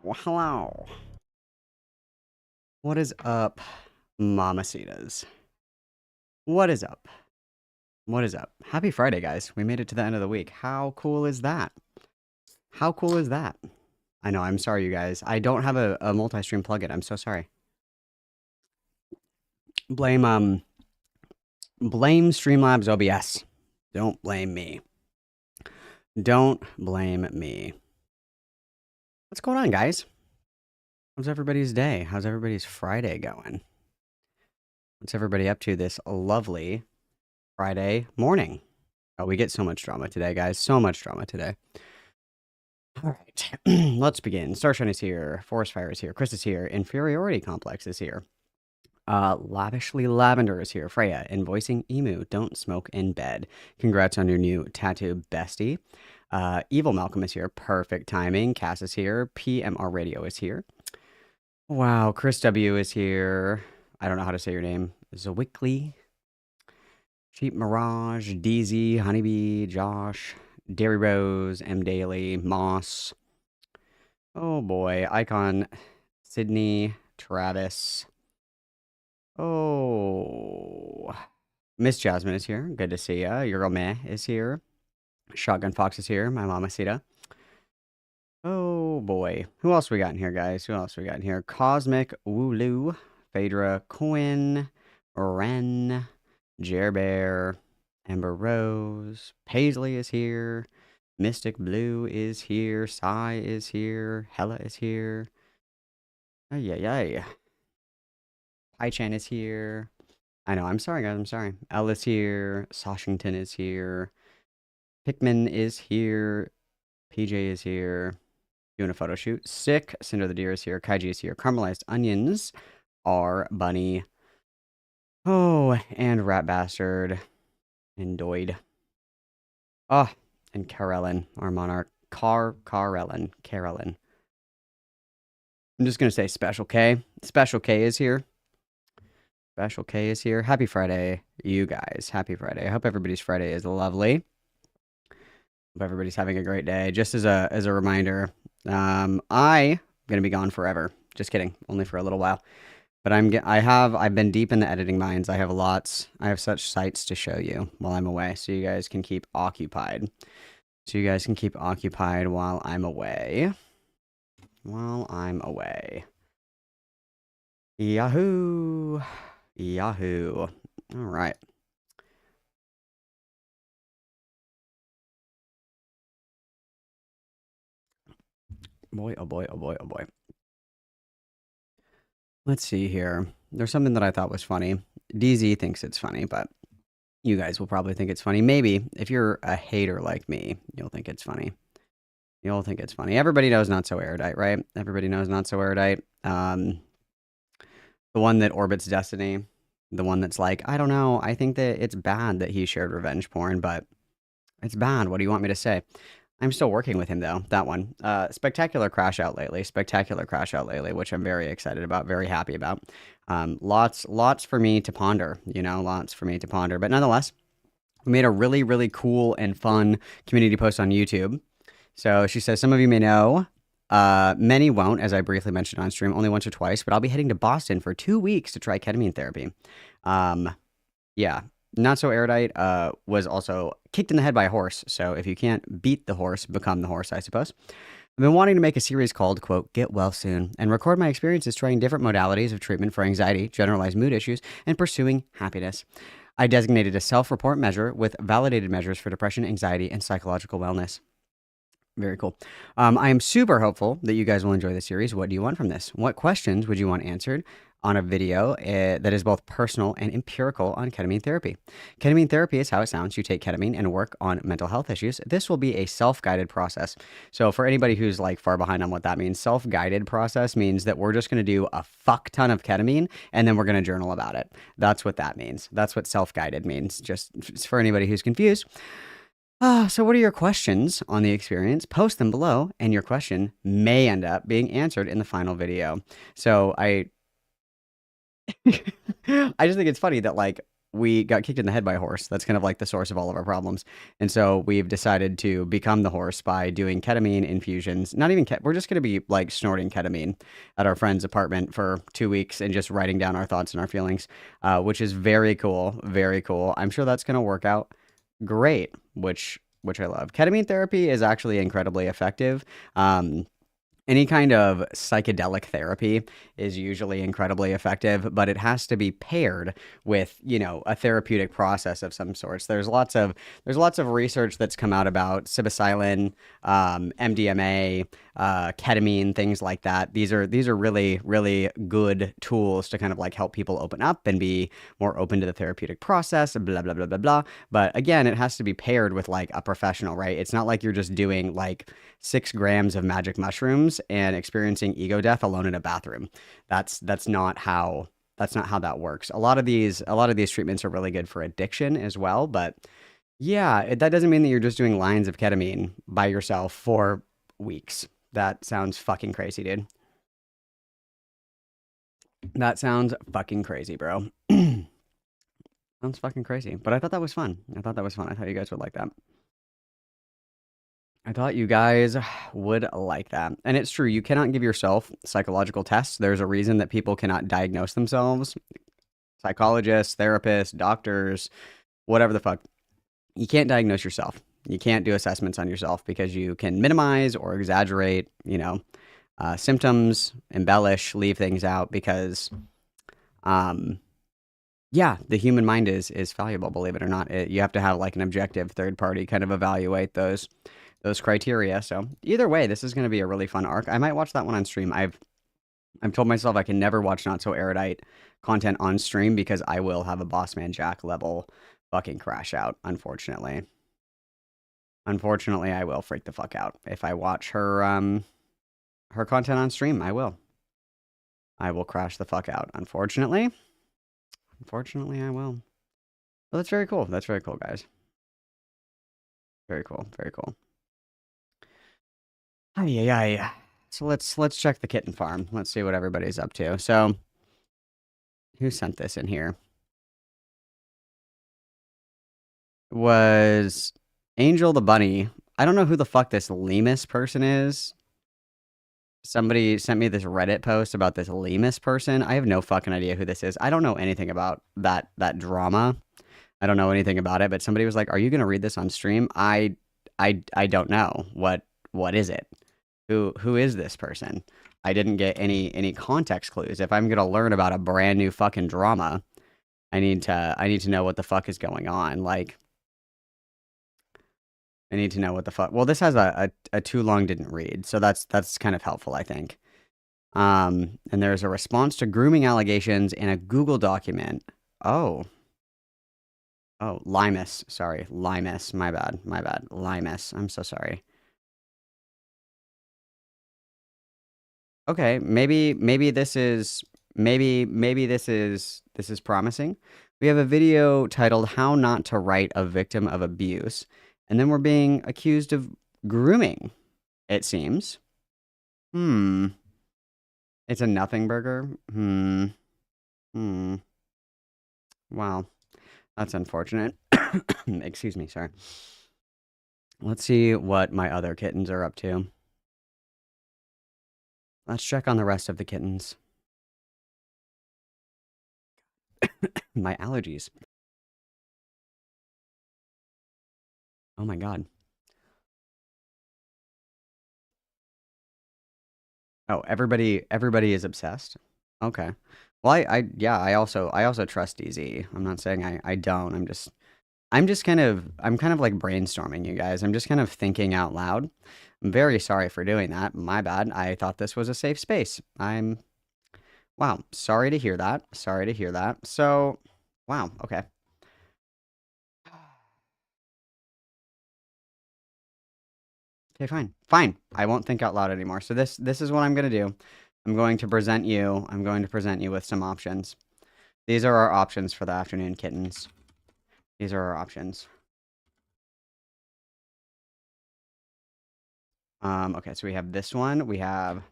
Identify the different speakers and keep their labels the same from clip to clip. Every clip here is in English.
Speaker 1: Well, hello. What is up, mamacitas? What is up? What is up? Happy Friday, guys. We made it to the end of the week. How cool is that? How cool is that? I know, I'm sorry, you guys. I don't have a multi-stream plugin. I'm so sorry. Blame, blame Streamlabs OBS. Don't blame me. Don't blame me. What's going on, guys? How's everybody's day? How's everybody's Friday going? What's everybody up to this lovely Friday morning? Oh, we get so much drama today, guys. So much drama today. All right, let's begin. Starshine is here. Forest Fire is here. Chris is here. Inferiority Complex is here. Lavishly Lavender is here. Freya, invoicing Emu. Don't smoke in bed. Congrats on your new tattoo, bestie. Evil Malcolm is here. Perfect timing. Cass is here. PMR Radio is here. Wow, Chris W is here. I don't know how to say your name. Zwickly. Cheap Mirage, DZ, Honeybee, Josh, Dairy Rose, M. Daly, Moss. Oh boy, Icon, Sydney, Travis. Oh, Miss Jasmine is here. Good to see ya. Your girl Meh is here. Shotgun Fox is here. My mamacita. Oh boy, who else we got in here, guys? Who else we got in here? Cosmic Wooloo, Phaedra, Quinn, Ren, Jerbear, Ember Rose, Paisley is here, Mystic Blue is here, Sai is here, Hella is here. Ay, ay, ay. Pai-chan is here. I know, I'm sorry, guys, I'm sorry. Elle is here, Soshington is here, Pikmin is here, PJ is here, doing a photo shoot. Sick, Cinder the Deer is here, Kaiji is here, Caramelized Onions, R, Bunny, oh, and Rat Bastard, and Doid. Oh, and Carolyn, our monarch. Carolyn. I'm just going to say Special K. Special K is here. Special K is here. Happy Friday, you guys. Happy Friday. I hope everybody's Friday is lovely. Hope everybody's having a great day. Just as a reminder, I'm going to be gone forever. Just kidding. Only for a little while. But I've been deep in the editing mines. I have such sights to show you while I'm away, so you guys can keep occupied. While I'm away. Yahoo! Yahoo! All right. Boy, oh boy, oh boy, oh boy. Let's see here. There's something that I thought was funny. DZ thinks it's funny, but you guys will probably think it's funny. Maybe if you're a hater like me, you'll think it's funny. Everybody knows Not So Erudite, right? Everybody knows Not So Erudite. The one that orbits Destiny. The one that's like, I don't know. I think that it's bad that he shared revenge porn, but it's bad. What do you want me to say? I'm still working with him though. That one. Spectacular crash out lately, which I'm very excited about, very happy about. Lots for me to ponder, But nonetheless, we made a really, really cool and fun community post on YouTube. So she says, some of you may know, many won't, as I briefly mentioned on stream, only once or twice, but I'll be heading to Boston for 2 weeks to try ketamine therapy. Yeah. Not So Erudite was also kicked in the head by a horse. So if you can't beat the horse, become the horse, I suppose. I've been wanting to make a series called, quote, Get Well Soon, and record my experiences trying different modalities of treatment for anxiety, generalized mood issues, and pursuing happiness. I designated a self-report measure with validated measures for depression, anxiety, and psychological wellness. Very cool. I am super hopeful that you guys will enjoy the series. What do you want from this? What questions would you want answered on a video that is both personal and empirical on ketamine therapy? Ketamine therapy is how it sounds. You take ketamine and work on mental health issues. This will be a self-guided process. So for anybody who's like far behind on what that means, self-guided process means that we're just going to do a fuck ton of ketamine and then we're going to journal about it. That's what that means. That's what self-guided means. Just for anybody who's confused. So what are your questions on the experience? Post them below, and your question may end up being answered in the final video. So I just think it's funny that like we got kicked in the head by a horse. That's kind of like the source of all of our problems. And so we've decided to become the horse by doing ketamine infusions. Not even we're just going to be like snorting ketamine at our friend's apartment for 2 weeks and just writing down our thoughts and our feelings, which is very cool. Very cool. I'm sure that's going to work out great, which I love. Ketamine therapy is actually incredibly effective. Any kind of psychedelic therapy is usually incredibly effective, but it has to be paired with, a therapeutic process of some sorts. There's lots of research that's come out about psilocybin, MDMA, ketamine, things like that. These are really really good tools to kind of like help people open up and be more open to the therapeutic process. Blah blah blah blah blah. But again, it has to be paired with like a professional, right? It's not like you're just doing like 6 grams of magic mushrooms and experiencing ego death alone in a bathroom. That's not how that works. A lot of these treatments are really good for addiction as well, but yeah, that doesn't mean that you're just doing lines of ketamine by yourself for weeks. That sounds fucking crazy, dude. That sounds fucking crazy, bro. Sounds fucking crazy. But I thought that was fun. I thought that was fun. I thought you guys would like that. I thought you guys would like that. And it's true, you cannot give yourself psychological tests. There's a reason that people cannot diagnose themselves. Psychologists, therapists, doctors, whatever the fuck. You can't diagnose yourself. You can't do assessments on yourself because you can minimize or exaggerate, symptoms, embellish, leave things out because, um, yeah, the human mind is valuable. Believe it or not, you have to have like an objective third party kind of evaluate those criteria. So either way, this is going to be a really fun arc. I might watch that one on stream. I've told myself I can never watch Not So Erudite content on stream because I will have a Bossman Jack level fucking crash out. Unfortunately, I will freak the fuck out if I watch her content on stream. I will crash the fuck out. Unfortunately, I will. Well, that's very cool. That's very cool, guys. Very cool. Very cool. Ay, ay, ay. So let's check the kitten farm. Let's see what everybody's up to. So who sent this in here? Was Angel the Bunny. I don't know who the fuck this Lemus person is. Somebody sent me this Reddit post about this Lemus person. I have no fucking idea who this is. I don't know anything about that drama. I don't know anything about it, but somebody was like, "Are you going to read this on stream?" I don't know. What is it? Who is this person? I didn't get any context clues. If I'm going to learn about a brand new fucking drama, I need to know what the fuck is going on. Like I need to know what the fuck. Well, this has a too long didn't read, so that's kind of helpful, I think. And there's a response to grooming allegations in a Google document. Oh, oh, Limus. Sorry, Limus. My bad. Limus. I'm so sorry. Okay, maybe this is promising. We have a video titled "How Not to Write a Victim of Abuse," and then we're being accused of grooming. It seems. Hmm. It's a nothing burger. Hmm. Hmm. Wow. That's unfortunate. Excuse me, sorry. Let's see what my other kittens are up to. Let's check on the rest of the kittens. My allergies. Oh my god. Oh, everybody is obsessed. Okay. Well, yeah, I also trust DZ. I'm not saying I don't. I'm kind of like brainstorming, you guys. I'm just kind of thinking out loud. I'm very sorry for doing that. My bad. I thought this was a safe space. Wow, sorry to hear that. Sorry to hear that. So, wow, okay. Okay, fine. Fine. I won't think out loud anymore. So this is what I'm going to do. I'm going to present you with some options. These are our options for the afternoon kittens. These are our options. Okay, so we have this one. We have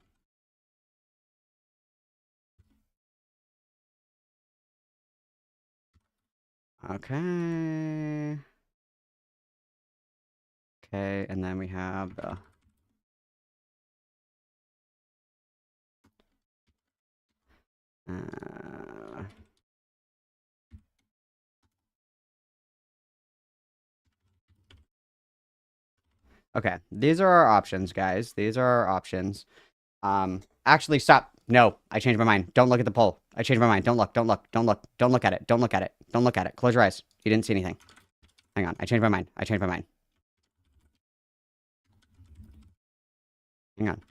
Speaker 1: Okay. Okay, and then we have the... okay, these are our options, guys. These are our options. Actually, stop. No, I changed my mind. Don't look at the poll. I changed my mind. Don't look. Don't look. Don't look. Don't look at it. Don't look at it. Don't look at it. Close your eyes. You didn't see anything. Hang on. I changed my mind. I changed my mind. Hang on.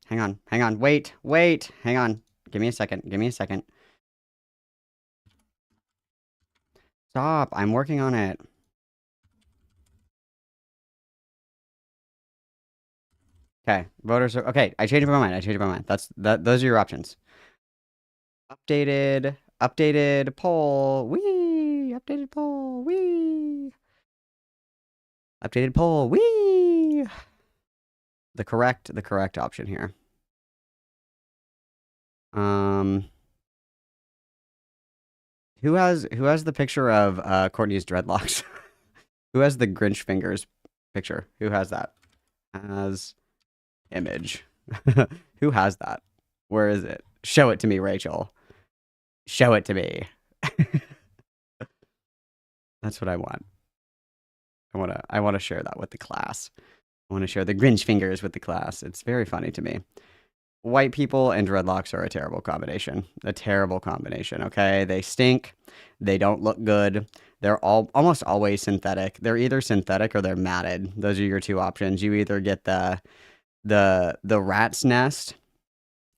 Speaker 1: Hang on. Hang on. Wait. Wait. Hang on. Give me a second. Give me a second. Stop. I'm working on it. Okay. Voters are okay. I changed my mind. I changed my mind. Those are your options. Updated poll. Wee. Updated poll. Wee. Updated poll. Wee. The correct option here. Um, who has the picture of Courtney's dreadlocks? Who has the Grinch fingers picture? Who has that? As image. Who has that? Where is it? Show it to me, Rachel. Show it to me. That's what I want. I wanna share that with the class. I want to share the Grinch fingers with the class. It's very funny to me. White people and dreadlocks are a terrible combination. A terrible combination, okay? They stink. They don't look good. They're almost always synthetic. They're either synthetic or they're matted. Those are your two options. You either get the rat's nest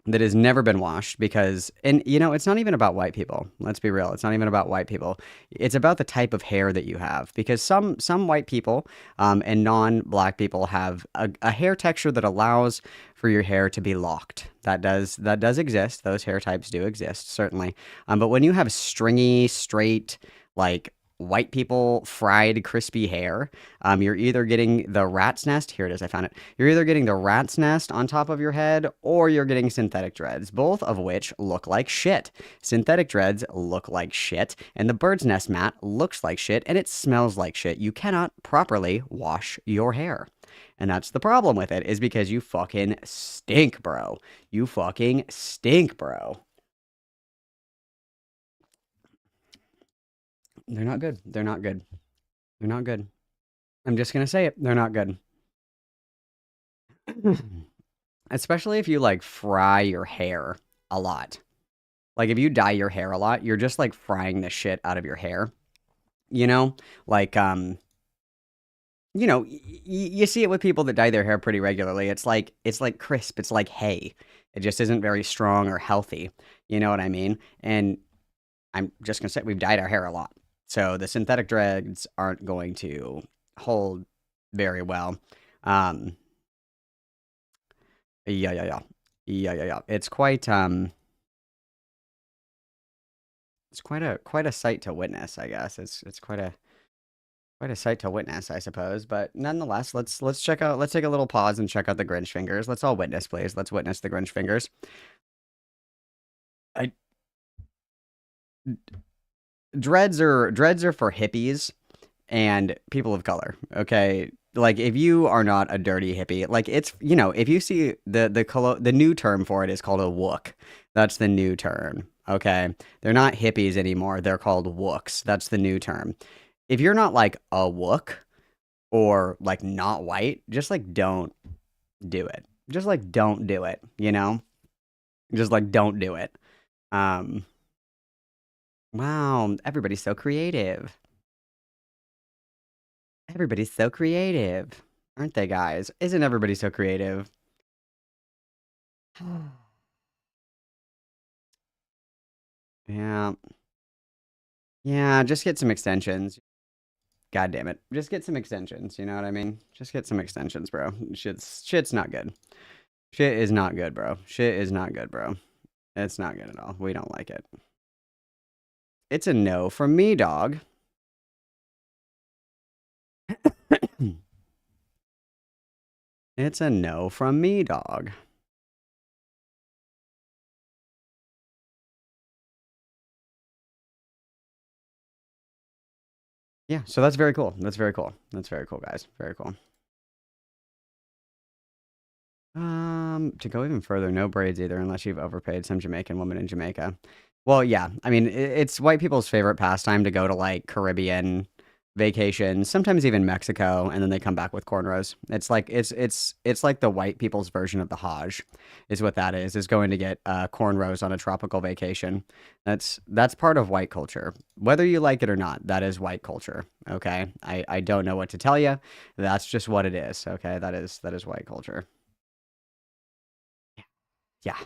Speaker 1: that has never been washed because, and you know, it's not even about white people. Let's be real. It's not even about white people. It's about the type of hair that you have because some white people and non-black people have a hair texture that allows for your hair to be locked. That does exist. Those hair types do exist, certainly. But when you have stringy, straight, like white people fried crispy hair, you're either getting the rat's nest. Here it is. I found it. You're either getting the rat's nest on top of your head or you're getting synthetic dreads, both of which look like shit. Synthetic dreads look like shit, and the bird's nest mat looks like shit, and it smells like shit. You cannot properly wash your hair. And that's the problem with it, is because you fucking stink, bro. You fucking stink, bro. They're not good. They're not good. They're not good. I'm just gonna say it. They're not good. Especially if you like fry your hair a lot. Like if you dye your hair a lot, you're just like frying the shit out of your hair. You know? Like you see it with people that dye their hair pretty regularly. It's like crisp. It's like hay. It just isn't very strong or healthy. You know what I mean? And I'm just gonna say we've dyed our hair a lot. So the synthetic dreads aren't going to hold very well. Um yeah, yeah, yeah. Yeah, yeah, yeah. It's quite a sight to witness, I guess. It's quite a sight to witness, I suppose. But nonetheless, let's take a little pause and check out the Grinch fingers. Let's all witness, please. Let's witness the Grinch fingers. I dreads are for hippies and people of color. Okay. Like if you are not a dirty hippie, like it's if you see the new term for it is called a wook. That's the new term. Okay. They're not hippies anymore. They're called wooks. That's the new term. If you're not like a wook or like not white, just like don't do it. Just like don't do it, you know? Just like don't do it. Um wow, everybody's so creative. Everybody's so creative. Aren't they, guys? Isn't everybody so creative? Yeah. Yeah, just get some extensions. God damn it. Just get some extensions, you know what I mean? Just get some extensions, bro. Shit's not good. Shit is not good, bro. Shit is not good, bro. It's not good at all. We don't like it. It's a no from me, dog. It's a no from me, dog. Yeah, so that's very cool. That's very cool. That's very cool, guys. Very cool. To go even further, no braids either, unless you've overpaid some Jamaican woman in Jamaica. Well, yeah, I mean, it's white people's favorite pastime to go to like Caribbean vacations, sometimes even Mexico, and then they come back with cornrows. It's like it's like the white people's version of the Hajj, is what that is going to get cornrows on a tropical vacation. That's part of white culture, whether you like it or not. That is white culture. Okay, I don't know what to tell you. That's just what it is. Okay, that is white culture. Yeah.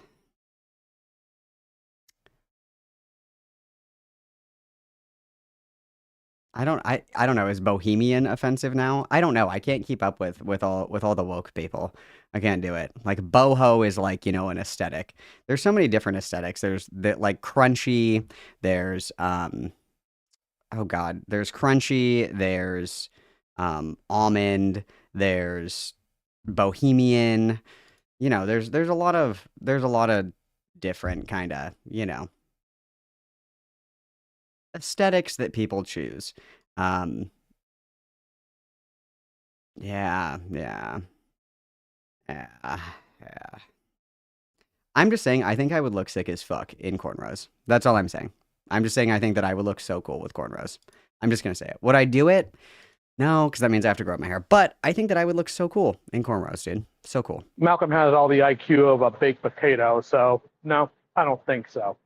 Speaker 1: I don't know. Is bohemian offensive now? I don't know. I can't keep up with all the woke people. I can't do it. Like boho is like, an aesthetic. There's so many different aesthetics. There's the like crunchy, there's oh God, there's crunchy, there's almond, there's bohemian. There's a lot of different kind of, aesthetics that people choose. Um, yeah, yeah, yeah, yeah. I'm just saying, I think I would look sick as fuck in cornrows. That's all I'm saying. I'm just saying, I think that I would look so cool with cornrows. I'm just gonna say it. Would I do it? No, because that means I have to grow up my hair. But I think that I would look so cool in cornrows, dude. So cool.
Speaker 2: Malcolm has all the IQ of a baked potato, so no, I don't think so.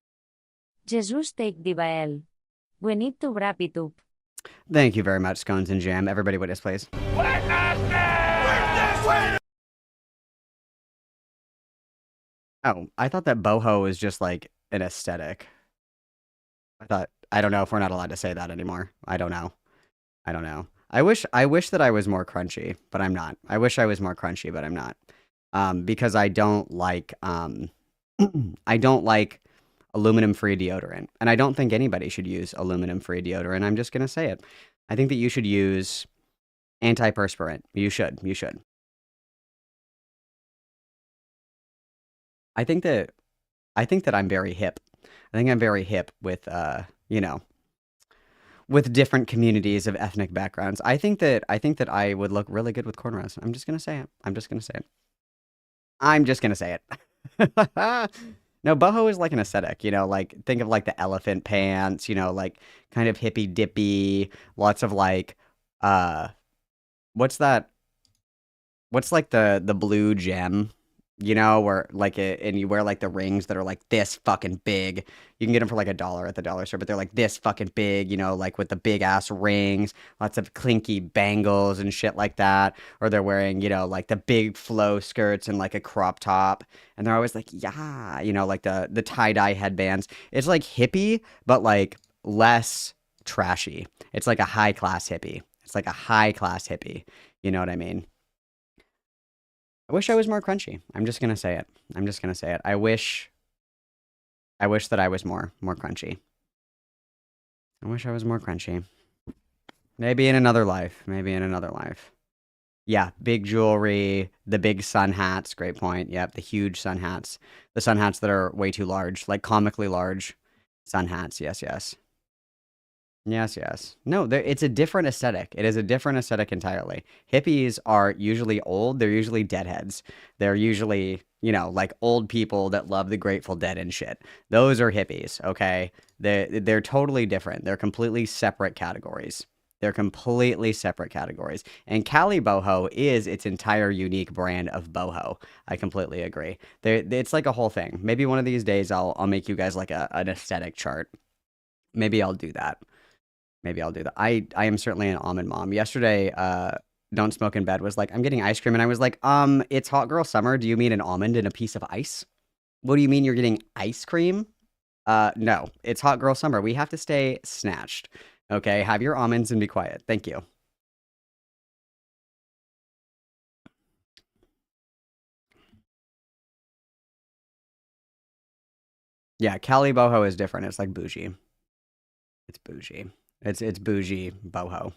Speaker 3: Jesus take dibael. Buenito brapitup.
Speaker 1: Thank you very much, Scones and Jam. Everybody witness, please. Oh, I thought that boho was just like an aesthetic. I don't know if we're not allowed to say that anymore. I don't know. I don't know. I wish that I was more crunchy, but I'm not. I wish I was more crunchy, but I'm not. Because I don't like I don't like aluminum-free deodorant, and I don't think anybody should use aluminum-free deodorant. I'm just gonna say it. I think that you should use antiperspirant. You should. You should. I think that I think that I'm very hip. I think I'm very hip with with different communities of ethnic backgrounds. I think that I would look really good with cornrows. I'm just gonna say it. I'm just gonna say it. I'm just gonna say it. No, boho is like an aesthetic, like think of like the elephant pants, like kind of hippy dippy, lots of like uh what's that? What's like the blue gem, where like it and you wear like the rings that are like this fucking big. You can get them for like $1 at the dollar store, but they're like this fucking big, like with the big ass rings, lots of clinky bangles and shit like that. Or they're wearing, like the big flow skirts and like a crop top, and they're always like, yeah, like the tie-dye headbands. It's like hippie, but like less trashy. It's like a high class hippie. It's like a high class hippie. You know what I mean? I wish I was more crunchy. I'm just gonna say it. I'm just gonna say it. I wish that I was more crunchy. I wish I was more crunchy. Maybe in another life. Maybe in another life. Yeah, big jewelry, the big sun hats. Great point. Yep, the huge sun hats. The sun hats that are way too large, like comically large sun hats. Yes, yes. Yes, yes. No, it's a different aesthetic. It is a different aesthetic entirely. Hippies are usually old. They're usually deadheads. They're usually, like old people that love the Grateful Dead and shit. Those are hippies, okay? They're totally different. They're completely separate categories. They're completely separate categories. And Cali Boho is its entire unique brand of boho. I completely agree. It's like a whole thing. Maybe one of these days I'll make you guys like an aesthetic chart. Maybe I'll do that. Maybe I'll do that. I am certainly an almond mom. Yesterday, Don't Smoke in Bed was like, I'm getting ice cream, and I was like, it's hot girl summer. Do you mean an almond and a piece of ice? What do you mean you're getting ice cream? No, it's hot girl summer. We have to stay snatched. Okay, have your almonds and be quiet. Thank you. Yeah, Cali boho is different. It's like bougie. It's bougie. It's bougie boho.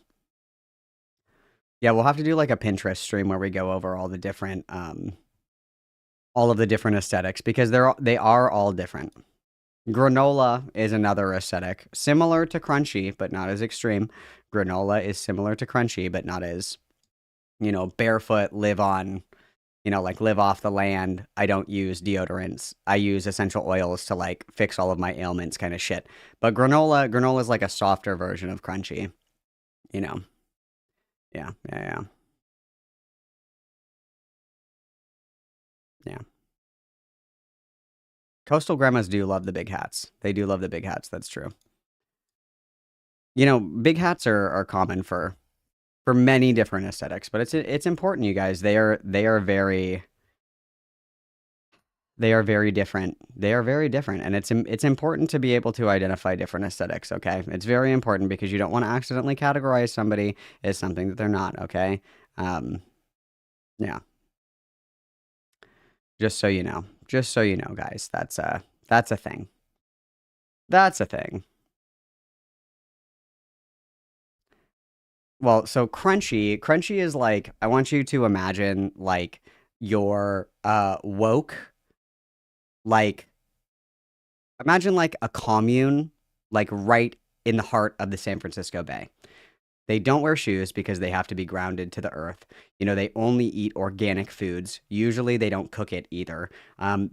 Speaker 1: Yeah, we'll have to do like a Pinterest stream where we go over all of the different aesthetics because they are all different. Granola is another aesthetic, similar to crunchy, but not as extreme. Granola is similar to crunchy, but not as, barefoot, live on, like live off the land. I don't use deodorants. I use essential oils to like fix all of my ailments kind of shit. But granola is like a softer version of crunchy, you know. Yeah, yeah, yeah. Yeah. Coastal grandmas do love the big hats. They do love the big hats. That's true. Big hats are common for many different aesthetics, but it's important, you guys. They are very different. They are very different, and it's important to be able to identify different aesthetics. Okay, it's very important because you don't want to accidentally categorize somebody as something that they're not. Okay, um, yeah. Just so you know, guys. That's a thing. That's a thing. Well, so crunchy is like I want you to imagine like your woke like imagine like a commune like right in the heart of the San Francisco Bay. They don't wear shoes because they have to be grounded to the earth. They only eat organic foods. Usually they don't cook it either.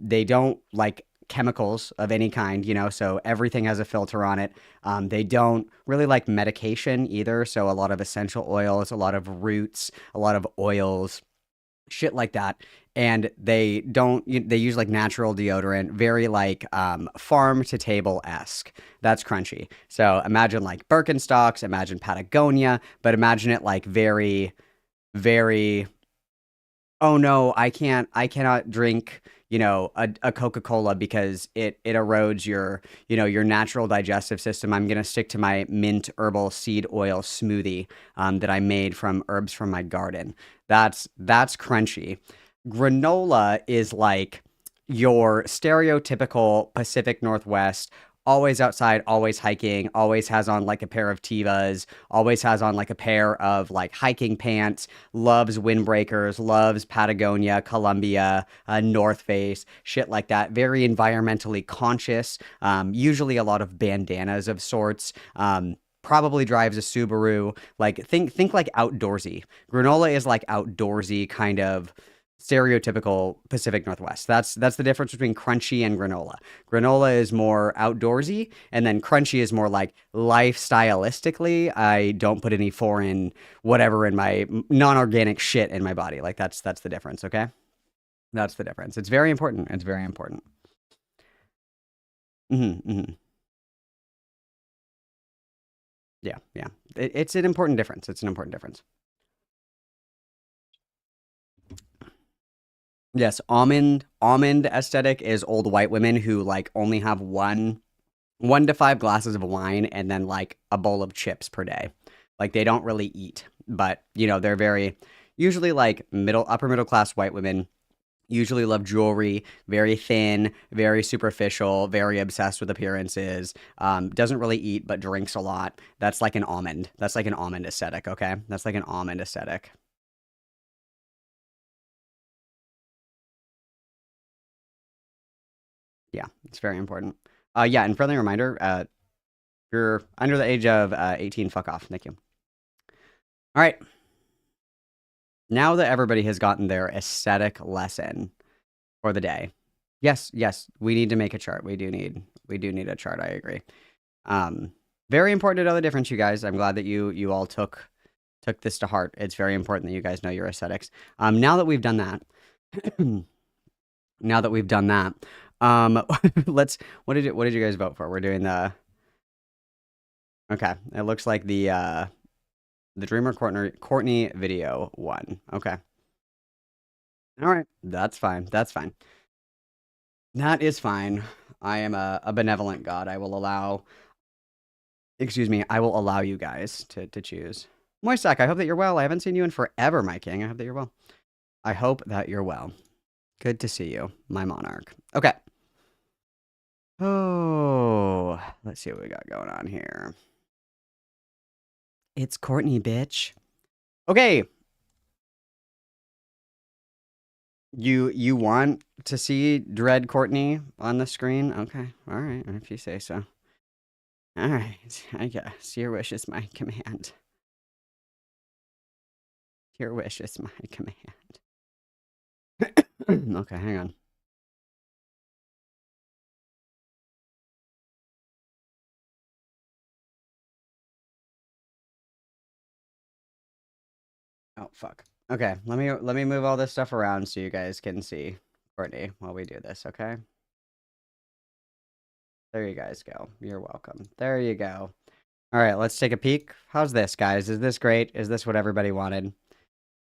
Speaker 1: They don't like chemicals of any kind, so everything has a filter on it. They don't really like medication either. So a lot of essential oils, a lot of roots, a lot of oils, shit like that. And they use like natural deodorant, very like farm to table esque. That's crunchy. So imagine like Birkenstocks, imagine Patagonia, but imagine it like very, very, oh no, I cannot drink, a Coca-Cola because it erodes your natural digestive system. I'm gonna stick to my mint herbal seed oil smoothie that I made from herbs from my garden. That's crunchy. Granola is like your stereotypical Pacific Northwest, always outside, always hiking, always has on like a pair of Tevas, always has on like a pair of like hiking pants, loves windbreakers, loves Patagonia, Columbia, North Face, shit like that. Very environmentally conscious, usually a lot of bandanas of sorts. Probably drives a Subaru. Like think like outdoorsy. Granola is like outdoorsy kind of stereotypical Pacific Northwest. That's the difference between crunchy and granola. Granola is more outdoorsy, and then crunchy is more like lifestylistically. I don't put any foreign whatever in my non-organic shit in my body. Like that's the difference. Okay, that's the difference. It's very important. It's very important. Hmm. Yeah, yeah. It's an important difference. It's an important difference. Yes, almond aesthetic is old white women who like only have one to five glasses of wine and then like a bowl of chips per day. Like they don't really eat, but they're very usually like upper middle class white women. Usually love jewelry, very thin, very superficial, very obsessed with appearances. Doesn't really eat, but drinks a lot. That's like an almond. That's like an almond aesthetic. Okay, that's like an almond aesthetic. Yeah, it's very important. Yeah, and friendly reminder, you're under the age of 18, fuck off. Thank you. All right. Now that everybody has gotten their aesthetic lesson for the day. Yes, yes, we need to make a chart. We do need a chart, I agree. Um very important to know the difference, you guys. I'm glad that you all took this to heart. It's very important that you guys know your aesthetics. Now that we've done that, now that we've done that, um let's what did you guys vote for? We're doing the okay. It looks like the Dreamer Courtney video one. Okay. All right. That's fine. That's fine. That is fine. I am a benevolent god. Excuse me, I will allow you guys to choose. Moisak, I hope that you're well. I haven't seen you in forever, my king. I hope that you're well. I hope that you're well. Good to see you, my monarch. Okay. Oh, let's see what we got going on here. It's Courtney, bitch. Okay. You want to see Dread Courtney on the screen? Okay, all right, if you say so. All right, I guess your wish is my command. Your wish is my command. Okay, hang on. Oh fuck. Okay, let me move all this stuff around so you guys can see Courtney while we do this, okay? There you guys go. You're welcome. There you go. All right, let's take a peek. How's this, guys? Is this great? Is this what everybody wanted?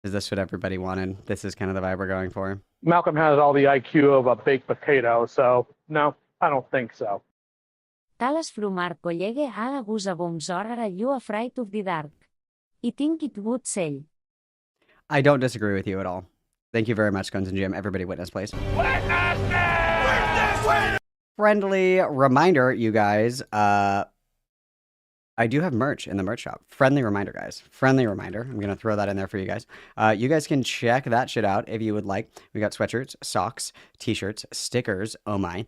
Speaker 1: Is this what everybody wanted? This is kind of the vibe we're going for.
Speaker 2: Malcolm has all the IQ of a baked potato, so no, I don't think so.
Speaker 3: Talas frumar kollege a gusa bomsor are you afraid of the dark? I think it would sell.
Speaker 1: I don't disagree with you at all. Thank you very much, Guns and Jim. Everybody witness, please. Friendly reminder, you guys. I do have merch in the merch shop. Friendly reminder, guys. Friendly reminder. I'm going to throw that in there for you guys. You guys can check that shit out if you would like. We got sweatshirts, socks, t-shirts, stickers. Oh my.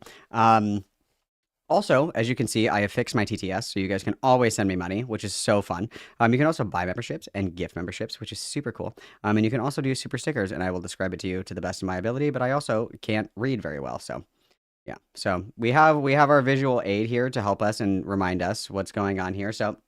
Speaker 1: Also, as you can see, I have fixed my TTS, so you guys can always send me money, which is so fun. You can also buy memberships and gift memberships, which is super cool. And you can also do super stickers, and I will describe it to you to the best of my ability, but I also can't read very well, so yeah. So we have our visual aid here to help us and remind us what's going on here. So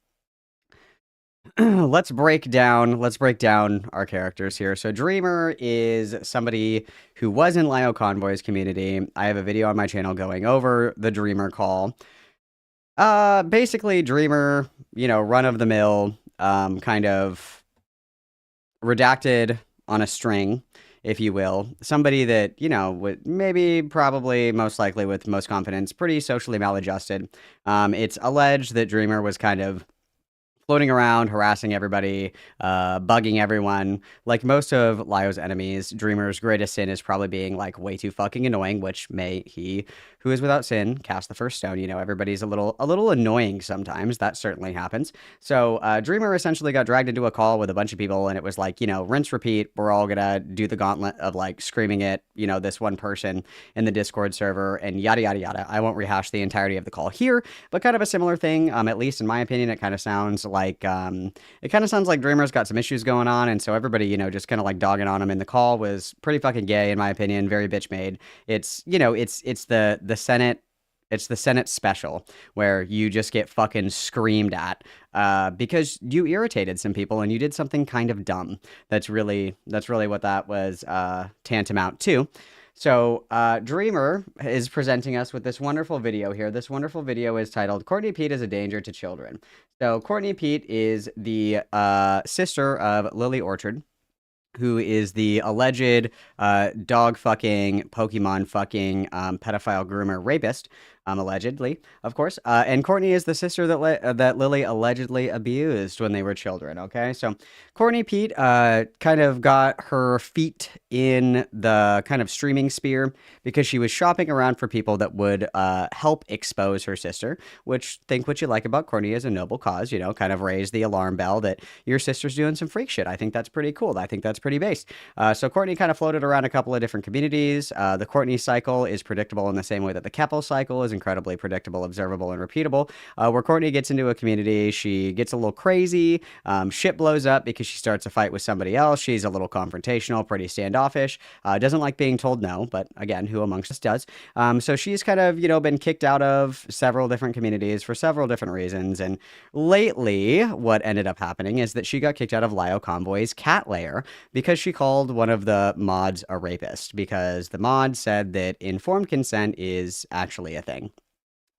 Speaker 1: let's break down our characters here. So Dreamer is somebody who was in Lio Convoy's community. I have a video on my channel going over the Dreamer call. Basically Dreamer, run of the mill, kind of redacted on a string, if you will. Somebody that, would maybe, probably, most likely with most confidence, pretty socially maladjusted. It's alleged that Dreamer was kind of floating around, harassing everybody, bugging everyone. Like most of Lio's enemies, Dreamer's greatest sin is probably being like way too fucking annoying, which may he who is without sin cast the first stone. Everybody's a little annoying sometimes. That certainly happens. So Dreamer essentially got dragged into a call with a bunch of people, and it was like, rinse, repeat. We're all gonna do the gauntlet of like screaming at, this one person in the Discord server and yada, yada, yada. I won't rehash the entirety of the call here, but kind of a similar thing. At least in my opinion, it kind of sounds like Dreamer's got some issues going on, and so everybody, just kind of like dogging on him in the call was pretty fucking gay, in my opinion. Very bitch made. It's the Senate. It's the Senate special where you just get fucking screamed at because you irritated some people and you did something kind of dumb. That's really what that was tantamount to. So Dreamer is presenting us with this wonderful video here. This wonderful video is titled "Courtney Pete is a Danger to Children." So Courtney Pete is the sister of Lily Orchard, who is the alleged dog fucking, Pokemon fucking, pedophile groomer rapist, allegedly, of course. And Courtney is the sister that Lily allegedly abused when they were children, okay? So Courtney Pete kind of got her feet in the kind of streaming sphere because she was shopping around for people that would help expose her sister, which, think what you like about Courtney, is a noble cause, kind of raise the alarm bell that your sister's doing some freak shit. I think that's pretty cool. I think that's pretty based. So Courtney kind of floated around a couple of different communities. The Courtney cycle is predictable in the same way that the Keppel cycle is incredibly predictable, observable, and repeatable. Where Courtney gets into a community, she gets a little crazy, shit blows up because she starts a fight with somebody else. She's a little confrontational, pretty standoffish, doesn't like being told no, but again, who amongst us does? So she's kind of, been kicked out of several different communities for several different reasons, and lately, what ended up happening is that she got kicked out of Lio Convoy's cat lair because she called one of the mods a rapist, because the mod said that informed consent is actually a thing.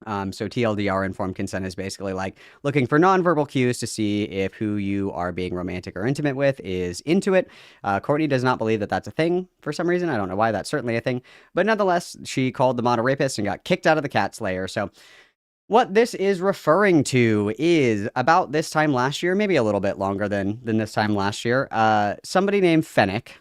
Speaker 1: So TLDR, informed consent, is basically like looking for nonverbal cues to see if who you are being romantic or intimate with is into it. Courtney does not believe that that's a thing for some reason. I don't know why. That's certainly a thing. But nonetheless, she called the mod a rapist and got kicked out of the cat slayer. So what this is referring to is about this time last year, maybe a little bit longer than this time last year, somebody named Fennec,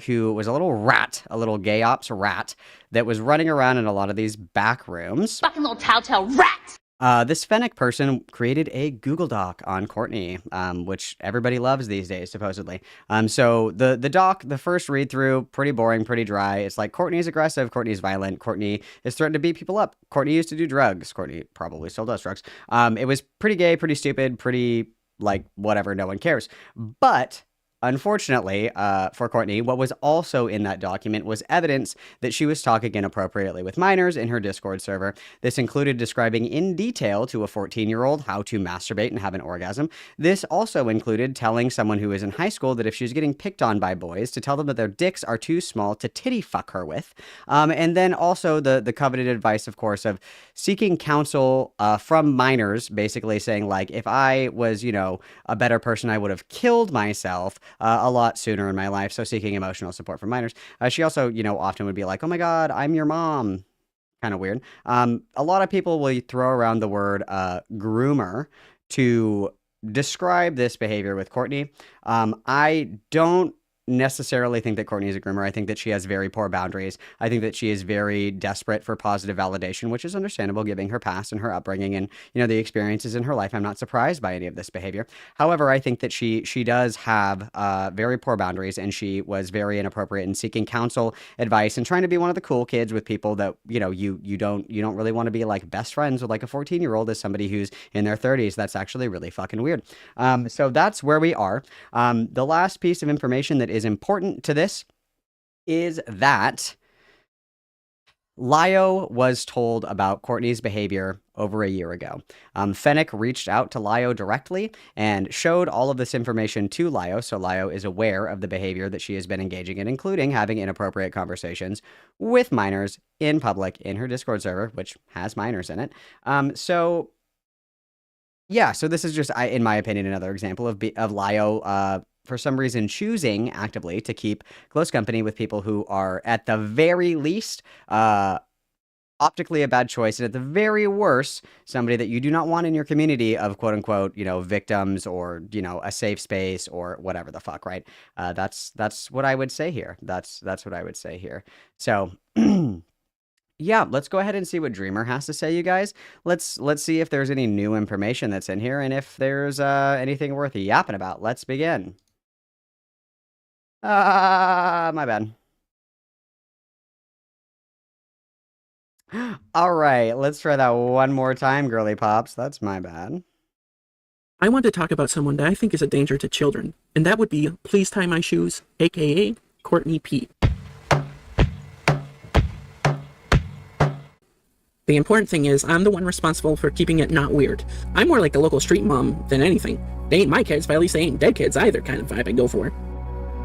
Speaker 1: who was a little rat, a little gay ops rat, that was running around in a lot of these back rooms.
Speaker 4: Fucking little telltale rat!
Speaker 1: This Fennec person created a Google Doc on Courtney, which everybody loves these days, supposedly. So the doc, the first read through, pretty boring, pretty dry. It's like Courtney's aggressive, Courtney's violent, Courtney is threatened to beat people up. Courtney used to do drugs. Courtney probably still does drugs. It was pretty gay, pretty stupid, pretty like whatever, no one cares. But unfortunately, for Courtney, what was also in that document was evidence that she was talking inappropriately with minors in her Discord server. This included describing in detail to a 14-year-old how to masturbate and have an orgasm. This also included telling someone who was in high school that if she was getting picked on by boys, to tell them that their dicks are too small to titty fuck her with. And then also the coveted advice, of course, of seeking counsel from minors, basically saying, like, if I was, a better person, I would have killed myself a lot sooner in my life. So seeking emotional support from minors. She also, often would be like, oh my God, I'm your mom. Kind of weird. A lot of people will throw around the word groomer to describe this behavior with Courtney. I don't necessarily think that Courtney is a groomer. I think that she has very poor boundaries. I think that she is very desperate for positive validation, which is understandable given her past and her upbringing and, the experiences in her life. I'm not surprised by any of this behavior. However, I think that she does have very poor boundaries, and she was very inappropriate in seeking counsel, advice, and trying to be one of the cool kids with people that, you don't really want to be like best friends with like a 14-year-old as somebody who's in their 30s. That's actually really fucking weird. So that's where we are. The last piece of information that is important to this is that Lio was told about Courtney's behavior over a year ago. Fennec reached out to Lio directly and showed all of this information to Lio, so Lio is aware of the behavior that she has been engaging in, including having inappropriate conversations with minors in public in her Discord server, which has minors in it. So this is just, in my opinion, another example of Lio for some reason choosing actively to keep close company with people who are at the very least optically a bad choice, and at the very worst somebody that you do not want in your community of quote unquote victims or a safe space or whatever the fuck, right? That's what I would say here. That's what I would say here. So yeah, let's go ahead and see what Dreamer has to say, you guys. Let's see if there's any new information that's in here, and if there's anything worth yapping about. Let's begin. My bad. All right, let's try that one more time, girly pops. That's my bad.
Speaker 4: I want to talk about someone that I think is a danger to children, and that would be Please Tie My Shoes, aka Courtney P. The important thing is, I'm the one responsible for keeping it not weird. I'm more like the local street mom than anything. They ain't my kids, but at least they ain't dead kids either kind of vibe I go for.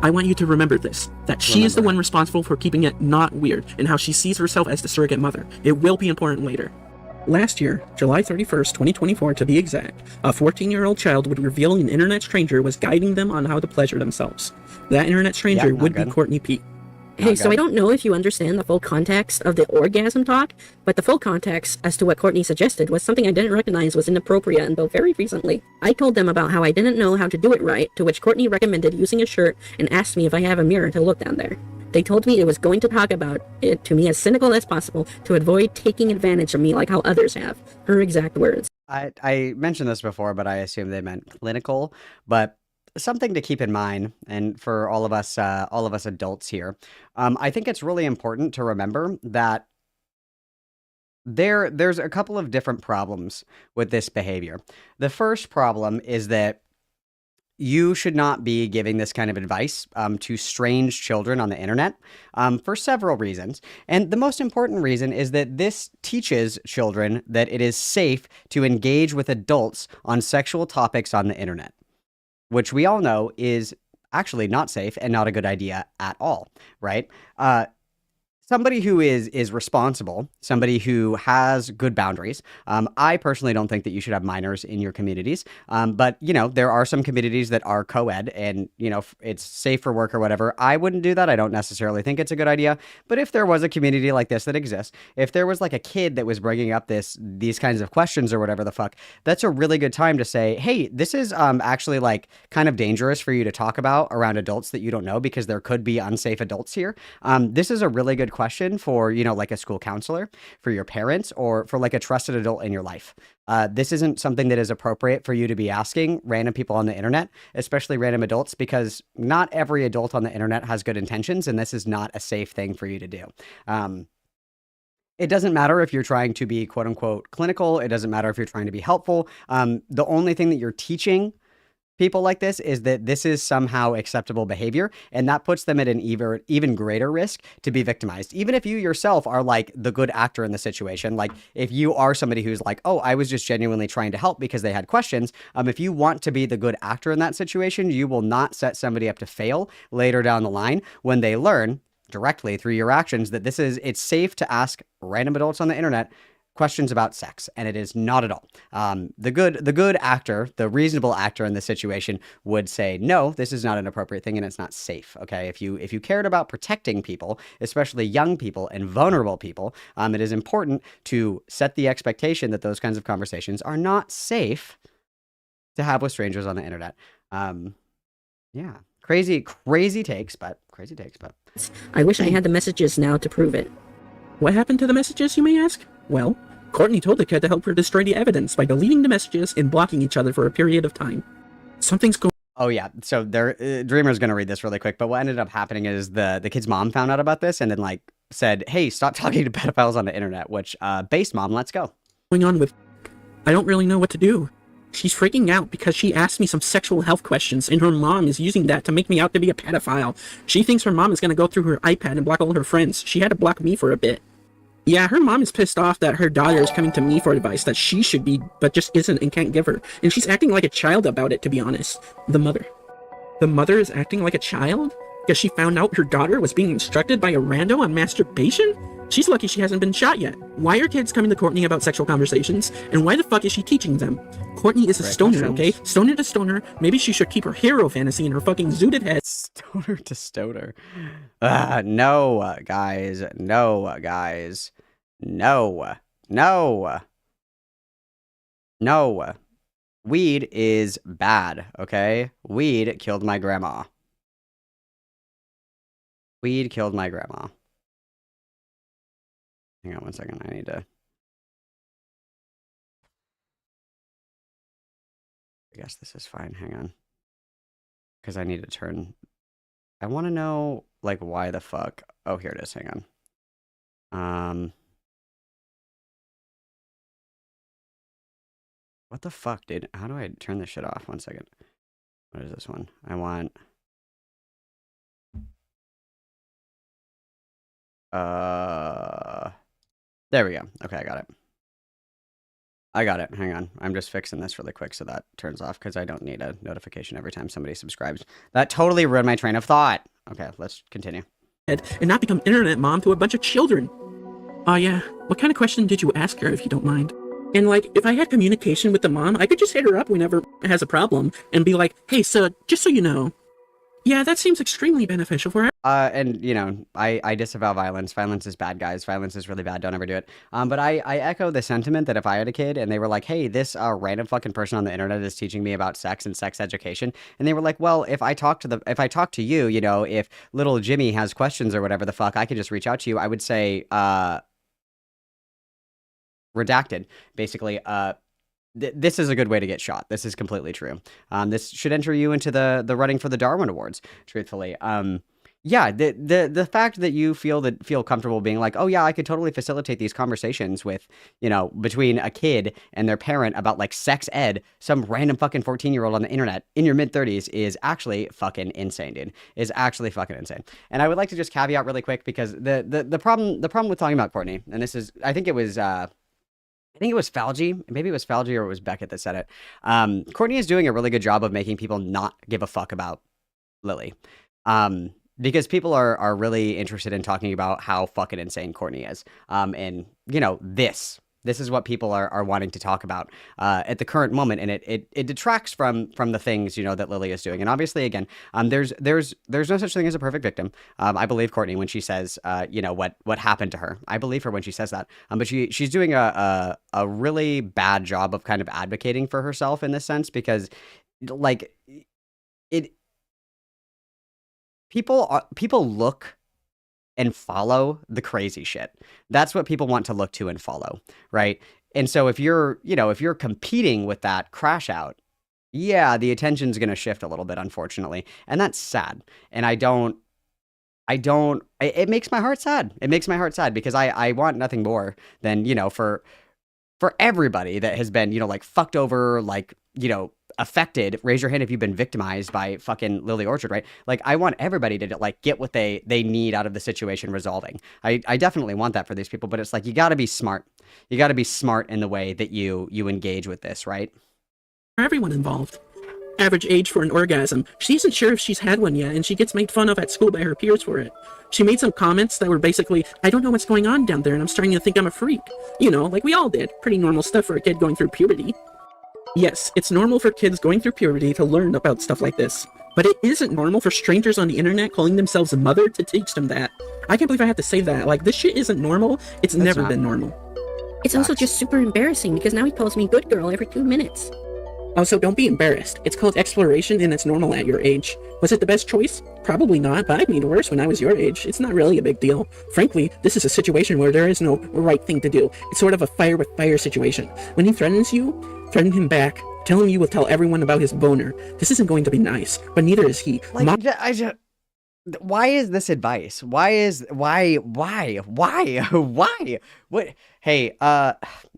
Speaker 4: I want you to remember this, that she is the one responsible for keeping it not weird, and how she sees herself as the surrogate mother. It will be important later. Last year, July 31st, 2024 to be exact, a 14-year-old child would reveal an internet stranger was guiding them on how to pleasure themselves. That internet stranger would be Courtney P.
Speaker 5: Hey, so I don't know if you understand the full context of the orgasm talk, but the full context as to what Courtney suggested was something I didn't recognize was inappropriate until very recently. I told them about how I didn't know how to do it right, to which Courtney recommended using a shirt and asked me if I have a mirror to look down there. They told me it was going to talk about it to me as cynical as possible to avoid taking advantage of me like how others have. Her exact words.
Speaker 1: I mentioned this before, but I assume they meant clinical, but something to keep in mind, and for all of us adults here, I think it's really important to remember that there's a couple of different problems with this behavior. The first problem is that you should not be giving this kind of advice to strange children on the internet for several reasons. And the most important reason is that this teaches children that it is safe to engage with adults on sexual topics on the internet, which we all know is actually not safe and not a good idea at all, right? Somebody who is responsible, somebody who has good boundaries. I personally don't think that you should have minors in your communities. But, there are some communities that are co-ed and, it's safe for work or whatever. I wouldn't do that. I don't necessarily think it's a good idea. But if there was a community like this that exists, if there was like a kid that was bringing up these kinds of questions or whatever the fuck, that's a really good time to say, hey, this is actually like kind of dangerous for you to talk about around adults that you don't know because there could be unsafe adults here. This is a really good question for, you know, like a school counselor, for your parents, or for like a trusted adult in your life. This isn't something that is appropriate for you to be asking random people on the internet, especially random adults, because not every adult on the internet has good intentions, and this is not a safe thing for you to do. It doesn't matter if you're trying to be quote unquote clinical. It doesn't matter if you're trying to be helpful. The only thing that you're teaching people like this is that this is somehow acceptable behavior, and that puts them at an even greater risk to be victimized. Even if you yourself are like the good actor in the situation, like if you are somebody who's like, oh, I was just genuinely trying to help because they had questions. If you want to be the good actor in that situation, you will not set somebody up to fail later down the line when they learn directly through your actions that it's safe to ask random adults on the internet questions about sex, and it is not at all. The good actor, the reasonable actor in this situation would say, no, this is not an appropriate thing and it's not safe. Okay, if you cared about protecting people, especially young people and vulnerable people, it is important to set the expectation that those kinds of conversations are not safe to have with strangers on the internet. Yeah, crazy takes, but
Speaker 5: I wish I had the messages now to prove it.
Speaker 4: What happened to the messages, you may ask? Well, Courtney told the kid to help her destroy the evidence by deleting the messages and blocking each other for a period of time. Something's going.
Speaker 1: Oh yeah, so Dreamer's gonna read this really quick, but what ended up happening is the kid's mom found out about this and then like said, hey, stop talking to pedophiles on the internet, which base mom, let's go.
Speaker 4: Going on with, I don't really know what to do. She's freaking out because she asked me some sexual health questions, and her mom is using that to make me out to be a pedophile. She thinks her mom is going to go through her iPad and block all her friends. She had to block me for a bit. Yeah, her mom is pissed off that her daughter is coming to me for advice that she should be, but just isn't and can't give her. And she's acting like a child about it, to be honest. The mother is acting like a child? Because she found out her daughter was being instructed by a rando on masturbation? She's lucky she hasn't been shot yet. Why are kids coming to Courtney about sexual conversations? And why the fuck is she teaching them? Courtney is a stoner, okay? Stoner to stoner. Maybe she should keep her hero fantasy in her fucking zooted head.
Speaker 1: Stoner to stoner. No, guys. No, guys. No. No. No. Weed is bad, okay? Weed killed my grandma. Weed killed my grandma. Hang on one second. I need to. I guess this is fine. Hang on. Because I need to turn. I want to know, like, why the fuck. Oh, here it is. Hang on. What the fuck, dude? How do I turn this shit off? 1 second. What is this one? I want. There we go. Okay, I got it. Hang on. I'm just fixing this really quick so that turns off because I don't need a notification every time somebody subscribes. That totally ruined my train of thought. Okay, let's continue.
Speaker 4: And not become internet mom to a bunch of children. Yeah. What kind of question did you ask her, if you don't mind? And like, if I had communication with the mom, I could just hit her up whenever it has a problem and be like, hey, so just so you know. Yeah, that seems extremely beneficial for her.
Speaker 1: And, you know, I disavow violence. Violence is bad, guys. Violence is really bad. Don't ever do it. But I echo the sentiment that if I had a kid and they were like, hey, this random fucking person on the internet is teaching me about sex and sex education. And they were like, well, if I talk to you, you know, if little Jimmy has questions or whatever the fuck, I could just reach out to you. I would say, redacted, basically. This is a good way to get shot. This is completely true. This should enter you into the running for the Darwin Awards, truthfully. Yeah, the fact that you feel comfortable being like, oh yeah, I could totally facilitate these conversations with, you know, between a kid and their parent about like sex ed, some random fucking 14-year-old on the internet in your mid-30s is actually fucking insane, dude. Is actually fucking insane. And I would like to just caveat really quick because the problem with talking about Courtney, and this is, I think it was Falgi. Maybe it was Falgi or it was Beckett that said it. Courtney is doing a really good job of making people not give a fuck about Lily. Because people are really interested in talking about how fucking insane Courtney is. And, you know, this is what people are wanting to talk about at the current moment. And it detracts from the things, you know, that Lily is doing. And obviously, again, there's no such thing as a perfect victim. I believe Courtney when she says, you know, what happened to her. I believe her when she says that. But she's doing a really bad job of kind of advocating for herself in this sense because, like, people look and follow the crazy shit. That's what people want to look to and follow, right? And so if you're, if you're competing with that crash out, yeah, the attention's going to shift a little bit, unfortunately. And that's sad. And it makes my heart sad. It makes my heart sad because I want nothing more than, for everybody that has been, like fucked over, like, affected. Raise your hand if you've been victimized by fucking Lily Orchard, right? Like, I want everybody to like get what they need out of the situation resolving. I definitely want that for these people, but it's like, you got to be smart. You got to be smart in the way that you engage with this, right?
Speaker 4: For everyone involved. Average age for an orgasm. She isn't sure if she's had one yet, and she gets made fun of at school by her peers for it. She made some comments that were basically, I don't know what's going on down there, and I'm starting to think I'm a freak. Like we all did. Pretty normal stuff for a kid going through puberty. Yes, it's normal for kids going through puberty to learn about stuff like this. But it isn't normal for strangers on the internet calling themselves a mother to teach them that. I can't believe I have to say that. Like, this shit isn't normal. It's never been normal.
Speaker 5: It's also just super embarrassing because now he calls me good girl every 2 minutes.
Speaker 4: Also, don't be embarrassed. It's called exploration and it's normal at your age. Was it the best choice? Probably not, but I've made worse when I was your age. It's not really a big deal. Frankly, this is a situation where there is no right thing to do. It's sort of a fire with fire situation. When he threatens you, threaten him back. Tell him you will tell everyone about his boner. This isn't going to be nice, but neither is he.
Speaker 1: Like, why is this advice? Why? What? Hey,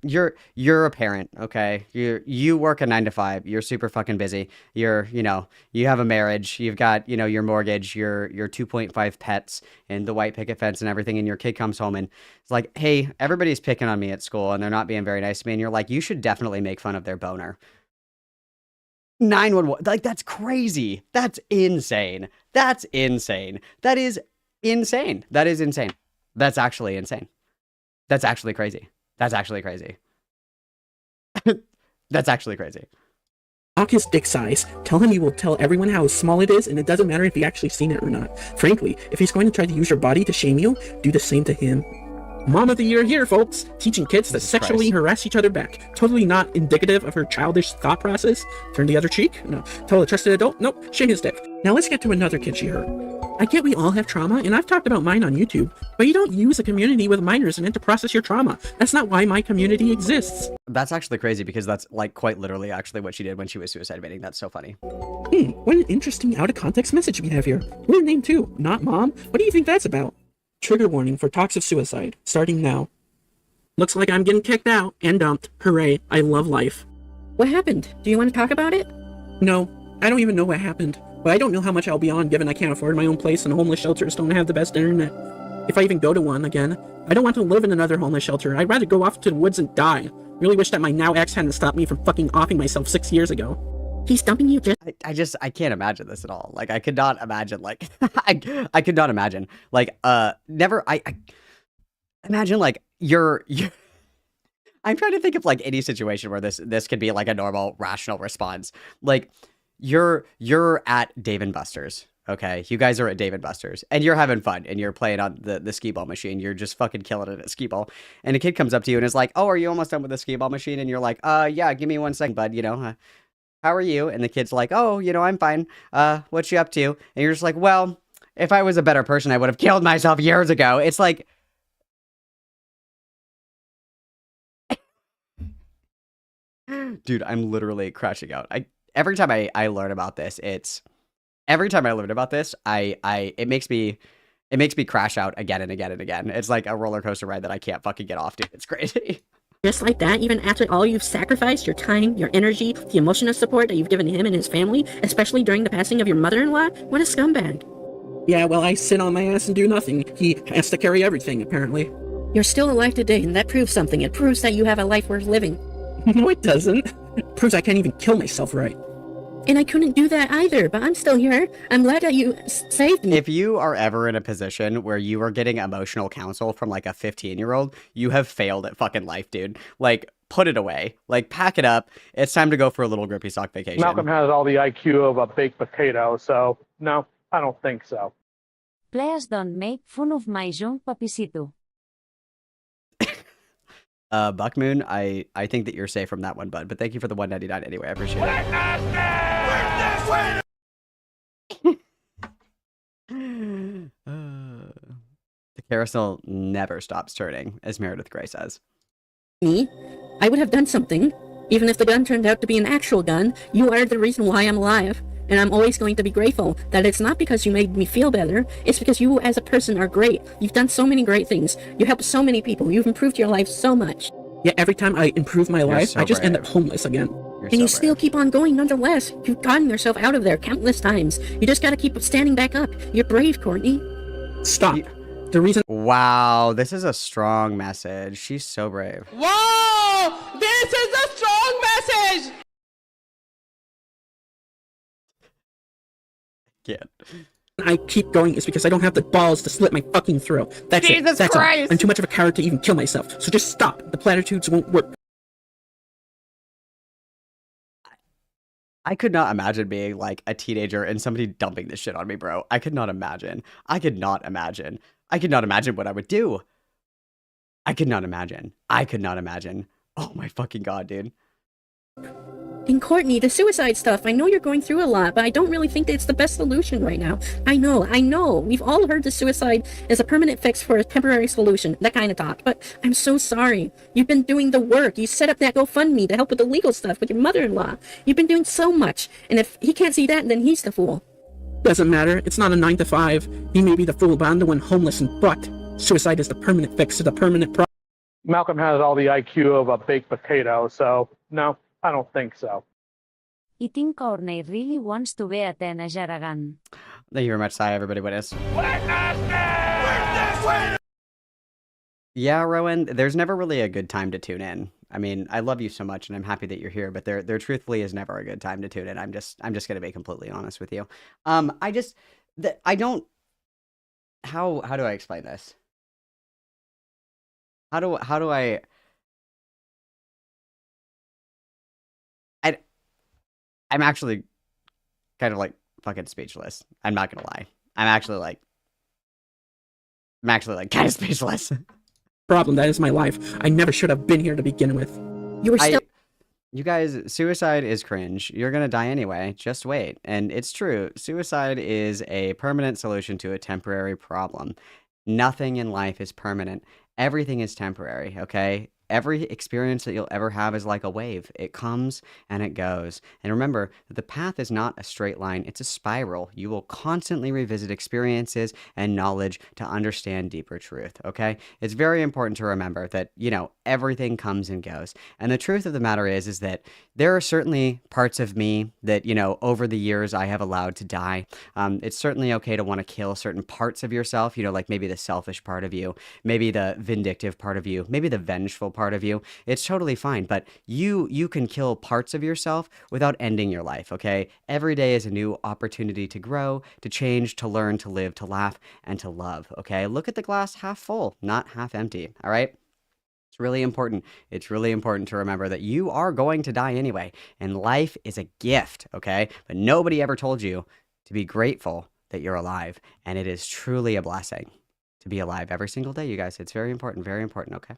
Speaker 1: you're a parent, okay? You work a 9 to 5. You're super fucking busy. You have a marriage. You've got, your mortgage, your 2.5 pets, and the white picket fence and everything. And your kid comes home and it's like, hey, everybody's picking on me at school and they're not being very nice to me. And you're like, you should definitely make fun of their boner. 911, like, that's crazy. That's insane. That is insane. That's actually insane. That's actually crazy. That's actually crazy.
Speaker 4: Mock his dick size. Tell him you will tell everyone how small it is, and it doesn't matter if you actually seen it or not. Frankly, if he's going to try to use your body to shame you, do the same to him. Mom of the year here, folks. Teaching kids to sexually harass each other back. Totally not indicative of her childish thought process. Turn the other cheek? No. Tell a trusted adult? Nope. Shame his dick. Now let's get to another kid she hurt. I get we all have trauma, and I've talked about mine on YouTube, but you don't use a community with minors and then to process your trauma. That's not why my community exists.
Speaker 1: That's actually crazy because that's like quite literally actually what she did when she was suicide admitting. That's so funny.
Speaker 4: What an interesting out-of-context message we have here. Weird name too, not mom. What do you think that's about? Trigger warning for talks of suicide, starting now. Looks like I'm getting kicked out and dumped. Hooray, I love life.
Speaker 5: What happened? Do you want to talk about it?
Speaker 4: No, I don't even know what happened. But I don't know how much I'll be on given I can't afford my own place and homeless shelters don't have the best internet. If I even go to one again, I don't want to live in another homeless shelter. I'd rather go off to the woods and die. Really wish that my now ex hadn't stopped me from fucking offing myself 6 years ago.
Speaker 5: He's dumping you just...
Speaker 1: I can't imagine this at all. Like, I could not imagine, like, I could not imagine. Like, never, I imagine, like, you're I'm trying to think of, like, any situation where this could be, like, a normal, rational response. Like, you're at Dave & Buster's, okay? You guys are at Dave & Buster's, and you're having fun, and you're playing on the skee ball machine. You're just fucking killing it at skee ball. And a kid comes up to you and is like, oh, are you almost done with the skee ball machine? And you're like, yeah, give me 1 second, bud, how are you? And the kid's like, oh, I'm fine. What you up to? And you're just like, well, if I was a better person, I would have killed myself years ago. It's like, dude, I'm literally crashing out. Every time I learn about this, it makes me crash out again and again and again. It's like a roller coaster ride that I can't fucking get off, dude. It's crazy.
Speaker 5: Just like that, even after all you've sacrificed, your time, your energy, the emotional support that you've given him and his family, especially during the passing of your mother-in-law? What a scumbag.
Speaker 4: Yeah, well, I sit on my ass and do nothing. He has to carry everything, apparently.
Speaker 5: You're still alive today, and that proves something. It proves that you have a life worth living.
Speaker 4: No, it doesn't. It proves I can't even kill myself right.
Speaker 5: And I couldn't do that either, but I'm still here. I'm glad that you saved me.
Speaker 1: If you are ever in a position where you are getting emotional counsel from like a 15-year-old, you have failed at fucking life, dude. Like, put it away. Like, pack it up. It's time to go for a little grippy sock vacation.
Speaker 2: Malcolm has all the IQ of a baked potato, so no, I don't think so.
Speaker 3: Please don't make fun of my young papicito.
Speaker 1: Buckmoon, I think that you're safe from that one, bud. But thank you for the $1.99 anyway. I appreciate it. Carousel never stops turning, as Meredith Grey says.
Speaker 5: Me, I would have done something. Even if the gun turned out to be an actual gun, you are the reason why I'm alive. And I'm always going to be grateful that it's not because you made me feel better, it's because you as a person are great. You've done so many great things. You helped so many people. You've improved your life so much.
Speaker 4: Yet every time I improve my life,
Speaker 1: so
Speaker 4: I just end up
Speaker 1: brave.
Speaker 4: homeless again.
Speaker 1: You're
Speaker 5: And you
Speaker 1: so
Speaker 5: still
Speaker 1: brave.
Speaker 5: keep on going nonetheless. You've gotten yourself out of there countless times. You just gotta keep standing back up. You're brave, Courtney.
Speaker 4: Stop. The reason
Speaker 1: Wow, this is a strong message. She's so brave.
Speaker 6: Whoa! This is a strong message!
Speaker 1: Can't.
Speaker 4: I keep going is because I don't have the balls to slit my fucking throat. That's
Speaker 1: Jesus
Speaker 4: it. That's
Speaker 1: Christ!
Speaker 4: all. I'm too much of a coward to even kill myself. So just stop. The platitudes won't work.
Speaker 1: I could not imagine being like a teenager and somebody dumping this shit on me, bro. I could not imagine. I could not imagine. I could not imagine what I would do. I could not imagine. I could not imagine. Oh my fucking god, dude.
Speaker 5: And Courtney, the suicide stuff, I know you're going through a lot, but I don't really think that it's the best solution right now. I know. We've all heard the suicide is a permanent fix for a temporary solution, that kind of talk. But I'm so sorry. You've been doing the work. You set up that GoFundMe to help with the legal stuff with your mother-in-law. You've been doing so much. And if he can't see that, then he's the fool.
Speaker 4: Doesn't matter. It's not a 9 to 5. He may be the fool, but I'm the one homeless and fucked. Suicide is the permanent fix to the permanent problem.
Speaker 2: Malcolm has all the IQ of a baked potato, so no, I don't think so.
Speaker 3: I think Courtney really wants to be Athena Jaragan.
Speaker 1: Thank you very much, Sai. Everybody witness. Yeah, Rowan, there's never really a good time to tune in. I mean, I love you so much and I'm happy that you're here, but there truthfully is never a good time to tune in. I'm just gonna be completely honest with you. I don't how do I explain this? How do I I'm actually kind of like fucking speechless. I'm not gonna lie. I'm actually like kind of speechless.
Speaker 4: Problem. That is my life. I never should have been here to begin with.
Speaker 5: You were still
Speaker 1: You guys, suicide is cringe. You're gonna die anyway. Just wait. And it's true. Suicide is a permanent solution to a temporary problem. Nothing in life is permanent. Everything is temporary, okay? Every experience that you'll ever have is like a wave. It comes and it goes. And remember that the path is not a straight line, it's a spiral. You will constantly revisit experiences and knowledge to understand deeper truth, okay? It's very important to remember that, everything comes and goes. And the truth of the matter is that there are certainly parts of me that, over the years I have allowed to die. It's certainly okay to want to kill certain parts of yourself, like maybe the selfish part of you, maybe the vindictive part of you, maybe the vengeful part of you. It's totally fine, but you can kill parts of yourself without ending your life, okay? Every day is a new opportunity to grow, to change, to learn, to live, to laugh, and to love, okay? Look at the glass half full, not half empty, all right? It's really important. It's really important to remember that you are going to die anyway, and life is a gift, okay? But nobody ever told you to be grateful that you're alive, and it is truly a blessing to be alive every single day, you guys. It's very important, okay?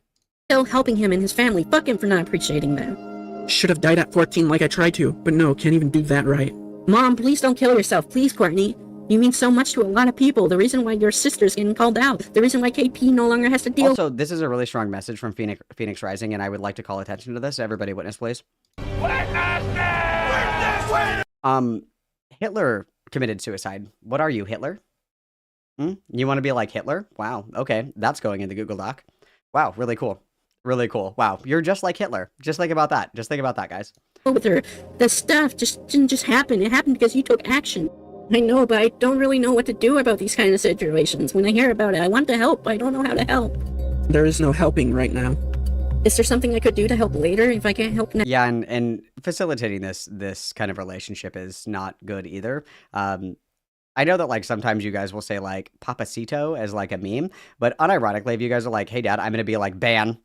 Speaker 5: helping him and his family. Fuck him for not appreciating that.
Speaker 4: Should have died at 14 like I tried to, but no, can't even do that right.
Speaker 5: Mom, please don't kill yourself. Please, Courtney. You mean so much to a lot of people. The reason why your sister's getting called out. The reason why KP no longer has to deal.
Speaker 1: Also, this is a really strong message from Phoenix Rising, and I would like to call attention to this. Everybody witness, please. Hitler committed suicide. What are you, Hitler? You want to be like Hitler? Wow. Okay, that's going in the Google Doc. Wow, really cool. Really cool. Wow, you're just like Hitler. Just think about that. Just think about that, guys.
Speaker 5: With her. The stuff didn't just happen. It happened because you took action. I know, but I don't really know what to do about these kind of situations. When I hear about it, I want to help, but I don't know how to help.
Speaker 4: There is no helping right now.
Speaker 5: Is there something I could do to help later if I can't help now?
Speaker 1: Yeah, and facilitating this kind of relationship is not good either. I know that like sometimes you guys will say like Papacito as like a meme, but unironically, if you guys are like, hey dad, I'm gonna be like ban,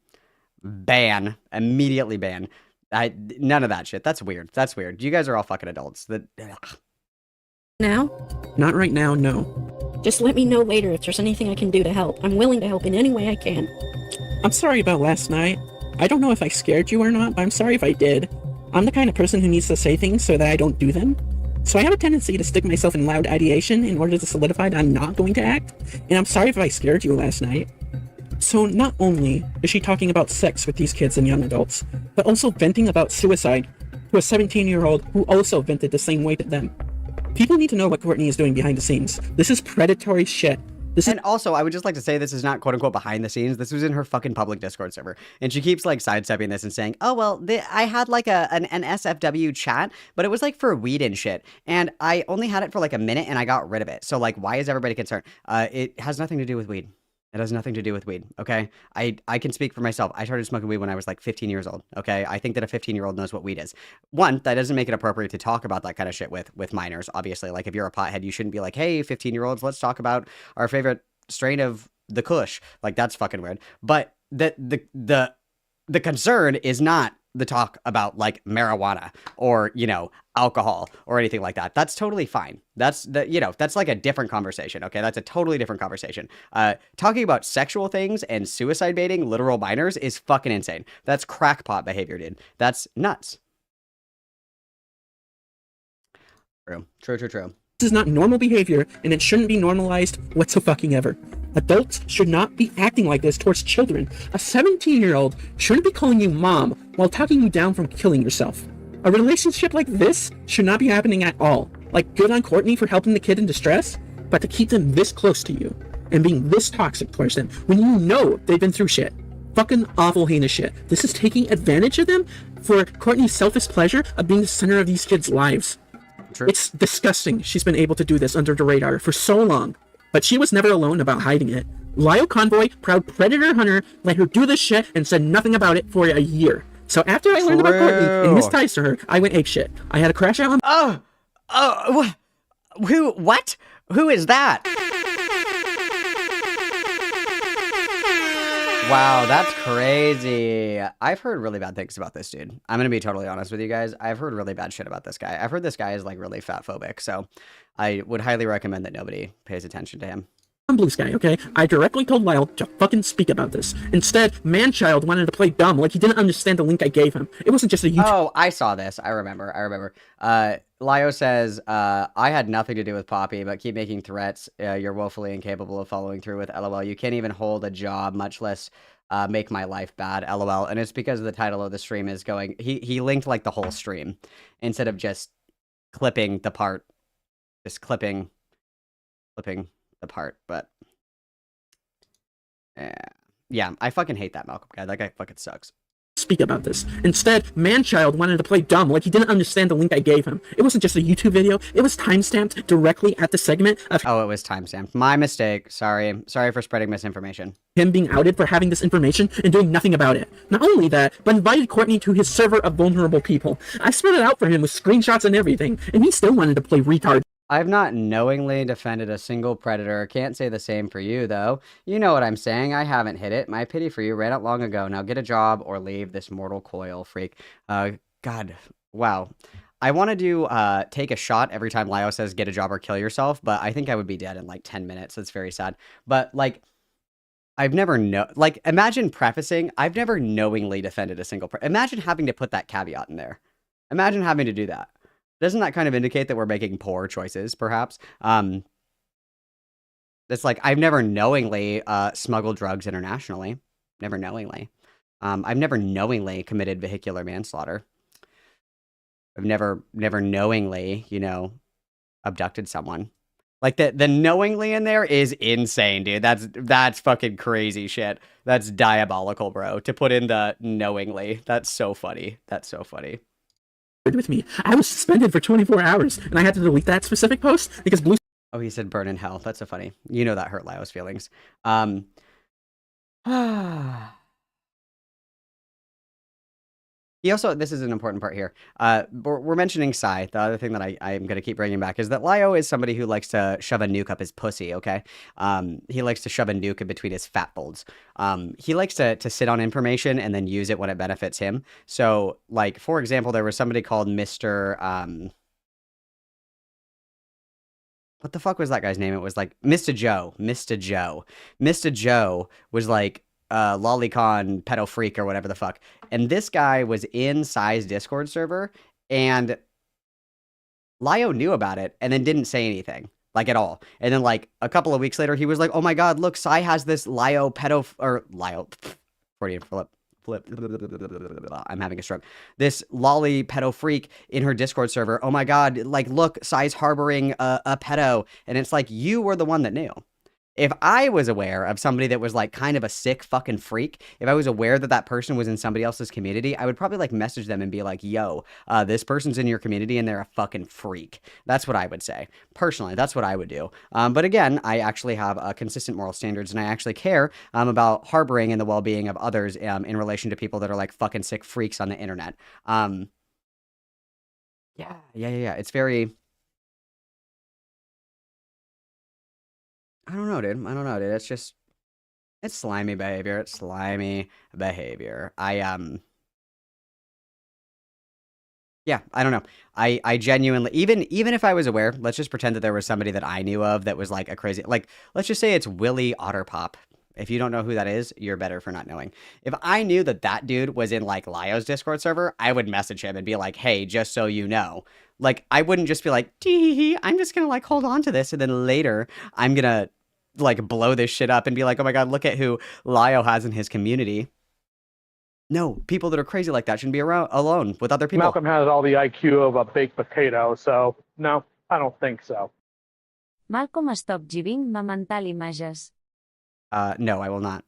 Speaker 1: immediately ban. None of that shit. That's weird. That's weird. You guys are all fucking adults.
Speaker 5: Now?
Speaker 4: Not right now, no.
Speaker 5: Just let me know later if there's anything I can do to help. I'm willing to help in any way I can.
Speaker 4: I'm sorry about last night. I don't know if I scared you or not, but I'm sorry if I did. I'm the kind of person who needs to say things so that I don't do them. So I have a tendency to stick myself in loud ideation in order to solidify that I'm not going to act, and I'm sorry if I scared you last night. So not only is she talking about sex with these kids and young adults, but also venting about suicide to a 17-year-old who also vented the same way to them. People need to know what Courtney is doing behind the scenes. This is predatory shit.
Speaker 1: And also, I would just like to say this is not quote unquote behind the scenes. This was in her fucking public Discord server. And she keeps like sidestepping this and saying, oh, well, I had like an SFW chat, but it was like for weed and shit. And I only had it for like a minute and I got rid of it. So like, why is everybody concerned? It has nothing to do with weed. It has nothing to do with weed, okay? I can speak for myself. I started smoking weed when I was like 15 years old, okay? I think that a 15-year-old knows what weed is. One, that doesn't make it appropriate to talk about that kind of shit with minors, obviously. Like, if you're a pothead, you shouldn't be like, hey, 15-year-olds, let's talk about our favorite strain of the Kush. Like, that's fucking weird. But the concern is not the talk about like marijuana or, you know, alcohol or anything like that. That's totally fine. That's like a different conversation. Okay. That's a totally different conversation. Talking about sexual things and suicide baiting literal minors is fucking insane. That's crackpot behavior, dude. That's nuts. True.
Speaker 4: This is not normal behavior, and it shouldn't be normalized whatsoever. Adults should not be acting like this towards children. A 17-year-old shouldn't be calling you mom while talking you down from killing yourself. A relationship like this should not be happening at all. Like, good on Courtney for helping the kid in distress, but to keep them this close to you and being this toxic towards them when you know they've been through shit. Fucking awful, heinous shit. This is taking advantage of them for Courtney's selfish pleasure of being the center of these kids' lives.
Speaker 1: True.
Speaker 4: It's disgusting she's been able to do this under the radar for so long, but she was never alone about hiding it. Lyle Convoy, proud predator hunter, let her do this shit and said nothing about it for a year. So after I learned about Courtney and his ties to her, I went apeshit. I had a crash out on—
Speaker 1: What? Who is that? Wow, that's crazy. I've heard really bad things about this dude. I'm gonna be totally honest with you guys. I've heard really bad shit about this guy. I've heard this guy is like really fat phobic, so I would highly recommend that nobody pays attention to him.
Speaker 4: Blue Sky, okay? I directly told Lyle to fucking speak about this. Instead, Manchild wanted to play dumb like he didn't understand the link I gave him. It wasn't just a YouTube—
Speaker 1: Oh, I saw this. I remember. Lio says, I had nothing to do with Poppy, but keep making threats. You're woefully incapable of following through with LOL. You can't even hold a job, much less make my life bad, LOL. And it's because the title of the stream is going— He linked like the whole stream instead of just clipping the part. Just clipping the part, but yeah, I fucking hate that Malcolm guy. That guy fucking sucks.
Speaker 4: Speak about this. Instead, Manchild wanted to play dumb like he didn't understand the link I gave him. It wasn't just a YouTube video, it was timestamped directly at the segment of—
Speaker 1: Oh, it was timestamped. My mistake. Sorry for spreading misinformation.
Speaker 4: Him being outed for having this information and doing nothing about it. Not only that, but invited Courtney to his server of vulnerable people. I spread it out for him with screenshots and everything, and he still wanted to play retard.
Speaker 1: I've not knowingly defended a single predator. Can't say the same for you, though. You know what I'm saying. I haven't hit it. My pity for you ran out long ago. Now get a job or leave this mortal coil, freak. God, wow. I want to take a shot every time Lio says get a job or kill yourself, but I think I would be dead in like 10 minutes. It's very sad. But like, I've never imagine prefacing, I've never knowingly defended a single imagine having to put that caveat in there. Imagine having to do that. Doesn't that kind of indicate that we're making poor choices, perhaps? It's like, I've never knowingly smuggled drugs internationally. Never knowingly. I've never knowingly committed vehicular manslaughter. I've never knowingly, abducted someone. Like, the knowingly in there is insane, dude. That's fucking crazy shit. That's diabolical, bro. To put in the knowingly. That's so funny. That's so funny.
Speaker 4: With me. I was suspended for 24 hours, and I had to delete that specific post because Blue—
Speaker 1: Oh, he said burn in hell. That's so funny. You know that hurt Lio's feelings. He also— this is an important part here. We're mentioning Psy. The other thing that I'm going to keep bringing back is that Lio is somebody who likes to shove a nuke up his pussy, okay? He likes to shove a nuke in between his fat folds. He likes to sit on information and then use it when it benefits him. So, like, for example, there was somebody called Mr. What the fuck was that guy's name? It was like Mr. Joe. Mr. Joe was like lolicon pedo freak or whatever the fuck. And this guy was in Psy's Discord server, and Lio knew about it and then didn't say anything, like at all. And then like a couple of weeks later, he was like, "Oh my God, look, Sai has this Lio Freudian flip. I'm having a stroke. This lolly pedo freak in her Discord server. Oh my God, like look, Sai's harboring a pedo." And it's like, you were the one that knew. If I was aware of somebody that was like kind of a sick fucking freak, if I was aware that that person was in somebody else's community, I would probably like message them and be like, "Yo, this person's in your community and they're a fucking freak." That's what I would say. Personally, that's what I would do. But again, I actually have consistent moral standards and I actually care about harboring and the well-being of others in relation to people that are like fucking sick freaks on the internet. Yeah. It's very... I don't know, dude. It's just, it's slimy behavior. Yeah, I don't know. I genuinely, even if I was aware, let's just pretend that there was somebody that I knew of that was like a crazy, like, let's just say it's Willie Otterpop. If you don't know who that is, you're better for not knowing. If I knew that that dude was in like Lio's Discord server, I would message him and be like, "Hey, just so you know." Like, I wouldn't just be like, "Tee, I'm just gonna like hold on to this," and then later I'm gonna like blow this shit up and be like, "Oh my God, look at who Lio has in his community." No, people that are crazy like that shouldn't be around alone with other people.
Speaker 2: Malcolm has all the IQ of a baked potato, so no, I don't think so.
Speaker 3: Malcolm, stop giving ma mental images.
Speaker 1: No, I will not.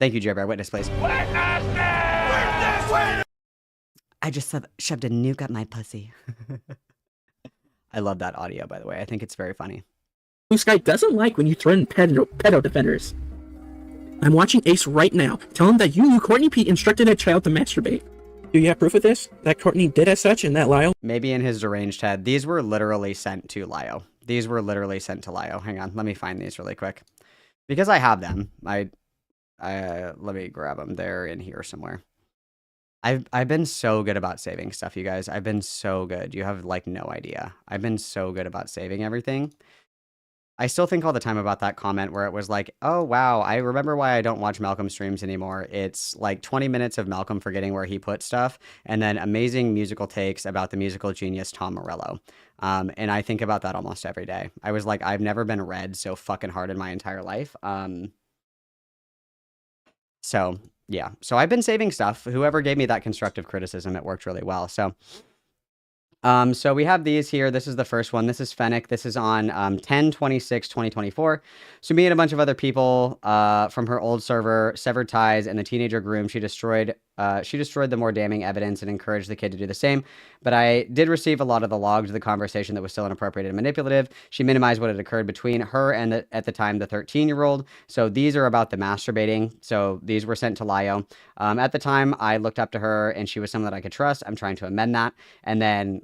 Speaker 1: Thank you, Jerry. Witness, please. I just shoved a nuke up my pussy. I love that audio, by the way. I think it's very funny.
Speaker 4: Blue Sky doesn't like when you threaten pedo defenders. I'm watching Ace right now. Tell him that you, Courtney Pete, instructed a child to masturbate. Do you have proof of this? That Courtney did as such and that Lio?
Speaker 1: Maybe in his deranged head. These were literally sent to Lio. Hang on, let me find these really quick. Because I have them. I let me grab them. They're in here somewhere. I've been so good about saving stuff, you guys. I've been so good. You have like no idea. I've been so good about saving everything. I still think all the time about that comment where it was like, "Oh wow, I remember why I don't watch Malcolm streams anymore." It's like 20 minutes of Malcolm forgetting where he put stuff, and then amazing musical takes about the musical genius Tom Morello. And I think about that almost every day. I was like, I've never been read so fucking hard in my entire life. So yeah, so I've been saving stuff. Whoever gave me that constructive criticism, it worked really well. So we have these here. This is the first one. This is Fennec. This is on 10/26/2024. So me and a bunch of other people from her old server severed ties, and the teenager groom she destroyed the more damning evidence and encouraged the kid to do the same. But I did receive a lot of the logs of the conversation that was still inappropriate and manipulative. She minimized what had occurred between her and at the time the 13-year-old. So these are about the masturbating. So these were sent to Lio. At the time, I looked up to her and she was someone that I could trust. I'm trying to amend that. And then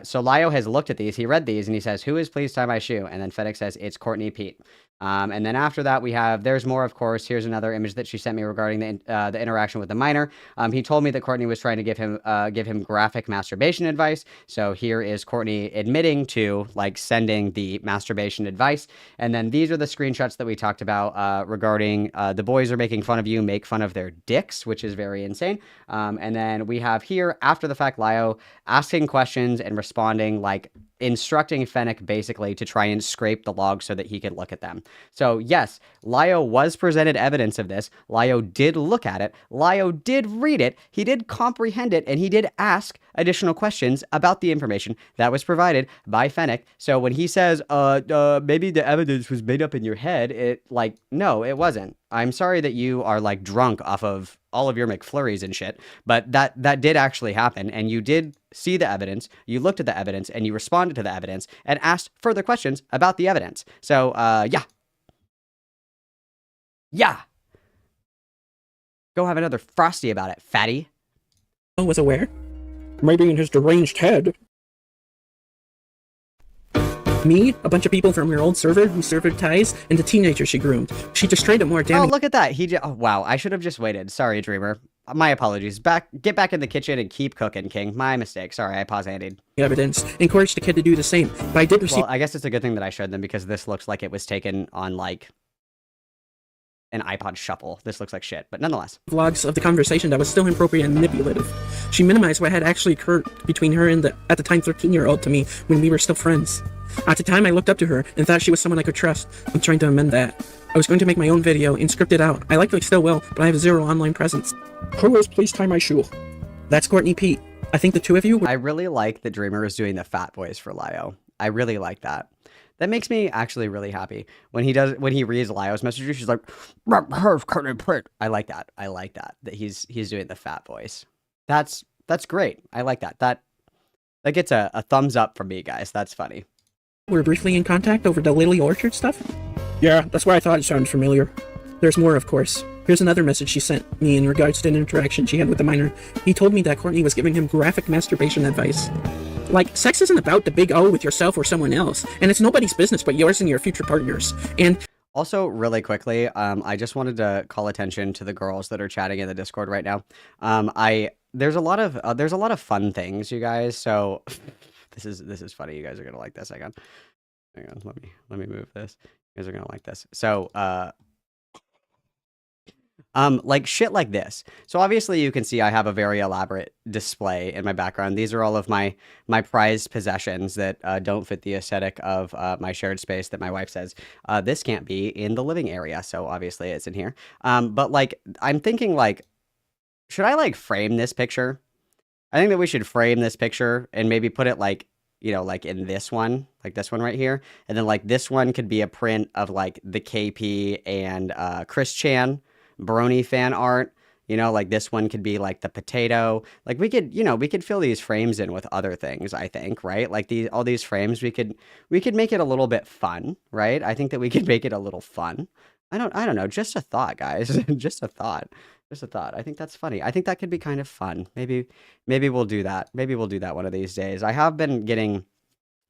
Speaker 1: so Lio has looked at these. He read these and he says, "Who is please tie my shoe?" And then FedEx says, "It's Courtney Pete." And then after that, we have, there's more, of course. Here's another image that she sent me regarding the interaction with the minor. He told me that Courtney was trying to give him graphic masturbation advice. So here is Courtney admitting to like sending the masturbation advice. And then these are the screenshots that we talked about regarding the boys are making fun of you, make fun of their dicks, which is very insane. And then we have here, after the fact, Lio asking questions and responding, like instructing Fennec basically to try and scrape the logs so that he could look at them. So yes, Lio was presented evidence of this. Lio did look at it. Lio did read it. He did comprehend it, and he did ask additional questions about the information that was provided by Fennec. So when he says, maybe the evidence was made up in your head, no, it wasn't. I'm sorry that you are like drunk off of all of your McFlurries and shit, but that did actually happen, and you did see the evidence, you looked at the evidence, and you responded to the evidence and asked further questions about the evidence. So, yeah. Go have another Frosty about it, fatty.
Speaker 4: Was aware. Maybe in his deranged head. Me, a bunch of people from your old server who severed ties, and the teenager she groomed. She destroyed it more damage.
Speaker 1: Oh, look at that. Oh, wow. I should have just waited. Sorry, Dreamer. My apologies. Get back in the kitchen and keep cooking, King. My mistake. Sorry, I pause-handed.
Speaker 4: Evidence. Encouraged the kid to do the same. But I did receive...
Speaker 1: Well, I guess it's a good thing that I showed them because this looks like it was taken on, like, an iPod Shuffle. This looks like shit, but nonetheless.
Speaker 4: Vlogs of the conversation that was still inappropriate and manipulative. She minimized what had actually occurred between her and the, at the time, 13-year-old to me when we were still friends. At the time, I looked up to her and thought she was someone I could trust. I'm trying to amend that. I was going to make my own video and script it out. I likely still will, but I have zero online presence. Co-host, please tie my shoe. That's Courtney Pete. I think the two of you were...
Speaker 1: I really like that Dreamer is doing the fat voice for Lio. I really like that. That makes me actually really happy. When he reads Lio's messages, she's like, I like that. I like that he's doing the fat voice. That's great. I like that. That gets a thumbs up from me, guys. That's funny.
Speaker 4: We're briefly in contact over the Lily Orchard stuff? Yeah, that's why I thought it sounded familiar. There's more, of course. Here's another message she sent me in regards to an interaction she had with the minor. He told me that Courtney was giving him graphic masturbation advice. Like, sex isn't about the big O with yourself or someone else, and it's nobody's business but yours and your future partners. And
Speaker 1: also, really quickly, I just wanted to call attention to the girls that are chatting in the Discord right now. There's a lot of fun things, you guys. So this is funny. You guys are gonna like this. Hang on. Let me move this. You guys are gonna like this. So like shit like this. So obviously you can see I have a very elaborate display in my background. These are all of my prized possessions that don't fit the aesthetic of my shared space that my wife says, this can't be in the living area. So obviously it's in here. But like, I'm thinking like, should I like frame this picture? I think that we should frame this picture and maybe put it like, you know, like in this one, like this one right here. And then like this one could be a print of like the KP and Chris Chan Brony fan art, you know, like this one could be like the potato. Like we could, you know, we could fill these frames in with other things, I think, right? Like all these frames, we could make it a little bit fun, right? I think that we could make it a little fun. I don't know, just a thought, guys. Just a thought. I think that's funny. I think that could be kind of fun. Maybe we'll do that. Maybe we'll do that one of these days. I have been getting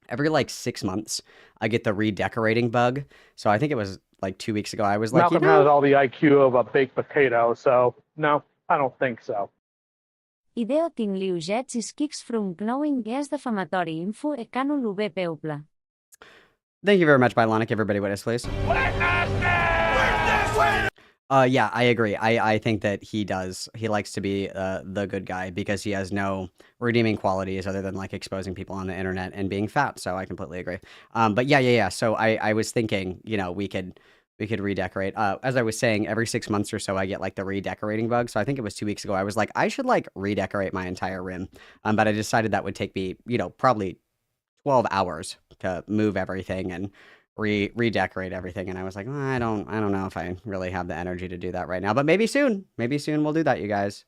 Speaker 1: every like 6 months, I get the redecorating bug. So I think it was like 2 weeks ago, I was like,
Speaker 2: Malcolm has all the IQ of a baked potato, so no, I don't think so.
Speaker 3: Ideo tinc liugets i skics from knowing gas defamatori info e canul ub peuple.
Speaker 1: Thank you very much, Bylonic. Everybody witness, please. Yeah, I agree. I think that he likes to be the good guy because he has no redeeming qualities other than like exposing people on the internet and being fat. So I completely agree. But yeah. So I was thinking, you know, we could redecorate. As I was saying, every 6 months or so, I get like the redecorating bug. So I think it was 2 weeks ago. I was like, I should like redecorate my entire room. But I decided that would take me, you know, probably 12 hours to move everything and redecorate everything. And I was like, well, I don't know if I really have the energy to do that right now, but maybe soon we'll do that, you guys.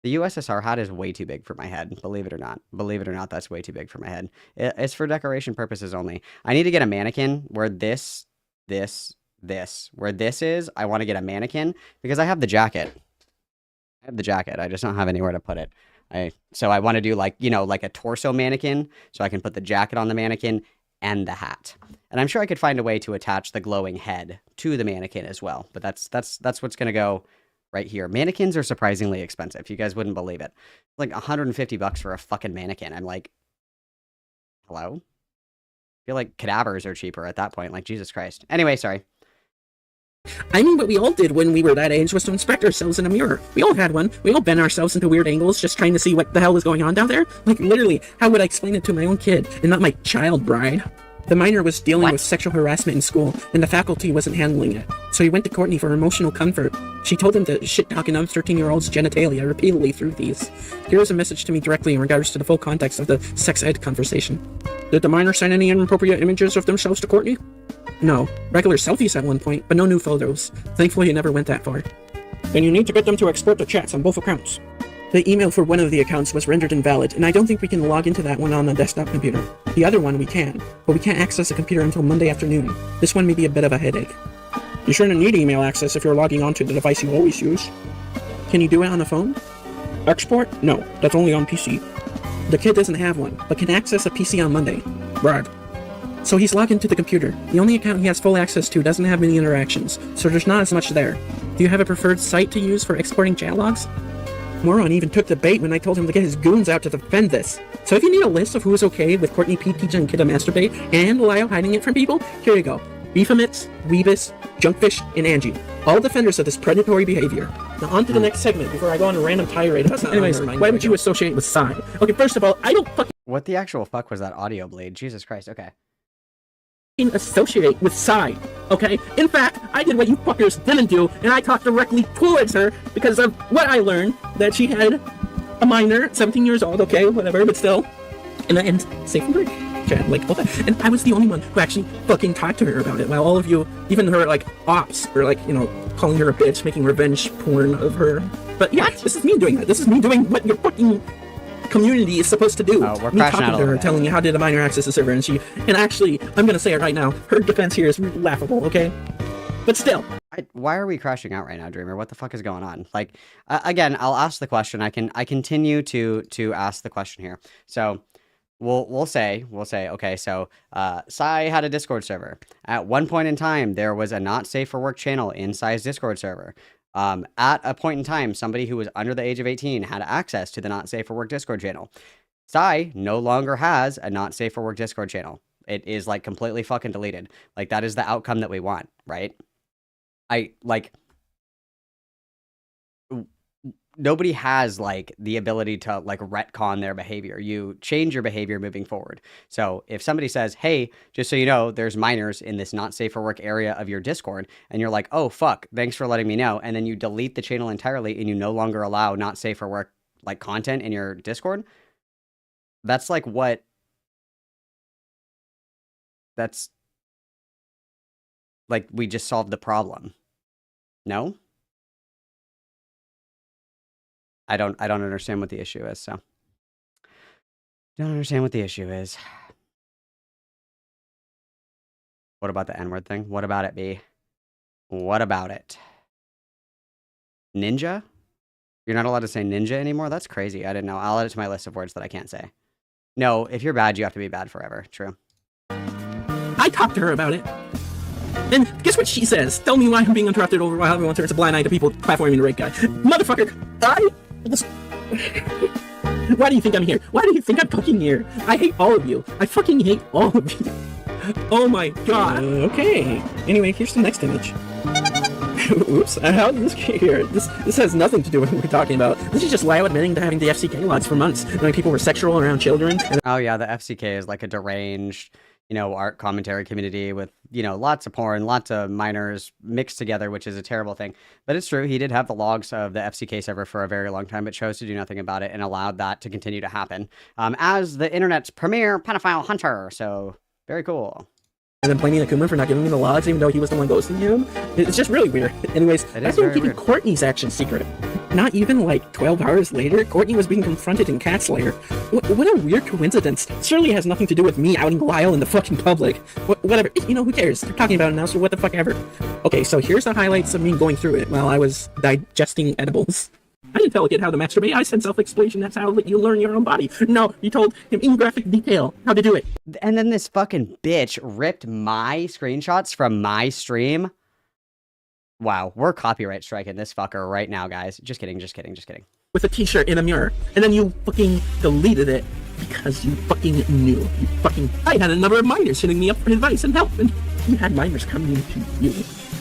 Speaker 1: The USSR hat is way too big for my head. Believe it or not, that's way too big for my head. It's for decoration purposes only. I need to get a mannequin where this, where this is. I want to get a mannequin because I have the jacket. I just don't have anywhere to put it. So I want to do like, you know, like a torso mannequin so I can put the jacket on the mannequin and the hat. And I'm sure I could find a way to attach the glowing head to the mannequin as well. But that's what's going to go right here. Mannequins are surprisingly expensive. You guys wouldn't believe it. Like $150 for a fucking mannequin. I'm like, hello? I feel like cadavers are cheaper at that point. Like, Jesus Christ. Anyway, sorry.
Speaker 4: I mean, what we all did when we were that age was to inspect ourselves in a mirror. We all had one. We all bent ourselves into weird angles just trying to see what the hell was going on down there. Like, literally, how would I explain it to my own kid and not my child bride? The minor was dealing with sexual harassment in school, and the faculty wasn't handling it. So he went to Courtney for emotional comfort. She told him to shit-talk another 13-year-old's genitalia repeatedly through these. Here is a message to me directly in regards to the full context of the sex ed conversation. Did the minor send any inappropriate images of themselves to Courtney? No. Regular selfies at one point, but no new photos. Thankfully, it never went that far. Then you need to get them to export the chats on both accounts. The email for one of the accounts was rendered invalid, and I don't think we can log into that one on the desktop computer. The other one we can, but we can't access the computer until Monday afternoon. This one may be a bit of a headache. You shouldn't need email access if you're logging onto the device you always use. Can you do it on the phone? Export? No, that's only on PC. The kid doesn't have one, but can access a PC on Monday. Brad. So he's logged into the computer. The only account he has full access to doesn't have many interactions, so there's not as much there. Do you have a preferred site to use for exporting chat logs? Moron even took the bait when I told him to get his goons out to defend this. So if you need a list of who is okay with Courtney P. teaching Kid to masturbate and Lyle hiding it from people, here you go. Beefamits, Weebus, Junkfish, and Angie. all defenders of this predatory behavior. Now on to the next segment before I go on a random tirade. Anyways, why would you associate with Psy? Okay, first of all, I don't fucking
Speaker 1: What the actual fuck was that audio bleed? Jesus Christ. Okay.
Speaker 4: associate with Psy, okay? In fact, I did what you fuckers didn't do, and I talked directly towards her because of what I learned, that she had a minor, 17 years old, okay, whatever, but still, and safe and drink. Like, all that. And I was the only one who actually fucking talked to her about it, while all of you, even her, like, ops, were like, you know, calling her a bitch, making revenge porn of her. But yeah, this is me doing that. This is me doing what your fucking community is supposed to do.
Speaker 1: Oh, we're
Speaker 4: me
Speaker 1: crashing
Speaker 4: talking
Speaker 1: out a
Speaker 4: to her,
Speaker 1: little bit.
Speaker 4: telling you how did a minor access the server, and actually, I'm gonna say it right now, her defense here is laughable, okay? But still.
Speaker 1: Why are we crashing out right now, Dreamer? What the fuck is going on? Like, again, I'll ask the question. I continue to ask the question here. So, we'll say, okay, so Psy had a Discord server. At one point in time, there was a not safe for work channel in Psy's Discord server. At a point in time, somebody who was under the age of 18 had access to the not safe for work Discord channel. Psy no longer has a not safe for work Discord channel. It is like completely fucking deleted. Like, that is the outcome that we want, right? Nobody has like the ability to like retcon their behavior. You change your behavior moving forward. So if somebody says, hey, just so you know, there's minors in this not safe for work area of your Discord, and you're like, oh fuck, thanks for letting me know, and then you delete the channel entirely and you no longer allow not safe for work like content in your Discord, that's like what that's like we just solved the problem. No? I don't understand what the issue is, so. Don't understand what the issue is. What about the N-word thing? What about it, B? What about it? Ninja? You're not allowed to say ninja anymore? That's crazy. I didn't know. I'll add it to my list of words that I can't say. No, if you're bad, you have to be bad forever. True.
Speaker 4: I talked to her about it. And guess what she says? Tell me why I'm being interrupted over while everyone turns a blind eye to people platforming the right guy. Motherfucker, why do you think I'm here? Why do you think I'm fucking here? I hate all of you. I fucking hate all of you. Oh my god. Okay. Anyway, here's the next image. Oops, how did this get here? This has nothing to do with what we're talking about. This is just Lyle admitting to having the FCK logs for months, knowing people were sexual around children.
Speaker 1: Oh yeah, the FCK is like a deranged, you know, art commentary community with, you know, lots of porn, lots of minors mixed together, which is a terrible thing. But it's true, he did have the logs of the FCK server for a very long time, but chose to do nothing about it and allowed that to continue to happen as the internet's premier pedophile hunter. So, very cool.
Speaker 4: And then blaming Akuma for not giving him the logs, even though he was the one ghosting him. It's just really weird. Anyways, that's not keeping Courtney's action secret. Not even like 12 hours later, Courtney was being confronted in Cat Slayer. What a weird coincidence. Surely it has nothing to do with me outing Lyle in the fucking public. Whatever. You know, who cares? They're talking about it now, so what the fuck ever. Okay, so here's the highlights of me going through it while I was digesting edibles. I didn't tell a kid how to masturbate. I said self-exploration. That's how you learn your own body. No, you told him in graphic detail how to do it.
Speaker 1: And then this fucking bitch ripped my screenshots from my stream. Wow, we're copyright striking this fucker right now, guys. Just kidding.
Speaker 4: With a t-shirt in a mirror. And then you fucking deleted it because you fucking knew. I had a number of minors hitting me up for advice and help. And you had minors coming to you.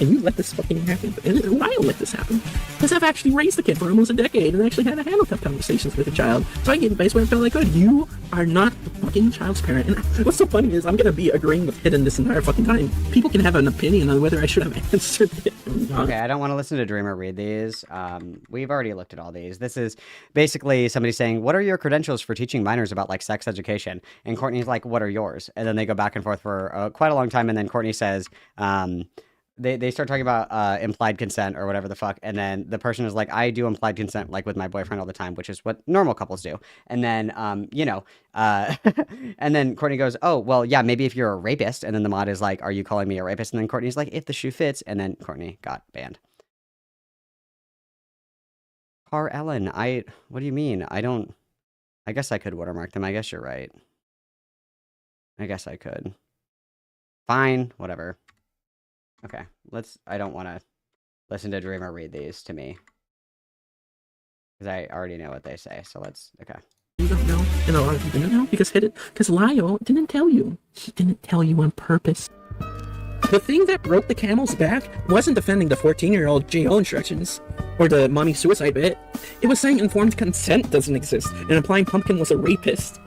Speaker 4: And you let this fucking happen. And Lyle let this happen. Because I've actually raised the kid for almost a decade and actually had a handle tough conversations with the child. So I gave advice when I felt I could. You are not the fucking child's parent. And what's so funny is I'm going to be agreeing with Hidden this entire fucking time. People can have an opinion on whether I should have answered it or not.
Speaker 1: Okay, I don't want to listen to Dreamer read these. We've already looked at all these. This is basically somebody saying, what are your credentials for teaching minors about like sex education? And Courtney's like, what are yours? And then they go back and forth for quite a long time. And then Courtney says, they start talking about implied consent or whatever the fuck, and then the person is like, I do implied consent like with my boyfriend all the time, which is what normal couples do. And then and then Courtney goes, oh well, yeah, maybe if you're a rapist. And then the mod is like, are you calling me a rapist? And then Courtney's like, if the shoe fits. And then Courtney got banned. Car Ellen, what do you mean? I guess I could watermark them. I guess you're right. I guess I could. Fine, whatever. Okay, I don't want to listen to Dreamer read these to me. Because I already know what they say, so okay.
Speaker 4: You don't know, and a lot of you didn't know, because Lyle didn't tell you. He didn't tell you on purpose. The thing that broke the camel's back wasn't defending the 14-year-old GO instructions, or the mommy suicide bit. It was saying informed consent doesn't exist, and implying Pumpkin was a rapist.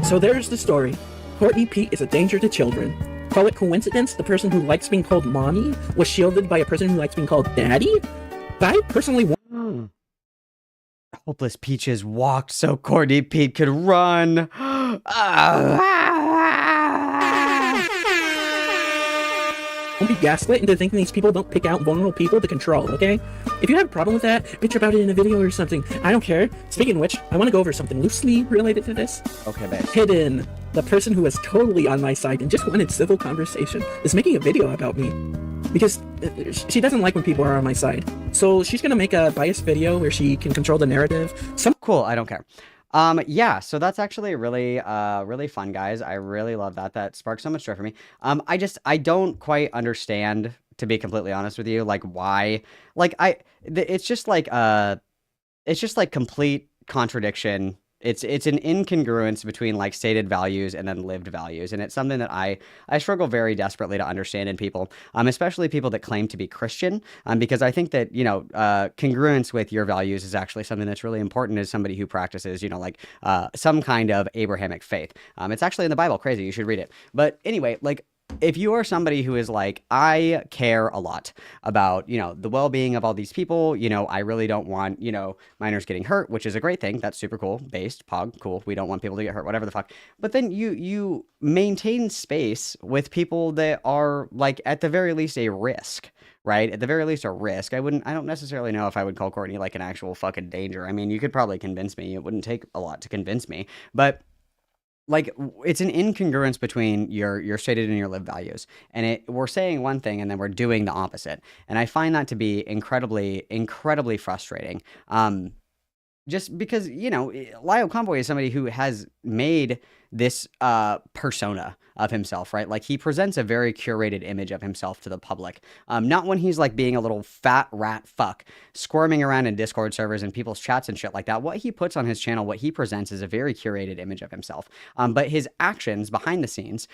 Speaker 4: So there's the story. Courtney Pete is a danger to children. Call it coincidence the person who likes being called mommy was shielded by a person who likes being called daddy? I personally
Speaker 1: Hopeless Peaches walked so Courtney Pete could run.
Speaker 4: Don't be gaslit into thinking these people don't pick out vulnerable people to control, okay? If you have a problem with that, bitch about it in a video or something. I don't care. Speaking of which, I want to go over something loosely related to this.
Speaker 1: Okay, babe.
Speaker 4: Hidden, the person who was totally on my side and just wanted civil conversation, is making a video about me. Because she doesn't like when people are on my side. So she's gonna make a biased video where she can control the narrative.
Speaker 1: Cool, I don't care. Yeah, so that's actually really, really fun, guys. I really love that. That sparked so much joy for me. I don't quite understand, to be completely honest with you, like why, like it's just like complete contradiction. It's an incongruence between like stated values and then lived values, and it's something that I struggle very desperately to understand in people, especially people that claim to be Christian, because I think that congruence with your values is actually something that's really important as somebody who practices some kind of Abrahamic faith. It's actually in the Bible. Crazy, you should read it. But anyway, like, if you are somebody who is like, I care a lot about, the well-being of all these people, I really don't want, minors getting hurt, which is a great thing. That's super cool. Based, pog, cool. We don't want people to get hurt, whatever the fuck. But then you maintain space with people that are like, at the very least, a risk, right? At the very least, a risk. I don't necessarily know if I would call Courtney like an actual fucking danger. I mean, you could probably convince me. It wouldn't take a lot to convince me, but like, it's an incongruence between your stated and your lived values, and we're saying one thing and then we're doing the opposite, and I find that to be incredibly frustrating. Just because Lyle Convoy is somebody who has made this persona of himself, right? Like, he presents a very curated image of himself to the public. Not when he's like being a little fat rat fuck squirming around in Discord servers and people's chats and shit like that. What he puts on his channel, what he presents, is a very curated image of himself. But his actions behind the scenes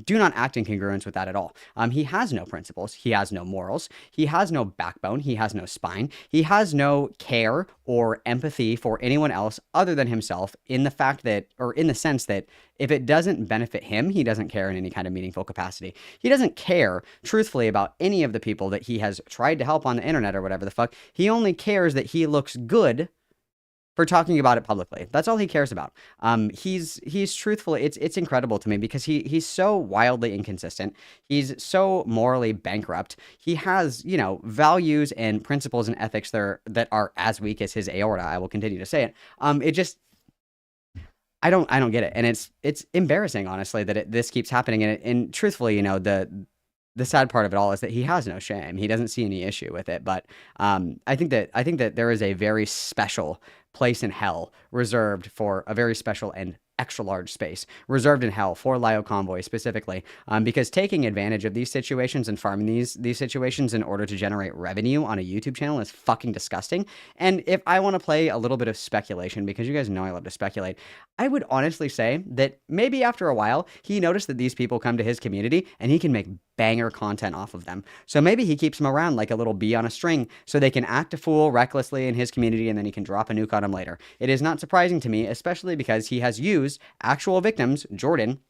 Speaker 1: do not act in congruence with that at all. He has no principles. He has no morals. He has no backbone. He has no spine. He has no care or empathy for anyone else other than himself, in the sense that if it doesn't benefit him, he doesn't care in any kind of meaningful capacity. He doesn't care, truthfully, about any of the people that he has tried to help on the internet or whatever the fuck. He only cares that he looks good for talking about it publicly. That's all he cares about. He's truthfully, it's incredible to me because he's so wildly inconsistent. He's so morally bankrupt. He has, values and principles and ethics that are as weak as his aorta. I will continue to say it. I don't get it, and it's embarrassing, honestly, that this keeps happening. And truthfully, the sad part of it all is that he has no shame. He doesn't see any issue with it. But I think that there is a very special place in hell reserved for a very special and extra large space reserved in hell for Lyle Convoy specifically, because taking advantage of these situations and farming these situations in order to generate revenue on a YouTube channel is fucking disgusting. And if I want to play a little bit of speculation, because you guys know I love to speculate, I would honestly say that maybe after a while he noticed that these people come to his community and he can make banger content off of them. So maybe he keeps them around like a little bee on a string so they can act a fool recklessly in his community, and then he can drop a nuke on them later. It is not surprising to me, especially because he has used actual victims, Jordan,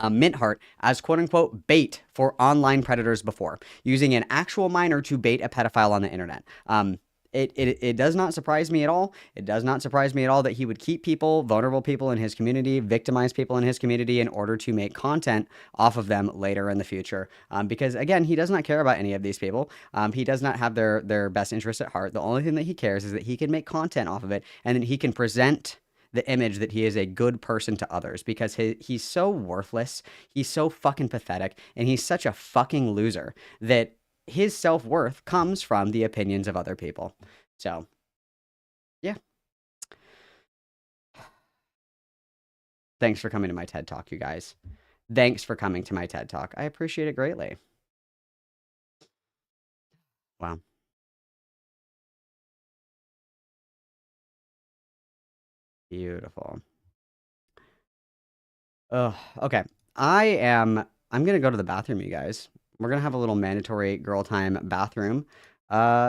Speaker 1: Mintheart, as quote-unquote bait for online predators before, using an actual minor to bait a pedophile on the internet. It does not surprise me at all. It does not surprise me at all that he would keep people, vulnerable people in his community, victimize people in his community in order to make content off of them later in the future. Because again, he does not care about any of these people. He does not have their best interests at heart. The only thing that he cares is that he can make content off of it, and then he can present the image that he is a good person to others, because he's so worthless, he's so fucking pathetic, and he's such a fucking loser that his self-worth comes from the opinions of other people. So, yeah. Thanks for coming to my TED Talk, you guys. Thanks for coming to my TED Talk. I appreciate it greatly. Wow. Beautiful. Oh, okay. I'm gonna go to the bathroom, you guys. we're gonna have a little mandatory girl time bathroom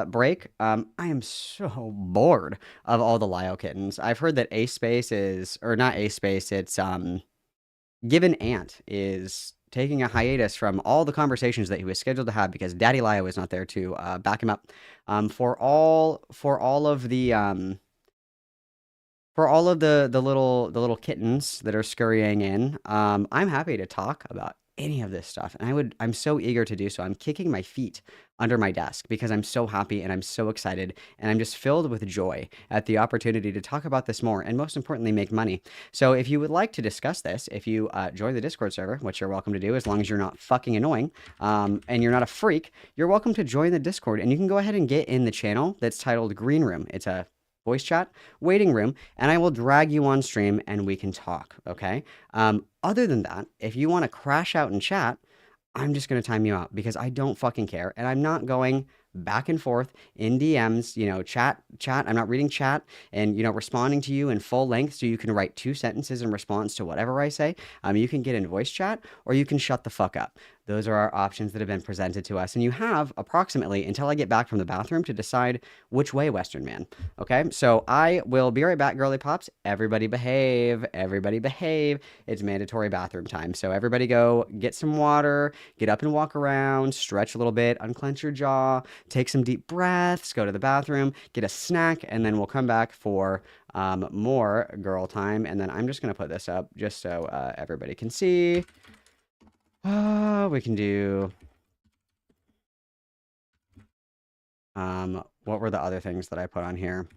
Speaker 1: break. I am so bored of all the Lyo kittens. I've heard that Ace Space is, or not Ace Space, it's Given Ant is taking a hiatus from all the conversations that he was scheduled to have because Daddy Lyo is not there to back him up. For all of the little kittens that are scurrying in, I'm happy to talk about any of this stuff, and I'm so eager to do so. I'm kicking my feet under my desk because I'm so happy and I'm so excited and I'm just filled with joy at the opportunity to talk about this more and most importantly make money. So if you would like to discuss this, if you join the Discord server, which you're welcome to do as long as you're not fucking annoying and you're not a freak, you're welcome to join the Discord and you can go ahead and get in the channel that's titled Green Room. It's a voice chat, waiting room, and I will drag you on stream and we can talk, okay? Other than that, if you want to crash out and chat, I'm just going to time you out because I don't fucking care, and I'm not going back and forth in DMs, chat. I'm not reading chat and, responding to you in full length so you can write 2 sentences in response to whatever I say. You can get in voice chat or you can shut the fuck up. Those are our options that have been presented to us. And you have approximately until I get back from the bathroom to decide which way, Western Man. Okay, so I will be right back, girly pops. Everybody behave. Everybody behave. It's mandatory bathroom time. So everybody go get some water, get up and walk around, stretch a little bit, unclench your jaw, take some deep breaths, go to the bathroom, get a snack, and then we'll come back for more girl time. And then I'm just going to put this up just so everybody can see. We can do, what were the other things that I put on here?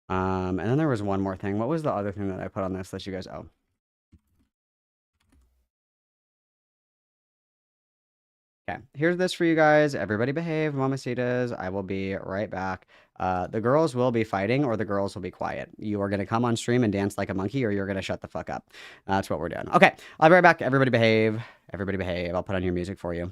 Speaker 1: And then there was one more thing. What was the other thing that I put on this that you guys, oh. Okay, here's this for you guys. Everybody behave, mamacitas. I will be right back. The girls will be fighting or the girls will be quiet. You are going to come on stream and dance like a monkey or you're going to shut the fuck up. That's what we're doing. Okay, I'll be right back. Everybody behave. Everybody behave. I'll put on your music for you.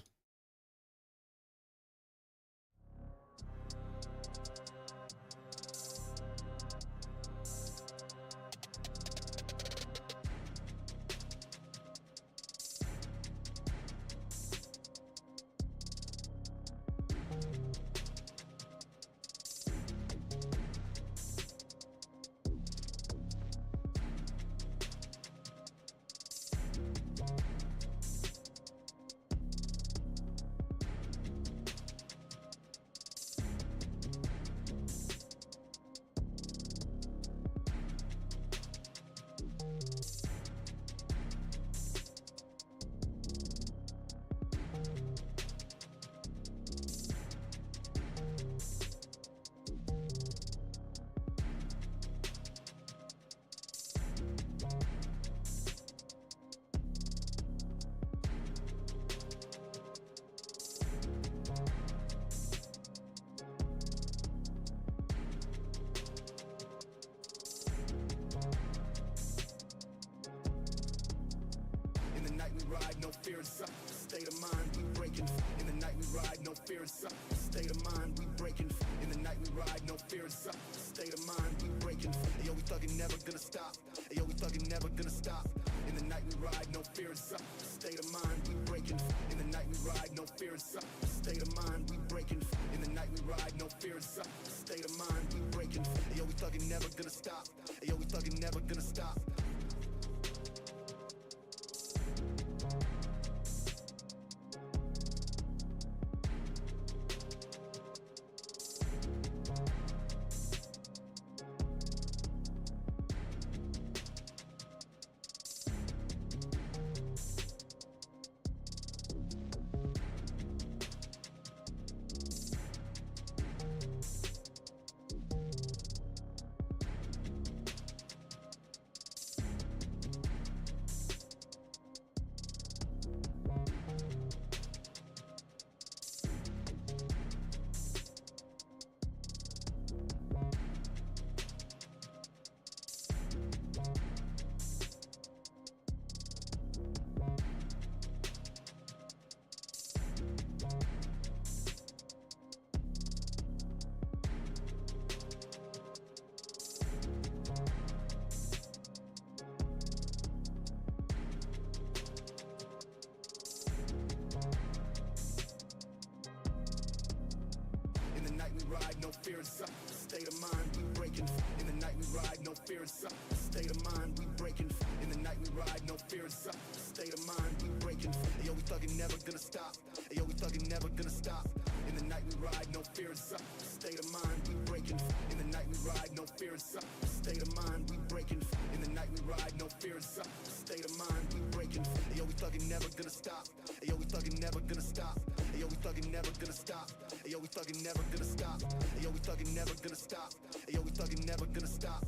Speaker 7: ride, no fear inside. State of mind, we breaking. In the night we ride, no fear inside. State of mind, we breaking. In the night we ride, no fear inside. State of mind, we breaking. Yo, we thuggin', never gonna stop. Yo, we thuggin', never gonna stop. In the night we ride, no fear inside. State of mind, we breaking. In the night we ride, no fear inside. State of mind, we breaking. In the night we ride, no fear inside. State of mind, we breaking. Yo, we thuggin', never gonna stop. Yo, we thuggin', never gonna stop. Yo, we thuggin', never gonna stop. Yo, we thuggin', never gonna stop. Yo, we thuggin', never gonna stop. Yo, we thuggin', never gonna stop.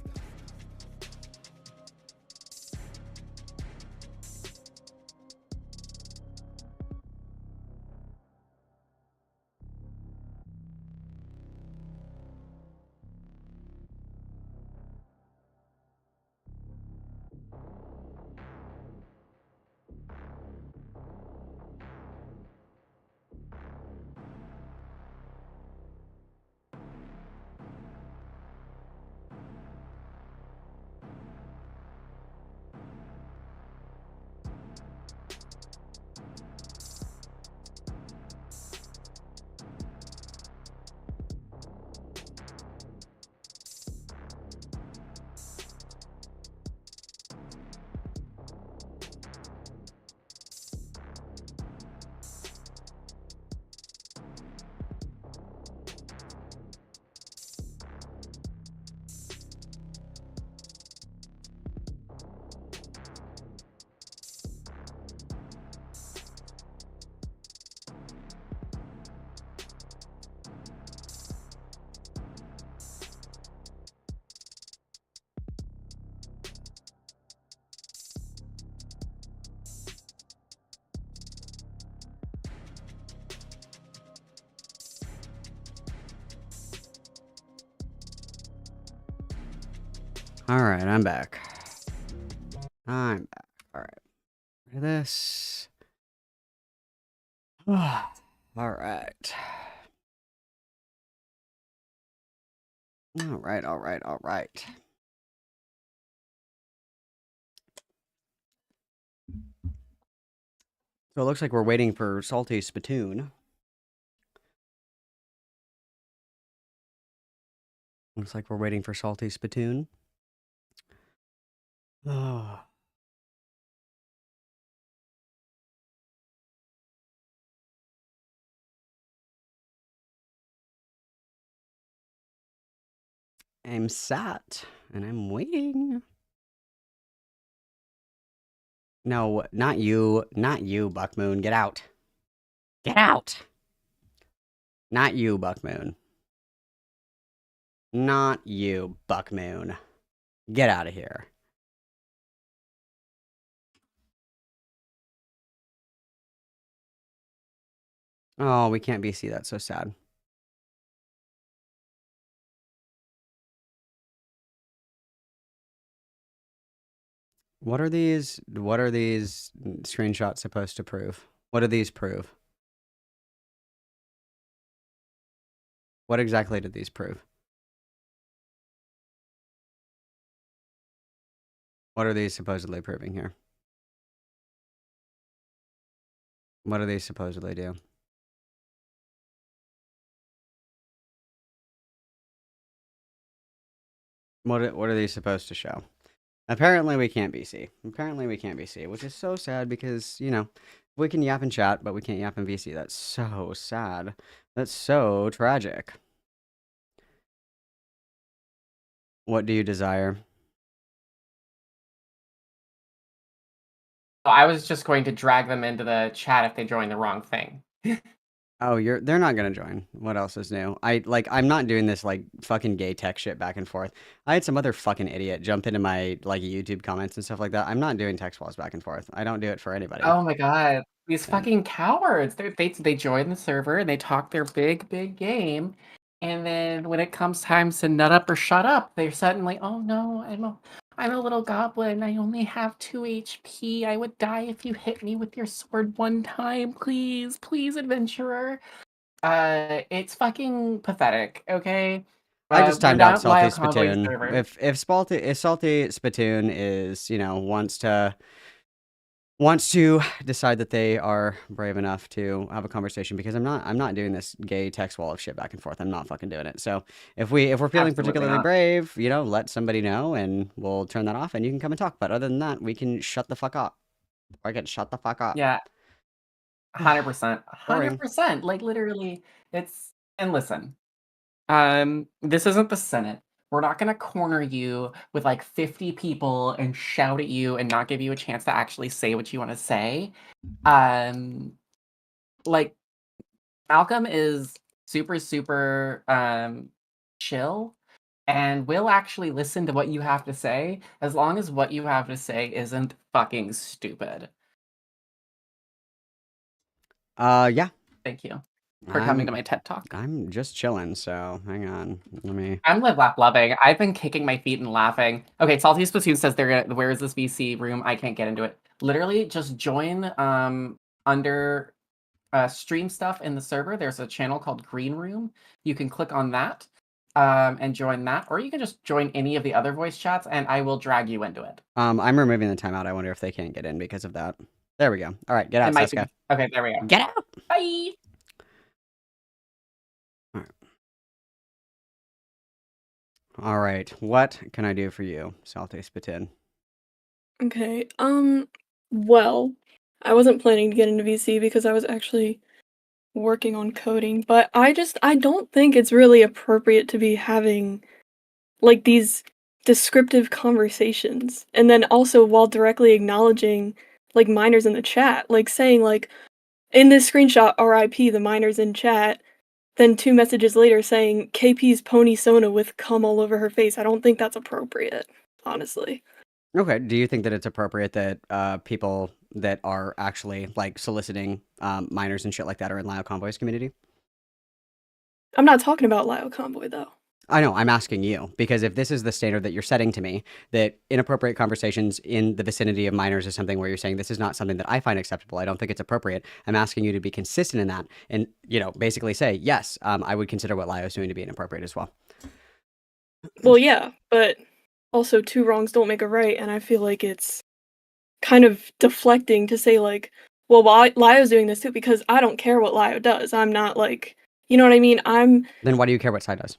Speaker 1: Alright, I'm back. I'm back. Alright. Look at this. Alright. Alright. So it looks like we're waiting for Salty Spittoon. Looks like we're waiting for Salty Spittoon. Oh. I'm sat and I'm waiting. No, not you, Buckmoon. Get out. Get out. Not you, Buckmoon. Not you, Buckmoon. Get out of here. Oh, we can't BC. That's so sad. What are these screenshots supposed to prove? What do these prove? What exactly did these prove? What are these supposedly proving here? What do these supposedly do? What are these supposed to show? Apparently we can't VC. Apparently we can't VC, which is so sad because, you know, we can yap and chat, but we can't yap and VC. That's so sad. That's so tragic. What do you desire?
Speaker 8: I was just going to drag them into the chat if they join the wrong thing.
Speaker 1: Oh, they're not gonna join. What else is new? I'm not doing this like fucking gay tech shit back and forth. I had some other fucking idiot jump into my like YouTube comments and stuff like that. I'm not doing text walls back and forth. I don't do it for anybody.
Speaker 8: Oh my god, these fucking cowards! They join the server and they talk their big game, and then when it comes time to nut up or shut up, they're suddenly, oh no, I'm a little goblin. I only have 2 HP. I would die if you hit me with your sword one time. Please, adventurer. It's fucking pathetic, okay?
Speaker 1: I just timed out Salty
Speaker 8: Wild Convoy
Speaker 1: Spittoon.
Speaker 8: server.
Speaker 1: If Salty Spittoon is, you know, wants to wants to decide that they are brave enough to have a conversation, because I'm not doing this gay text wall of shit back and forth. I'm not fucking doing it. So if we're feeling
Speaker 8: Absolutely
Speaker 1: particularly
Speaker 8: not.
Speaker 1: brave, let somebody know and we'll turn that off and you can come and talk. But other than that, we can shut the fuck up. Or I can shut the fuck up.
Speaker 8: Yeah, 100%.
Speaker 1: Boring.
Speaker 8: 100%. Like literally, and listen, this isn't the Senate. We're not gonna corner you with like 50 people and shout at you and not give you a chance to actually say what you want to say. Like Malcolm is super, super chill and will actually listen to what you have to say as long as what you have to say isn't fucking stupid.
Speaker 1: Yeah.
Speaker 8: Thank you for coming to my TED Talk.
Speaker 1: I'm just chilling, so hang on. Let me.
Speaker 8: I'm live laugh loving. I've been kicking my feet and laughing. Okay, Salty Splatoon says where is this VC room? I can't get into it. Literally just join under stream stuff in the server. There's a channel called Green Room. You can click on that and join that, or you can just join any of the other voice chats and I will drag you into it.
Speaker 1: I'm removing the timeout. I wonder if they can't get in because of that. There we go. All right, get out, Seska.
Speaker 8: Okay, there we go.
Speaker 1: Get out.
Speaker 8: Bye.
Speaker 1: All right. What can I do for you, Salty Splatoon?
Speaker 9: Okay. Well, I wasn't planning to get into VC because I was actually working on coding, but I don't think it's really appropriate to be having like these descriptive conversations. And then also while directly acknowledging like minors in the chat, like saying like in this screenshot RIP the minors in chat, then 2 messages later saying KP's pony Sona with cum all over her face. I don't think that's appropriate, honestly.
Speaker 1: Okay. Do you think that it's appropriate that people that are actually like soliciting minors and shit like that are in Lio Convoy's community?
Speaker 9: I'm not talking about Lio Convoy though.
Speaker 1: I know, I'm asking you, because if this is the standard that you're setting to me, that inappropriate conversations in the vicinity of minors is something where you're saying this is not something that I find acceptable, I don't think it's appropriate, I'm asking you to be consistent in that and, basically say, yes, I would consider what Lio is doing to be inappropriate as well.
Speaker 9: Well, yeah, but also 2 wrongs don't make a right, and I feel like it's kind of deflecting to say like, well, Lio's doing this too, because I don't care what Lio does. I'm not like, you know what I mean?
Speaker 1: Then why do you care what side does?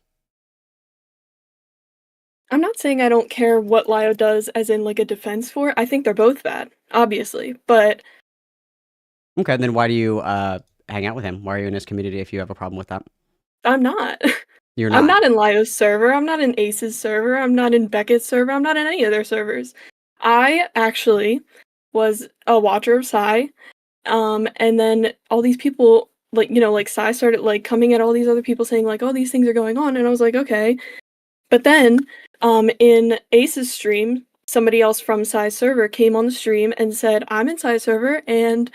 Speaker 9: I'm not saying I don't care what Lio does as in like a defense for it. I think they're both bad, obviously, but
Speaker 1: Okay, then why do you hang out with him? Why are you in his community if you have a problem with that?
Speaker 9: I'm not.
Speaker 1: You're not.
Speaker 9: I'm not in Lio's server, I'm not in Ace's server, I'm not in Beckett's server, I'm not in any of their servers. I actually was a watcher of Psy, and then all these people, like, like Psy started like coming at all these other people saying like, oh, these things are going on, and I was like, okay. But then, in Ace's stream, somebody else from Psy's server came on the stream and said, I'm in Psy's server, and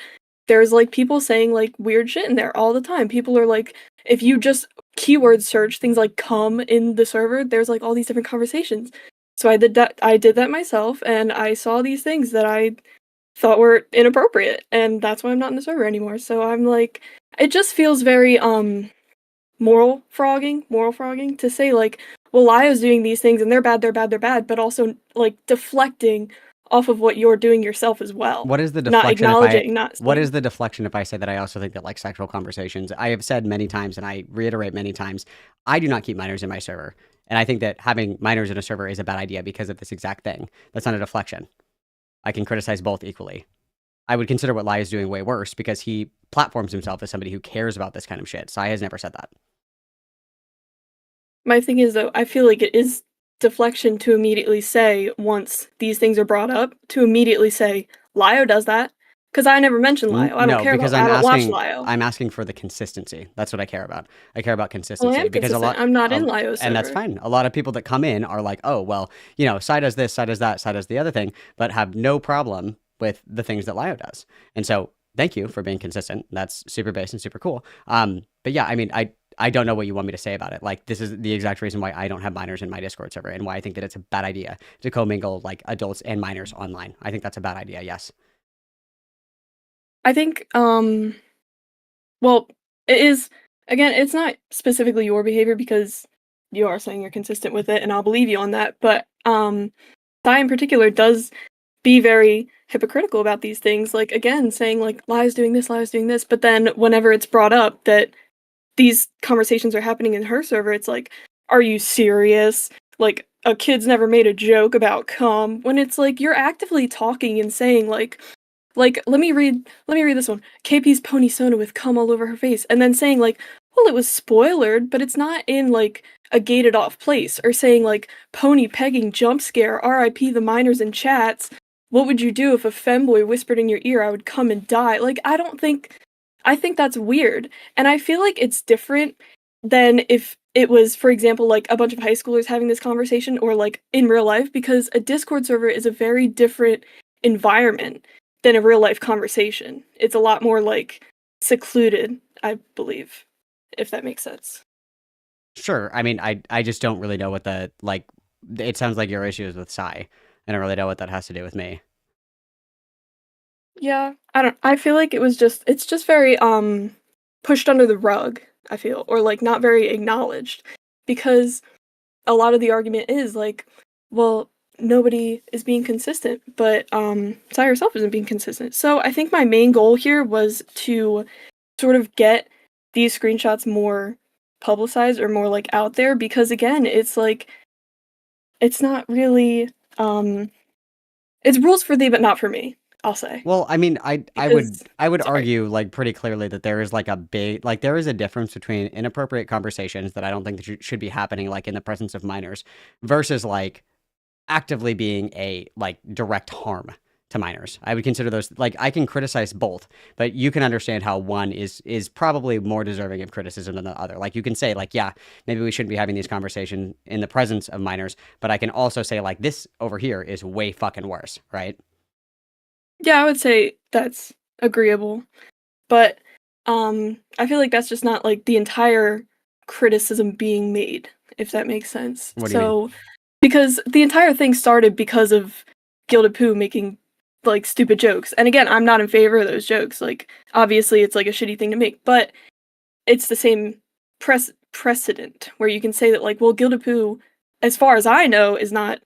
Speaker 9: there's like people saying like weird shit in there all the time. People are like, if you just keyword search things like "cum" in the server, there's like all these different conversations. So I did that myself, and I saw these things that I thought were inappropriate, and that's why I'm not in the server anymore. So I'm like, it just feels very moral frogging to say like, well, Lio's doing these things and they're bad, but also like deflecting off of what you're doing yourself as well.
Speaker 1: What is the deflection?
Speaker 9: Not acknowledging, not saying.
Speaker 1: What is the deflection if I say that I also think that like sexual conversations, I have said many times and I reiterate many times, I do not keep minors in my server. And I think that having minors in a server is a bad idea because of this exact thing. That's not a deflection. I can criticize both equally. I would consider what Lai is doing way worse because he platforms himself as somebody who cares about this kind of shit. Sai has never said that.
Speaker 9: My thing is, though, I feel like it is deflection to immediately say, once these things are brought up, to immediately say, Lio does that. Because I never mentioned Lio. I don't care about I don't watch Lio.
Speaker 1: I'm asking for the consistency. That's what I care about. I care about consistency.
Speaker 9: Well,
Speaker 1: because
Speaker 9: I'm not in Lio's server.
Speaker 1: And that's fine. A lot of people that come in are like, oh, well, Sai does this, Sai does that, Sai does the other thing, but have no problem with the things that Lio does. And so thank you for being consistent. That's super base and super cool. But yeah, I mean, I don't know what you want me to say about it. Like, this is the exact reason why I don't have minors in my Discord server and why I think that it's a bad idea to commingle like adults and minors online. I think that's a bad idea. Yes.
Speaker 9: I think, well, it is, again, it's not specifically your behavior because you are saying you're consistent with it and I'll believe you on that. But Sai in particular does be very hypocritical about these things. Like, again, saying like Lia's doing this, but then whenever it's brought up that these conversations are happening in her server, it's like, are you serious? Like, a kid's never made a joke about cum, when it's like you're actively talking and saying like let me read this one. KP's pony Sona with cum all over her face, and then saying like, well, it was spoilered, but it's not in like a gated off place, or saying like pony pegging jump scare, RIP the minors in chats. What would you do if a femboy whispered in your ear, I would come and die? Like, I think that's weird. And I feel like it's different than if it was, for example, like a bunch of high schoolers having this conversation, or like in real life, because a Discord server is a very different environment than a real life conversation. It's a lot more like secluded, I believe, if that makes sense.
Speaker 1: Sure. I mean, I just don't really know what the, like, it sounds like your issue is with Psy. I don't really know what that has to do with me.
Speaker 9: Yeah, I feel like it's just very pushed under the rug, I feel, or like not very acknowledged, because a lot of the argument is like, well, nobody is being consistent, but Psy herself isn't being consistent. So I think my main goal here was to sort of get these screenshots more publicized, or more like out there, because again, it's like, it's not really it's rules for thee but not for me, I'll say.
Speaker 1: Well, I mean, I
Speaker 9: Because-
Speaker 1: would
Speaker 9: sorry.
Speaker 1: argue like pretty clearly that there is like there is a difference between inappropriate conversations that I don't think that should be happening like in the presence of minors, versus like actively being a like direct harm to minors. I would consider those, like, I can criticize both, but you can understand how one is probably more deserving of criticism than the other. Like, you can say like, yeah, maybe we shouldn't be having these conversations in the presence of minors, but I can also say like, this over here is way fucking worse, right?
Speaker 9: Yeah, I would say that's agreeable. But I feel like that's just not like the entire criticism being made, if that makes sense.
Speaker 1: What do you mean?
Speaker 9: Because the entire thing started because of Gilded Poo making like stupid jokes. And again, I'm not in favor of those jokes. Like, obviously it's like a shitty thing to make, but it's the same precedent where you can say that like, well, Gilded Poo, as far as I know, is not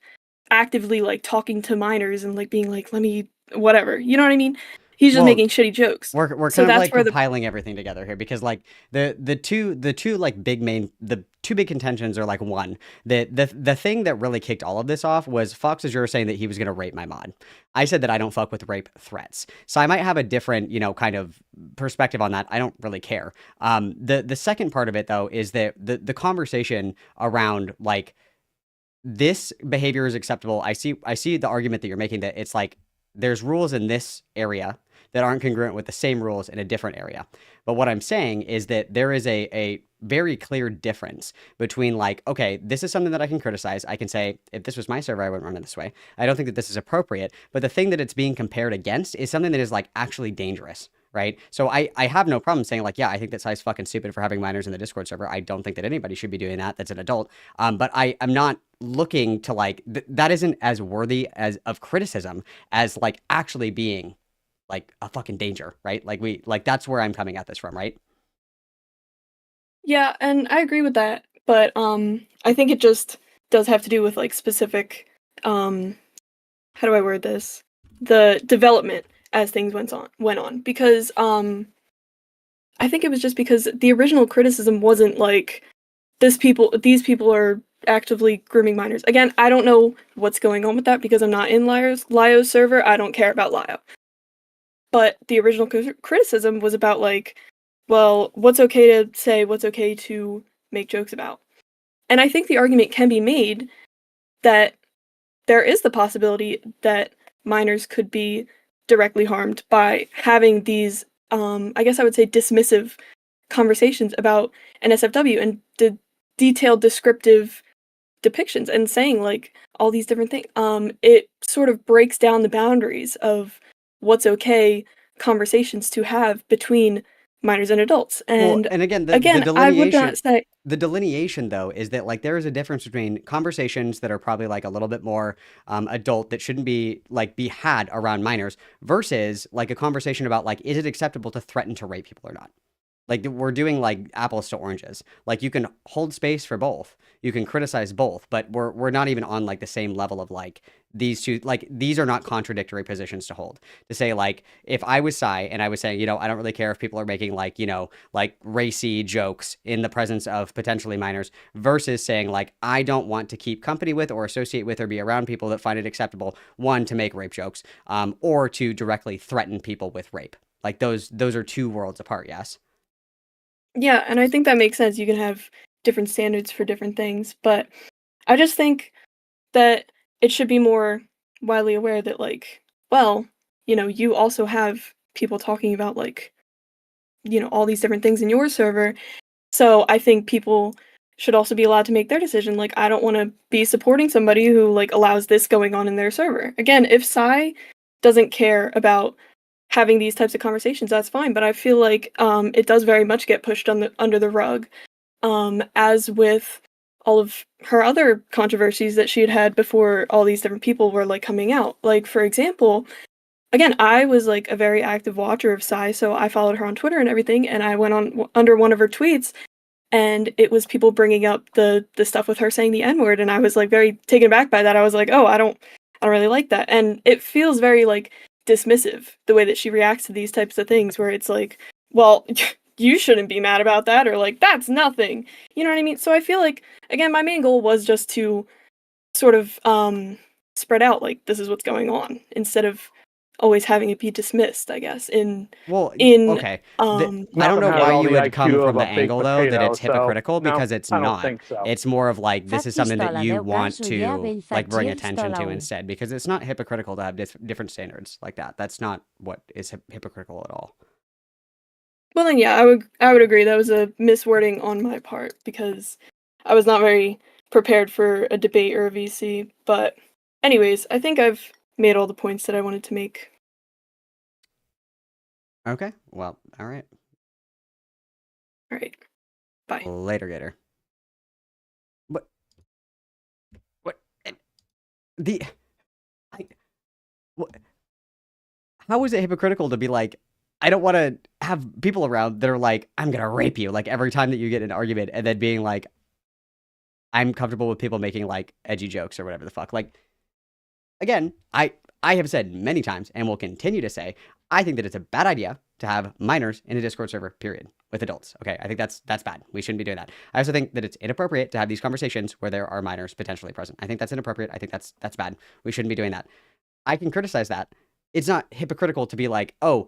Speaker 9: actively like talking to minors and like being like, let me whatever. You know what I mean? He's just
Speaker 1: Well,
Speaker 9: making shitty jokes.
Speaker 1: We're
Speaker 9: So
Speaker 1: kind of
Speaker 9: that's
Speaker 1: like
Speaker 9: where the
Speaker 1: compiling everything together here, because like the two like the two big contentions are like, one, the thing that really kicked all of this off was Fox Azure saying that he was going to rape my mod. I said that I don't fuck with rape threats, so I might have a different, you know, kind of perspective on that. I don't really care. The second part of it though is that the conversation around like this behavior is acceptable. I see the argument that you're making, that it's like there's rules in this area that aren't congruent with the same rules in a different area. But what I'm saying is that there is a very clear difference between like, okay, this is something that I can criticize. I can say, if this was my server, I wouldn't run it this way. I don't think that this is appropriate. But the thing that it's being compared against is something that is like actually dangerous, right? So I have no problem saying like, yeah, I think that Psy's fucking stupid for having minors in the Discord server. I don't think that anybody should be doing that that's an adult. But I'm not looking to like, that isn't as worthy as of criticism as like actually being like a fucking danger, right? Like that's where I'm coming at this from, right?
Speaker 9: Yeah, and I agree with that, but I think it just does have to do with like specific how do I word this? The development as things went on, because I think it was just because the original criticism wasn't like these people are actively grooming minors. Again, I don't know what's going on with that because I'm not in Lio's server. I don't care about Lio. But the original criticism was about like, well, what's okay to say, what's okay to make jokes about. And I think the argument can be made that there is the possibility that minors could be directly harmed by having these, I guess I would say, dismissive conversations about NSFW and detailed descriptive depictions and saying like all these different things. It sort of breaks down the boundaries of what's okay conversations to have between minors and adults. And,
Speaker 1: well, and again,
Speaker 9: I would not say
Speaker 1: the delineation though is that like there is a difference between conversations that are probably like a little bit more adult, that shouldn't be had around minors, versus like a conversation about like, is it acceptable to threaten to rape people or not? Like we're doing like apples to oranges. Like you can hold space for both. You can criticize both, but we're not even on like the same level of like these two. Like these are not contradictory positions to hold. To say like if I was Psy and I was saying, I don't really care if people are making like, like racy jokes in the presence of potentially minors versus saying like I don't want to keep company with or associate with or be around people that find it acceptable, one, to make rape jokes, or to directly threaten people with rape. Like those are two worlds apart, yes.
Speaker 9: Yeah, and I think that makes sense. You can have different standards for different things, but I just think that it should be more widely aware that, like, well, you also have people talking about, like, all these different things in your server. So I think people should also be allowed to make their decision. Like, I don't want to be supporting somebody who, like, allows this going on in their server. Again, if Psy doesn't care about having these types of conversations, that's fine. But I feel like it does very much get pushed under the rug, as with all of her other controversies that she had before all these different people were like coming out. Like, for example, again, I was like a very active watcher of Psy, so I followed her on Twitter and everything, and I went on under one of her tweets, and it was people bringing up the stuff with her saying the N-word, and I was like very taken aback by that. I was like, oh, I don't really like that, and it feels very like dismissive the way that she reacts to these types of things, where it's like, well, you shouldn't be mad about that, or like that's nothing. You know what I mean? So I feel like, again, my main goal was just to sort of spread out like this is what's going on instead of always having it be dismissed, I guess.
Speaker 1: Okay.
Speaker 2: Malcolm
Speaker 1: I don't know
Speaker 2: has
Speaker 1: why
Speaker 2: all
Speaker 1: you
Speaker 2: the
Speaker 1: would come
Speaker 2: IQ
Speaker 1: from
Speaker 2: of
Speaker 1: the
Speaker 2: a baked
Speaker 1: angle though that
Speaker 2: potato,
Speaker 1: it's
Speaker 2: so
Speaker 1: hypocritical
Speaker 2: no,
Speaker 1: because it's
Speaker 2: I don't
Speaker 1: not.
Speaker 2: think so.
Speaker 1: It's more of like this
Speaker 3: Fa
Speaker 1: is something that
Speaker 3: pistola,
Speaker 1: you
Speaker 3: deu
Speaker 1: want
Speaker 3: caso ja
Speaker 1: to
Speaker 3: vell
Speaker 1: like bring
Speaker 3: fa
Speaker 1: attention to
Speaker 3: pistola.
Speaker 1: instead because it's not hypocritical to have different standards like that. That's not what is hypocritical at all.
Speaker 9: Well, then, yeah, I would agree that was a miswording on my part because I was not very prepared for a debate or a VC. But, anyways, I think I've made all the points that I wanted to make.
Speaker 1: Okay. Well, all right.
Speaker 9: All right. Bye.
Speaker 1: Later, Gator. What? How is it hypocritical to be like, I don't want to have people around that are like, I'm going to rape you, like every time that you get in an argument, and then being like, I'm comfortable with people making like edgy jokes or whatever the fuck. Like, again, I have said many times and will continue to say, I think that it's a bad idea to have minors in a Discord server, period, with adults. Okay, I think that's bad. We shouldn't be doing that. I also think that it's inappropriate to have these conversations where there are minors potentially present. I think that's inappropriate. I think that's bad. We shouldn't be doing that. I can criticize that. It's not hypocritical to be like, oh,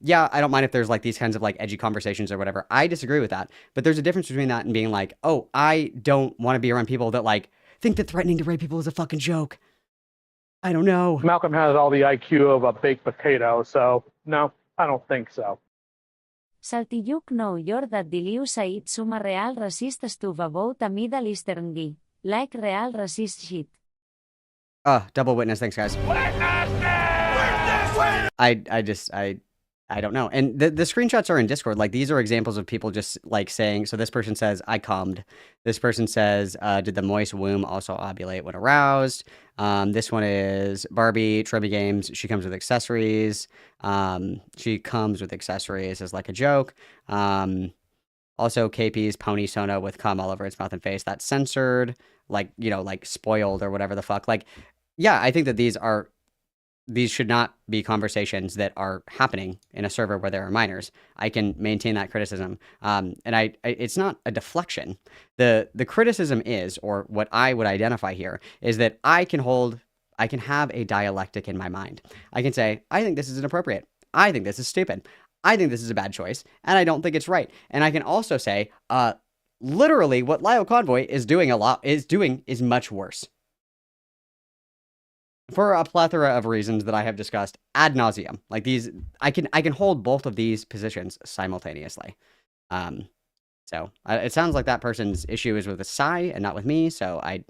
Speaker 1: yeah, I don't mind if there's like these kinds of like edgy conversations or whatever. I disagree with that. But there's a difference between that and being like, oh, I don't want to be around people that like think that threatening to rape people is a fucking joke. I don't know.
Speaker 2: Malcolm has all the IQ of a baked potato, so no, I don't think so.
Speaker 3: Saltilluc know your that diliu sait suma real racist stuv about a middle eastern guy. Like real racist shit.
Speaker 1: Double witness. Thanks, guys. I don't know. And the screenshots are in Discord. Like these are examples of people just like saying, so this person says, I cummed. This person says, did the moist womb also ovulate when aroused? This one is Barbie, Trebi Games. She comes with accessories. She comes with accessories as like a joke. Also KP's Pony Sona with cum all over its mouth and face. That's censored, like, like spoiled or whatever the fuck. Like, yeah, I think that these should not be conversations that are happening in a server where there are minors. I can maintain that criticism. And it's not a deflection. The criticism is, or what I would identify here, is that I can have a dialectic in my mind. I can say, I think this is inappropriate. I think this is stupid. I think this is a bad choice. And I don't think it's right. And I can also say, literally what Lyle Convoy is doing is much worse. For a plethora of reasons that I have discussed ad nauseum. Like these, I can hold both of these positions simultaneously. So it sounds like that person's issue is with the Psy and not with me. So I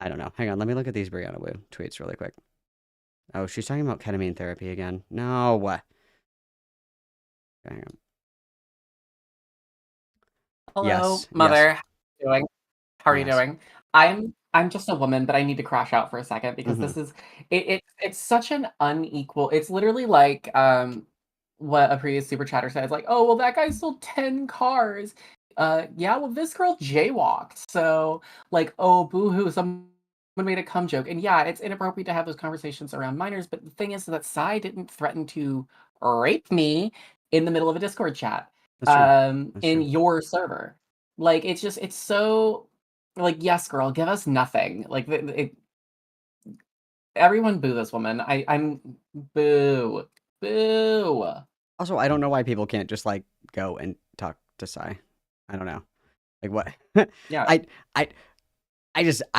Speaker 1: don't know. Hang on, let me look at these Brianna Wu tweets really quick. Oh, she's talking about ketamine therapy again. No. Hang on.
Speaker 8: Hello,
Speaker 1: Yes,
Speaker 8: mother. How are you
Speaker 1: Yes.
Speaker 8: doing? I'm just a woman, but I need to crash out for a second because this is it's such an unequal. It's literally like what a previous super chatter says, like, oh well, that guy sold 10 cars. Yeah, well, this girl jaywalked. So, like, oh, boo-hoo, someone made a cum joke. And yeah, it's inappropriate to have those conversations around minors, but the thing is that Psy didn't threaten to rape me in the middle of a Discord chat
Speaker 1: That's true. That's
Speaker 8: in
Speaker 1: true.
Speaker 8: your server. Like, it's so, like, yes, girl, give us nothing. Like, everyone boo this woman. I'm boo. Boo.
Speaker 1: Also, I don't know why people can't just like go and talk to Psy. I don't know. Like what?
Speaker 8: Yeah.
Speaker 1: I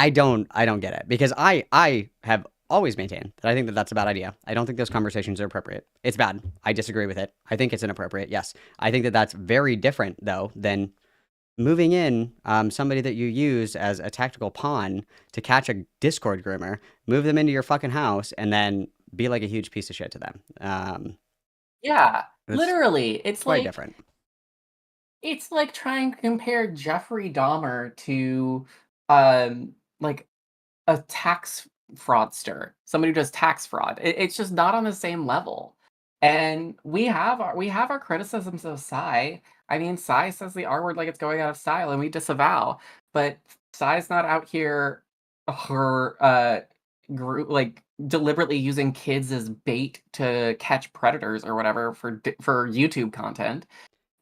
Speaker 1: don't get it because I have always maintained that I think that that's a bad idea. I don't think those conversations are appropriate. It's bad. I disagree with it. I think it's inappropriate. Yes. I think that that's very different though than moving in somebody that you use as a tactical pawn to catch a Discord groomer, move them into your fucking house, and then be like a huge piece of shit to them.
Speaker 8: Yeah,
Speaker 1: It's
Speaker 8: literally. It's
Speaker 1: quite
Speaker 8: like
Speaker 1: different.
Speaker 8: it's like trying to compare Jeffrey Dahmer to like a tax fraudster, somebody who does tax fraud. It's just not on the same level. And we have our criticisms of Psy. I mean, Psy says the R word like it's going out of style, and we disavow. But Psy's not out here her group like deliberately using kids as bait to catch predators or whatever for YouTube content.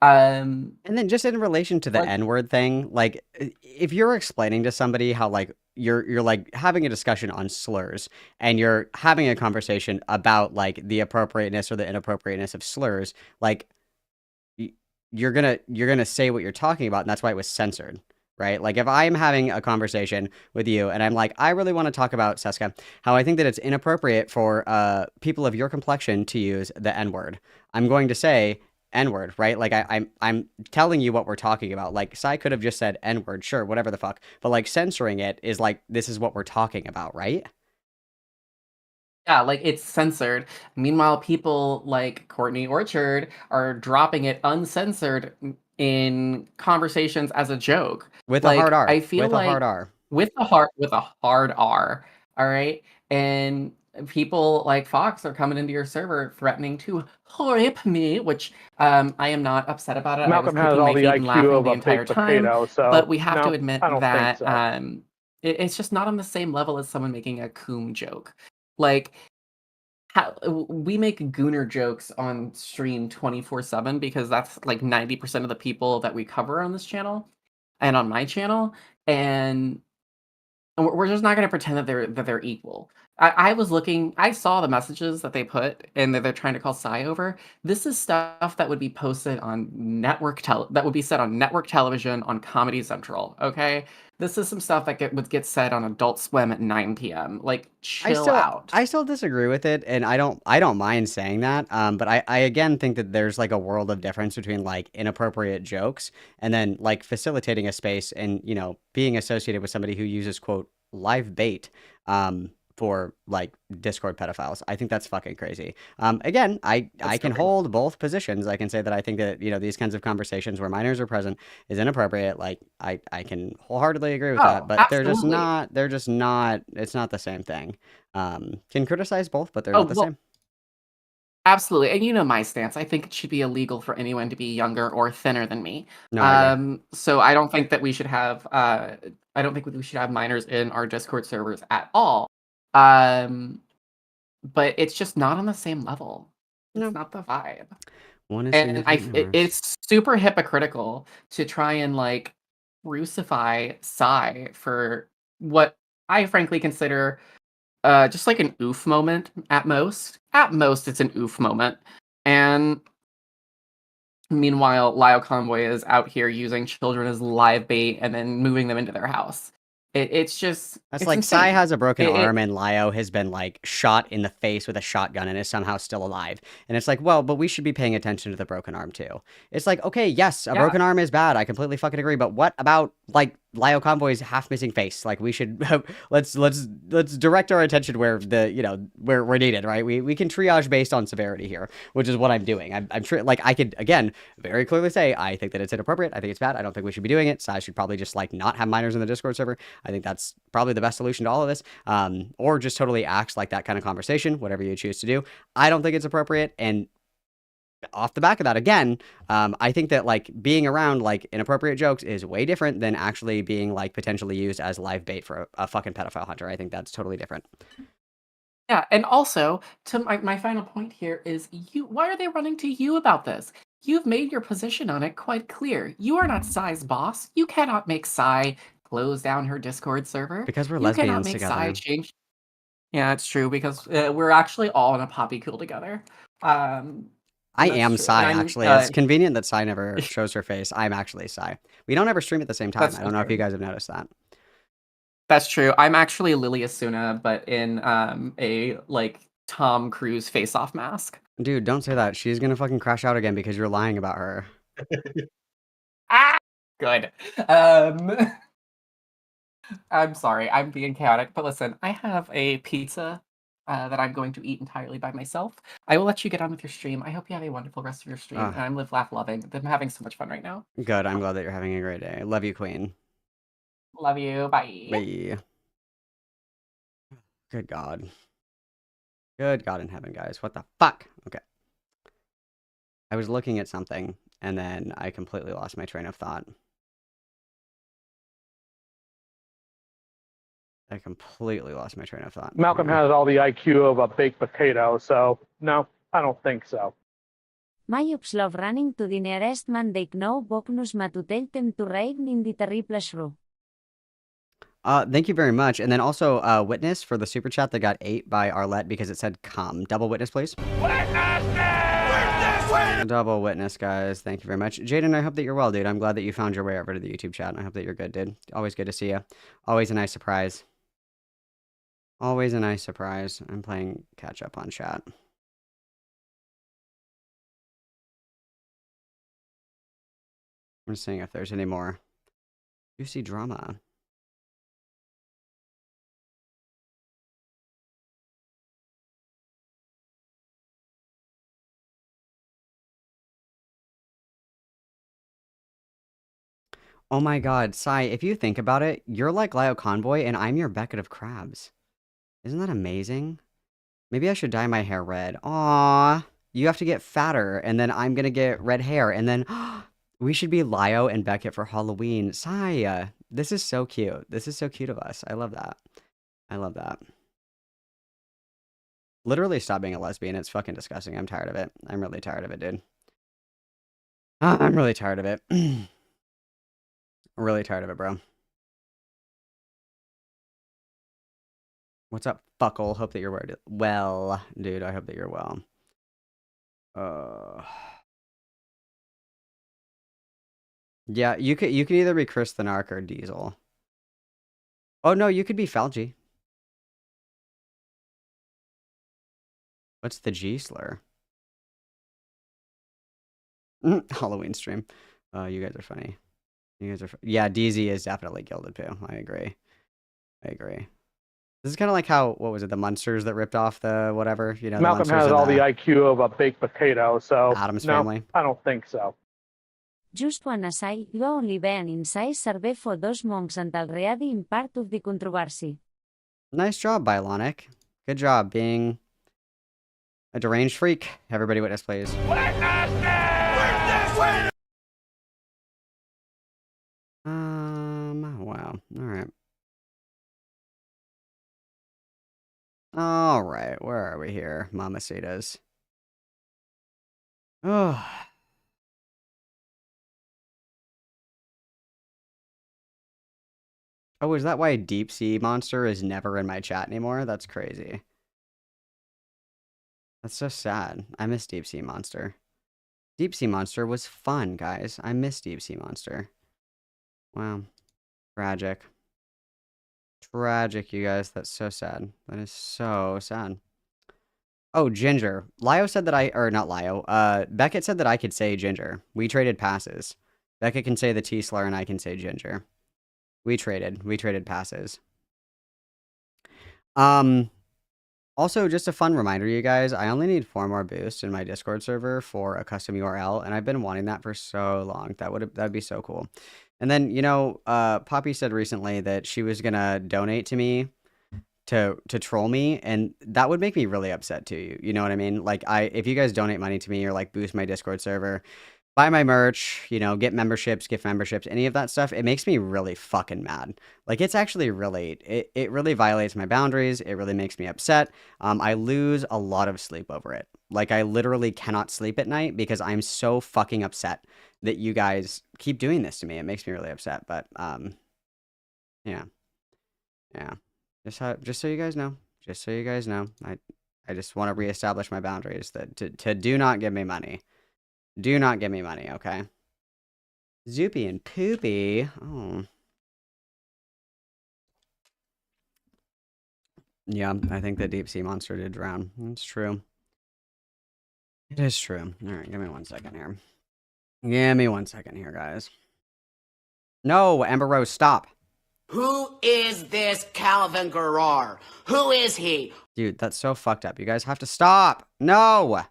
Speaker 1: And then just in relation to the
Speaker 8: Like-
Speaker 1: N-word thing, like if you're explaining to somebody how like you're like having a discussion on slurs and you're having a conversation about like the appropriateness or the inappropriateness of slurs, like you're gonna say what you're talking about, and that's why it was censored. Right? Like if I'm having a conversation with you and I'm like, I really want to talk about, Seska, how I think that it's inappropriate for people of your complexion to use the N-word. I'm going to say N-word, right? Like I'm telling you what we're talking about. Like Psy could have just said N-word, sure, whatever the fuck. But like censoring it is like, this is what we're talking about, right?
Speaker 8: Yeah, like it's censored. Meanwhile, people like Courtney Orchard are dropping it uncensored in conversations as a joke.
Speaker 1: With
Speaker 8: Like,
Speaker 1: a hard R.
Speaker 8: I feel
Speaker 1: with
Speaker 8: like
Speaker 1: a hard R.
Speaker 8: with a hard R. All right. And people like Fox are coming into your server threatening to rape me, which I am not upset about it.
Speaker 2: Malcolm
Speaker 8: I was
Speaker 2: has
Speaker 8: kicking
Speaker 2: all
Speaker 8: my
Speaker 2: the
Speaker 8: feet and
Speaker 2: IQ
Speaker 8: laughing
Speaker 2: of
Speaker 8: the
Speaker 2: a
Speaker 8: entire
Speaker 2: baked
Speaker 8: time.
Speaker 2: potato, so
Speaker 8: But we have
Speaker 2: no,
Speaker 8: to admit
Speaker 2: I don't
Speaker 8: that
Speaker 2: think so.
Speaker 8: it's just not on the same level as someone making a coom joke. Like, we make gooner jokes on stream 24/7 because that's like 90% of the people that we cover on this channel and on my channel, and we're just not going to pretend that they're equal. I was looking, I saw the messages that they put and that they're trying to call Psy over. This is stuff that would be posted on that would be said on network television on Comedy Central. Okay, this is some stuff that would get said on Adult Swim at 9 p.m. Like, chill out.
Speaker 1: I still disagree with it, and I don't mind saying that. But I again think that there's like a world of difference between like inappropriate jokes and then like facilitating a space and being associated with somebody who uses quote live bait for like Discord pedophiles. I think that's fucking crazy. Again, I can hold both positions. I can say that I think that these kinds of conversations where minors are present is inappropriate. Like I can wholeheartedly agree with that, but they're just not. It's not the same thing. Can criticize both, but they're not the same.
Speaker 8: Absolutely. And you know my stance. I think it should be illegal for anyone to be younger or thinner than me.
Speaker 1: No, I agree.
Speaker 8: So I don't think that we should have minors in our Discord servers at all. But it's just not on the same level. It's not the vibe.
Speaker 1: One is
Speaker 8: And it's super hypocritical to try and like crucify Psy for what I frankly consider just like an oof moment at most. At most, it's an oof moment. And meanwhile, Lyle Convoy is out here using children as live bait and then moving them into their house. It's just...
Speaker 1: That's
Speaker 8: it's
Speaker 1: like
Speaker 8: insane.
Speaker 1: Psy has a broken arm and Lyo has been like shot in the face with a shotgun and is somehow still alive. And it's like, well, but we should be paying attention to the broken arm too. It's like, okay, yes, a broken arm is bad. I completely fucking agree. But what about like Lyo Convoy's half missing face? Like we should let's direct our attention where where we're needed, right? We can triage based on severity here, which is what I'm doing. I'm sure like I could again very clearly say I think that it's inappropriate. I think it's bad. I don't think we should be doing it. Psy should probably just like not have minors in the Discord server. I think that's probably the best solution to all of this. Or just totally act like that kind of conversation, whatever you choose to do. I don't think it's appropriate. And off the back of that, again, I think that like being around like inappropriate jokes is way different than actually being like potentially used as live bait for a fucking pedophile hunter. I think that's totally different.
Speaker 8: Yeah, and also to my final point here is why are they running to you about this? You've made your position on it quite clear. You are not Psy's boss. You cannot make Psy close down her Discord server.
Speaker 1: Because we're
Speaker 8: You cannot
Speaker 1: lesbians
Speaker 8: make
Speaker 1: together.
Speaker 8: Psy change. Yeah, it's true because we're actually all in a poppy cool together.
Speaker 1: I
Speaker 8: That's
Speaker 1: am
Speaker 8: true.
Speaker 1: Psy,
Speaker 8: And I'm,
Speaker 1: actually. It's convenient that Psy never shows her face. I'm actually Psy. We don't ever stream at the same time.
Speaker 8: That's
Speaker 1: I
Speaker 8: so
Speaker 1: don't know if
Speaker 8: true.
Speaker 1: you guys have noticed that.
Speaker 8: That's true. I'm actually Lily Asuna, but in a like Tom Cruise face-off mask.
Speaker 1: Dude, don't say that. She's gonna fucking crash out again because you're lying about her.
Speaker 8: Ah, good. I'm sorry, I'm being chaotic, but listen, I have a pizza that I'm going to eat entirely by myself. I will let you get on with your stream. I hope you have a wonderful rest of your stream. And I'm live, laugh, loving. I'm having so much fun right now.
Speaker 1: Good. I'm glad that you're having a great day. Love you, Queen.
Speaker 8: Love you. Bye.
Speaker 1: Bye. Good God. Good God in heaven, guys. What the fuck? Okay. I was looking at something, and then I completely lost my train of thought. I completely lost my train of thought.
Speaker 2: Malcolm has all the IQ of a baked potato, so no, I don't think so.
Speaker 3: My love running to the nearest man they know Boknus matutell them to reign in the terrible shrew.
Speaker 1: Thank you very much. And then also, Witness for the super chat that got 8 by Arlette because it said come. Double witness, please. Double witness, guys. Thank you very much. Jaden, I hope that you're well, dude. I'm glad that you found your way over to the YouTube chat. And I hope that you're good, dude. Always good to see you. Always a nice surprise. Always a nice surprise. I'm playing catch up on chat. I'm just seeing if there's any more juicy drama. Oh my god, Sai, if you think about it, you're like Lio Convoy and I'm your Beckett of Crabs. Isn't that amazing? Maybe I should dye my hair red. Aww, you have to get fatter and then I'm gonna get red hair and then we should be Lio and Beckett for Halloween. Sai, this is so cute. This is so cute of us. I love that. I love that. Literally stop being a lesbian. It's fucking disgusting. I'm tired of it. I'm really tired of it, dude. I'm really tired of it. I'm really tired of it, bro. What's up, fuckle? Hope that you're well, dude. I hope that you're well. Yeah, you could either be Chris the Narc or Diesel. Oh no, you could be Falgi. What's the G slur? Halloween stream. You guys are funny. You guys are yeah, DZ is definitely Gilded Poo. I agree. I agree. This is kind of like how, what was it, the Munsters that ripped off the whatever, you know?
Speaker 2: Malcolm has all the IQ of a baked potato, so
Speaker 1: Addams
Speaker 2: no,
Speaker 1: Family.
Speaker 2: I don't think so.
Speaker 3: Just one aside, you only ben inside serve for those monks until ready in part of the controversy.
Speaker 1: Nice job, Bionic. Good job being a deranged freak. Everybody witness, please. Wow. Alright. Alright, where are we here? Mamacitas. Oh. Oh, is that why Deep Sea Monster is never in my chat anymore? That's crazy. That's so sad. I miss Deep Sea Monster. Deep Sea Monster was fun, guys. I miss Deep Sea Monster. Wow. Tragic. Tragic, you guys. That's so sad. That is so sad. Oh, Ginger. Lio said that or not Lio. Beckett said that I could say Ginger. We traded passes. Beckett can say the T slur and I can say Ginger. We traded passes. Also, just a fun reminder, you guys, I only need 4 more boosts in my Discord server for a custom URL, and I've been wanting that for so long. That'd be so cool. And then, you know, Poppy said recently that she was gonna donate to me to troll me, and that would make me really upset too. You know what I mean? Like if you guys donate money to me or like boost my Discord server, buy my merch, you know, get memberships, gift memberships, any of that stuff, it makes me really fucking mad. Like it's actually really it really violates my boundaries. It really makes me upset. I lose a lot of sleep over it. Like I literally cannot sleep at night because I'm so fucking upset that you guys keep doing this to me. It makes me really upset. But yeah. Just so you guys know. Just so you guys know. I just want to reestablish my boundaries that to do not give me money. Do not give me money, okay? Zoopy and Poopy. Oh. Yeah, I think the deep sea monster did drown. It's true. It is true. All right, give me 1 second here. Give me 1 second here, guys. No, Ember Rose, stop.
Speaker 6: Who is this Calvin Garrar? Who is he?
Speaker 1: Dude, that's so fucked up. You guys have to stop. No.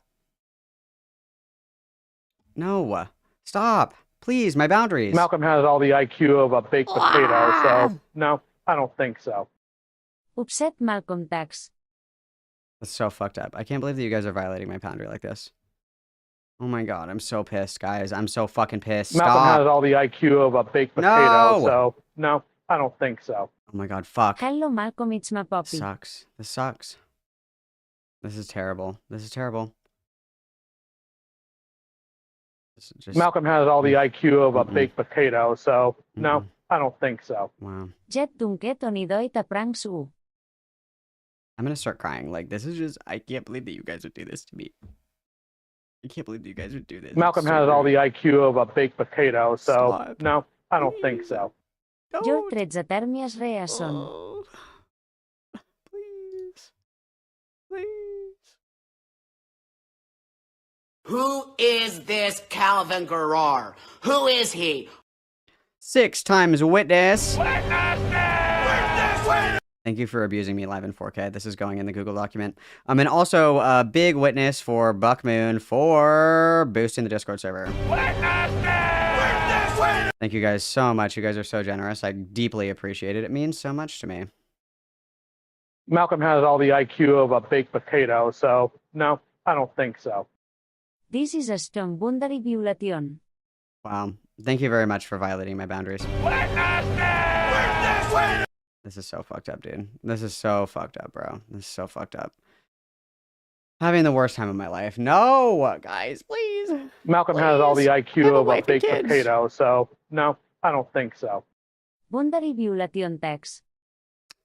Speaker 1: No. Stop. Please, my boundaries.
Speaker 2: Malcolm has all the IQ of a baked potato, so no, I don't think so.
Speaker 3: Upset Malcolm Tax.
Speaker 1: That's so fucked up. I can't believe that you guys are violating my boundary like this. Oh my god, I'm so pissed, guys. I'm so fucking pissed.
Speaker 2: Malcolm
Speaker 1: Stop.
Speaker 2: has all the IQ of a baked potato, so no, I don't think so.
Speaker 1: Oh my god, fuck.
Speaker 3: Hello Malcolm, it's my puppy.
Speaker 1: Sucks. This sucks. This is terrible. This is terrible.
Speaker 2: Malcolm has all the IQ of a baked potato, so no, I don't think so.
Speaker 1: Wow.
Speaker 3: Jet tunket onidoita pranks u.
Speaker 1: I'm gonna start crying. Like, this is just, I can't believe that you guys would do this to me. I can't believe that you guys would do this.
Speaker 2: Malcolm has all the IQ of a baked potato, so no, I don't think so.
Speaker 3: Your tredzatèrmies reason.
Speaker 1: Oh. Please. Please.
Speaker 6: Who is this Calvin Garrar? Who is he?
Speaker 1: 6 times witness. Thank you for abusing me live in 4K. This is going in the Google document. And also a big witness for Buckmoon for boosting the Discord server. Thank you guys so much. You guys are so generous. I deeply appreciate it. It means so much to me.
Speaker 2: Malcolm has all the IQ of a baked potato, so no, I don't think so.
Speaker 3: This is a strong boundary violation.
Speaker 1: Wow. Thank you very much for violating my boundaries. This is so fucked up, dude. This is so fucked up, bro. This is so fucked up. Having the worst time of my life. No, guys, please.
Speaker 2: Malcolm has all the IQ of a baked potato, so no, I don't think so.
Speaker 3: Boundary violation tax.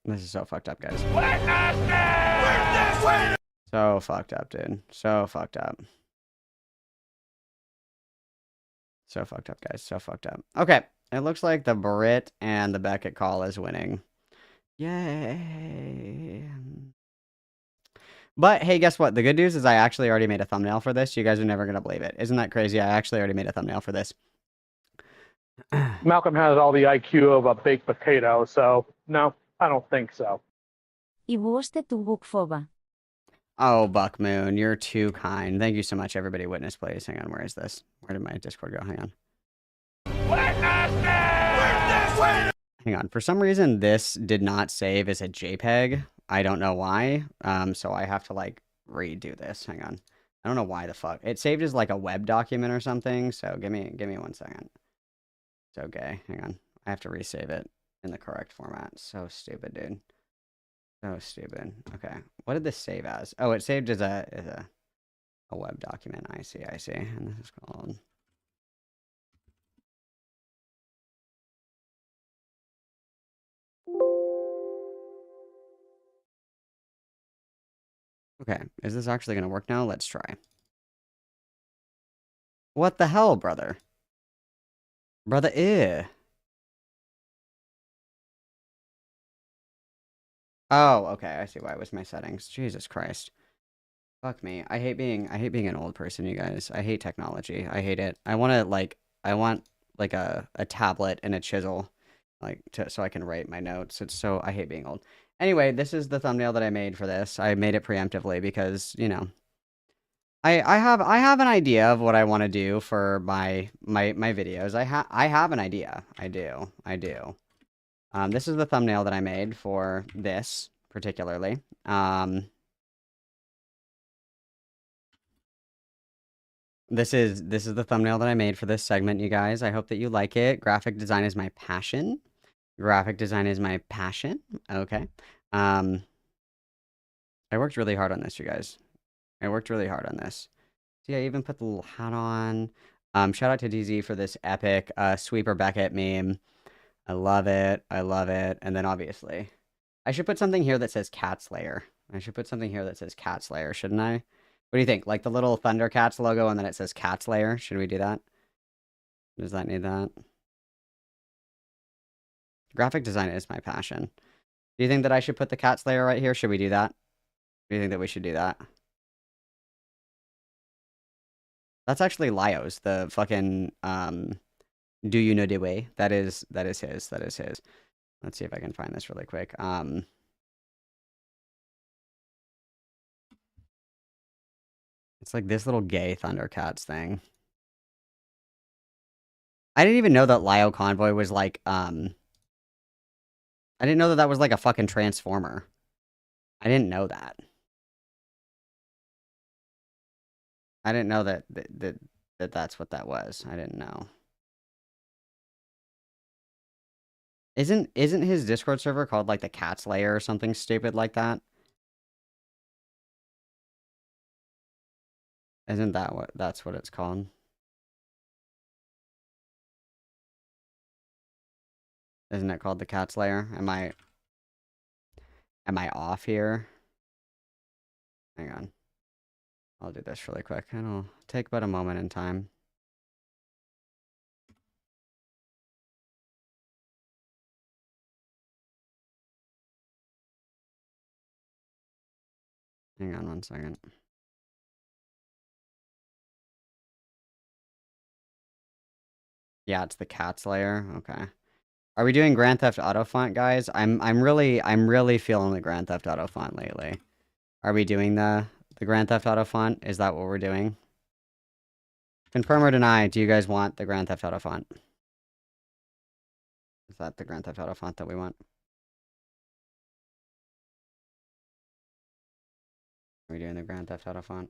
Speaker 1: This is so fucked up, guys. So fucked up, dude. So fucked up. So fucked up, guys. So fucked up. Okay. It looks like the Brit and the Beckett call is winning. Yay. But hey, guess what? The good news is I actually already made a thumbnail for this. You guys are never going to believe it. Isn't that crazy? I actually already made a thumbnail for this.
Speaker 2: Malcolm has all the IQ of a baked potato, so no, I don't think so.
Speaker 3: Ibuoste tu bukfoba.
Speaker 1: Oh, Buckmoon, you're too kind. Thank you so much, everybody. Witness, please. Hang on, where is this? Where did my Discord go? Hang on. Hang on. For some reason, this did not save as a JPEG. I don't know why. So I have to, like, redo this. Hang on. I don't know why the fuck. It saved as, like, a web document or something, so give me 1 second. It's okay. Hang on. I have to resave it in the correct format. So stupid, dude. So stupid. Okay. What did this save as? Oh, it saved as a web document. I see. And this is called... Okay. Is this actually going to work now? Let's try. What the hell, brother? Brother, ew. Oh, okay. I see why it was my settings. Jesus Christ. Fuck me. I hate being an old person, you guys. I hate technology. I hate it. I want a tablet and a chisel, like, so I can write my notes. I hate being old. Anyway, this is the thumbnail that I made for this. I made it preemptively because, you know, I have an idea of what I want to do for my videos. I have an idea. I do. This is the thumbnail that I made for this particularly. This is the thumbnail that I made for this segment, you guys. I hope that you like it. Graphic design is my passion. Graphic design is my passion. Okay. I worked really hard on this, you guys. I worked really hard on this. See, I even put the little hat on. Shout out to DZ for this epic Sweeper Beckett meme. I love it. I love it. And then obviously, I should put something here that says Cat Slayer. I should put something here that says Cat Slayer, shouldn't I? What do you think? Like the little Thundercats logo and then it says Cat Slayer? Should we do that? Does that need that? Graphic design is my passion. Do you think that I should put the Cat Slayer right here? Should we do that? Do you think that we should do that? That's actually Lyo's, the fucking, Do You Know the Way? That is his. Let's see if I can find this really quick. It's like this little gay Thundercats thing. I didn't even know that Lyo Convoy was like, I didn't know that that was like a fucking transformer. I didn't know that. I didn't know that that's what that was. I didn't know. Isn't his Discord server called like the Cat Slayer or something stupid like that? Isn't that's what it's called? Isn't it called the Cat Slayer? Am I off here? Hang on. I'll do this really quick. It'll take but a moment in time. Hang on one second. Yeah, it's the Cat Slayer. Okay. Are we doing Grand Theft Auto font, guys? I'm really feeling the Grand Theft Auto font lately. Are we doing the Grand Theft Auto font? Is that what we're doing? Confirm or deny, do you guys want the Grand Theft Auto font? Is that the Grand Theft Auto font that we want? Are we doing the Grand Theft Auto font?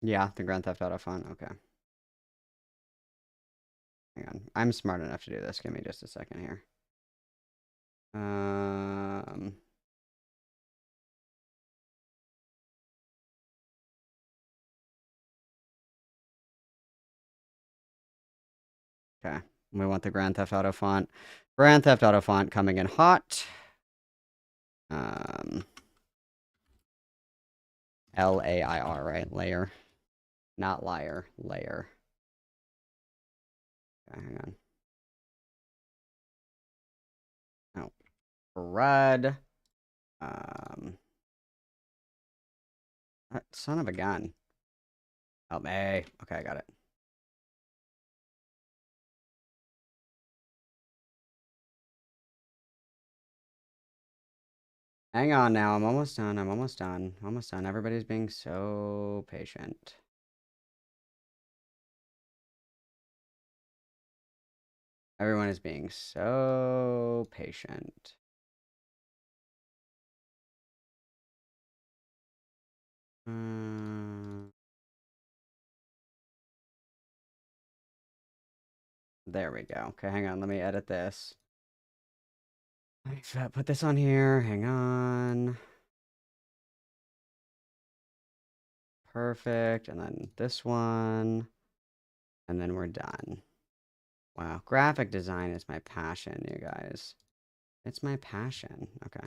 Speaker 1: Yeah, the Grand Theft Auto font. Okay. Hang on. I'm smart enough to do this. Give me just a second here. Okay. We want the Grand Theft Auto font. Grand Theft Auto font coming in hot. L-A-I-R, right? Layer. Not liar. Layer. Okay, hang on. Oh. Red. Son of a gun. Oh, hey. Okay, I got it. Hang on now. I'm almost done. I'm almost done. Almost done. Everybody's being so patient. Everyone is being so patient. There we go. Okay, hang on. Let me edit this. Put this on here. Hang on. Perfect. And then this one. And then we're done. Wow. Graphic design is my passion, you guys. It's my passion. Okay.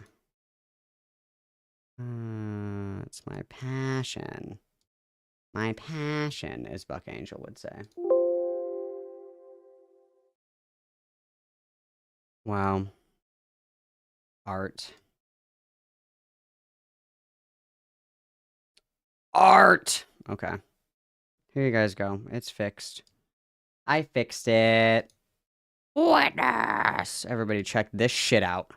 Speaker 1: It's my passion. My passion, as Buck Angel would say. Wow. Art. Art! Okay. Here you guys go. It's fixed. I fixed it. Witness! Everybody check this shit out.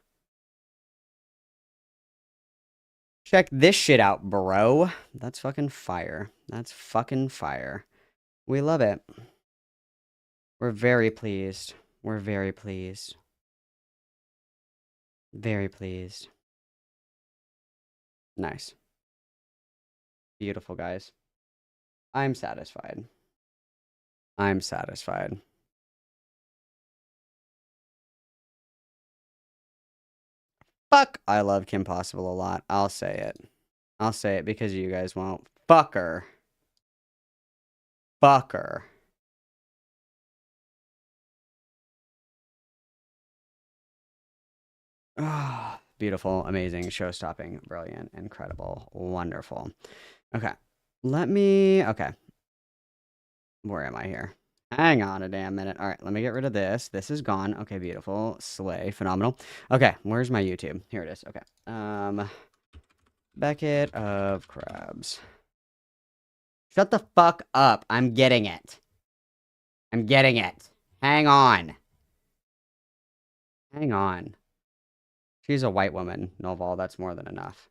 Speaker 1: Check this shit out, bro. That's fucking fire. That's fucking fire. We love it. We're very pleased. We're very pleased. Very pleased. Nice. Beautiful, guys. I'm satisfied. I'm satisfied. Fuck, I love Kim Possible a lot. I'll say it. I'll say it because you guys won't. Fuck her. Fuck her. Ah, beautiful, amazing, show-stopping, brilliant, incredible, wonderful. Okay, okay. Where am I here? Hang on a damn minute. All right, let me get rid of this. This is gone. Okay, beautiful, slay, phenomenal. Okay, where's my YouTube? Here it is. Okay, Beckett of Crabs. Shut the fuck up. I'm getting it. I'm getting it. Hang on. Hang on. She's a white woman, Noval. That's more than enough.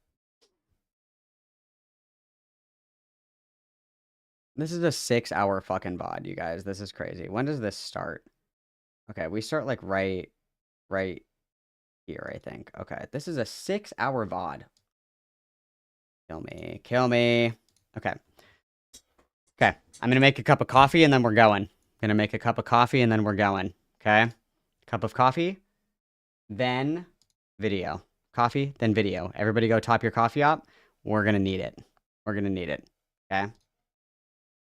Speaker 1: This is a 6-hour fucking VOD, you guys. This is crazy. When does this start? Okay, we start like right here, I think. Okay, this is a 6-hour VOD. Kill me. Kill me. Okay. Okay, I'm gonna make a cup of coffee and then we're going. Gonna make a cup of coffee and then we're going. Okay? Cup of coffee, then video. Coffee, then video. Everybody go top your coffee up. We're gonna need it. We're gonna need it. Okay?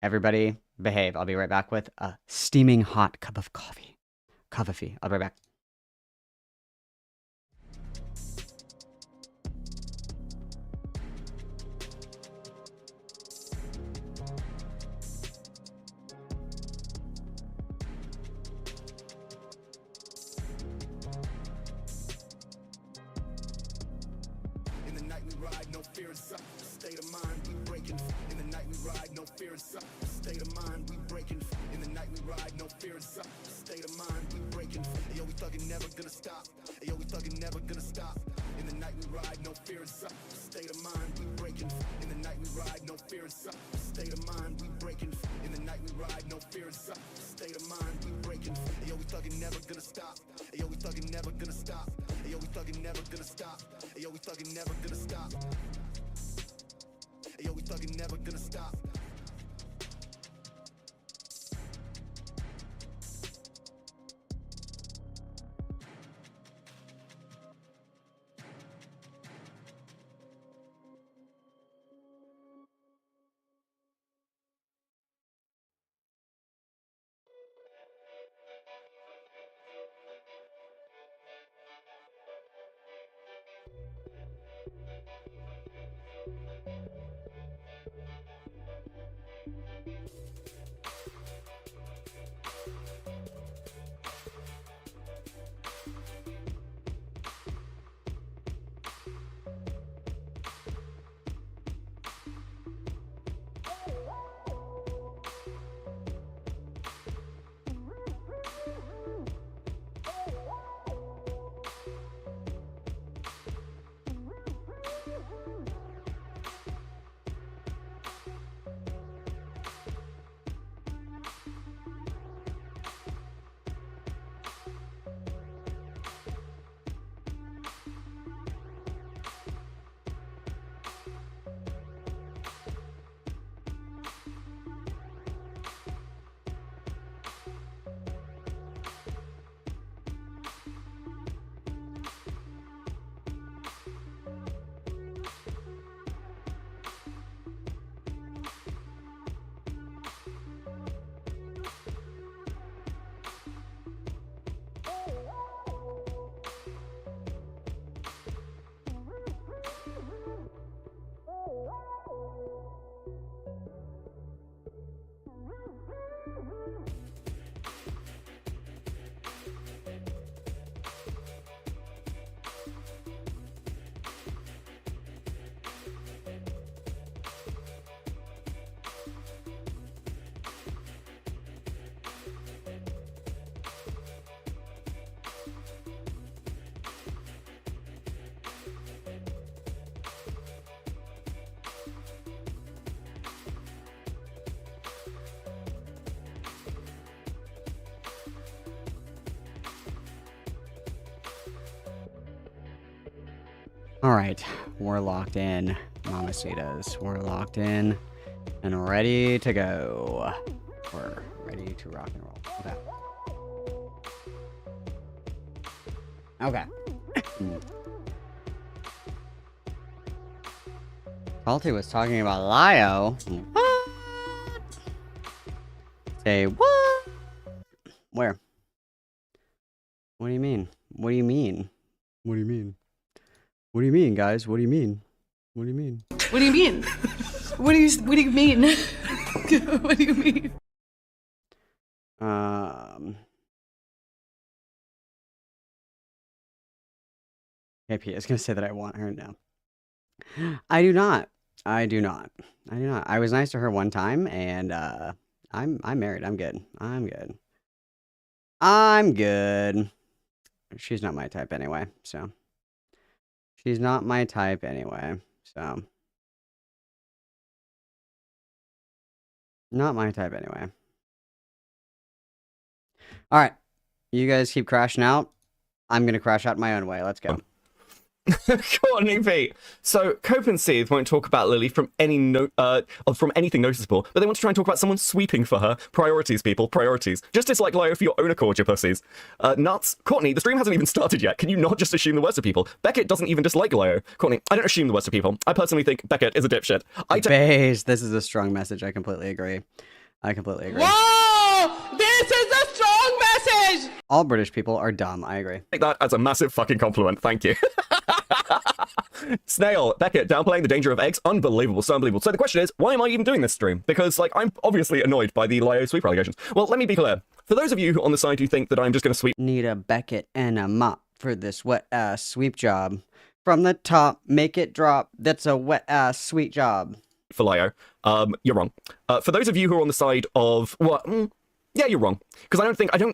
Speaker 1: Everybody behave. I'll be right back with a steaming hot cup of coffee. Coffee. I'll be right back.
Speaker 7: In the night we ride, no fear inside. State of mind, we breaking. In the night we ride, no fear inside. State of mind, we breaking. In the night we ride, no fear inside. State of mind, we breaking. Yo, we thuggin', never gonna stop. Yo, we thuggin', never gonna stop. In the night we ride, no fear inside. State of mind, we breaking. In the night we ride, no fear inside. State of mind, we breaking. In the night we ride, no fear inside. State of mind, we breaking. Yo, we thuggin', never gonna stop. Yo, we thuggin', never gonna stop. Yo, we thuggin', never gonna stop. Yo, we thuggin', never gonna stop. Yo, we thuggin', never gonna stop.
Speaker 1: All right, we're locked in, mamacitas. We're locked in and ready to go. We're ready to rock and roll. Okay. Okay. Salty was talking about Lio. What? Say what? Where? What do you mean? What do you mean? What do you mean? What do you mean, guys? What do you mean? What do you mean?
Speaker 10: What do you mean? What do you mean? What do you mean?
Speaker 1: Hey, P is gonna say that I want her now. I do not. I do not. I do not. I was nice to her one time, and I'm married. I'm good. I'm good. I'm good. She's not my type anyway, so. She's not my type anyway, so. Not my type anyway. All right. You guys keep crashing out. I'm going to crash out my own way. Let's go.
Speaker 11: Courtney P. So, Cope and Seeth won't talk about Lily from from anything noticeable, but they want to try and talk about someone sweeping for her. Priorities, people, priorities. Just dislike Lio for your own accord, you pussies. Nuts. Courtney, the stream hasn't even started yet. Can you not just assume the worst of people? Beckett doesn't even dislike Lio. Courtney, I don't assume the worst of people. I personally think Beckett is a dipshit.
Speaker 1: Base, this is a strong message. I completely agree. I completely agree.
Speaker 10: Whoa! This is a strong message!
Speaker 1: All British people are dumb. I agree.
Speaker 11: Take that as a massive fucking compliment. Thank you. Snail, Beckett, downplaying the danger of eggs. Unbelievable, so unbelievable. So the question is, why am I even doing this stream? Because, like, I'm obviously annoyed by the Lio sweep allegations. Well, let me be clear. For those of you on the side who think that I'm just going to sweep...
Speaker 1: Need a Beckett and a mop for this wet-ass sweep job. From the top, make it drop. That's a wet-ass sweet job.
Speaker 11: For Lio, you're wrong. For those of you who are on the side of... what? Yeah, you're wrong. Because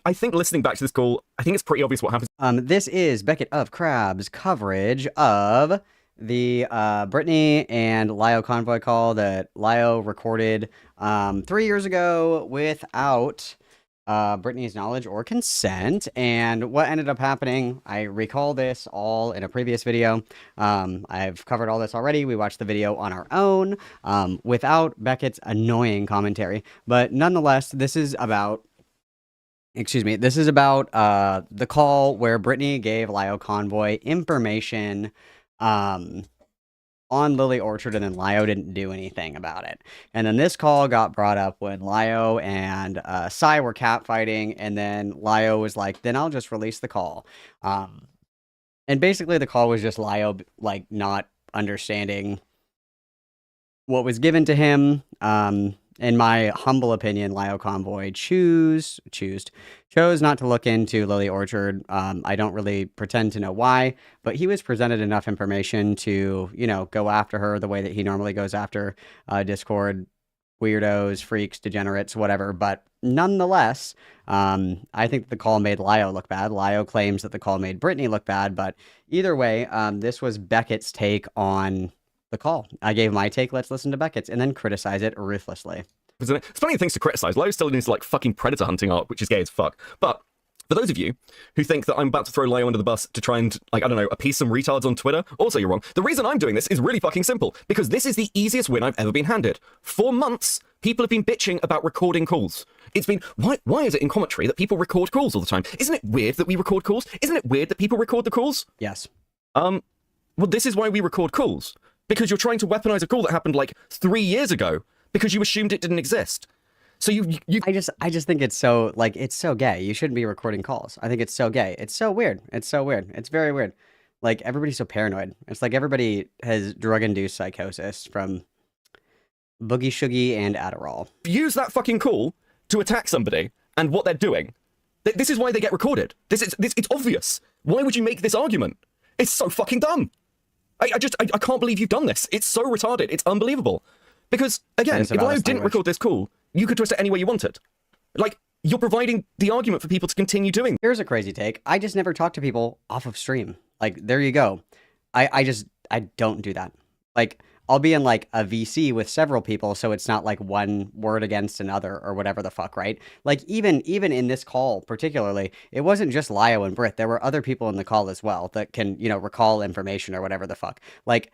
Speaker 11: I think listening back to this call, I think it's pretty obvious what happens.
Speaker 1: This is Beckett of Crab's coverage of the Brittany and Lio convoy call that Lio recorded 3 years ago without Brittany's knowledge or consent. And what ended up happening, I recall this all in a previous video. I've covered all this already. We watched the video on our own without Beckett's annoying commentary. But nonetheless, this is about... Excuse me. This is about the call where Brittany gave Lio Convoy information on Lily Orchard, and then Lio didn't do anything about it. And then this call got brought up when Lio and Sai were catfighting, and then Lio was like, then I'll just release the call. And basically the call was just Lio, like, not understanding what was given to him. In my humble opinion, Lio Convoy chose not to look into Lily Orchard. I don't really pretend to know why, but he was presented enough information to, you know, go after her the way that he normally goes after Discord weirdos, freaks, degenerates, whatever. But nonetheless, I think the call made Lio look bad. Lio claims that the call made Brittany look bad, but either way, this was Beckett's take on the call. I gave my take, let's listen to Beckett's, and then criticize it ruthlessly.
Speaker 11: There's plenty of things to criticize. Lio still needs like fucking predator hunting art, which is gay as fuck. But for those of you who think that I'm about to throw Lio under the bus to try and, like, I don't know, appease some retards on Twitter, also you're wrong. The reason I'm doing this is really fucking simple, because this is the easiest win I've ever been handed. For months, people have been bitching about recording calls. It's been, why is it in commentary that people record calls all the time? Isn't it weird that we record calls? Isn't it weird that people record the calls?
Speaker 1: Yes.
Speaker 11: Well, this is why we record calls. Because you're trying to weaponize a call that happened like 3 years ago because you assumed it didn't exist. So you
Speaker 1: I just think it's so, like, it's so gay. You shouldn't be recording calls. I think it's so gay. It's so weird. It's so weird. It's very weird. Like, everybody's so paranoid. It's like everybody has drug-induced psychosis from Boogie Shoogie and Adderall.
Speaker 11: Use that fucking call to attack somebody and what they're doing. This is why they get recorded. It's obvious. Why would you make this argument? It's so fucking dumb. I can't believe you've done this. It's so retarded. It's unbelievable. Because, again, if Lio didn't record this call, you could twist it any way you wanted. Like, you're providing the argument for people to continue doing.
Speaker 1: Here's a crazy take. I just never talk to people off of stream. Like, there you go. I don't do that. Like, I'll be in like a VC with several people, so it's not like one word against another or whatever the fuck, right? Like even in this call particularly, it wasn't just Lio and Britt. There were other people in the call as well that can, recall information or whatever the fuck. Like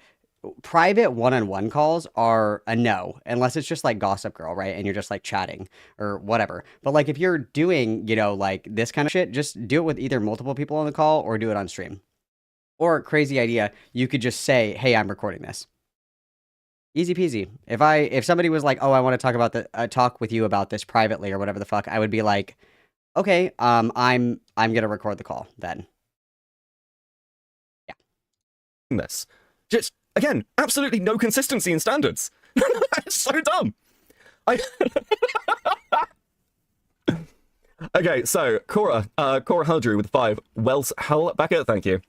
Speaker 1: private one-on-one calls are a no, unless it's just like Gossip Girl, right? And you're just like chatting or whatever. But like if you're doing, like this kind of shit, just do it with either multiple people on the call or do it on stream. Or crazy idea, you could just say, "Hey, I'm recording this." Easy peasy. If somebody was like, "Oh, I want to talk with you about this privately or whatever the fuck," I would be like, "Okay, I'm gonna record the call then."
Speaker 11: This. Just, again, absolutely no consistency in standards. It's so dumb. Okay, so Cora Haldrew with 5. Wells Hellbacker, thank you.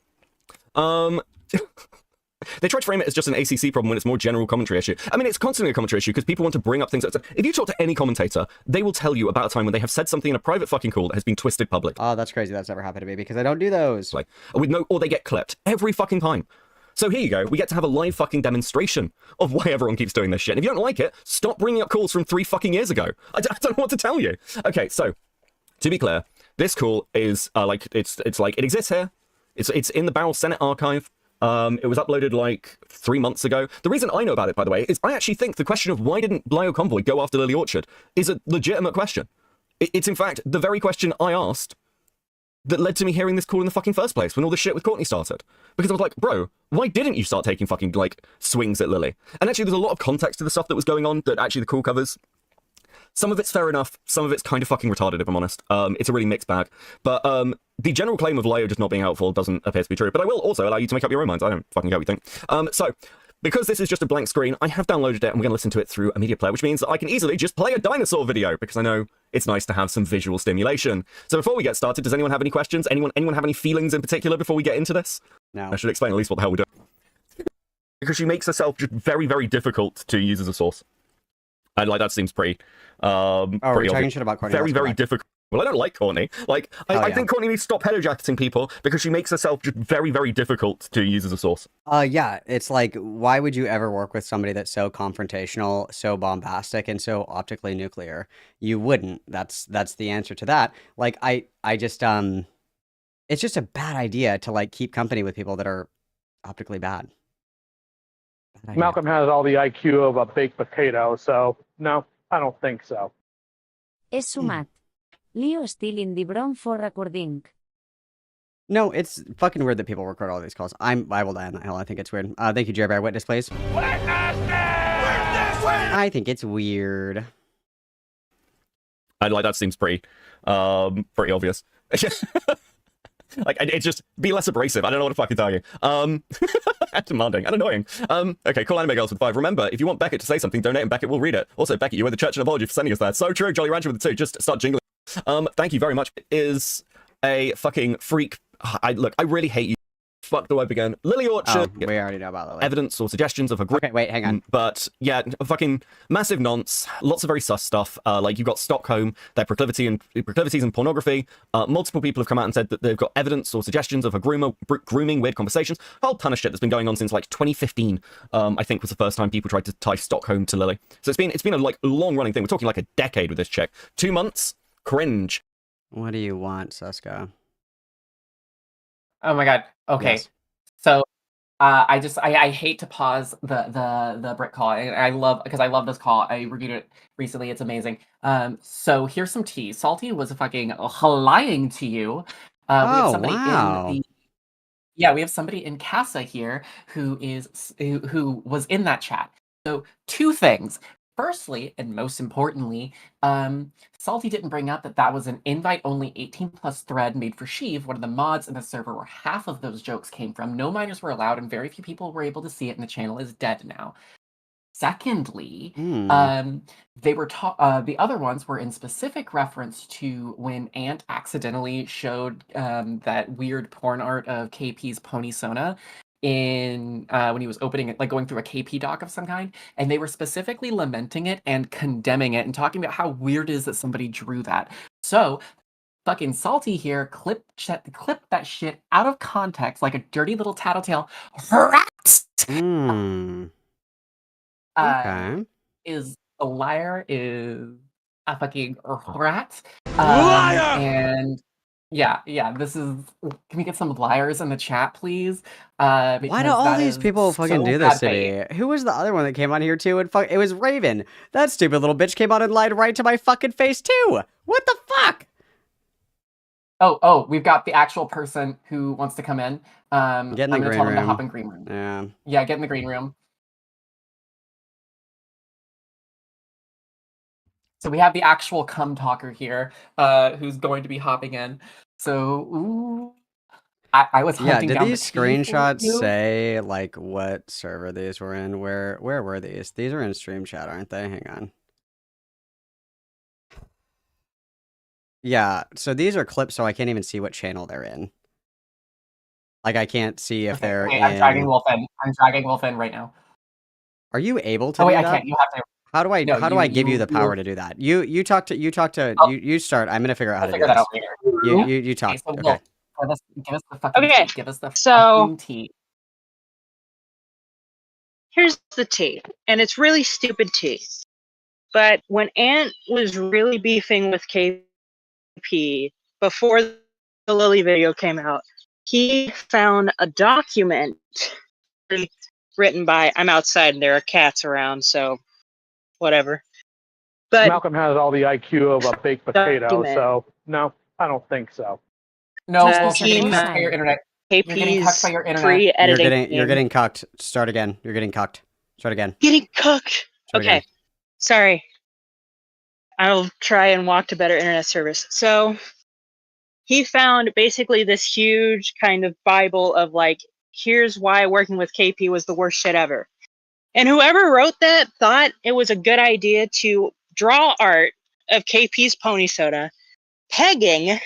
Speaker 11: They try to frame it as just an ACC problem when it's more general commentary issue. I mean, it's constantly a commentary issue because people want to bring up things. If you talk to any commentator, they will tell you about a time when they have said something in a private fucking call that has been twisted public.
Speaker 1: Oh, that's crazy. That's never happened to me because I don't do those.
Speaker 11: Like, or they get clipped every fucking time. So here you go. We get to have a live fucking demonstration of why everyone keeps doing this shit. And if you don't like it, stop bringing up calls from 3 fucking years ago. I don't know what to tell you. Okay, so to be clear, this call is it exists here. It's in the Barrel Senate archive. It was uploaded like 3 months ago. The reason I know about it, by the way, is I actually think the question of why didn't Lio Convoy go after Lily Orchard is a legitimate question. It's in fact the very question I asked that led to me hearing this call in the fucking first place when all this shit with Courtney started. Because I was like, bro, why didn't you start taking fucking, swings at Lily? And actually, there's a lot of context to the stuff that was going on that actually the call covers. Some of it's fair enough, some of it's kind of fucking retarded, if I'm honest. It's a really mixed bag. But the general claim of Lio just not being helpful doesn't appear to be true. But I will also allow you to make up your own minds. I don't fucking care what you think. So, because this is just a blank screen, I have downloaded it and we're going to listen to it through a media player, which means that I can easily just play a dinosaur video, because I know it's nice to have some visual stimulation. So before we get started, does anyone have any questions? Anyone have any feelings in particular before we get into this?
Speaker 1: No.
Speaker 11: I should explain at least what the hell we're doing. Because she makes herself just very, very difficult to use as a source. And that seems pretty
Speaker 1: we're talking shit about Courtney.
Speaker 11: Very, very difficult. Well, I don't like Courtney. I think Courtney needs to stop pedojacketing people because she makes herself just very, very difficult to use as a source.
Speaker 1: Yeah, it's like, why would you ever work with somebody that's so confrontational, so bombastic, and so optically nuclear? You wouldn't. That's the answer to that. Like, I just it's just a bad idea to keep company with people that are optically bad.
Speaker 2: Malcolm has all the IQ of a baked potato, so no, I don't think so.
Speaker 3: És sumat. Leo still in the brown for recording.
Speaker 1: No, it's fucking weird that people record all these calls. I will die on that hill. I think it's weird. Thank you, Jerry Bear. Witness, please. I think it's weird.
Speaker 11: That seems pretty obvious. It's just, be less abrasive. I don't know what to fucking tell you. Demanding and annoying. Okay, cool. Anime Girls with 5. Remember, if you want Beckett to say something, donate and Beckett will read it. Also, Beckett, you owe the church an apology for sending us that. So true. Jolly Rancher with the 2. Just start jingling. Thank you very much. Is a fucking freak. I really hate you. Fuck the web again. Lily Orchard.
Speaker 1: We already know about Lily.
Speaker 11: Evidence or suggestions of a group.
Speaker 1: Okay, wait, hang on.
Speaker 11: But yeah, fucking massive nonce. Lots of very sus stuff. You've got Stockholm, their proclivities and pornography. Multiple people have come out and said that they've got evidence or suggestions of a grooming weird conversations. A whole ton of shit that's been going on since 2015. I think was the first time people tried to tie Stockholm to Lily. So it's been a long running thing. We're talking a decade with this chick. 2 months. Cringe.
Speaker 1: What do you want, Suska?
Speaker 8: Oh my god. Okay.
Speaker 1: Yes.
Speaker 8: So I hate to pause the Brit call. And I love this call. I reviewed it recently. It's amazing. So here's some tea. Salty was fucking lying to you. We have somebody we have somebody in CASA here who was in that chat. So 2 things. Firstly, and most importantly, Salty didn't bring up that was an invite-only 18+ thread made for Sheev, one of the mods in the server where half of those jokes came from. No minors were allowed, and very few people were able to see it, and the channel is dead now. Secondly, they were the other ones were in specific reference to when Ant accidentally showed that weird porn art of KP's Pony Sona in when he was opening it, going through a KP doc of some kind, and they were specifically lamenting it and condemning it and talking about how weird it is that somebody drew that. So fucking Salty here clip that shit out of context like a dirty little tattletale rat.
Speaker 1: Okay.
Speaker 8: is a liar, is a fucking rat.
Speaker 7: Liar!
Speaker 8: And yeah, this is. Can we get some liars in the chat, please?
Speaker 1: Why do
Speaker 8: Because
Speaker 1: all
Speaker 8: that
Speaker 1: these
Speaker 8: is
Speaker 1: people fucking
Speaker 8: so
Speaker 1: do this
Speaker 8: bad
Speaker 1: to
Speaker 8: bait.
Speaker 1: me? Who was the other one that came on here too? And it was Raven. That stupid little bitch came on and lied right to my fucking face too. What the fuck?
Speaker 8: Oh, we've got the actual person who wants to come in.
Speaker 1: Get in
Speaker 8: I'm
Speaker 1: the
Speaker 8: gonna
Speaker 1: green
Speaker 8: tell them to
Speaker 1: room.
Speaker 8: hop in green room.
Speaker 1: Yeah.
Speaker 8: Yeah, get in the green room. So we have the actual cum talker here, who's going to be hopping in. So, ooh, I was
Speaker 1: Yeah,
Speaker 8: hunting
Speaker 1: did
Speaker 8: down the
Speaker 1: these
Speaker 8: tea for
Speaker 1: screenshots
Speaker 8: you.
Speaker 1: say like what server these were in? Where were these? These are in stream chat, aren't they? Hang on. Yeah, so these are clips, so I can't even see what channel they're in. Like I can't see if they're
Speaker 8: Wait,
Speaker 1: in.
Speaker 8: I'm dragging Wolf in. I'm dragging Wolf in right now.
Speaker 1: Are you able to
Speaker 8: Oh wait,
Speaker 1: do
Speaker 8: I
Speaker 1: that?
Speaker 8: can't. You have to.
Speaker 1: How do I
Speaker 8: No,
Speaker 1: how do I give you the power to do that? You talk to
Speaker 8: Oh.
Speaker 1: you start. I'm gonna figure out how
Speaker 8: We'll
Speaker 1: to do
Speaker 8: figure that
Speaker 1: this.
Speaker 8: out later.
Speaker 1: You talk.
Speaker 8: Okay, so
Speaker 1: Okay.
Speaker 8: Wolf, give us the fucking
Speaker 12: Okay,
Speaker 8: tea. Give us the
Speaker 12: so-
Speaker 8: fucking tea.
Speaker 12: Here's the tea, and it's really stupid tea. But when Ant was really beefing with KP before the Lily video came out, he found a document written by, I'm outside and there are cats around, so whatever. But
Speaker 2: Malcolm has all the IQ of a baked potato,
Speaker 12: Document.
Speaker 2: so no, I don't think so.
Speaker 8: No,
Speaker 12: Just
Speaker 8: Wolf, you're getting
Speaker 12: team
Speaker 8: cucked by your internet. You're getting cucked by
Speaker 12: KP's
Speaker 8: your internet.
Speaker 12: pre-editing
Speaker 1: You're
Speaker 12: team.
Speaker 1: getting cucked. Start again. You're getting cucked. Start again.
Speaker 12: Getting cooked.
Speaker 1: Start
Speaker 12: Okay,
Speaker 1: again.
Speaker 12: sorry. I'll try and walk to better internet service. So he found basically this huge kind of Bible of like, here's why working with KP was the worst shit ever. And whoever wrote that thought it was a good idea to draw art of KP's pony soda, pegging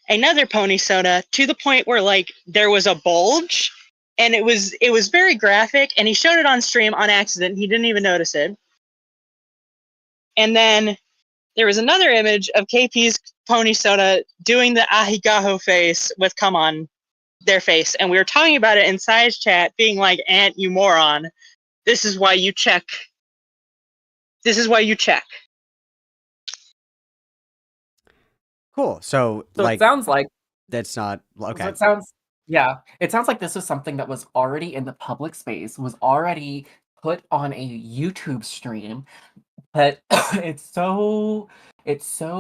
Speaker 12: another pony soda to the point where like there was a bulge, and it was very graphic, and he showed it on stream on accident. He didn't even notice it. And then there was another image of KP's pony soda doing the ahigaho face with come on their face, and we were talking about it in Size chat, being like, "Ant, you moron! This is why you check. This is why you check."
Speaker 1: Cool. So
Speaker 8: So
Speaker 1: like
Speaker 8: it sounds like
Speaker 1: that's not
Speaker 8: So
Speaker 1: okay.
Speaker 8: it sounds like this is something that was already in the public space, was already put on a YouTube stream, but it's so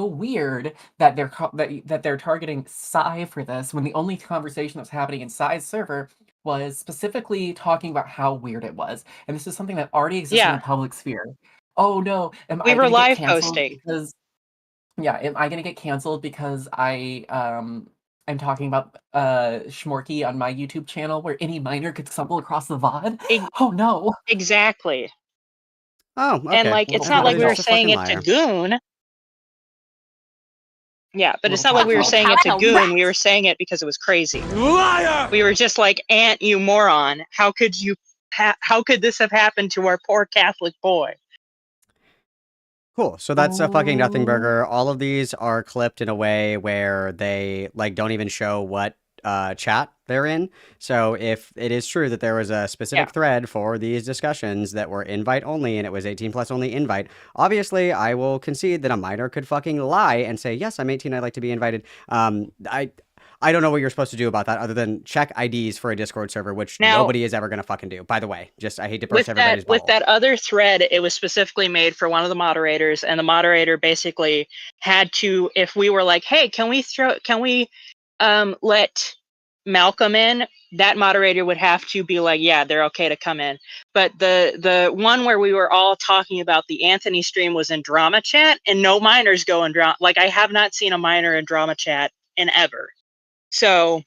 Speaker 8: weird that they're targeting Psy for this when the only conversation that's happening in Psy's server was specifically talking about how weird it was, and this is something that already exists in
Speaker 12: Yeah.
Speaker 8: the public sphere. Oh no, am
Speaker 12: We
Speaker 8: I
Speaker 12: were
Speaker 8: gonna get
Speaker 12: live
Speaker 8: canceled
Speaker 12: posting.
Speaker 8: because am I gonna get canceled because I'm talking about Schmorky on my YouTube channel where any minor could stumble across the VOD? Oh no.
Speaker 12: Exactly.
Speaker 1: Oh, okay.
Speaker 12: And like,
Speaker 1: Well,
Speaker 12: it's not like we
Speaker 1: he's
Speaker 12: were
Speaker 1: just a
Speaker 12: saying it
Speaker 1: fucking
Speaker 12: to Goon. Yeah, but it's
Speaker 8: Little
Speaker 12: not like we were
Speaker 8: power.
Speaker 12: saying it to
Speaker 10: Power
Speaker 12: Goon.
Speaker 10: rat.
Speaker 12: We were saying it because it was crazy.
Speaker 7: Liar!
Speaker 12: We were just like, "Ant, you moron! How could you? How could this have happened to our poor Catholic boy?"
Speaker 1: Cool. So that's a fucking nothing
Speaker 8: Oh.
Speaker 1: burger. All of these are clipped in a way where they like don't even show what chat they're in. So if it is true that there was a specific thread for these discussions that were invite only and it was 18 plus only invite, obviously I will concede that a minor could fucking lie and say, yes, I'm 18, I'd like to be invited. I don't know what you're supposed to do about that other than check IDs for a Discord server, which
Speaker 12: Now-
Speaker 1: nobody is ever going to fucking do. By the way, just I hate to burst
Speaker 12: With
Speaker 1: everybody's
Speaker 12: that, with
Speaker 1: bubble.
Speaker 12: that other thread, it was specifically made for one of the moderators, and the moderator basically had to, if we were like, "Hey, can we let Malcolm in?" That moderator would have to be like, "Yeah, they're okay to come in." But the one where we were all talking about the Anthony stream was in drama chat, and no minors go in drama. Like, I have not seen a minor in drama chat in ever. So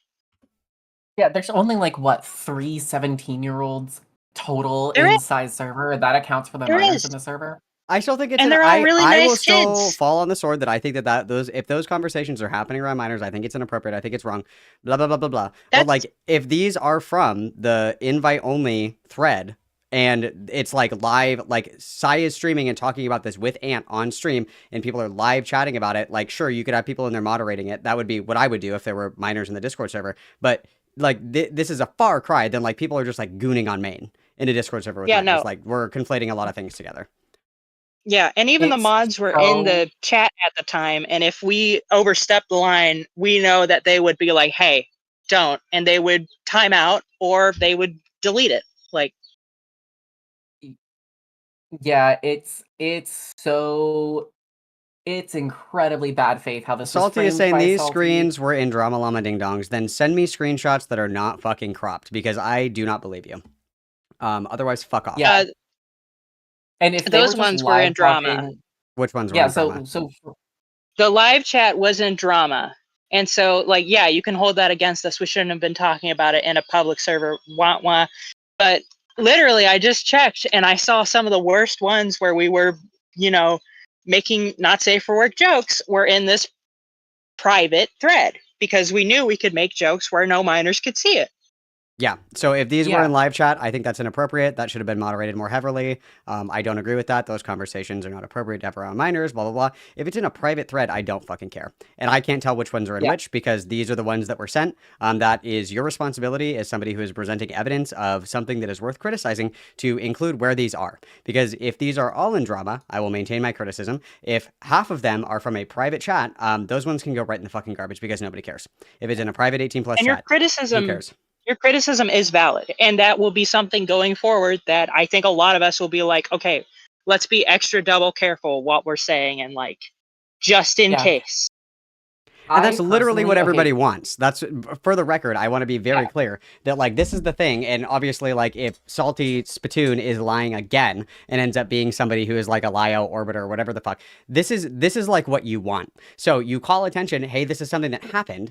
Speaker 8: Yeah, there's only like what 3 17-year-olds total
Speaker 12: There
Speaker 8: inside server, and that accounts for the
Speaker 12: There
Speaker 8: minors
Speaker 12: is.
Speaker 8: in the server.
Speaker 1: I still think it's
Speaker 12: And they're all really
Speaker 1: I will
Speaker 12: nice
Speaker 1: still
Speaker 12: kids.
Speaker 1: fall on the sword that I think that those if those conversations are happening around minors, I think it's inappropriate. I think it's wrong. Blah blah blah blah blah. But
Speaker 12: That's-
Speaker 1: like if these are from the invite only thread and it's like live, like Sai is streaming and talking about this with Ant on stream and people are live chatting about it, like sure you could have people in there moderating it. That would be what I would do if there were minors in the Discord server. But like this is a far cry than like people are just like gooning on main. in a Discord server with
Speaker 12: Yeah,
Speaker 1: minors.
Speaker 12: no.
Speaker 1: Like, we're conflating a lot of things together.
Speaker 12: Yeah, and even the
Speaker 8: It's
Speaker 12: mods were in
Speaker 8: so-
Speaker 12: the chat at the time, and if we overstepped the line, we know that they would be like, "Hey, don't," and they would time out or they would delete it. Like,
Speaker 8: Yeah, it's incredibly bad faith how this was
Speaker 1: Salty is
Speaker 8: framed
Speaker 1: saying
Speaker 8: by
Speaker 1: these
Speaker 8: Salty.
Speaker 1: screens were in Drama Llama Ding Dongs. Then send me screenshots that are not fucking cropped because I do not believe you. Otherwise, fuck off.
Speaker 8: Yeah. And if they
Speaker 12: those
Speaker 8: were just
Speaker 12: ones were in
Speaker 8: live
Speaker 12: drama.
Speaker 8: talking-
Speaker 1: Which ones were
Speaker 8: Yeah,
Speaker 1: in drama?
Speaker 8: so
Speaker 12: The live chat was in drama. And so, like, yeah, you can hold that against us. We shouldn't have been talking about it in a public server. Wah, wah. But literally, I just checked and I saw some of the worst ones where we were, making not safe for work jokes were in this private thread because we knew we could make jokes where no minors could see it.
Speaker 1: Yeah. So if these were
Speaker 8: Yeah.
Speaker 1: in live chat, I think that's inappropriate. That should have been moderated more heavily. I don't agree with that. Those conversations are not appropriate to have around minors, blah, blah, blah. If it's in a private thread, I don't fucking care. And I can't tell which ones are in
Speaker 8: Yeah.
Speaker 1: which because these are the ones that were sent. That is your responsibility as somebody who is presenting evidence of something that is worth criticizing to include where these are. Because if these are all in drama, I will maintain my criticism. If half of them are from a private chat, those ones can go right in the fucking garbage because nobody cares. If it's in a private 18 plus
Speaker 12: And your
Speaker 1: chat, who
Speaker 12: criticism
Speaker 1: cares?
Speaker 12: your criticism is valid, and that will be something going forward that I think a lot of us will be like, okay, let's be extra double careful what we're saying and like just in
Speaker 8: Yeah.
Speaker 12: case.
Speaker 1: And that's
Speaker 8: I
Speaker 1: literally what
Speaker 8: personally-
Speaker 1: everybody
Speaker 8: okay,
Speaker 1: wants. That's for the record. I want to be very clear that like this is the thing. And obviously, like if Salty Spittoon is lying again and ends up being somebody who is like a Lio Orbiter or whatever the fuck, this is like what you want. So you call attention. Hey, this is something that happened.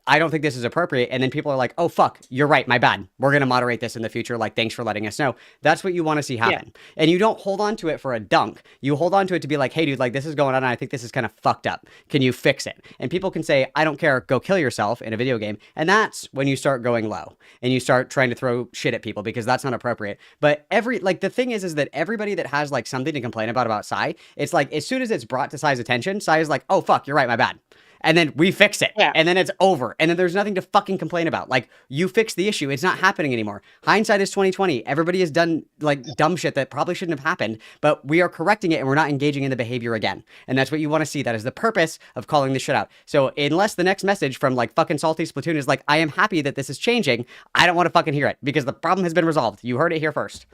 Speaker 1: I don't think this is appropriate. And then people are like, oh, fuck, you're right. My bad. We're going to moderate this in the future. Like, thanks for letting us know. That's what you want to see happen. And you don't hold on to it for a dunk. You hold on to it to be like, hey, dude, like this is going on. And I think this is kind of fucked up. Can you fix it? And people can say, I don't care. Go kill yourself in a video game. And that's when you start going low and you start trying to throw shit at people because that's not appropriate. But the thing is that everybody that has like something to complain about Sai, it's like, as soon as it's brought to Sai's attention, Sai is like, oh, fuck, you're right. My bad. And then we fix it.
Speaker 12: Yeah.
Speaker 1: And then it's over. And then there's nothing to fucking complain about. Like, you fix the issue. It's not happening anymore. Hindsight is 2020. Everybody has done like dumb shit that probably shouldn't have happened, but we are correcting it and we're not engaging in the behavior again. And that's what you want to see. That is the purpose of calling this shit out. So unless the next message from like fucking Salty Splatoon is like, I am happy that this is changing, I don't want to fucking hear it because the problem has been resolved. You heard it here first.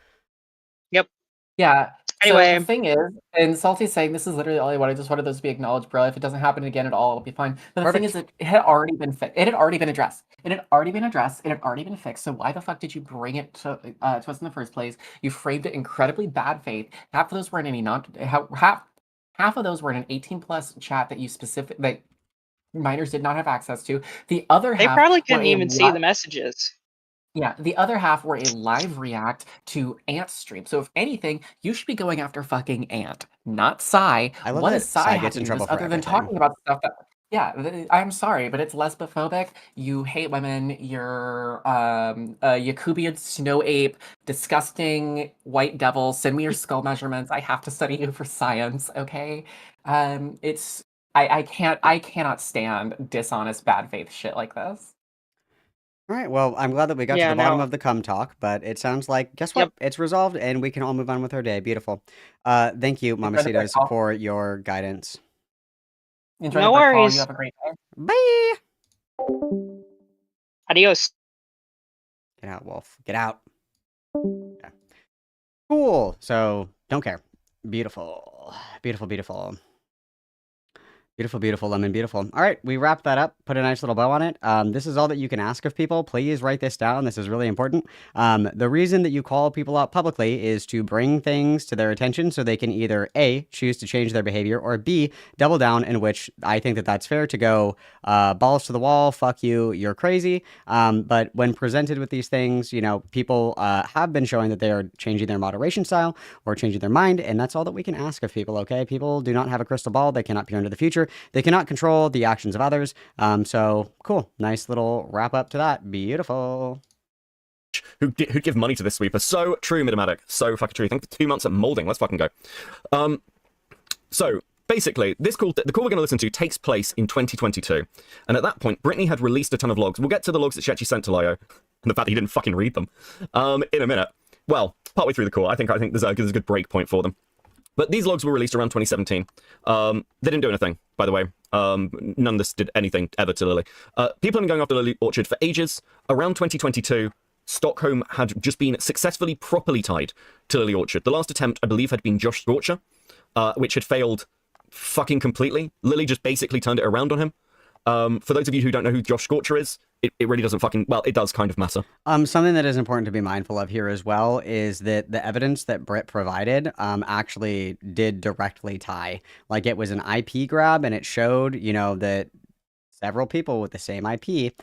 Speaker 8: Yeah.
Speaker 12: Anyway.
Speaker 8: So the thing is, and Salty's saying this is literally all I want. I just wanted those to be acknowledged, bro. If it doesn't happen again at all, it'll be fine. But the thing is that it had already been it had already been addressed. It had already been addressed. It had already been fixed. So why the fuck did you bring it to us in the first place? You framed it incredibly bad faith. Half of those were in any half of those were in an 18 plus chat that minors did not have access to. The other
Speaker 12: They
Speaker 8: half
Speaker 12: probably
Speaker 8: were
Speaker 12: couldn't
Speaker 8: a
Speaker 12: even see the messages.
Speaker 8: Yeah, the other half were a live react to Ant's stream. So if anything, you should be going after fucking Ant, not Sai.
Speaker 1: I love
Speaker 8: What
Speaker 1: that
Speaker 8: is Sai
Speaker 1: Sai
Speaker 8: have
Speaker 1: gets
Speaker 8: to
Speaker 1: in
Speaker 8: do
Speaker 1: trouble
Speaker 8: this
Speaker 1: for
Speaker 8: other than
Speaker 1: everything.
Speaker 8: talking about stuff that I'm sorry, but it's lesbophobic. You hate women. You're a Yakubian snow ape, disgusting white devil. Send me your skull measurements. I have to study you for science. Okay, I cannot stand dishonest, bad faith shit like this.
Speaker 1: All right. Well, I'm glad that we got to
Speaker 12: Yeah,
Speaker 1: the bottom
Speaker 12: no.
Speaker 1: of the cum talk, but it sounds like, guess what?
Speaker 12: Yep.
Speaker 1: It's resolved and we can all move on with our day. Beautiful. Thank you,
Speaker 8: Enjoy the quick
Speaker 1: Mamacitos,
Speaker 8: call.
Speaker 1: for your guidance.
Speaker 8: Enjoy
Speaker 12: No
Speaker 8: the quick call.
Speaker 12: worries.
Speaker 8: You have a great day.
Speaker 1: Bye.
Speaker 12: Adios.
Speaker 1: Get out, Wolf. Get out. Yeah. Cool. So, don't care. Beautiful. Beautiful, beautiful. Beautiful, beautiful, lemon, beautiful. All right, we wrapped that up, put a nice little bow on it. This is all that you can ask of people. Please write this down. This is really important. The reason that you call people out publicly is to bring things to their attention so they can either A, choose to change their behavior, or B, double down, in which I think that that's fair to go balls to the wall, fuck you, you're crazy. But when presented with these things, you know, people have been showing that they are changing their moderation style or changing their mind, and that's all that we can ask of people, okay? People do not have a crystal ball. They cannot peer into the future. They cannot control the actions of others. So cool. Nice little wrap up to that. Beautiful.
Speaker 11: Who'd give money to this sweeper. So true, Midomatic. So fucking true. Thank you for 2 months at molding. Let's fucking go. So basically, the call we're going to listen to takes place in 2022. And at that point, Brittany had released a ton of logs. We'll get to the logs that she actually sent to Lio and the fact that he didn't fucking read them in a minute. well, partway through the call. I think there's a good break point for them. But these logs were released around 2017. They didn't do anything, by the way. None of this did anything ever to Lily. People have been going after Lily Orchard for ages. Around 2022, Stockholm had just been successfully properly tied to Lily Orchard. The last attempt, I believe, had been Josh Scorcher, which had failed fucking completely. Lily just basically turned it around on him. For those of you who don't know who Josh Scorcher is, it really doesn't fucking, well, it does kind of matter.
Speaker 1: Something that is important to be mindful of here as well is that the evidence that Britt provided actually did directly tie. Like, it was an IP grab, and it showed, you know, that several people with the same IP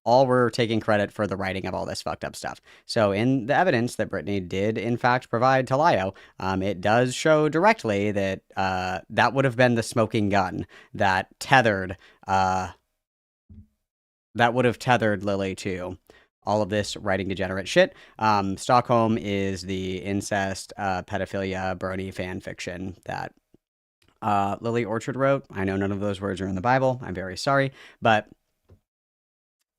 Speaker 1: all were taking credit for the writing of all this fucked up stuff. So in the evidence that Brittany did in fact provide to Lio, it does show directly that that would have been the smoking gun that tethered Lily to all of this writing degenerate shit. Stockholm is the incest, pedophilia, brony fan fiction that Lily Orchard wrote. I know none of those words are in the Bible. I'm very sorry, but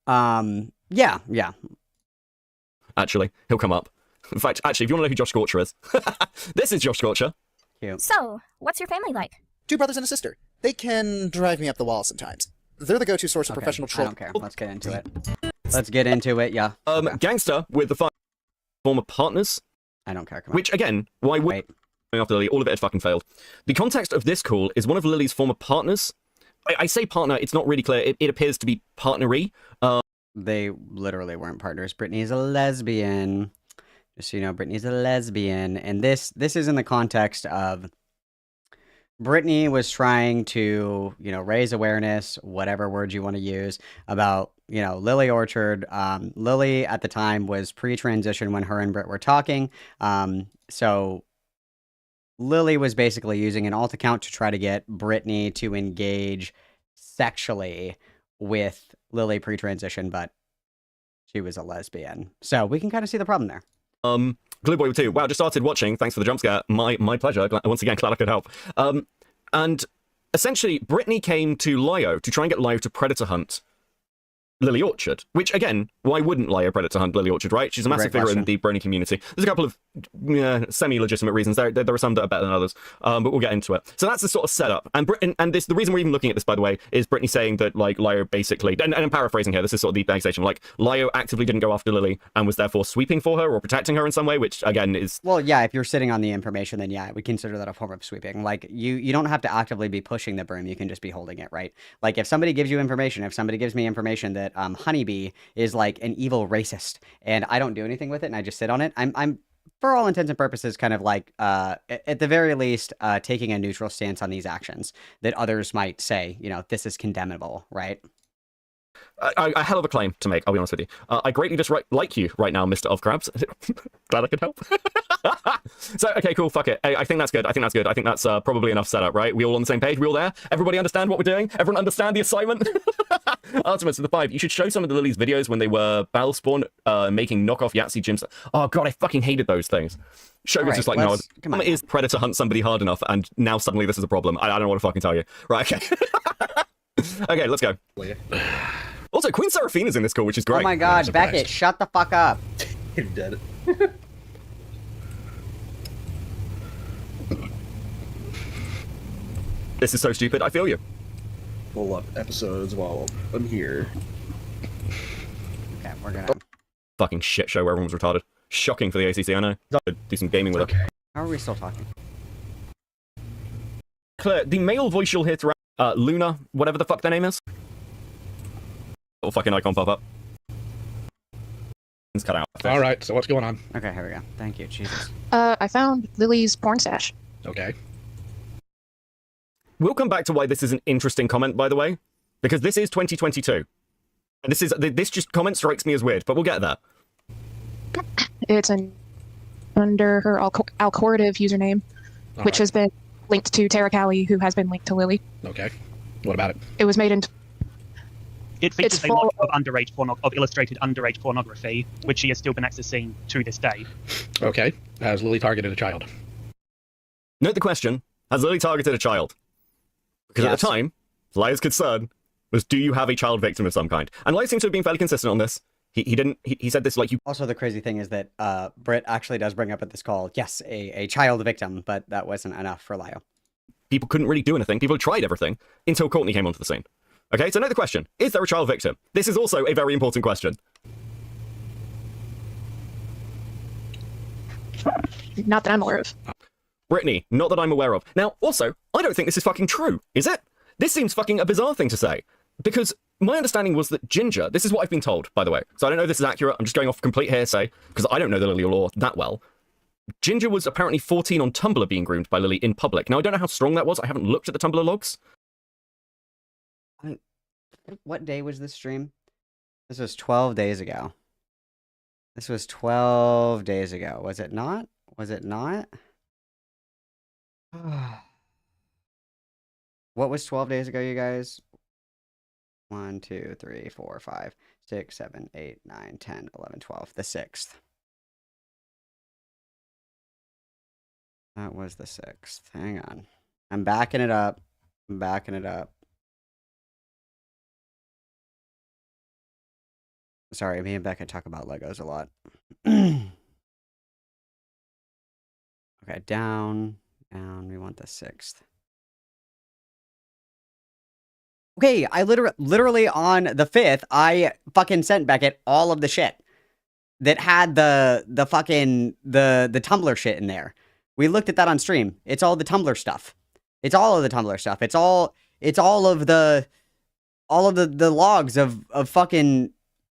Speaker 1: yeah.
Speaker 11: Actually, he'll come up. In fact, actually, if you want to know who Josh Scorcher is, this is Josh Scorcher.
Speaker 1: Cute.
Speaker 13: So, what's your family like?
Speaker 14: 2 brothers and a sister. They can drive me up the wall sometimes. They're the go-to source of professional troll.
Speaker 1: I don't care. Let's get into it. Let's get into it, yeah.
Speaker 11: Gangster with the former partners.
Speaker 1: I don't care.
Speaker 11: Which, again, why would after Lily, all of it had fucking failed. The context of this call is one of Lily's former partners. I say partner, it's not really clear. It appears to be partnery.
Speaker 1: They literally weren't partners. Brittany's a lesbian. Just so you know, Brittany's a lesbian. And this is in the context of Brittany was trying to, you know, raise awareness, whatever word you want to use, about, you know, Lily Orchard. Lily at the time was pre-transition when her and Britt were talking. So Lily was basically using an alt account to try to get Brittany to engage sexually with Lily pre-transition, but she was a lesbian. So we can kind of see the problem there.
Speaker 11: Glueboy 2, wow, just started watching. Thanks for the jump scare. My pleasure. Once again, glad I could help. And essentially, Brittany came to Lio to try and get Lio to predator hunt Lily Orchard, which, again, why wouldn't Lio predator hunt Lily Orchard, right? She's a massive figure in the brony community. There's a couple of semi-legitimate reasons. There are some that are better than others, but we'll get into it. So that's the sort of setup. And the reason we're even looking at this, by the way, is Brittany saying that, like, Lio basically, and I'm paraphrasing here, this is sort of the accusation, like, Lio actively didn't go after Lily and was therefore sweeping for her or protecting her in some way, which, again, is...
Speaker 1: Well, yeah, if you're sitting on the information, then yeah, we consider that a form of sweeping. Like, you don't have to actively be pushing the broom, you can just be holding it, right? Like, if somebody gives you information, if somebody gives me information that Honeybee is like an evil racist and I don't do anything with it and I just sit on it, I'm for all intents and purposes kind of like at the very least taking a neutral stance on these actions that others might say, you know, this is condemnable, right?
Speaker 11: A hell of a claim to make, I'll be honest with you. I greatly dislike you right now, Mr. Of Crabs. Glad I could help. So, okay, cool, fuck it. I think that's good. I think that's probably enough setup, right? We all on the same page? We all there? Everybody understand what we're doing? Everyone understand the assignment? Artemis of the 5, you should show some of the Lily's videos when they were Battle Spawn making knockoff Yahtzee gyms. Oh, God, I fucking hated those things. Shogun's just like, no, it is Predator hunt somebody hard enough, and now suddenly this is a problem. I don't know what to fucking tell you. Right, okay. Okay, let's go. Also, Queen Seraphina's in this call, which is great.
Speaker 1: Oh my god, Beckett, shut the fuck up.
Speaker 15: You're dead.
Speaker 11: This is so stupid, I feel you.
Speaker 15: Pull up episodes while I'm here.
Speaker 1: Okay, we're gonna...
Speaker 11: Fucking shit show where everyone was retarded. Shocking for the ACC, I know. Do some gaming with it.
Speaker 1: How are we still talking?
Speaker 11: Claire, the male voice you'll hear throughout, Luna, whatever the fuck their name is. Little fucking icon pop up. It's cut out.
Speaker 16: Alright, so what's going on?
Speaker 1: Okay, here we go. Thank you, Jesus.
Speaker 13: I found Lily's porn stash.
Speaker 16: Okay.
Speaker 11: We'll come back to why this is an interesting comment, by the way, because this is 2022. And this just comment strikes me as weird, but we'll get there.
Speaker 13: It's under her Alcorative username, which has been linked to Tara Callie, who has been linked to Lily.
Speaker 16: Okay. What about it?
Speaker 13: It was made into...
Speaker 17: It features a lot of illustrated underage pornography, which she has still been accessing to this day.
Speaker 16: Okay. Has Lily targeted a child?
Speaker 11: Note the question, has Lily targeted a child? Because at the time, Lia's concern was, do you have a child victim of some kind? And Lia seems to have been fairly consistent on this. He didn't. He said this like you.
Speaker 1: Also, the crazy thing is that Britt actually does bring up at this call, yes, a child victim, but that wasn't enough for Lio.
Speaker 11: People couldn't really do anything. People had tried everything until Courtney came onto the scene. Okay, so now the question: is there a child victim? This is also a very important question.
Speaker 13: Not that I'm aware of.
Speaker 11: Brittany, not that I'm aware of. Now, also, I don't think this is fucking true, is it? This seems fucking a bizarre thing to say. Because my understanding was that Ginger, this is what I've been told, by the way, so I don't know if this is accurate, I'm just going off complete hearsay, because I don't know the Lily lore that well. Ginger was apparently 14 on Tumblr being groomed by Lily in public. Now, I don't know how strong that was, I haven't looked at the Tumblr logs.
Speaker 1: What day was this stream? This was 12 days ago. This was 12 days ago. Was it not? Was it not? What was 12 days ago, you guys? 1, 2, 3, 4, 5, 6, 7, 8, 9, 10, 11, 12. The 6th. That was the 6th. Hang on. I'm backing it up. I'm backing it up. Sorry, me and Becca talk about Legos a lot. Okay, down. We want the 6th. Okay, I literally on the 5th, I fucking sent Beckett all of the shit that had the fucking the Tumblr shit in there. We looked at that on stream. It's all the Tumblr stuff. It's all of the Tumblr stuff. It's all of the logs of fucking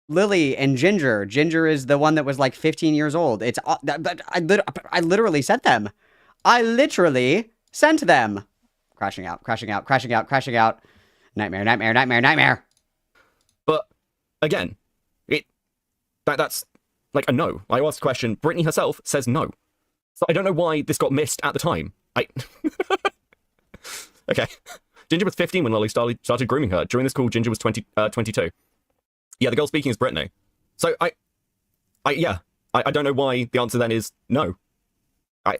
Speaker 1: Lily and Ginger. Ginger is the one that was like 15 years old. It's all, I literally sent them. I literally sent them. Crashing out. Nightmare.
Speaker 11: But again, that's like a no. I asked the question. Brittany herself says no. So I don't know why this got missed at the time. Okay. Ginger was 15 when Lily started grooming her. During this call, Ginger was 22. Yeah, the girl speaking is Brittany. So I don't know why the answer then is no. Why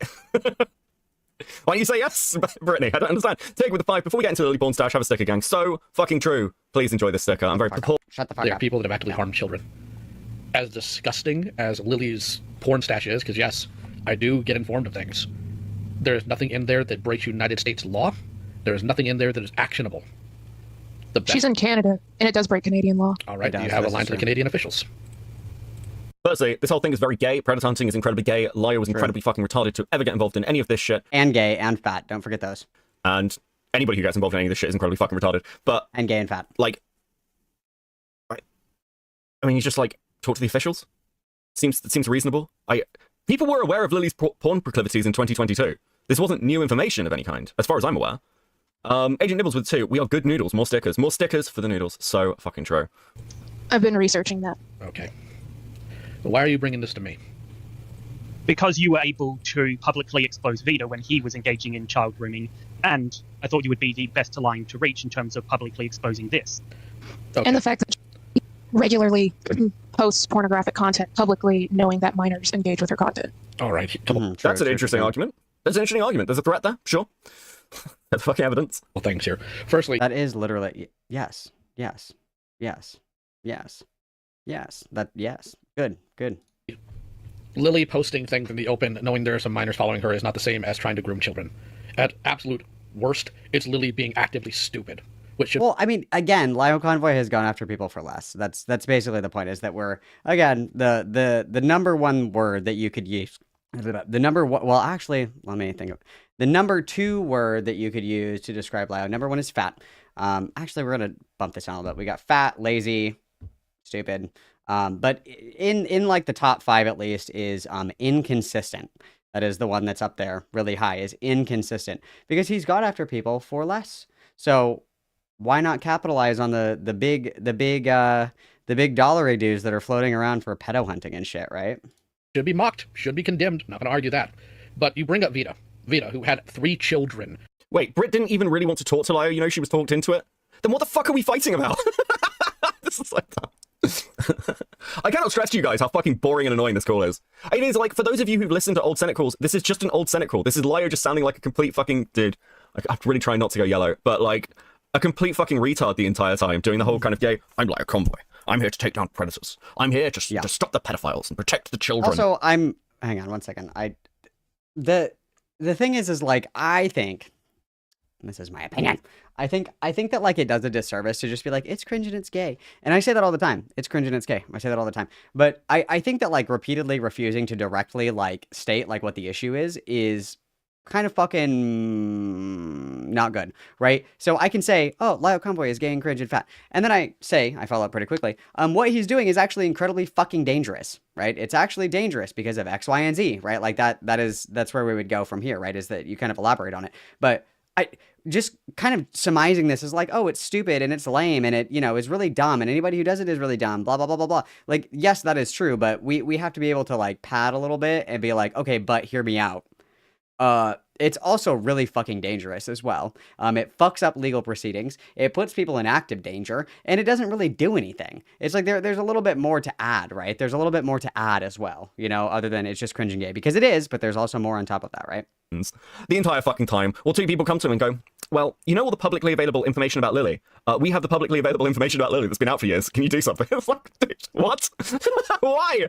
Speaker 11: don't you say yes, Brittany? I don't understand. Take it with the 5. Before we get into Lily Porn Stash, have a sticker, gang. So fucking true. Please enjoy this sticker. I'm very
Speaker 1: Shut the fuck up.
Speaker 16: There are people that have actively harmed children. As disgusting as Lily's porn stash is, because yes, I do get informed of things, there's nothing in there that breaks United States law. There is nothing in there that is actionable.
Speaker 13: She's in Canada, and it does break Canadian law.
Speaker 16: All right, do you have a line to the Canadian officials?
Speaker 11: Firstly, this whole thing is very gay. Predator hunting is incredibly gay. Lio was incredibly fucking retarded to ever get involved in any of this shit.
Speaker 1: And gay and fat. Don't forget those.
Speaker 11: And anybody who gets involved in any of this shit is incredibly fucking retarded. But
Speaker 1: and gay and fat.
Speaker 11: Like, I mean, you just like talk to the officials. It seems reasonable. People were aware of Lily's porn proclivities in 2022. This wasn't new information of any kind, as far as I'm aware. Agent Nibbles with 2. We are good noodles. More stickers. More stickers for the noodles. So fucking true.
Speaker 13: I've been researching that.
Speaker 16: Okay. But why are you bringing this to me?
Speaker 17: Because you were able to publicly expose Vida when he was engaging in child grooming, and I thought you would be the best line to reach in terms of publicly exposing this.
Speaker 16: Okay.
Speaker 13: And the fact that she regularly posts pornographic content publicly, knowing that minors engage with her content.
Speaker 16: All right.
Speaker 11: That's an interesting argument. There's an interesting argument. There's a threat there, sure. That's fucking evidence.
Speaker 16: Well, thanks here. Firstly,
Speaker 1: that is literally yes. Good.
Speaker 16: Lily posting things in the open, knowing there are some minors following her, is not the same as trying to groom children. At absolute worst, it's Lily being actively stupid.
Speaker 1: Well, I mean, again, Lio Convoy has gone after people for less. That's basically the point. Is that we're again the number one word that you could use. The number one. Well, actually, let me think of the number 2 word that you could use to describe Lio. Number 1 is fat. Actually, we're gonna bump this down a little bit. We got fat, lazy, stupid. But in like the top 5 at least is inconsistent. That is the one that's up there really high, is inconsistent, because he's gone after people for less. So why not capitalize on the big dollary dues that are floating around for pedo hunting and shit, right?
Speaker 16: Should be mocked, should be condemned. Not going to argue that. But you bring up Vida, who had 3 children.
Speaker 11: Wait, Britt didn't even really want to talk to Lio. You know, she was talked into it. Then what the fuck are we fighting about? This is like that. I cannot stress to you guys how fucking boring and annoying this call is. It is like, for those of you who've listened to old Senate calls, this is just an old Senate call. This is Lio just sounding like a complete fucking dude. I'm really trying not to go yellow, but like a complete fucking retard the entire time, doing the whole kind of gay, I'm Lio Convoy. I'm here to take down predators. I'm here to stop the pedophiles and protect the children.
Speaker 1: Also, hang on one second. The thing is like, I think, and this is my opinion, I think that like it does a disservice to just be like, it's cringe and it's gay. And I say that all the time. It's cringe and it's gay. I say that all the time. But I think that like repeatedly refusing to directly like state like what the issue is kind of fucking not good, right? So I can say, oh, Lyle Convoy is gay and cringe and fat. And then I follow up pretty quickly. What he's doing is actually incredibly fucking dangerous, right? It's actually dangerous because of X, Y, and Z, right? Like that's where we would go from here, right? Is that you kind of elaborate on it. But I just kind of surmising this is like, oh, it's stupid and it's lame and it, is really dumb and anybody who does it is really dumb, blah, blah, blah, blah, blah. Like, yes, that is true, but we have to be able to like pad a little bit and be like, okay, but hear me out. It's also really fucking dangerous as well. It fucks up legal proceedings. It puts people in active danger, and it doesn't really do anything. It's like there's a little bit more to add, right? There's a little bit more to add as well, other than it's just cringe and gay, because it is, but there's also more on top of that, right?
Speaker 11: The entire fucking time. Well, two people come to him and go, well, all the publicly available information about Lily? We have the publicly available information about Lily that's been out for years. Can you do something? It's like, what? Why?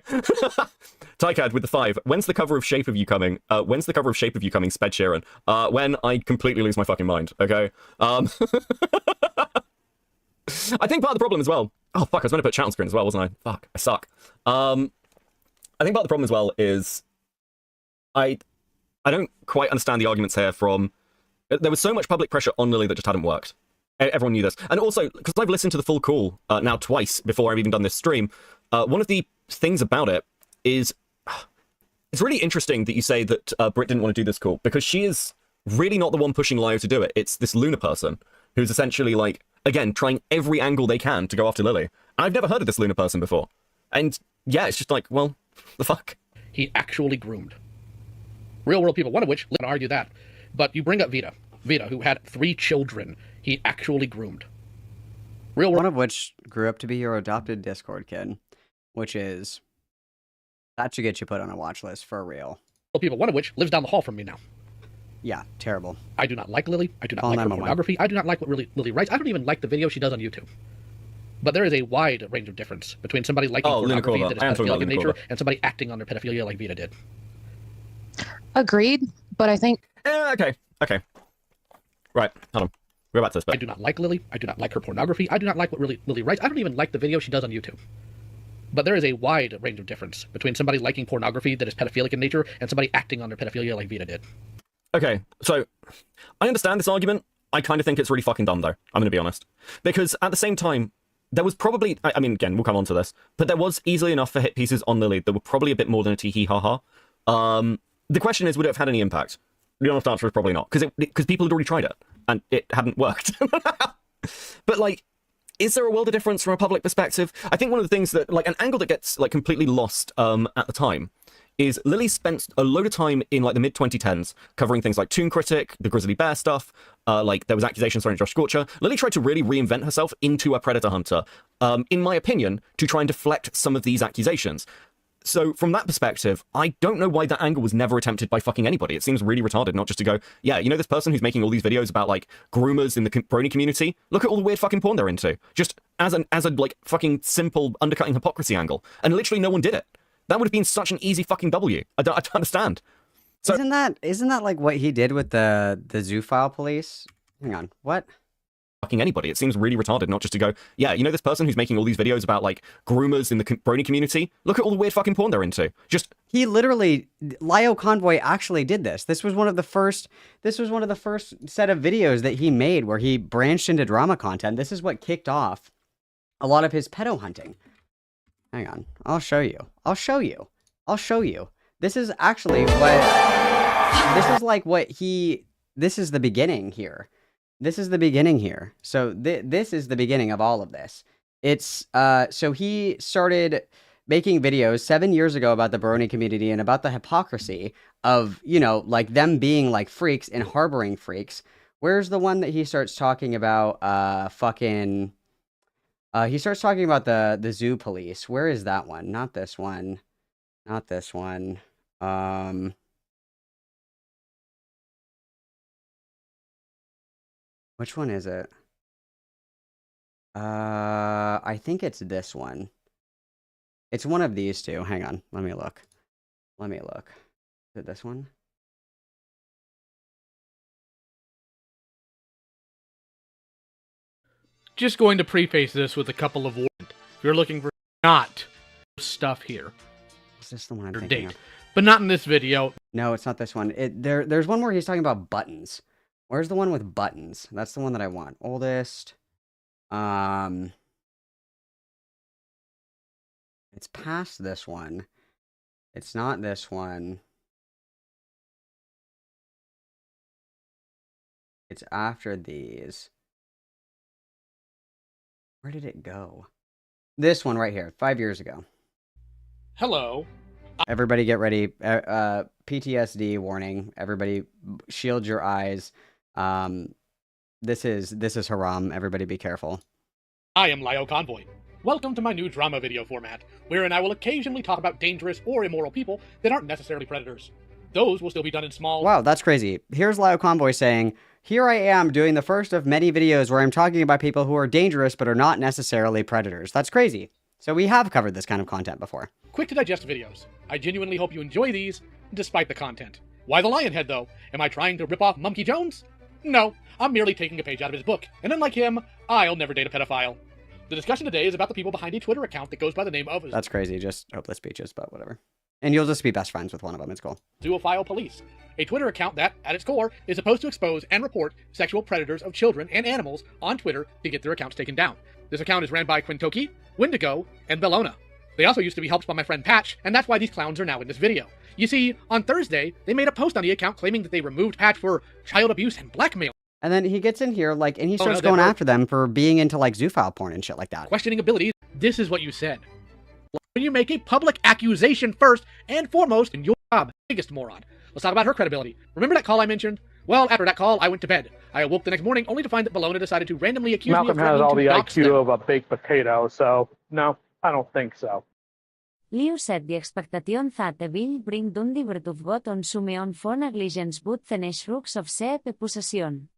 Speaker 11: Tycad with the 5. When's the cover of Shape of You coming? When's the cover of Shape of You coming, Sped Sheeran? When I completely lose my fucking mind, okay? I think part of the problem as well... Oh, fuck, I was going to put chat on screen as well, wasn't I? Fuck, I suck. I think part of the problem as well is... I don't quite understand the arguments here from... There was so much public pressure on Lily that just hadn't worked. Everyone knew this. And also, because I've listened to the full call now twice before I've even done this stream, one of the things about it is... It's really interesting that you say that Britt didn't want to do this call, because she is really not the one pushing Lyo to do it. It's this Luna person who's essentially, like, again, trying every angle they can to go after Lily. I've never heard of this Luna person before. And, yeah, it's just like, well, the fuck?
Speaker 16: He actually groomed. Real world people, one of which, let me argue that. But you bring up Vita. Vita, who had 3 children, he actually groomed.
Speaker 1: Real world. One of which grew up to be your adopted Discord kid, which is... That should get you put on a watch list for real.
Speaker 16: People, one of which lives down the hall from me now.
Speaker 1: Yeah, terrible.
Speaker 16: I do not like Lily. I do not like her pornography. I do not like what Lily writes. I don't even like the video she does on YouTube. But there is a wide range of difference between somebody liking pornography that is pedophilic in nature and somebody acting on their pedophilia like Vita did.
Speaker 13: Agreed, but I think...
Speaker 11: Okay. Right, hold on. We're back to this bit.
Speaker 16: I do not like Lily. I do not like her pornography. I do not like what Lily writes. I don't even like the video she does on YouTube. But there is a wide range of difference between somebody liking pornography that is pedophilic in nature and somebody acting on their pedophilia like Vita did.
Speaker 11: Okay, so I understand this argument. I kind of think it's really fucking dumb, though. I'm going to be honest. Because at the same time, there was probably... I mean, again, we'll come on to this. But there was easily enough for hit pieces on Lily that were probably a bit more than a tee-hee-ha-ha. The question is, would it have had any impact? The honest answer is probably not. Because people had already tried it. And it hadn't worked. But, like... Is there a world of difference from a public perspective? I think one of the things that, like, an angle that gets, like, completely lost at the time is Lily spent a load of time in, like, the mid-2010s covering things like Toon Critic, the Grizzly Bear stuff, like, there was accusations surrounding Josh Scorcher. Lily tried to really reinvent herself into a predator hunter, in my opinion, to try and deflect some of these accusations. So, from that perspective, I don't know why that angle was never attempted by fucking anybody. It seems really retarded not just to go, yeah, this person who's making all these videos about, like, groomers in the brony community, look at all the weird fucking porn they're into. Just as a like, fucking simple undercutting hypocrisy angle. And literally no one did it. That would have been such an easy fucking W. I don't understand. So,
Speaker 1: isn't that like what he did with the Zoophile police? Hang on, what?
Speaker 11: Fucking anybody. It seems really retarded not just to go, yeah, this person who's making all these videos about, like, groomers in the brony community, look at all the weird fucking porn they're into. Just...
Speaker 1: He literally... Lyo Convoy actually did this. This was one of the first set of videos that he made where he branched into drama content. This is what kicked off a lot of his pedo hunting. Hang on. I'll show you. This is actually what... This is like what he... This is the beginning here. So this is the beginning of all of this. It's, so he started making videos 7 years ago about the brony community and about the hypocrisy of, like them being like freaks and harboring freaks. Where's the one that he starts talking about, he starts talking about the zoo police. Where is that one? Not this one. Which one is it? I think it's this one. It's one of these two. Hang on. Let me look. Is it this one?
Speaker 18: Just going to preface this with a couple of warnings. If you're looking for not stuff here.
Speaker 1: Is this the one I'm
Speaker 18: Your
Speaker 1: thinking
Speaker 18: date.
Speaker 1: of?
Speaker 18: But not in this video.
Speaker 1: No, it's not this one. There's one where he's talking about buttons. Where's the one with buttons? That's the one that I want. Oldest. It's past this one. It's not this one. It's after these. Where did it go? This one right here, 5 years ago.
Speaker 18: Hello.
Speaker 1: Everybody get ready. PTSD warning. Everybody shield your eyes. This is haram. Everybody be careful.
Speaker 18: I am Lio Convoy. Welcome to my new drama video format, wherein I will occasionally talk about dangerous or immoral people that aren't necessarily predators. Those will still be done in small...
Speaker 1: Wow, that's crazy. Here's Lio Convoy saying, here I am doing the first of many videos where I'm talking about people who are dangerous but are not necessarily predators. That's crazy. So we have covered this kind of content before.
Speaker 18: Quick to digest videos. I genuinely hope you enjoy these, despite the content. Why the lion head, though? Am I trying to rip off Monkey Jones? No, I'm merely taking a page out of his book, and unlike him, I'll never date a pedophile. The discussion today is about the people behind a Twitter account that goes by the name of...
Speaker 1: That's crazy, just hopeless speeches, but whatever. And you'll just be best friends with one of them, it's cool.
Speaker 18: Zoophile Police, a Twitter account that, at its core, is supposed to expose and report sexual predators of children and animals on Twitter to get their accounts taken down. This account is ran by Quintoki, Wendigo, and Bellona. They also used to be helped by my friend Patch, and that's why these clowns are now in this video. You see, on Thursday, they made a post on the account claiming that they removed Patch for child abuse and blackmail.
Speaker 1: And then he gets in here, like, and he starts going after them for being into, like, zoophile porn and shit like that.
Speaker 18: Questioning abilities, this is what you said. When you make a public accusation first and foremost in your job, biggest moron. Let's talk about her credibility. Remember that call I mentioned? Well, after that call, I went to bed. I awoke the next morning only to find that Bellona decided to randomly accuse
Speaker 2: Malcolm
Speaker 18: me of
Speaker 2: has all the
Speaker 18: threatening to dox them.
Speaker 2: IQ of a baked potato, so no, I don't think so.
Speaker 3: Liu said the expectation that the will bring d'un divertufgot on sumeon for negligence but finish rooks of se possession.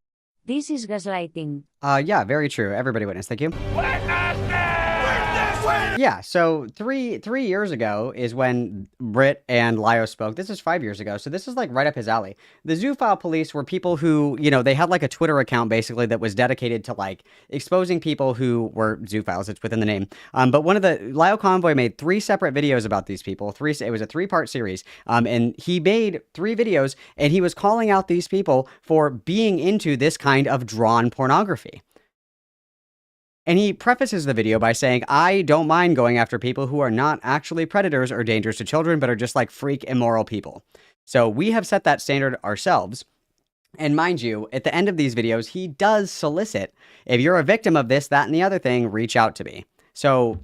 Speaker 3: This is gaslighting.
Speaker 1: Yeah, very true. Everybody witness, thank you. Yeah, so three years ago is when Britt and Lio spoke. This is 5 years ago, so this is like right up his alley. The Zoophile Police were people who, you know, they had like a Twitter account basically that was dedicated to like exposing people who were zoophiles. It's within the name. But one of the Lio Convoy made 3 separate videos about these people. It was a 3-part series. And he made 3 videos, and he was calling out these people for being into this kind of drawn pornography. And he prefaces the video by saying, I don't mind going after people who are not actually predators or dangerous to children, but are just like freak immoral people. So we have set that standard ourselves. And mind you, at the end of these videos, he does solicit, if you're a victim of this, that, and the other thing, reach out to me. So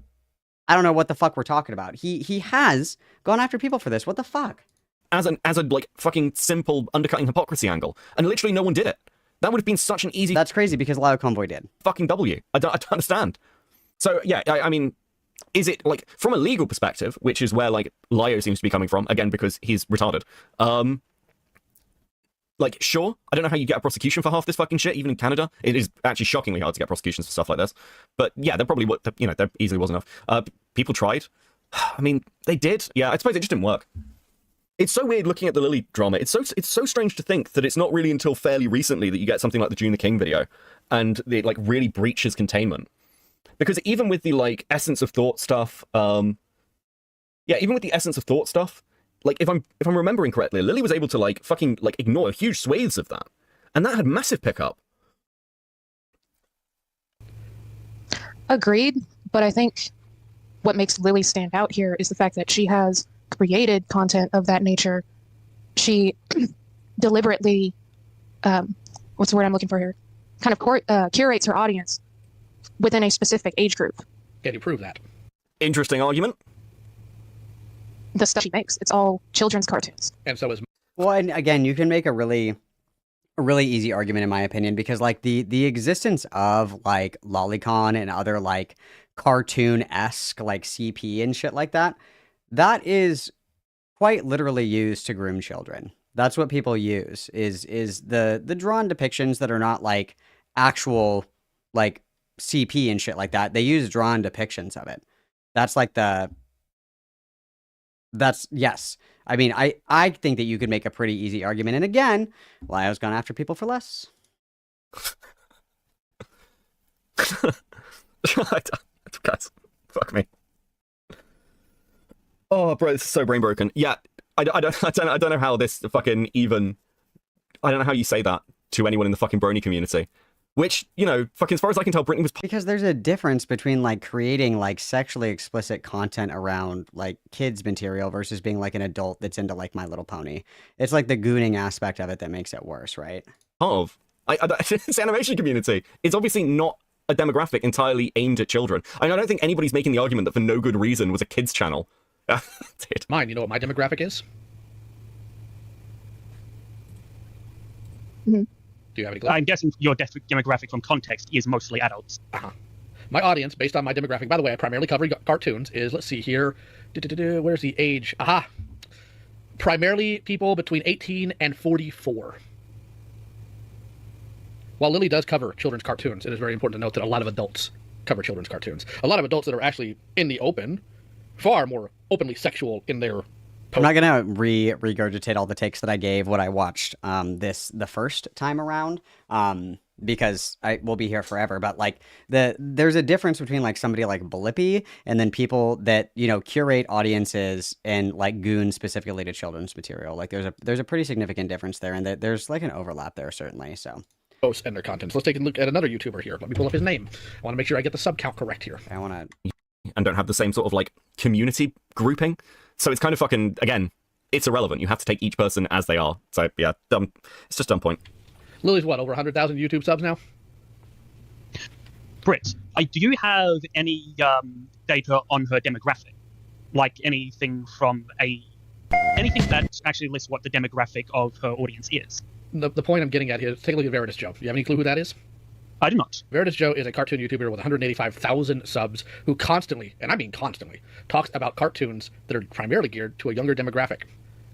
Speaker 1: I don't know what the fuck we're talking about. He has gone after people for this. What the fuck?
Speaker 11: As a like fucking simple undercutting hypocrisy angle, and literally no one did it. That would have been such an easy...
Speaker 1: That's crazy because Lio Convoy did.
Speaker 11: Fucking W. I don't understand. So, yeah, I mean, is it, like, from a legal perspective, which is where, like, Lio seems to be coming from, again, because he's retarded, like, sure, I don't know how you get a prosecution for half this fucking shit, even in Canada. It is actually shockingly hard to get prosecutions for stuff like this. But, yeah, there probably, there easily was enough. People tried. I mean, they did. Yeah, I suppose it just didn't work. It's so weird looking at the Lily drama. It's so strange to think that it's not really until fairly recently that you get something like the June the King video, and it like really breaches containment. Because even with the like Essence of Thought stuff, like if I'm remembering correctly, Lily was able to like fucking like ignore huge swathes of that, and that had massive pickup.
Speaker 13: Agreed, but I think what makes Lily stand out here is the fact that she has created content of that nature. She deliberately, what's the word I'm looking for here? Kind of curates her audience within a specific age group.
Speaker 16: Can you prove that?
Speaker 11: Interesting argument.
Speaker 13: The stuff she makes, it's all children's cartoons.
Speaker 16: And so is...
Speaker 1: Well, and again, you can make a really easy argument in my opinion, because like the existence of like Lolicon and other like cartoon-esque like CP and shit like that, that is quite literally used to groom children. That's what people use, is the drawn depictions that are not like actual like CP and shit like that. They use drawn depictions of it. That's like yes. I mean, I think that you could make a pretty easy argument. And again, Lio's gone after people for less.
Speaker 11: Guys, fuck me. Oh, bro, this is so brain broken. Yeah, I don't know how this fucking even. I don't know how you say that to anyone in the fucking brony community. Which, you know, fucking as far as I can tell, Brittany was.
Speaker 1: Because there's a difference between like creating like sexually explicit content around like kids material versus being like an adult that's into like My Little Pony. It's like the gooning aspect of it that makes it worse, right?
Speaker 11: This animation community is obviously not a demographic entirely aimed at children. I mean, I don't think anybody's making the argument that for no good reason was a kids channel.
Speaker 16: Mine, you know what my demographic is?
Speaker 13: Mm-hmm.
Speaker 16: Do you have any clue?
Speaker 17: I'm guessing your demographic from context is mostly adults.
Speaker 16: My audience, based on my demographic, by the way, I primarily cover cartoons, is, let's see here, where's the age? Primarily people between 18 and 44. While Lily does cover children's cartoons, it is very important to note that a lot of adults cover children's cartoons. A lot of adults that are actually in the open, far more openly sexual in their
Speaker 1: I'm not gonna regurgitate all the takes that I gave what I watched the first time around because I will be here forever. But like there's a difference between like somebody like Blippi and then people that, you know, curate audiences and like goon specifically to children's material. Like there's a pretty significant difference there, and there's like an overlap there certainly. So
Speaker 16: posts and their content. So let's take a look at another YouTuber here. Let me pull up his name. I want to make sure I get the sub count correct here.
Speaker 1: I want to.
Speaker 11: And don't have the same sort of like community grouping. So it's kind of fucking, again, it's irrelevant. You have to take each person as they are. So yeah, dumb. It's just dumb point.
Speaker 16: Lily's what, over 100,000 YouTube subs now?
Speaker 17: Britt, do you have any data on her demographic? Like anything anything that actually lists what the demographic of her audience is?
Speaker 16: The point I'm getting at here is take a look at Veritas Joe. Do you have any clue who that is?
Speaker 17: I do not.
Speaker 16: Veritas Joe is a cartoon YouTuber with 185,000 subs who constantly, and I mean constantly, talks about cartoons that are primarily geared to a younger demographic.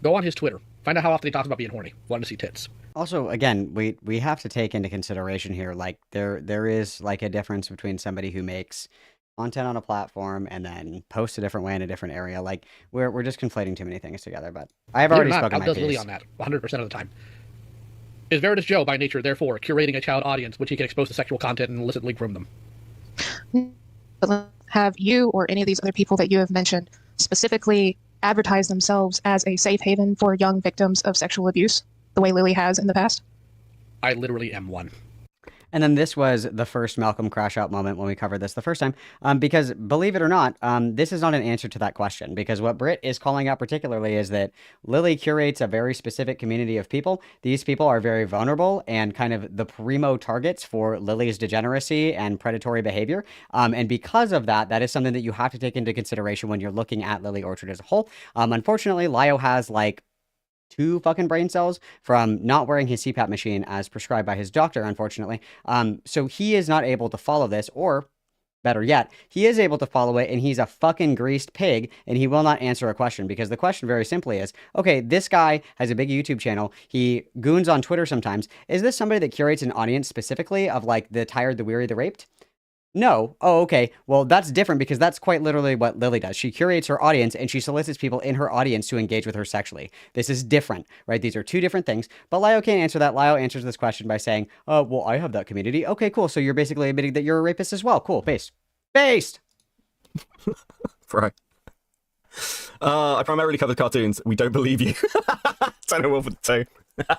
Speaker 16: Go on his Twitter. Find out how often he talks about being horny. Wanting to see tits.
Speaker 1: Also, again, we have to take into consideration here, like there is like a difference between somebody who makes content on a platform and then posts a different way in a different area. Like we're just conflating too many things together. But I have already spoken my piece.
Speaker 16: Lily on that 100% of the time. Is Veritas Joe, by nature, therefore, curating a child audience which he can expose to sexual content and illicitly groom them?
Speaker 13: Have you or any of these other people that you have mentioned specifically advertised themselves as a safe haven for young victims of sexual abuse, the way Lily has in the past?
Speaker 16: I literally am one.
Speaker 1: And then this was the first Malcolm crash out moment when we covered this the first time, because believe it or not, this is not an answer to that question, because what Britt is calling out particularly is that Lily curates a very specific community of people. These people are very vulnerable and kind of the primo targets for Lily's degeneracy and predatory behavior. And because of that, that is something that you have to take into consideration when you're looking at Lily Orchard as a whole. Unfortunately, Lio has like 2 fucking brain cells from not wearing his CPAP machine as prescribed by his doctor, unfortunately. So he is not able to follow this, or better yet, he is able to follow it and he's a fucking greased pig and he will not answer a question, because the question very simply is, okay, this guy has a big YouTube channel. He goons on Twitter sometimes. Is this somebody that curates an audience specifically of like the tired, the weary, the raped? No. Oh, okay. Well, that's different because that's quite literally what Lily does. She curates her audience and she solicits people in her audience to engage with her sexually. This is different, right? These are 2 different things. But Lio can't answer that. Lio answers this question by saying, oh, well, I have that community. Okay, cool. So you're basically admitting that you're a rapist as well. Cool. Based.
Speaker 11: Right. I primarily cover cartoons. We don't believe you. Don't know what to do.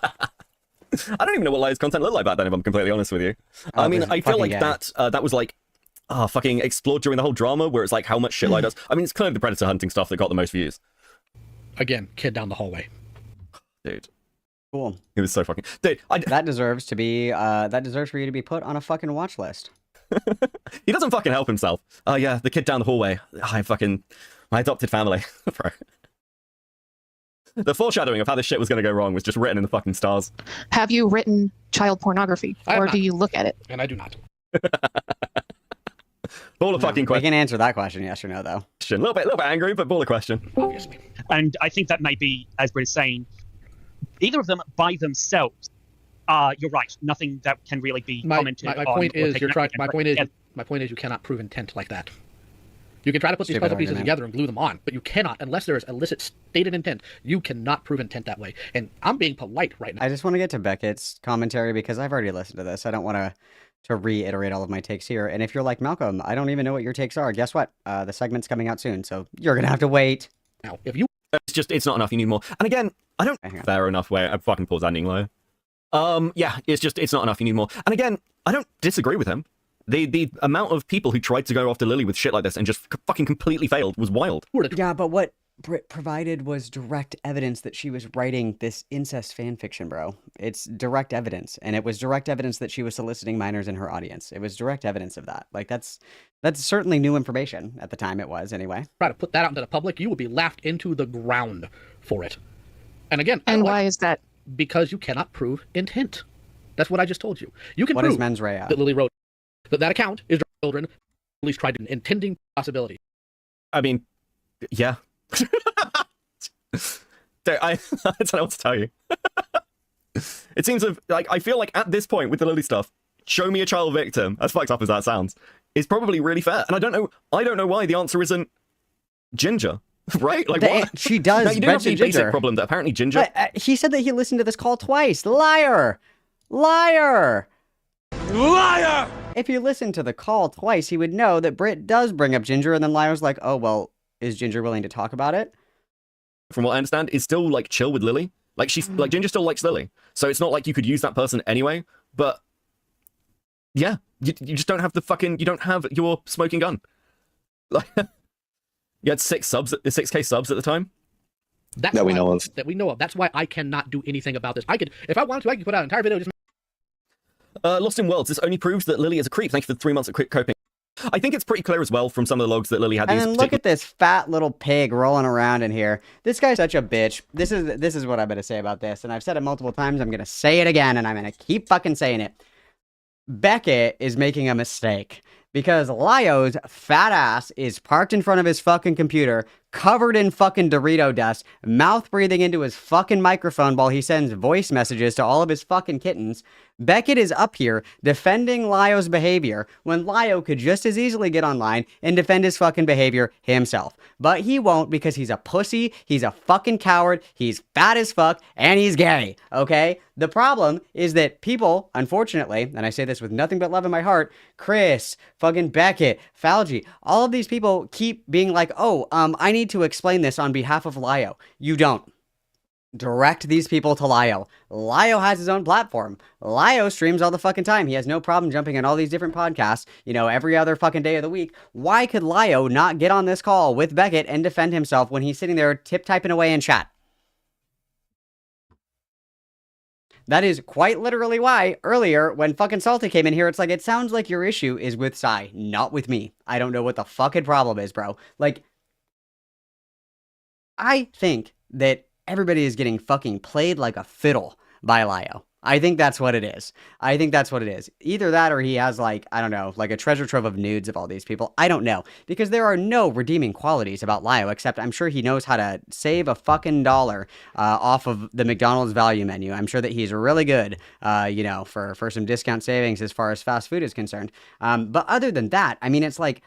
Speaker 11: I don't even know what Lio's content looked like back then, if I'm completely honest with you. I mean, I feel like that was like, fucking explored during the whole drama, where it's like how much shit Lio does. I mean, it's kind of the predator hunting stuff that got the most views.
Speaker 16: Again, kid down the hallway.
Speaker 11: Dude.
Speaker 1: Cool.
Speaker 11: It was so fucking... Dude,
Speaker 1: that deserves to be, that deserves for you to be put on a fucking watch list.
Speaker 11: He doesn't fucking help himself. Oh yeah, the kid down the hallway. My adopted family. Bro. The foreshadowing of how this shit was going to go wrong was just written in the fucking stars.
Speaker 13: Have you written child pornography, or do you look at it?
Speaker 16: And I do not.
Speaker 11: Ball of fucking question.
Speaker 1: We can answer that question, yes or no, though.
Speaker 11: A little bit angry, but ball of question.
Speaker 16: Obviously.
Speaker 17: And I think that may be, as Britt is saying, either of them by themselves. You're right. Nothing that can really be commented on.
Speaker 16: My point is, My point is you cannot prove intent like that. You can try to put these
Speaker 1: Stupid
Speaker 16: puzzle pieces
Speaker 1: argument.
Speaker 16: together and glue them on, but you cannot, unless there is illicit stated intent, you cannot prove intent that way. And I'm being polite right now.
Speaker 1: I just want to get to Beckett's commentary because I've already listened to this. I don't want to reiterate all of my takes here. And if you're like Malcolm, I don't even know what your takes are. Guess what? The segment's coming out soon, so you're gonna have to wait.
Speaker 16: Now, if you
Speaker 11: it's not enough. You need more. And again, I don't. Fair enough. Where I fucking pause that Layo. Yeah, it's not enough. You need more. And again, I don't disagree with him. The amount of people who tried to go after Lily with shit like this and just fucking completely failed was wild.
Speaker 1: Yeah, but what Brit provided was direct evidence that she was writing this incest fan fiction, bro. It's direct evidence, and it was direct evidence that she was soliciting minors in her audience. It was direct evidence of that. Like that's certainly new information at the time. It was anyway.
Speaker 16: Try to put that out into the public, you will be laughed into the ground for it. And again,
Speaker 13: And why is that?
Speaker 16: Because you cannot prove intent. That's what I just told you. You can
Speaker 1: What is
Speaker 16: prove
Speaker 1: mens rea?
Speaker 16: that Lily wrote that account is children at least tried an intending possibility.
Speaker 11: I mean, yeah. I don't know what to tell you. It seems like I feel like at this point with the Lily stuff, show me a child victim, as fucked up as that sounds, is probably really fair. And I don't know why the answer isn't Ginger, right? Like what?
Speaker 1: She does
Speaker 11: Now, you do have the
Speaker 1: mention
Speaker 11: basic
Speaker 1: Ginger.
Speaker 11: problem that apparently Ginger.
Speaker 1: But, he said that he listened to this call twice. Liar! Liar! Liar! If you listened to the call twice, he would know that Britt does bring up Ginger, and then Liar's like, oh, well, is Ginger willing to talk about it?
Speaker 11: From what I understand, is still like chill with Lily. Like like Ginger still likes Lily, so it's not like you could use that person anyway. But yeah, you just don't have you don't have your smoking gun. Like you had 6K subs at the time.
Speaker 16: That we know of. That we know of. That's why I cannot do anything about this. I could, if I wanted to, I could put out an entire video just.
Speaker 11: Lost in Worlds. This only proves that Lily is a creep. Thank you for the 3 months of quick coping. I think it's pretty clear as well from some of the logs that Lily had.
Speaker 1: And
Speaker 11: these
Speaker 1: then look at this fat little pig rolling around in here. This guy's such a bitch. This is what I'm going to say about this. And I've said it multiple times. I'm going to say it again, and I'm going to keep fucking saying it. Beckett is making a mistake. Because Lyo's fat ass is parked in front of his fucking computer, covered in fucking Dorito dust, mouth breathing into his fucking microphone while he sends voice messages to all of his fucking kittens. Beckett is up here defending Lyo's behavior when Lyo could just as easily get online and defend his fucking behavior himself. But he won't because he's a pussy, he's a fucking coward, he's fat as fuck, and he's gay, okay? The problem is that people, unfortunately, and I say this with nothing but love in my heart, Chris, fucking Beckett, Falgi, all of these people keep being like, oh, I need to explain this on behalf of Lyo. You don't. Direct these people to Lyo. Lyo has his own platform. Lyo streams all the fucking time. He has no problem jumping on all these different podcasts, every other fucking day of the week. Why could Lyo not get on this call with Beckett and defend himself when he's sitting there typing away in chat? That is quite literally why earlier when fucking Salty came in here, it's like, it sounds like your issue is with Sai, not with me. I don't know what the fucking problem is, bro. Like, I think that everybody is getting fucking played like a fiddle by Lyo. I think that's what it is. Either that or he has like a treasure trove of nudes of all these people. I don't know. Because there are no redeeming qualities about Lyo, except I'm sure he knows how to save a fucking dollar off of the McDonald's value menu. I'm sure that he's really good, for some discount savings as far as fast food is concerned. But other than that, I mean, it's like,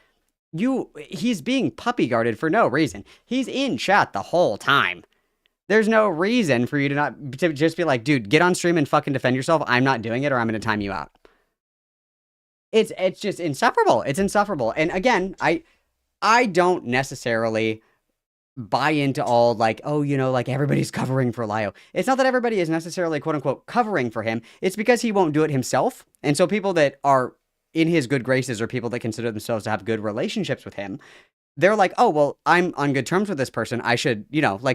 Speaker 1: he's being puppy guarded for no reason. He's in chat the whole time. There's no reason for you to just be like, dude, get on stream and fucking defend yourself. I'm not doing it or I'm going to time you out. It's just insufferable. It's insufferable. And again, I don't necessarily buy into all like, oh, like everybody's covering for Lyo. It's not that everybody is necessarily quote unquote covering for him. It's because he won't do it himself. And so people that are in his good graces or people that consider themselves to have good relationships with him, they're like, oh, well, I'm on good terms with this person. I should,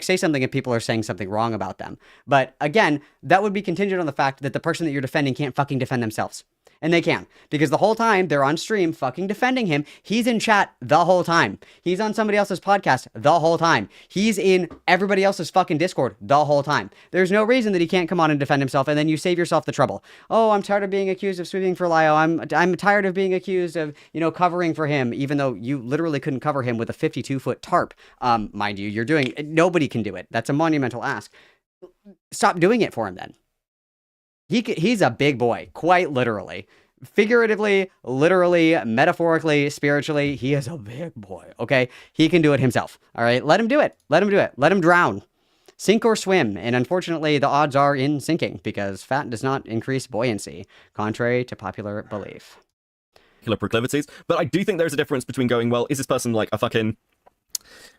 Speaker 1: say something if people are saying something wrong about them. But again, that would be contingent on the fact that the person that you're defending can't fucking defend themselves. And they can. Because the whole time they're on stream fucking defending him, he's in chat the whole time. He's on somebody else's podcast the whole time. He's in everybody else's fucking Discord the whole time. There's no reason that he can't come on and defend himself, and then you save yourself the trouble. Oh, I'm tired of being accused of sweeping for Lyo. I'm tired of being accused of, covering for him, even though you literally couldn't cover him with a 52-foot tarp. Mind you, nobody can do it. That's a monumental ask. Stop doing it for him then. He's a big boy, quite literally. Figuratively, literally, metaphorically, spiritually, he is a big boy, okay? He can do it himself, all right? Let him do it. Let him do it. Let him drown. Sink or swim, and unfortunately, the odds are in sinking because fat does not increase buoyancy, contrary to popular belief.
Speaker 11: Proclivities, but I do think there's a difference between going, well, is this person like a fucking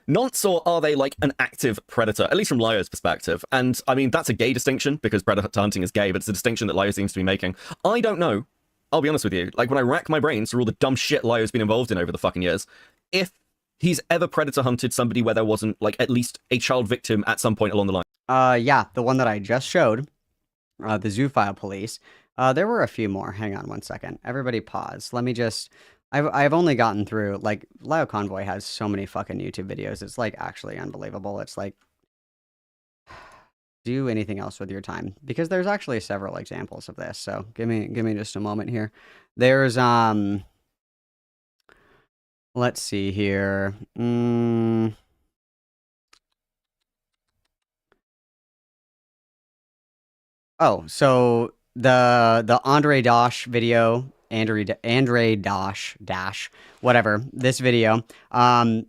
Speaker 11: nonce, or are they like an active predator, at least from Lyo's perspective? And I mean, that's a gay distinction because predator hunting is gay, but it's a distinction that Lyo seems to be making. I don't know. I'll be honest with you. Like, when I rack my brains through all the dumb shit Lyo's been involved in over the fucking years, if he's ever predator hunted somebody where there wasn't like at least a child victim at some point along the line.
Speaker 1: Yeah, the one that I just showed, the Zoophile police. There were a few more. Hang on one second. Everybody pause. Let me just... I've only gotten through... Like, Lyo Convoy has so many fucking YouTube videos. It's, like, actually unbelievable. It's, like... Do anything else with your time. Because there's actually several examples of this. So, give me just a moment here. There's, let's see here. Oh, so... The Andre Dash video, Andre Dash, whatever, this video,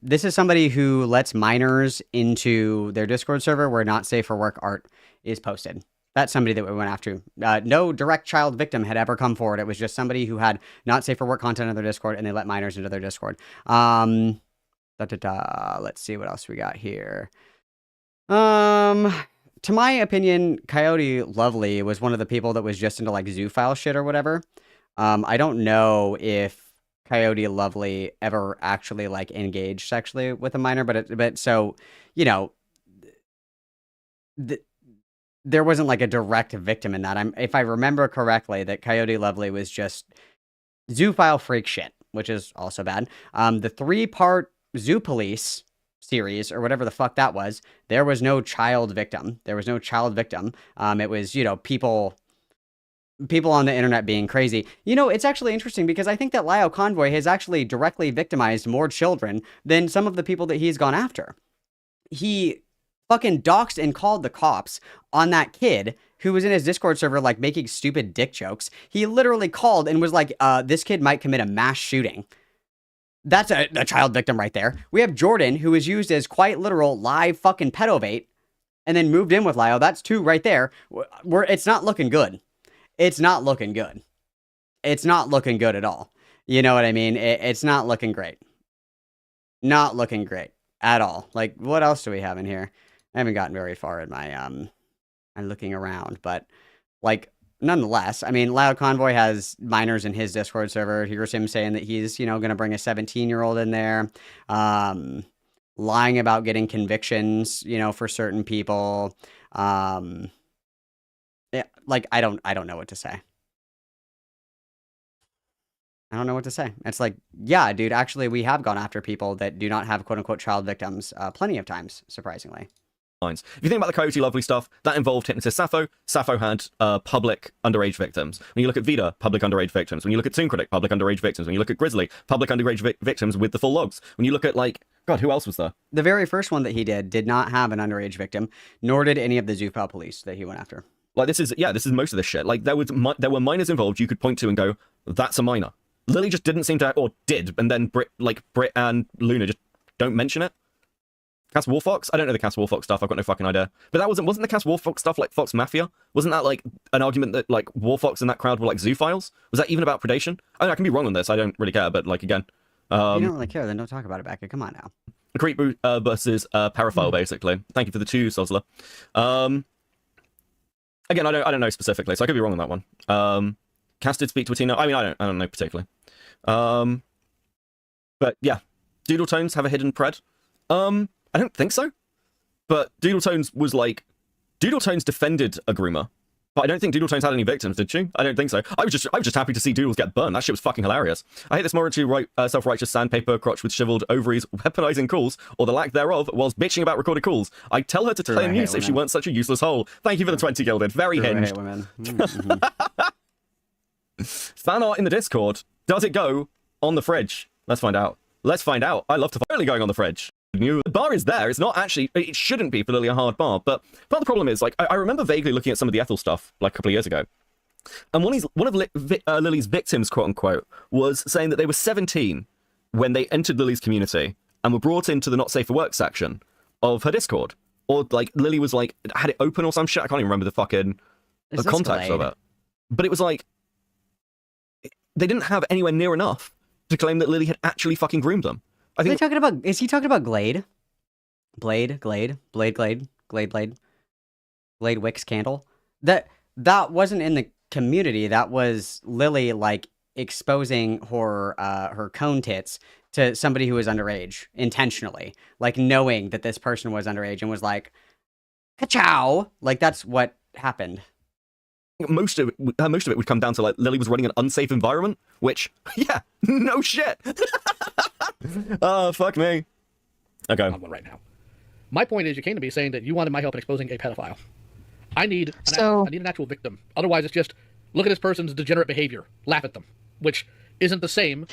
Speaker 1: this is somebody who lets minors into their Discord server where not safe for work art is posted. That's somebody that we went after. No direct child victim had ever come forward. It was just somebody who had not safe for work content on their Discord, and they let minors into their Discord. Let's see what else we got here. To my opinion, Coyote Lovely was one of the people that was just into like zoophile shit or whatever. I don't know if Coyote Lovely ever actually like engaged sexually with a minor, but so, you know, there wasn't like a direct victim in that. If I remember correctly, that Coyote Lovely was just zoophile freak shit, which is also bad. The 3-part Zoo Police series or whatever the fuck that was, there was no child victim. It was, you know, people on the internet being crazy. You know, it's actually interesting because I think that Lyo Convoy has actually directly victimized more children than some of the people that he's gone after. He fucking doxed and called the cops on that kid who was in his Discord server, like, making stupid dick jokes. He literally called and was like, this kid might commit a mass shooting. That's a child victim right there. We have Jordan, who was used as quite literal live fucking pedo bait, and then moved in with Lyo. That's 2 right there. It's not looking good. It's not looking good. It's not looking good at all. You know what I mean? It's not looking great. Not looking great at all. Like, what else do we have in here? I haven't gotten very far in my, I'm looking around, but, like, nonetheless, I mean, Lyo Convoy has minors in his Discord server. Here's him saying that he's, you know, going to bring a 17-year-old in there. Lying about getting convictions, you know, for certain people. Yeah, like, I don't know what to say. I don't know what to say. It's like, yeah, dude, actually, we have gone after people that do not have quote-unquote child victims plenty of times, surprisingly.
Speaker 11: If you think about the Coyote Lovely stuff, that involved Hypnotist Sappho. Sappho had public underage victims. When you look at Vida, public underage victims. When you look at Toon Critic, public underage victims. When you look at Grizzly, public underage victims with the full logs. When you look at, like, God, who else was there?
Speaker 1: The very first one that he did not have an underage victim, nor did any of the Zoophile police that he went after.
Speaker 11: Like, this is most of this shit. Like, there were minors involved you could point to and go, that's a minor. Lily just didn't seem to, or did, and then Brit and Luna just don't mention it. Cass Warfox? I don't know the Cass Warfox stuff. I've got no fucking idea. But that wasn't the Cass Warfox stuff like Fox Mafia? Wasn't that like an argument that like Warfox and that crowd were like zoophiles? Was that even about predation? I mean, I can be wrong on this. I don't really care. But like again,
Speaker 1: you don't really care. Then don't talk about it, Becca. Come on now.
Speaker 11: Creep versus Paraphile, basically. Thank you for the 2, Sosler. Again, I don't know specifically, so I could be wrong on that one. Cass did speak to Atina. I mean, I don't know particularly. But yeah, Doodle Tones have a hidden pred. I don't think so. But Doodle Tones was like... Doodle Tones defended Agruma. But I don't think Doodle Tones had any victims, did she? I don't think so. I was just happy to see Doodles get burned. That shit was fucking hilarious. I hate this morally self-righteous sandpaper crotch with shriveled ovaries weaponizing calls, or the lack thereof, whilst bitching about recorded calls. I'd tell her to play mute if she weren't such a useless hole. Thank you for the 20 gilded. Very hinged. Fan art in the Discord. Does it go on the fridge? Let's find out. I love to finally going on the fridge. The bar is there. It's not actually, it shouldn't be for Lily a hard bar, but part of the problem is, like, I remember vaguely looking at some of the Ethel stuff, like, a couple of years ago, And one of Lily's victims, quote unquote, was saying that they were 17 when they entered Lily's community and were brought into the not safe for work section of her Discord. Or like Lily was like had it open or some shit. I can't even remember the fucking context of it. But it was like they didn't have anywhere near enough to claim that Lily had actually fucking groomed them. I think.
Speaker 1: Is he talking about Glade? Blade Wicks Candle? That wasn't in the community. That was Lily like exposing her cone tits to somebody who was underage intentionally, like knowing that this person was underage and was like, ka-chow! Like that's what happened.
Speaker 11: Most of it would come down to like Lily was running an unsafe environment, which yeah, no shit. Oh fuck me. Okay.
Speaker 18: On one right now. My point is, you came to me saying that you wanted my help in exposing a pedophile. I need an actual victim. Otherwise, it's just look at this person's degenerate behavior, laugh at them, which isn't the same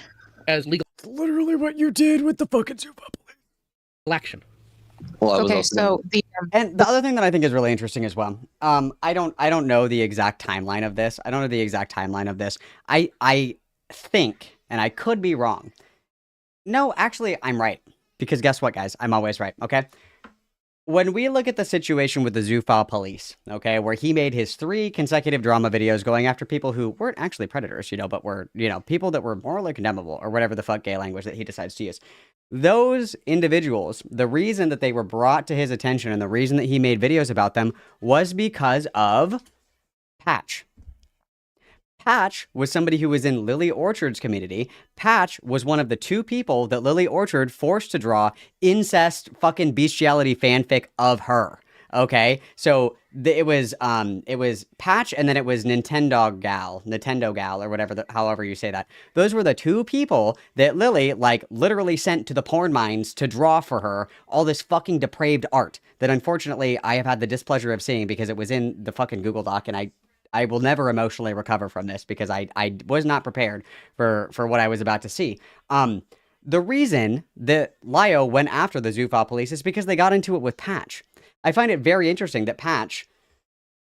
Speaker 18: as legal.
Speaker 10: It's literally what you did with the fucking Zuffa
Speaker 18: action.
Speaker 1: Well,
Speaker 13: Okay, so
Speaker 1: and the other thing that I think is really interesting as well. I don't know the exact timeline of this. I think, and I could be wrong. No, actually, I'm right. Because guess what, guys? I'm always right, okay? When we look at the situation with the Zuffa police, okay, where he made his 3 consecutive drama videos going after people who weren't actually predators, but were, people that were morally condemnable or whatever the fuck gay language that he decides to use. Those individuals, the reason that they were brought to his attention and the reason that he made videos about them was because of Patch. Patch was somebody who was in Lily Orchard's community. Patch was one of the 2 people that Lily Orchard forced to draw incest fucking bestiality fanfic of her. Okay, so it was Patch and then it was Nintendo Gal or whatever, however you say that. Those were the 2 people that Lily like literally sent to the porn mines to draw for her all this fucking depraved art that unfortunately I have had the displeasure of seeing because it was in the fucking Google Doc and I will never emotionally recover from this because I was not prepared for what I was about to see. The reason that Lio went after the Zuffa police is because they got into it with Patch. I find it very interesting that Patch,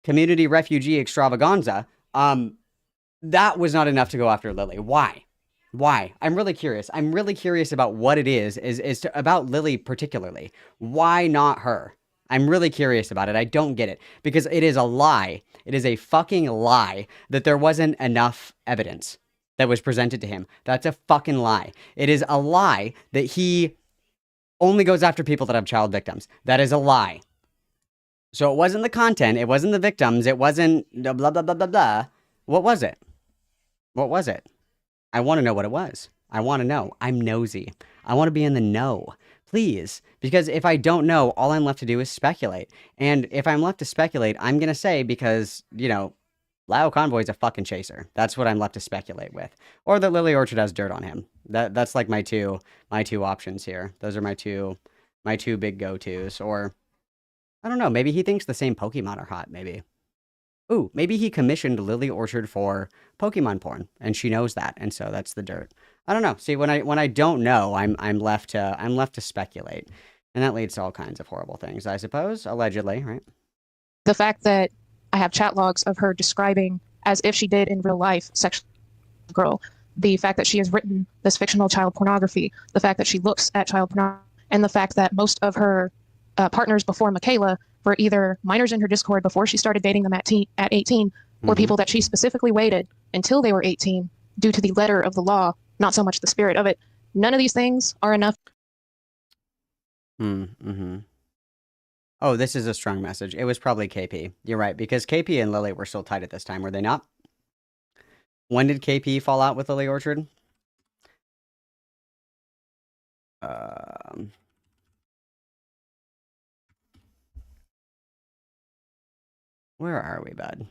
Speaker 1: community refugee extravaganza, that was not enough to go after Lily. Why? I'm really curious. I'm really curious about what it is about Lily particularly. Why not her? I'm really curious about it. I don't get it because it is a lie. It is a fucking lie that there wasn't enough evidence that was presented to him. That's a fucking lie. It is a lie that he only goes after people that have child victims. That is a lie. So it wasn't the content. It wasn't the victims. It wasn't blah, blah, blah, blah, blah. What was it? I want to know what it was. I want to know. I'm nosy. I want to be in the know. Please, because if I don't know, all I'm left to do is speculate. And if I'm left to speculate, I'm going to say because, Lyle Convoy's a fucking chaser. That's what I'm left to speculate with. Or that Lily Orchard has dirt on him. That's like my two options here. Those are my two big go-tos. Or, I don't know, maybe he thinks the same Pokemon are hot, maybe. Ooh, maybe he commissioned Lily Orchard for Pokemon porn, and she knows that, and so that's the dirt. I don't know. See, when I don't know, I'm left to speculate, and that leads to all kinds of horrible things, I suppose. Allegedly, right?
Speaker 13: The fact that I have chat logs of her describing, as if she did in real life, sexual girl. The fact that she has written this fictional child pornography. The fact that she looks at child pornography, and the fact that most of her partners before Michaela were either minors in her Discord before she started dating them at 18, or people that she specifically waited until they were 18 due to the letter of the law, not so much the spirit of it. None of these things are enough.
Speaker 1: Mm-hmm. Oh, this is a strong message. It was probably KP. You're right, because KP and Lily were still tight at this time, were they not? When did KP fall out with Lily Orchard? Where are we, bud?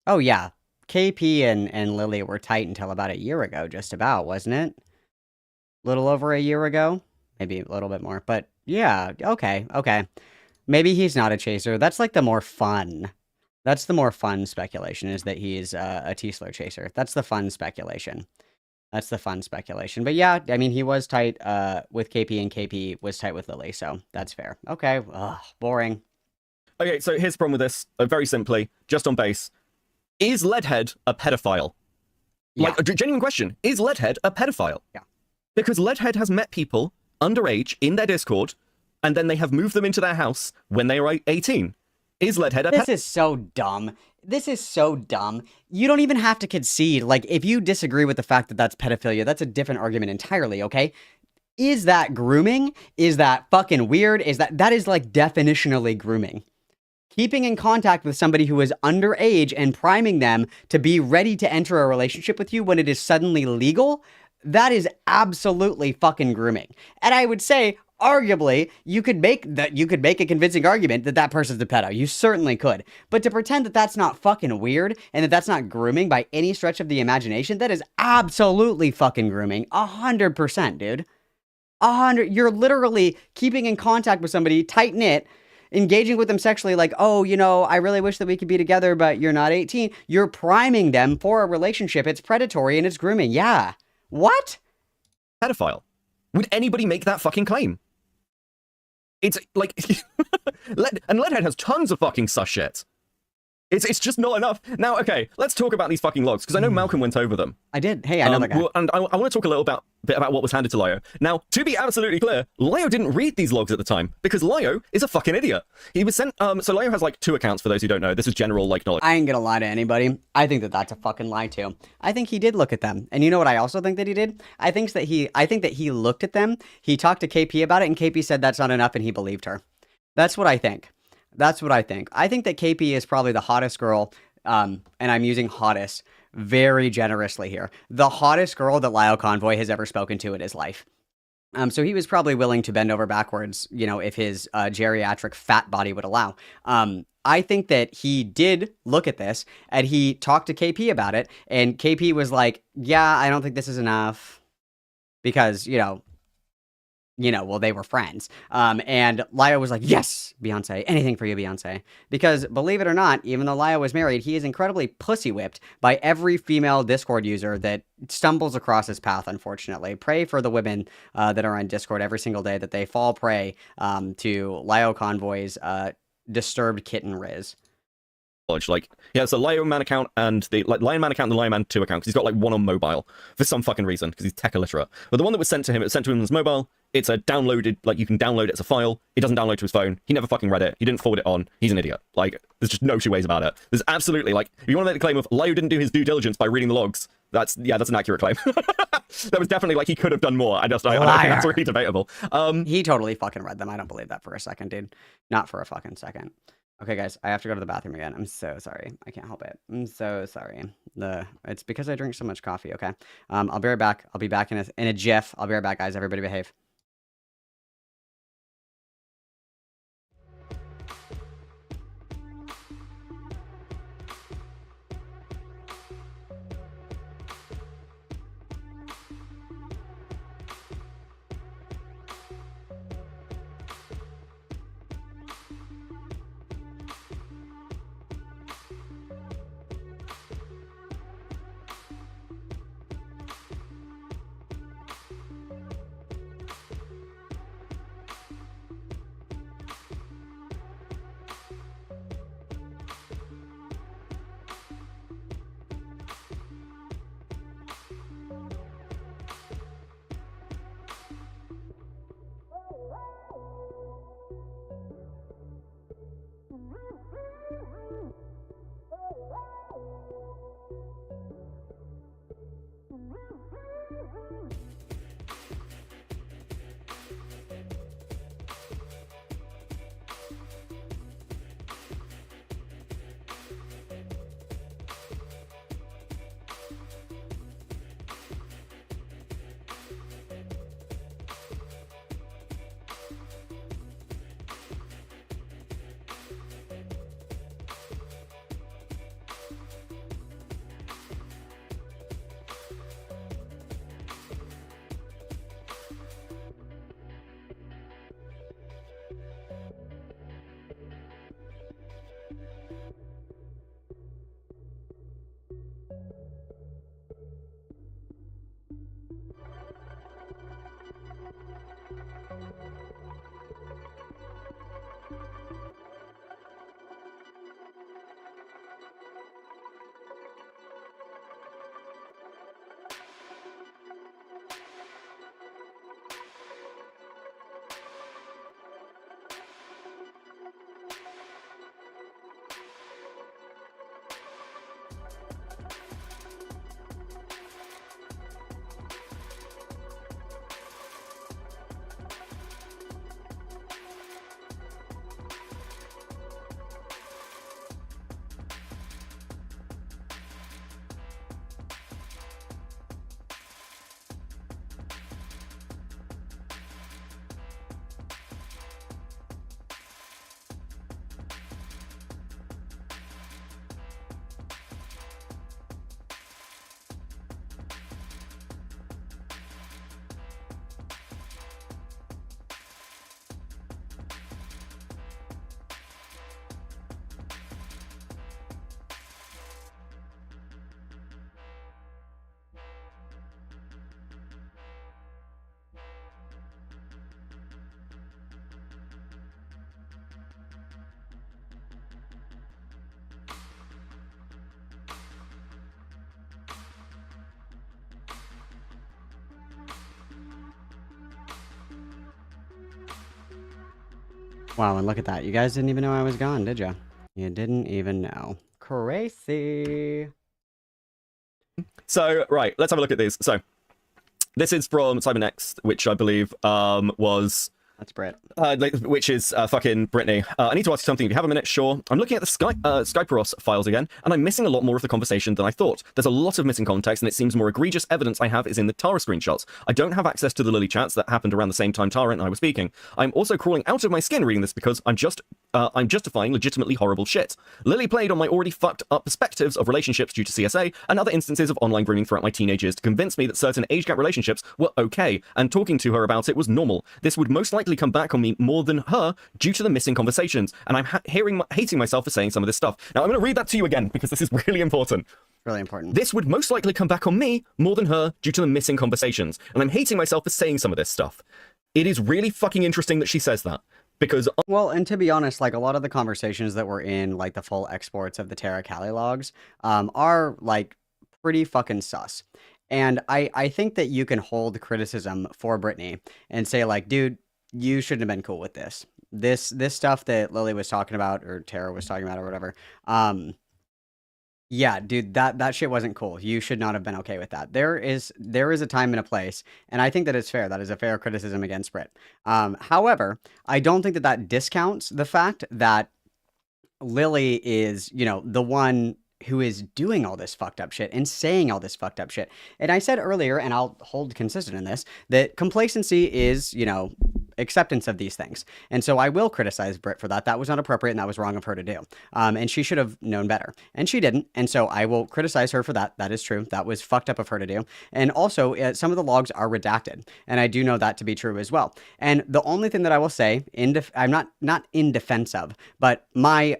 Speaker 1: Oh, yeah. KP and Lily were tight until about a year ago, just about, wasn't it? Little over a year ago? Maybe a little bit more, but yeah, okay. Maybe he's not a chaser. That's like the more fun. That's the more fun speculation, is that he's a Tiesler chaser. That's the fun speculation. But yeah, I mean, he was tight with KP, and KP was tight with Lily, so that's fair. Okay, ugh, boring.
Speaker 11: Okay, so here's the problem with this. Very simply, just on base. Is Leadhead a pedophile?
Speaker 1: Yeah.
Speaker 11: Like, a genuine question. Is Leadhead a pedophile?
Speaker 1: Yeah.
Speaker 11: Because Leadhead has met people underage in their Discord, and then they have moved them into their house when they are 18. Is Leadhead a
Speaker 1: This is so dumb. This is so dumb. You don't even have to concede. Like, if you disagree with the fact that that's pedophilia, that's a different argument entirely, okay? Is that grooming? Is that fucking weird? That is like definitionally grooming. Keeping in contact with somebody who is underage and priming them to be ready to enter a relationship with you when it is suddenly legal, that is absolutely fucking grooming. And I would say, arguably, you could make a convincing argument that that person's a pedo. You certainly could. But to pretend that that's not fucking weird and that that's not grooming by any stretch of the imagination, that is absolutely fucking grooming. 100%, dude. 100. You're literally keeping in contact with somebody, tight-knit, engaging with them sexually, like, oh, you know, I really wish that we could be together, but you're not 18. You're priming them for a relationship. It's predatory and it's grooming. Yeah. What?
Speaker 11: Pedophile. Would anybody make that fucking claim? It's like, and Leadhead has tons of fucking sus shit. It's just not enough. Now, okay, let's talk about these fucking logs, because I know Malcolm went over them.
Speaker 1: I did. Hey, I know that guy.
Speaker 11: And I want to talk a little bit about what was handed to Lyo. Now, to be absolutely clear, Lyo didn't read these logs at the time, because Lyo is a fucking idiot. He was sent, so Lyo has like 2 accounts for those who don't know. This is general, like, knowledge.
Speaker 1: I ain't gonna lie to anybody. I think that that's a fucking lie too. I think he did look at them. And you know what I also think that he did? I think that he looked at them, he talked to KP about it, and KP said that's not enough, and he believed her. That's what I think. That's what I think. I think that KP is probably the hottest girl, and I'm using hottest very generously here. The hottest girl that Lyo Convoy has ever spoken to in his life. So he was probably willing to bend over backwards, you know, if his geriatric fat body would allow. I think that he did look at this, and he talked to KP about it, and KP was like, yeah, I don't think this is enough, because, well, they were friends. And Lyo was like, yes, Beyonce, anything for you, Beyonce. Because believe it or not, even though Lyo was married, he is incredibly pussy whipped by every female Discord user that stumbles across his path, unfortunately. Pray for the women that are on Discord every single day that they fall prey to Lyo Convoy's disturbed kitten Riz.
Speaker 11: Like, he has a Lion Man account and the Lion Man account and the Lion Man 2 account, because he's got like one on mobile for some fucking reason, because he's tech illiterate. But the one that was sent to him, it was sent to him on his mobile. It's a downloaded, like, you can download it as a file. It doesn't download to his phone. He never fucking read it. He didn't forward it on. He's an idiot. Like, there's just no 2 ways about it. There's absolutely, like, if you want to make the claim of Lyo didn't do his due diligence by reading the logs, that's an accurate claim. That was definitely, like, he could have done more. I don't think that's really debatable.
Speaker 1: He totally fucking read them. I don't believe that for a second, dude. Not for a fucking second. Okay, guys, I have to go to the bathroom again. I'm so sorry. I can't help it. I'm so sorry. It's because I drink so much coffee, okay? I'll be right back. I'll be back in a jiff. I'll be right back, guys. Everybody behave. Wow, and look at that. You guys didn't even know I was gone, did you? You didn't even know. Crazy.
Speaker 11: So, right, let's have a look at these. So, this is from CyberNext, which I believe was...
Speaker 1: That's Brit.
Speaker 11: Which is fucking Brittany. I need to ask you something. If you have a minute, sure. I'm looking at the Skyperos files again, and I'm missing a lot more of the conversation than I thought. There's a lot of missing context, and it seems more egregious evidence I have is in the Tara screenshots. I don't have access to the Lily chats that happened around the same time Tara and I were speaking. I'm also crawling out of my skin reading this because I'm justifying legitimately horrible shit. Lily played on my already fucked up perspectives of relationships due to CSA and other instances of online grooming throughout my teenage years to convince me that certain age gap relationships were okay, and talking to her about it was normal. This would most likely come back on me more than her due to the missing conversations, and I'm hating myself for saying some of this stuff. Now, I'm going to read that to you again because this is really important.
Speaker 1: Really important.
Speaker 11: This would most likely come back on me more than her due to the missing conversations, and I'm hating myself for saying some of this stuff. It is really fucking interesting that she says that. Because
Speaker 1: well, and to be honest, like a lot of the conversations that were in like the full exports of the Terra Kali logs are like pretty fucking sus. And I think that you can hold criticism for Brittany and say like, dude, you shouldn't have been cool with this. This stuff that Lily was talking about or Tara was talking about or whatever. Yeah, dude, that shit wasn't cool. You should not have been okay with that. There is a time and a place, and I think that it's fair. That is a fair criticism against Brit. However, I don't think that discounts the fact that Lily is, you know, the one who is doing all this fucked up shit and saying all this fucked up shit. And I said earlier, and I'll hold consistent in this, that complacency is, you know, acceptance of these things. And so I will criticize Brit for that. That was not appropriate and that was wrong of her to do. And she should have known better. And she didn't. And so I will criticize her for that. That is true. That was fucked up of her to do. And also, some of the logs are redacted. And I do know that to be true as well. And the only thing that I will say, I'm not in defense of, but my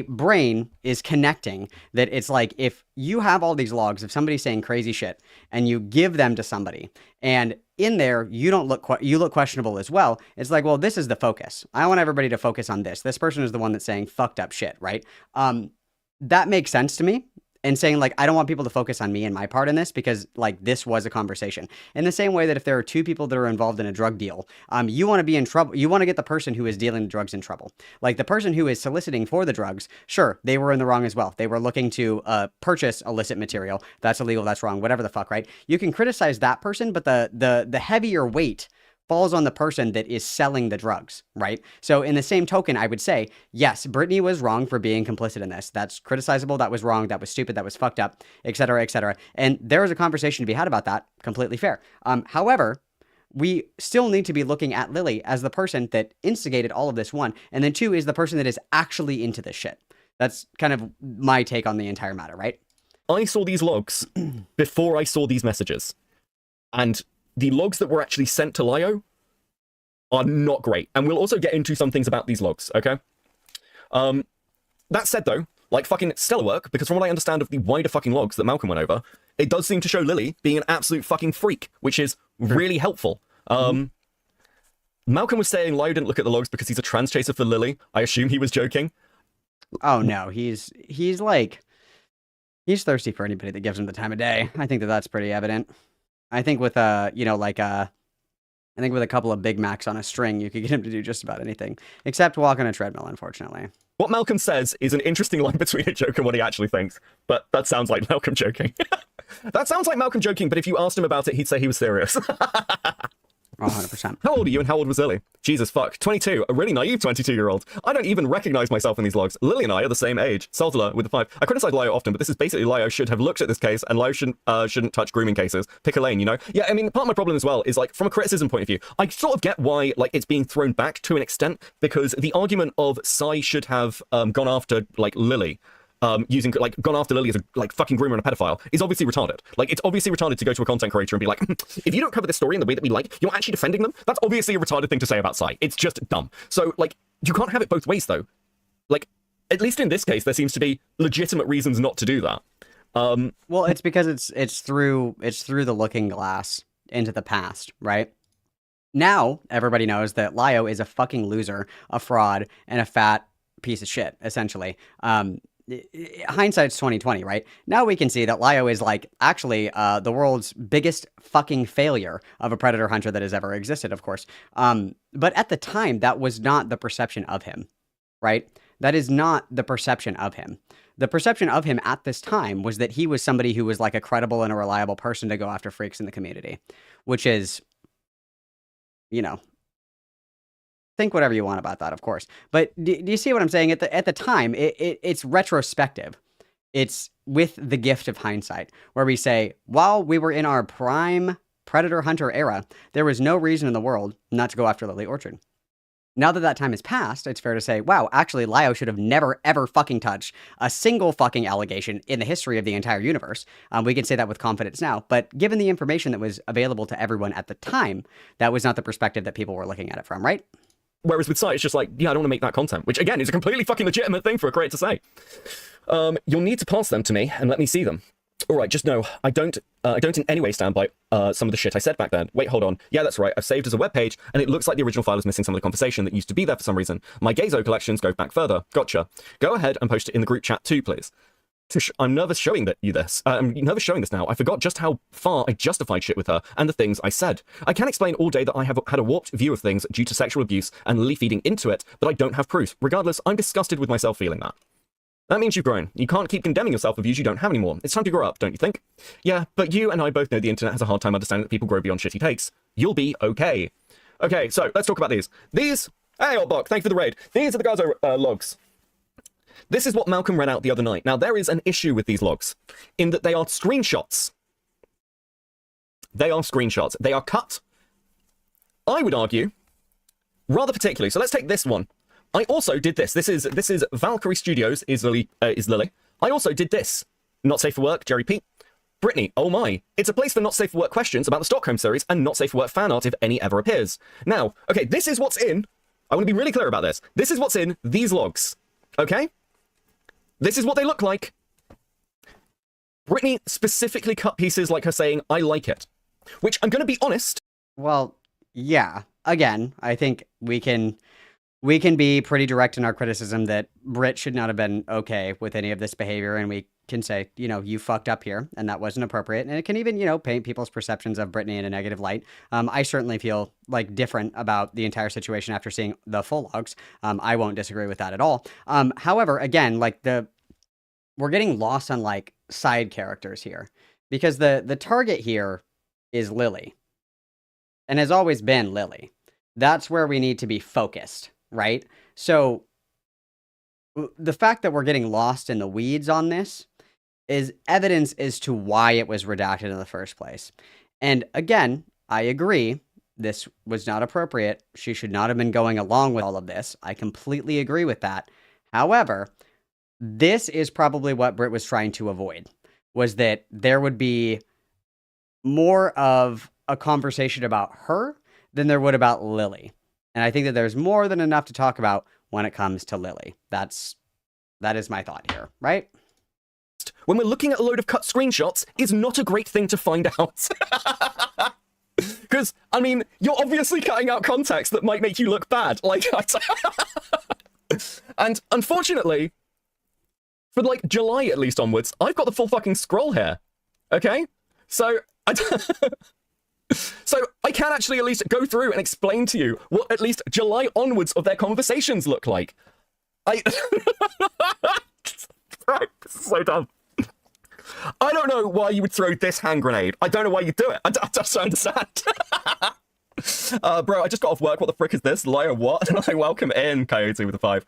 Speaker 1: brain is connecting that it's like if you have all these logs of somebody saying crazy shit and you give them to somebody and in there you look questionable as well. It's like, well, this is the focus. I want everybody to focus on this. This person is the one that's saying fucked up shit, right? That makes sense to me. And saying like, I don't want people to focus on me and my part in this because like this was a conversation. In the same way that if there are two people that are involved in a drug deal, you want to be in trouble. You want to get the person who is dealing the drugs in trouble. Like the person who is soliciting for the drugs, sure, they were in the wrong as well. They were looking to purchase illicit material. That's illegal. That's wrong. Whatever the fuck, right? You can criticize that person, but the heavier weight falls on the person that is selling the drugs, right? So in the same token, I would say, yes, Brittany was wrong for being complicit in this. That's criticizable. That was wrong. That was stupid. That was fucked up, et cetera, et cetera. And there is a conversation to be had about that. Completely fair. However, we still need to be looking at Lily as the person that instigated all of this, one. And then two is the person that is actually into this shit. That's kind of my take on the entire matter, right?
Speaker 11: I saw these logs before I saw these messages. And the logs that were actually sent to Lyo are not great. And we'll also get into some things about these logs, okay? That said, though, like fucking stellar work, because from what I understand of the wider fucking logs that Malcolm went over, it does seem to show Lily being an absolute fucking freak, which is really helpful. Malcolm was saying Lyo didn't look at the logs because he's a trans chaser for Lily. I assume he was joking.
Speaker 1: Oh, no, he's thirsty for anybody that gives him the time of day. I think that's pretty evident. I think with I think with a couple of Big Macs on a string, you could get him to do just about anything, except walk on a treadmill, unfortunately.
Speaker 11: What Malcolm says is an interesting line between a joke and what he actually thinks, but that sounds like Malcolm joking. That sounds like Malcolm joking, but if you asked him about it, he'd say he was serious.
Speaker 1: 100%.
Speaker 11: How old are you and how old was Lily? Jesus fuck. 22. A really naive 22-year-old. I don't even recognize myself in these logs. Lily and I are the same age. Saltula with the 5. I criticize Lyo often, but this is basically Lyo should have looked at this case and Lyo shouldn't touch grooming cases. Pick a lane, you know? Yeah, I mean, part of my problem as well is like, from a criticism point of view, I sort of get why like it's being thrown back to an extent, because the argument of Sai should have gone after like Lily, gone after Lily as a like fucking groomer and a pedophile is obviously retarded. Like, it's obviously retarded to go to a content creator and be like, if you don't cover this story in the way that we like, you're actually defending them. That's obviously a retarded thing to say about Sai. It's just dumb. So like, you can't have it both ways though. Like, at least in this case, there seems to be legitimate reasons not to do that.
Speaker 1: Well, it's because it's through the looking glass into the past, right? Now everybody knows that Lyo is a fucking loser, a fraud, and a fat piece of shit, essentially. hindsight's 2020, right? Now we can see that Lyo is like actually the world's biggest fucking failure of a predator hunter that has ever existed, of course. But at the time, that was not the perception of him, right? That is not the perception of him. The perception of him at this time was that he was somebody who was like a credible and a reliable person to go after freaks in the community, which is, you know, think whatever you want about that, of course. But do you see what I'm saying? At the time, it's retrospective. It's with the gift of hindsight, where we say, while we were in our prime predator hunter era, there was no reason in the world not to go after Lily Orchard. Now that that time has passed, it's fair to say, wow, actually, Lyo should have never, ever fucking touched a single fucking allegation in the history of the entire universe. We can say that with confidence now, but given the information that was available to everyone at the time, that was not the perspective that people were looking at it from, right?
Speaker 11: Whereas with Sight, it's just like, yeah, I don't want to make that content, which again is a completely fucking legitimate thing for a creator to say. You'll need to pass them to me and let me see them. All right, just know I don't in any way stand by some of the shit I said back then. Wait, hold on. Yeah, that's right. I've saved as a web page, and it looks like the original file is missing some of the conversation that used to be there for some reason. My Gazo collections go back further. Gotcha. Go ahead and post it in the group chat too, please. I'm nervous showing this. I'm nervous showing this now. I forgot just how far I justified shit with her and the things I said. I can explain all day that I have had a warped view of things due to sexual abuse and Lily feeding into it, but I don't have proof. Regardless, I'm disgusted with myself feeling that. That means you've grown. You can't keep condemning yourself for views you don't have anymore. It's time to grow up, don't you think? Yeah, but you and I both know the internet has a hard time understanding that people grow beyond shitty takes. You'll be okay. Okay, so let's talk about these. Hey, Oldbach, thank you for the raid. These are the Gazo logs. This is what Malcolm read out the other night. Now, there is an issue with these logs, in that they are screenshots. They are screenshots. They are cut, I would argue, rather particularly. So let's take this one. I also did this. This is Valkyrie Studios is Lily. I also did this. Not Safe for Work, Jerry P. Brittany, oh my. It's a place for not safe for work questions about the Stockholm series and not safe for work fan art if any ever appears. Now, okay, this is what's in. I want to be really clear about this. This is what's in these logs. Okay? This is what they look like. Brittany specifically cut pieces like her saying, I like it. Which, I'm going to be honest.
Speaker 1: Well, yeah. Again, I think we can be pretty direct in our criticism that Britt should not have been okay with any of this behavior, and we can say, you know, you fucked up here, and that wasn't appropriate, and it can even, you know, paint people's perceptions of Brittany in a negative light. I certainly feel, like, different about the entire situation after seeing the full logs. I won't disagree with that at all. However, again, like, we're getting lost on, like, side characters here, because the target here is Lily, and has always been Lily. That's where we need to be focused. Right? So the fact that we're getting lost in the weeds on this is evidence as to why it was redacted in the first place. And again, I agree, this was not appropriate. She should not have been going along with all of this. I completely agree with that. However, this is probably what Britt was trying to avoid, was that there would be more of a conversation about her than there would about Lily. And I think that there's more than enough to talk about when it comes to Lily. That is my thought here, right?
Speaker 11: When we're looking at a load of cut screenshots is not a great thing to find out. Because, I mean, you're obviously cutting out context that might make you look bad. Like, and unfortunately, for like July at least onwards, I've got the full fucking scroll here. Okay? So, So I can actually at least go through and explain to you what at least July onwards of their conversations look like. Right, this is so dumb. I don't know why you would throw this hand grenade. I don't know why you do it. I just don't understand. Bro, I just got off work. What the frick is this? Liar what? And I welcome in Coyote with a 5.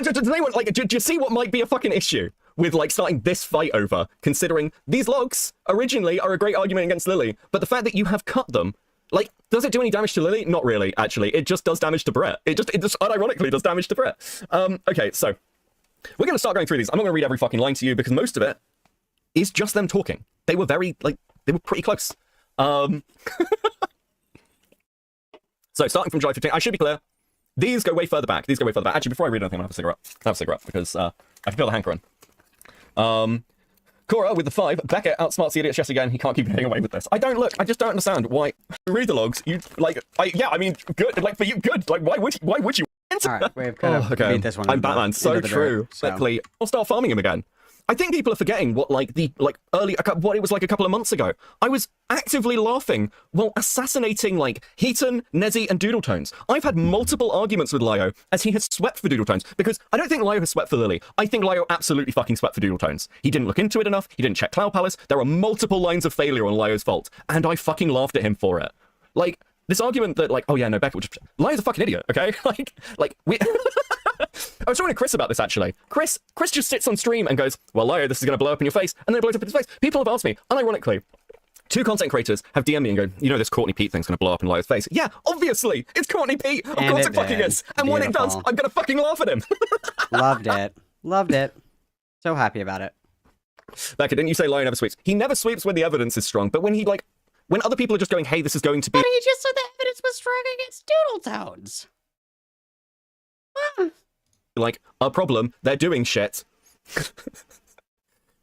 Speaker 11: Do you see what might be a fucking issue with, like, starting this fight over, considering these logs originally are a great argument against Lily, but the fact that you have cut them, like, does it do any damage to Lily? Not really, actually. It just does damage to Britt. It just unironically does damage to Britt. Okay, so we're going to start going through these. I'm not going to read every fucking line to you because most of it is just them talking. They were very, like, they were pretty close. So starting from July 15th, I should be clear. These go way further back. Actually, before I read anything, I'll have a cigarette. Because I can feel the hankering. Cora with the 5. Beckett outsmarts the idiot chess again. He can't keep getting away with this. I just don't understand why. Read the logs. You like, I mean, good. Like for you, good. Like why would you?
Speaker 1: All right, we've kind of
Speaker 11: okay.
Speaker 1: beat this one.
Speaker 11: I'm Batman. So true. Quickly, I'll start farming him again. I think people are forgetting what what it was like a couple of months ago. I was actively laughing while assassinating Heaton, Nezzy, and Doodletones. I've had multiple arguments with Lyo as he has swept for Doodletones, because I don't think Lyo has swept for Lily. I think Lyo absolutely fucking swept for Doodletones. He didn't look into it enough. He didn't check Cloud Palace. There are multiple lines of failure on Lyo's fault, and I fucking laughed at him for it. This argument that oh yeah, no, Becca would just... Lyo's a fucking idiot, okay? We... I was talking to Chris about this, actually. Chris just sits on stream and goes, well, Lyo, this is going to blow up in your face, and then it blows up in his face. People have asked me, unironically, 2 content creators have DM'd me and go, this Courtney Pete thing's going to blow up in Lyo's face. Yeah, obviously, it's Courtney Pete. Of course it fucking is. And when it does, I'm going to fucking laugh at him.
Speaker 1: Loved it. So happy about it.
Speaker 11: Becca, didn't you say Lyo never sweeps? He never sweeps when the evidence is strong, but when he, when other people are just going, hey, this is going to be...
Speaker 1: But he just said the evidence was strong against Doodletones.
Speaker 11: a problem, they're doing shit.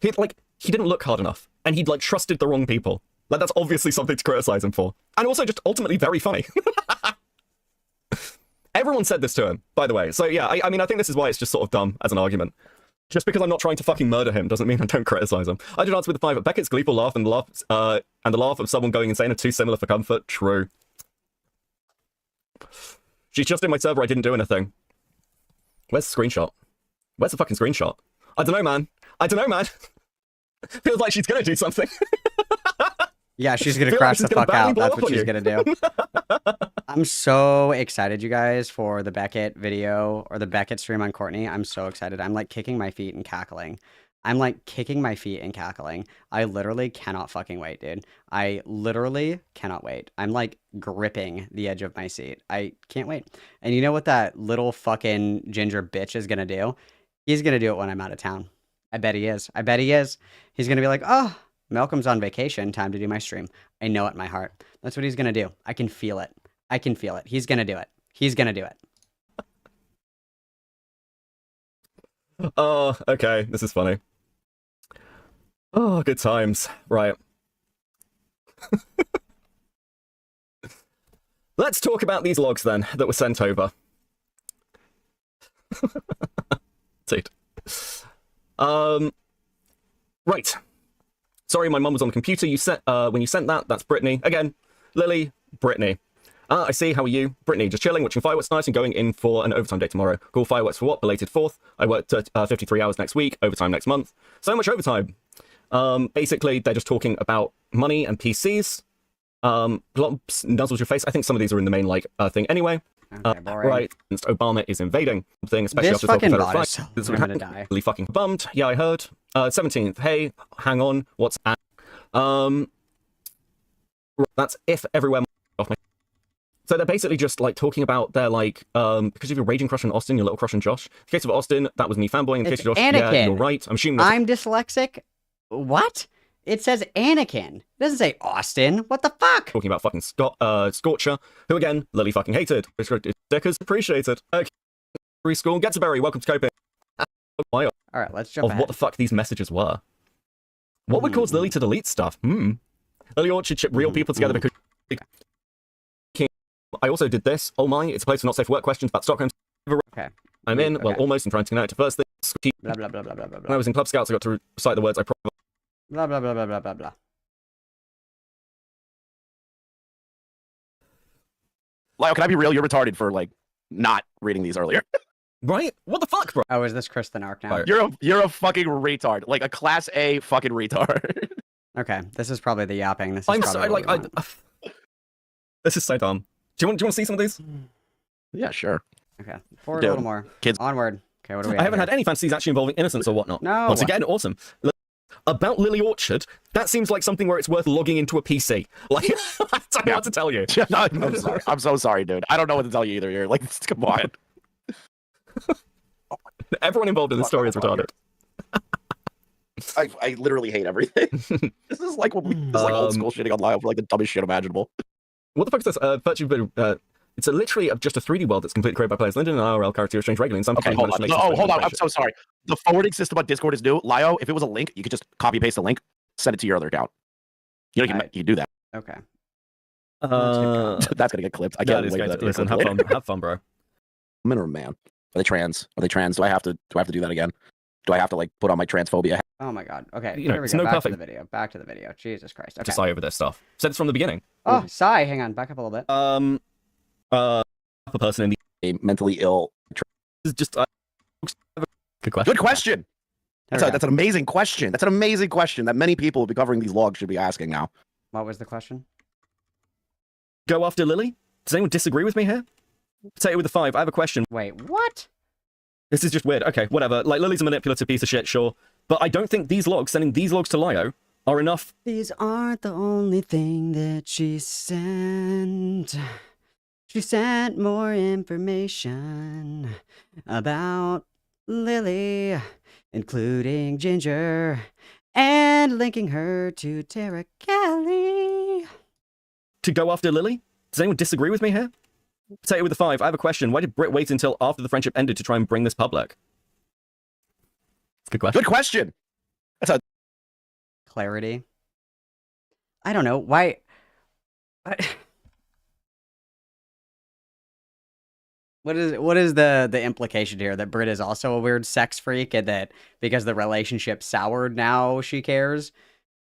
Speaker 11: He didn't look hard enough, and he'd trusted the wrong people. That's obviously something to criticize him for. And also just ultimately very funny. Everyone said this to him, by the way. So yeah, I mean, I think this is why it's just sort of dumb as an argument. Just because I'm not trying to fucking murder him doesn't mean I don't criticize him. I did answer with the 5. Beckett's gleeful laugh and the laugh of someone going insane are too similar for comfort. True. She's just in my server. I didn't do anything. Where's the screenshot? Where's the fucking screenshot? I don't know, man. Feels like she's gonna do something.
Speaker 1: Yeah, she's gonna crash the fuck out. That's what she's gonna do. I'm so excited, you guys, for the Beckett video or the Beckett stream on Courtney. I'm so excited. I'm kicking my feet and cackling. I literally cannot fucking wait, dude. I literally cannot wait. I'm gripping the edge of my seat. I can't wait. And you know what that little fucking ginger bitch is gonna do? He's gonna do it when I'm out of town. I bet he is. He's gonna be like, oh, Malcolm's on vacation. Time to do my stream. I know it in my heart. That's what he's gonna do. I can feel it. He's gonna do it.
Speaker 11: Oh, okay. This is funny. Oh, good times. Right. Let's talk about these logs then that were sent over. Dude. Right. Sorry, my mum was on the computer. When you sent that, that's Brittany. Again, Lily, Brittany. I see, how are you? Brittany, just chilling, watching fireworks tonight and going in for an overtime day tomorrow. Cool, fireworks for what? Belated 4th. I worked 53 hours next week, overtime next month. So much overtime. Basically, they're just talking about money and PCs. Glumps nuzzles your face. I think some of these are in the main thing anyway.
Speaker 1: Okay,
Speaker 11: right, Obama is invading thing, especially
Speaker 1: this
Speaker 11: after
Speaker 1: fucking
Speaker 11: Confederate
Speaker 1: bot
Speaker 11: flag.
Speaker 1: is gonna die.
Speaker 11: Really fucking bummed. Yeah, I heard. 17th. Hey, hang on. What's at? That's if everywhere off my. So they're basically just talking about their because of your raging crush on Austin, your little crush on Josh. In the case of Austin, that was me fanboying. In the case of Josh,
Speaker 1: Anakin.
Speaker 11: Yeah, you're right. I'm assuming
Speaker 1: I'm dyslexic. What? It says Anakin. It doesn't say Austin. What the fuck?
Speaker 11: Talking about fucking Scorcher, who again, Lily fucking hated. Stickers appreciated. Okay. Preschool, gets a berry. Welcome to Coping.
Speaker 1: All right, let's jump ahead.
Speaker 11: What the fuck these messages were. What would cause Lily to delete stuff? Lily Orchard chip real people together because. I also did this. Oh my, it's a place for not safe for work questions about Stockholm.
Speaker 1: Okay.
Speaker 11: I'm in. Well, almost. I'm trying to connect to first thing.
Speaker 1: Blah blah blah blah blah blah.
Speaker 11: When I was in Club Scouts, I got to recite the words I probably.
Speaker 1: Blah blah blah blah blah blah blah.
Speaker 19: Lyle, can I be real? You're retarded for not reading these earlier.
Speaker 11: Right? What the fuck, bro?
Speaker 1: Oh, is this Chris the Narc now?
Speaker 19: You're a fucking retard. A class A fucking retard.
Speaker 1: Okay, this is probably the yapping. This is
Speaker 11: I'm sorry. This is so dumb. Do you want to see some of these?
Speaker 19: Yeah, sure.
Speaker 1: Okay, forward a little more.
Speaker 19: Kids.
Speaker 1: Onward. Okay, what do we?
Speaker 11: I haven't had any fantasies actually involving innocence or whatnot.
Speaker 1: No.
Speaker 11: Once again, awesome. About Lily Orchard, that seems like something where it's worth logging into a PC. I don't know what to tell you.
Speaker 19: No, I'm sorry. I'm so sorry, dude. I don't know what to tell you either. You're come on.
Speaker 11: Everyone involved in the story is retarded.
Speaker 19: I literally hate everything. This is like old school shitting on Lyle for the dumbest shit imaginable.
Speaker 11: What the fuck is this? Virtual it's literally just a 3D world that's completely created by players. Linden and IRL character exchange regularly. And some
Speaker 19: okay, hold on. Hold on. I'm so sorry. The forwarding system on Discord is new. Lyo, if it was a link, you could just copy paste the link, send it to your other account. You can do that.
Speaker 1: Okay.
Speaker 19: That's gonna get clipped. I can't wait for that.
Speaker 11: Listen, have fun, bro.
Speaker 19: minimum man. Are they trans? Are they trans? Do I have to do that again? Do I have to like put on my transphobia hat?
Speaker 1: Oh my god. Okay,
Speaker 11: You know,
Speaker 1: here we
Speaker 11: it's
Speaker 1: go.
Speaker 11: no
Speaker 1: Back
Speaker 11: perfect-
Speaker 1: to the video. Back to the video. Jesus Christ. Okay.
Speaker 11: To sigh over this stuff. Said this from the beginning.
Speaker 1: Oh, sigh. Hang on. Back up a little bit.
Speaker 11: A person in
Speaker 19: a mentally ill.
Speaker 11: Is just good question.
Speaker 19: Good question. That's an amazing question. That's an amazing question that many people who be covering these logs should be asking now.
Speaker 1: What was the question?
Speaker 11: Go after Lily? Does anyone disagree with me here? Potato with a 5. I have a question.
Speaker 1: Wait, what?
Speaker 11: This is just weird. Okay, whatever. Like, Lily's a manipulative piece of shit, sure. But I don't think these logs, sending these logs to Lio, are enough.
Speaker 1: These aren't the only thing that she sent. She sent more information about Lily, including Ginger, and linking her to Tara Kelly.
Speaker 11: To go after Lily? Does anyone disagree with me here? Potato with a 5. I have a question. Why did Britt wait until after the friendship ended to try and bring this public? Good question.
Speaker 19: Good question. That's a
Speaker 1: Clarity. I don't know. Why? What is the implication here? That Britt is also a weird sex freak and that because the relationship soured now she cares?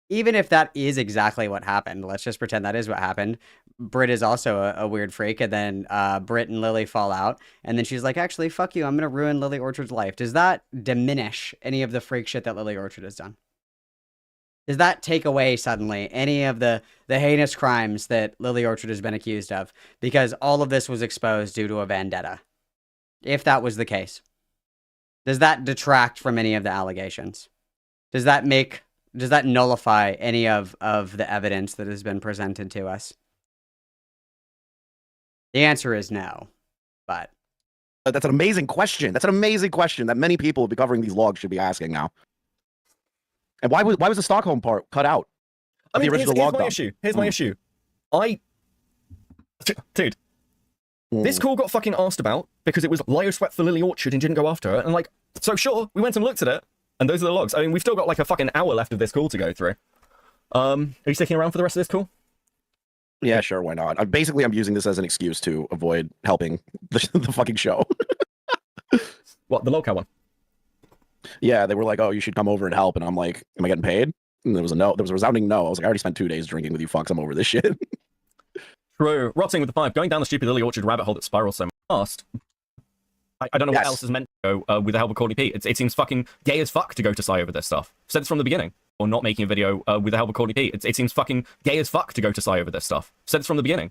Speaker 1: Even if that is exactly what happened, let's just pretend that is what happened. Britt is also a weird freak, and then Britt and Lily fall out, and then she's like, actually, fuck you, I'm gonna ruin Lily Orchard's life. Does that diminish any of the freak shit that Lily Orchard has done? Does that take away suddenly any of the heinous crimes that Lily Orchard has been accused of? Because all of this was exposed due to a vendetta. If that was the case. Does that detract from any of the allegations? Does that nullify any of the evidence that has been presented to us? The answer is no, but...
Speaker 19: That's an amazing question. That's an amazing question that many people who be covering these logs should be asking now. And why was the Stockholm part cut out?
Speaker 11: I mean,
Speaker 19: the original
Speaker 11: here's
Speaker 19: log
Speaker 11: my
Speaker 19: dump?
Speaker 11: issue. Here's my issue. Dude, this call got fucking asked about because it was Lio swept for Lily Orchard and didn't go after her. And like, so sure, we went and looked at it. And those are the logs. I mean, we've still got like a fucking hour left of this call to go through. Are you sticking around for the rest of this call?
Speaker 19: Yeah, sure, why not? Basically, I'm using this as an excuse to avoid helping the fucking show.
Speaker 11: What, the locale one?
Speaker 19: Yeah, they were like, oh, you should come over and help. And I'm like, am I getting paid? And there was a no. There was a resounding no. I was like, I already spent 2 days drinking with you fucks. I'm over this shit.
Speaker 11: True. Rotting with the 5. Going down the stupid Lily Orchard rabbit hole that spirals so fast. I don't know what else is meant to go with the help of Courtney Pete. It seems fucking gay as fuck to go to Psy over this stuff. Said this from the beginning. Or not making a video with the help of Courtney Pete. It seems fucking gay as fuck to go to Psy over this stuff. Said this from the beginning.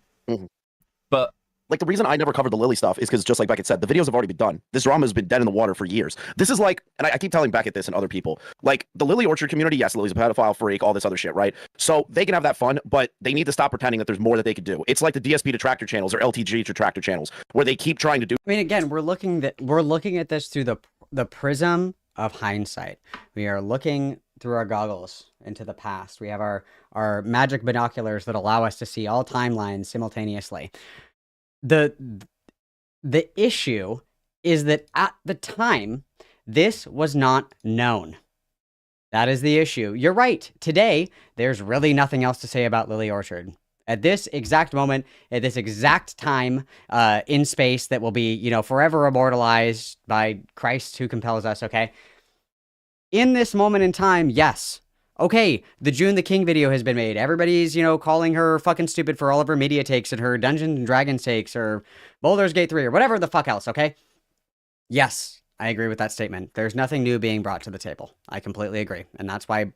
Speaker 11: But
Speaker 19: like, the reason I never covered the Lily stuff is because, just like Beckett said, the videos have already been done. This drama has been dead in the water for years. This is like, and I keep telling Beckett this and other people, like, the Lily Orchard community, yes, Lily's a pedophile freak, all this other shit, right? So they can have that fun, but they need to stop pretending that there's more that they could do. It's like the DSP detractor channels or LTG detractor channels, where they keep trying to do.
Speaker 1: I mean, again, we're looking at this through the prism of hindsight. We are looking through our goggles into the past. We have our magic binoculars that allow us to see all timelines simultaneously. The issue is that at the time, this was not known. That is the issue. You're right. Today, there's really nothing else to say about Lily Orchard. At this exact moment, at this exact time, in space that will be, forever immortalized by Christ who compels us, okay? In this moment in time, yes. Okay, the June the King video has been made. Everybody's, calling her fucking stupid for all of her media takes and her Dungeons and Dragons takes or Baldur's Gate 3 or whatever the fuck else, okay? Yes, I agree with that statement. There's nothing new being brought to the table. I completely agree. And that's why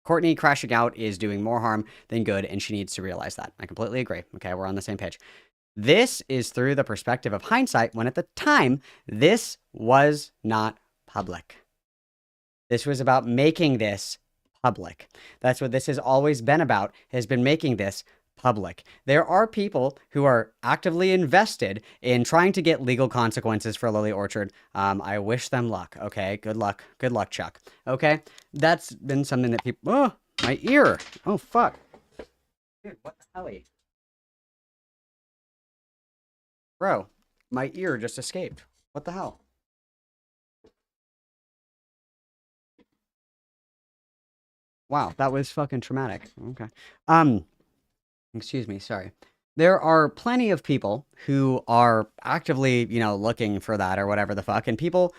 Speaker 1: Courtney crashing out is doing more harm than good, and she needs to realize that. I completely agree. Okay, we're on the same page. This is through the perspective of hindsight, when at the time, this was not public. This was about making this public. That's what this has always been about, has been making this public. There are people who are actively invested in trying to get legal consequences for Lily Orchard. I wish them luck, okay? Good luck. Good luck, Chuck. Okay? That's been something that people... Oh, my ear! Oh, fuck. Dude, what the hell? Bro, my ear just escaped. What the hell? Wow, that was fucking traumatic. Okay. Excuse me, sorry. There are plenty of people who are actively, looking for that or whatever the fuck. And people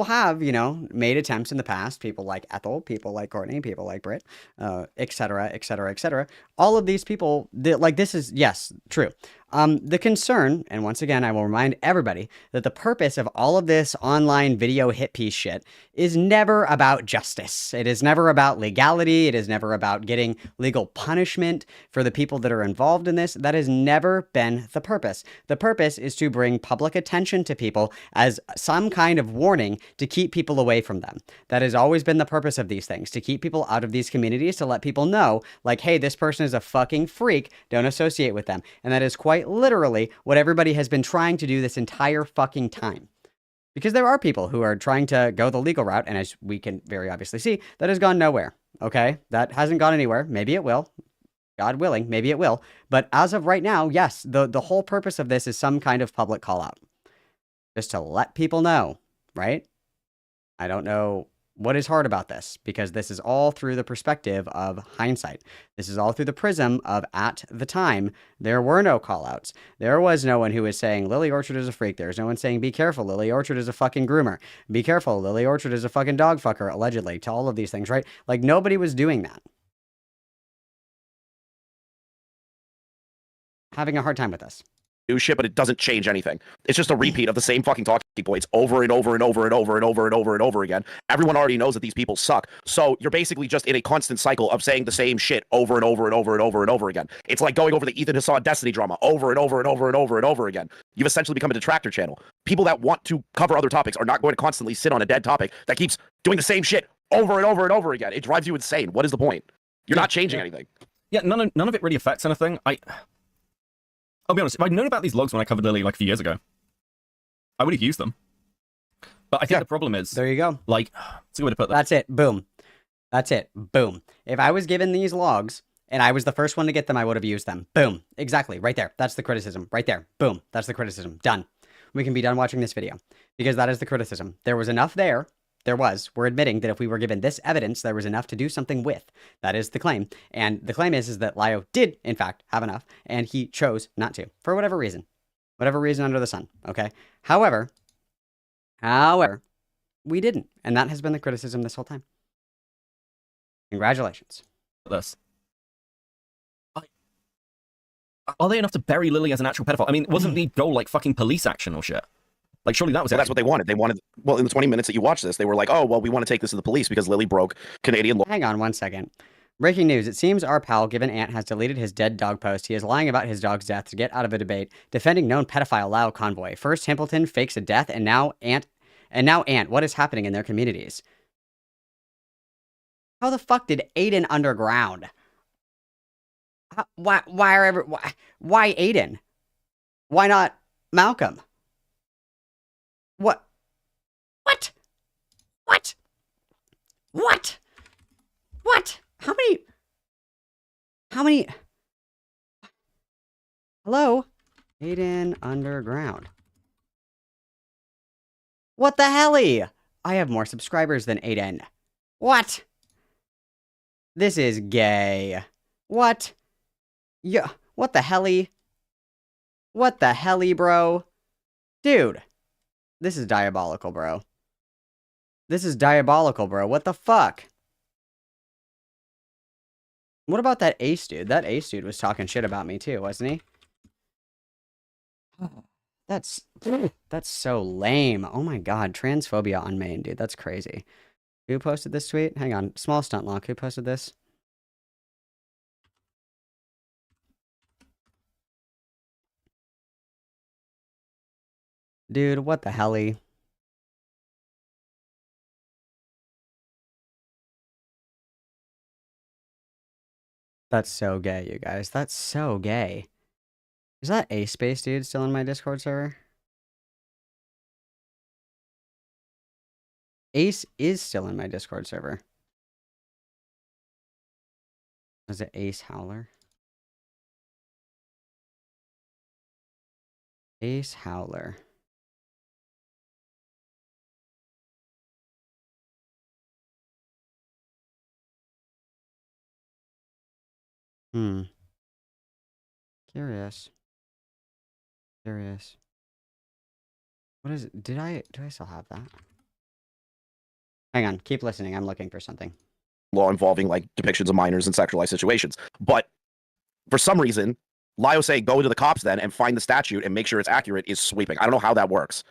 Speaker 1: have, made attempts in the past. People like Ethel, people like Courtney, people like Britt, et cetera, et cetera, et cetera. All of these people, this is, yes, true. The concern, and once again, I will remind everybody that the purpose of all of this online video hit piece shit is never about justice. It is never about legality. It is never about getting legal punishment for the people that are involved in this. That has never been the purpose. The purpose is to bring public attention to people as some kind of warning to keep people away from them. That has always been the purpose of these things, to keep people out of these communities, to let people know, like, hey, this person is a fucking freak. Don't associate with them. And that is quite literally what everybody has been trying to do this entire fucking time. Because there are people who are trying to go the legal route, and as we can very obviously see, that has gone nowhere, okay? That hasn't gone anywhere. Maybe it will. God willing, maybe it will. But as of right now, yes, the whole purpose of this is some kind of public call out. Just to let people know, right? I don't know what is hard about this, because this is all through the perspective of hindsight. This is all through the prism of, at the time, there were no call-outs. There was no one who was saying, Lily Orchard is a freak. There's no one saying, be careful, Lily Orchard is a fucking groomer. Be careful, Lily Orchard is a fucking dog fucker, allegedly, to all of these things, right? Like, nobody was doing that. Having a hard time with this.
Speaker 19: New shit, but it doesn't change anything. It's just a repeat of the same fucking talking points over and over and over and over and over and over and over again. Everyone already knows that these people suck. So you're basically just in a constant cycle of saying the same shit over and over and over and over and over again. It's like going over the Ethan Hassan Destiny drama over and over and over and over and over again. You've essentially become a detractor channel. People that want to cover other topics are not going to constantly sit on a dead topic that keeps doing the same shit over and over and over again. It drives you insane. What is the point? You're not changing anything.
Speaker 11: Yeah, none of it really affects anything. I'll be honest, if I'd known about these logs when I covered Lily like a few years ago, I would have used them. But I think the problem is...
Speaker 1: There you go.
Speaker 11: Like, it's a good way to put that.
Speaker 1: That's it. Boom. That's it. Boom. If I was given these logs, and I was the first one to get them, I would have used them. Boom. Exactly. Right there. That's the criticism. Right there. Boom. That's the criticism. Done. We can be done watching this video. Because that is the criticism. There was enough there. There was. We're admitting that if we were given this evidence, there was enough to do something with. That is the claim. And the claim is that Lio did, in fact, have enough, and he chose not to, for whatever reason. Whatever reason under the sun, okay? However, we didn't. And that has been the criticism this whole time. Congratulations.
Speaker 11: This. Are they enough to bury Lily as an actual pedophile? I mean, wasn't the goal like fucking police action or shit? Like, surely that was
Speaker 19: that's what they wanted. They wanted, well, in the 20 minutes that you watch this, they were like, oh, well, we want to take this to the police because Lily broke Canadian law.
Speaker 1: Hang on 1 second. Breaking news. It seems our pal, Given Ant, has deleted his dead dog post. He is lying about his dog's death to get out of a debate, defending known pedophile Lao convoy. First, Templeton fakes a death, and now Ant. What is happening in their communities? How the fuck did Aiden underground? Why Aiden? Why not Malcolm? What? How many? Hello? Aiden Underground. What the helly? I have more subscribers than Aiden. What? This is gay. What? Yeah, what the helly? What the helly, bro? Dude. This is diabolical, bro. This is diabolical, bro. What the fuck? What about that Ace dude? That Ace dude was talking shit about me too, wasn't he? That's so lame. Oh my god, transphobia on main, dude. That's crazy. Who posted this tweet? Hang on. Small stunt lock. Who posted this? Dude, what the helly? That's so gay, you guys. That's so gay. Is that Ace Space dude still in my Discord server? Ace is still in my Discord server. Is it Ace Howler? Ace Howler. Curious. Serious. What is it? Do I still have that? Hang on, keep listening. I'm looking for something.
Speaker 19: Law involving like depictions of minors in sexualized situations. But for some reason, Lio saying go to the cops then and find the statute and make sure it's accurate is sweeping. I don't know how that works.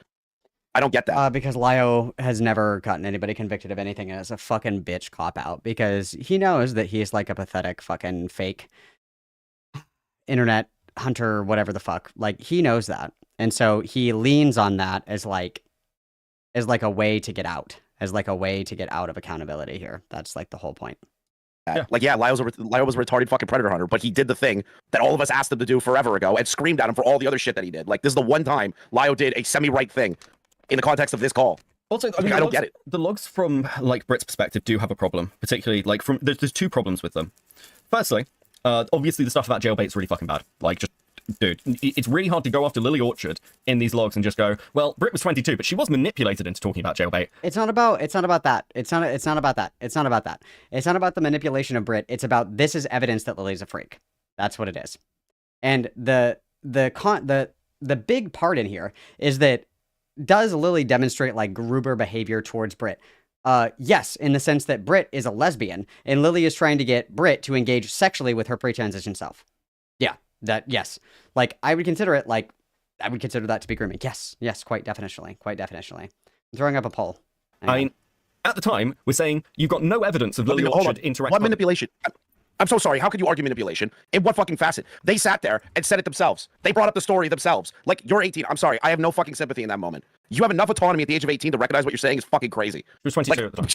Speaker 19: I don't get that.
Speaker 1: Because Lio has never gotten anybody convicted of anything, and it's a fucking bitch cop out because he knows that he's like a pathetic fucking fake internet hunter, whatever the fuck. Like, he knows that. And so he leans on that as like a way to get out, as like a way to get out of accountability here. That's like the whole point.
Speaker 19: Like, yeah, Lio was a retarded fucking predator hunter, but he did the thing that all of us asked him to do forever ago and screamed at him for all the other shit that he did. Like, this is the one time Lio did a semi-right thing in the context of this call.
Speaker 11: Also, I mean,
Speaker 19: I don't get it.
Speaker 11: The logs from like Brit's perspective do have a problem, particularly like from there's two problems with them. Firstly, obviously the stuff about jailbait's really fucking bad. Like, just dude, it's really hard to go after Lily Orchard in these logs and just go, well, Brit was 22, but she was manipulated into talking about jailbait.
Speaker 1: It's not about that. It's not about that. It's not about that. It's not about the manipulation of Brit. It's about this is evidence that Lily's a freak. That's what it is. And the big part in here is that does Lily demonstrate like Gruber behavior towards Brit? Yes, in the sense that Brit is a lesbian and Lily is trying to get Brit to engage sexually with her pre-transition self. Yeah, yes. Like, I would consider that to be grooming. Yes, quite definitionally. I'm throwing up a poll.
Speaker 11: I mean, at the time, we're saying you've got no evidence of Lily Orchard interacting.
Speaker 19: What manipulation? I'm so sorry. How could you argue manipulation? In what fucking facet? They sat there and said it themselves. They brought up the story themselves. Like, you're 18. I'm sorry. I have no fucking sympathy in that moment. You have enough autonomy at the age of 18 to recognize what you're saying is fucking crazy.
Speaker 11: She was 22 at the time.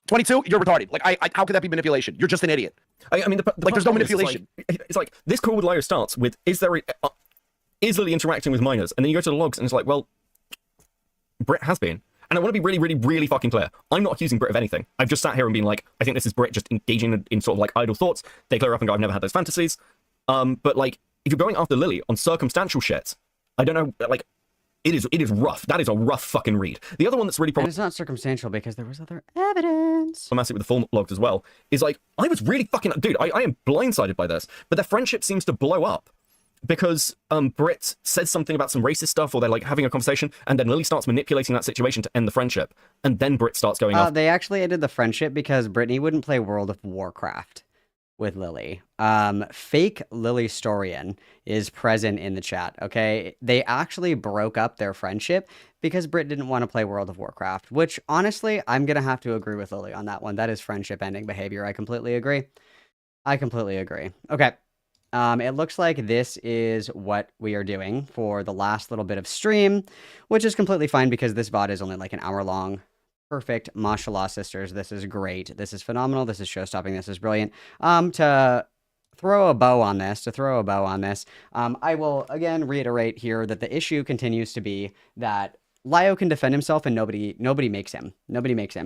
Speaker 19: 22? You're retarded. Like, how could that be manipulation? You're just an idiot.
Speaker 11: I mean,
Speaker 19: there's no manipulation.
Speaker 11: It's like this call with Lio starts with, is Lily interacting with minors? And then you go to the logs and it's like, well, Brit has been. And I want to be really, really, really fucking clear. I'm not accusing Brit of anything. I've just sat here and been like, I think this is Brit just engaging in sort of like idle thoughts. They clear up and go, I've never had those fantasies. But like, if you're going after Lily on circumstantial shit, I don't know, like, it is rough. That is a rough fucking read. The other one that's really
Speaker 1: And it's not circumstantial because there was other evidence.
Speaker 11: problematic with the full logs as well is like, I was really fucking, dude, I am blindsided by this, but their friendship seems to blow up because Brit says something about some racist stuff, or they're like having a conversation, and then Lily starts manipulating that situation to end the friendship, and then Brit starts going off.
Speaker 1: They actually ended the friendship because Brittany wouldn't play World of Warcraft with Lily. Fake Lily Storian is present in the chat, okay? They actually broke up their friendship because Brit didn't want to play World of Warcraft, which honestly, I'm going to have to agree with Lily on that one. That is friendship ending behavior. I completely agree. Okay. It looks like this is what we are doing for the last little bit of stream, which is completely fine because this VOD is only like an hour long. Perfect. Mashallah, sisters. This is great. This is phenomenal. This is show-stopping. This is brilliant. To throw a bow on this, I will again reiterate here that the issue continues to be that Lio can defend himself and nobody makes him.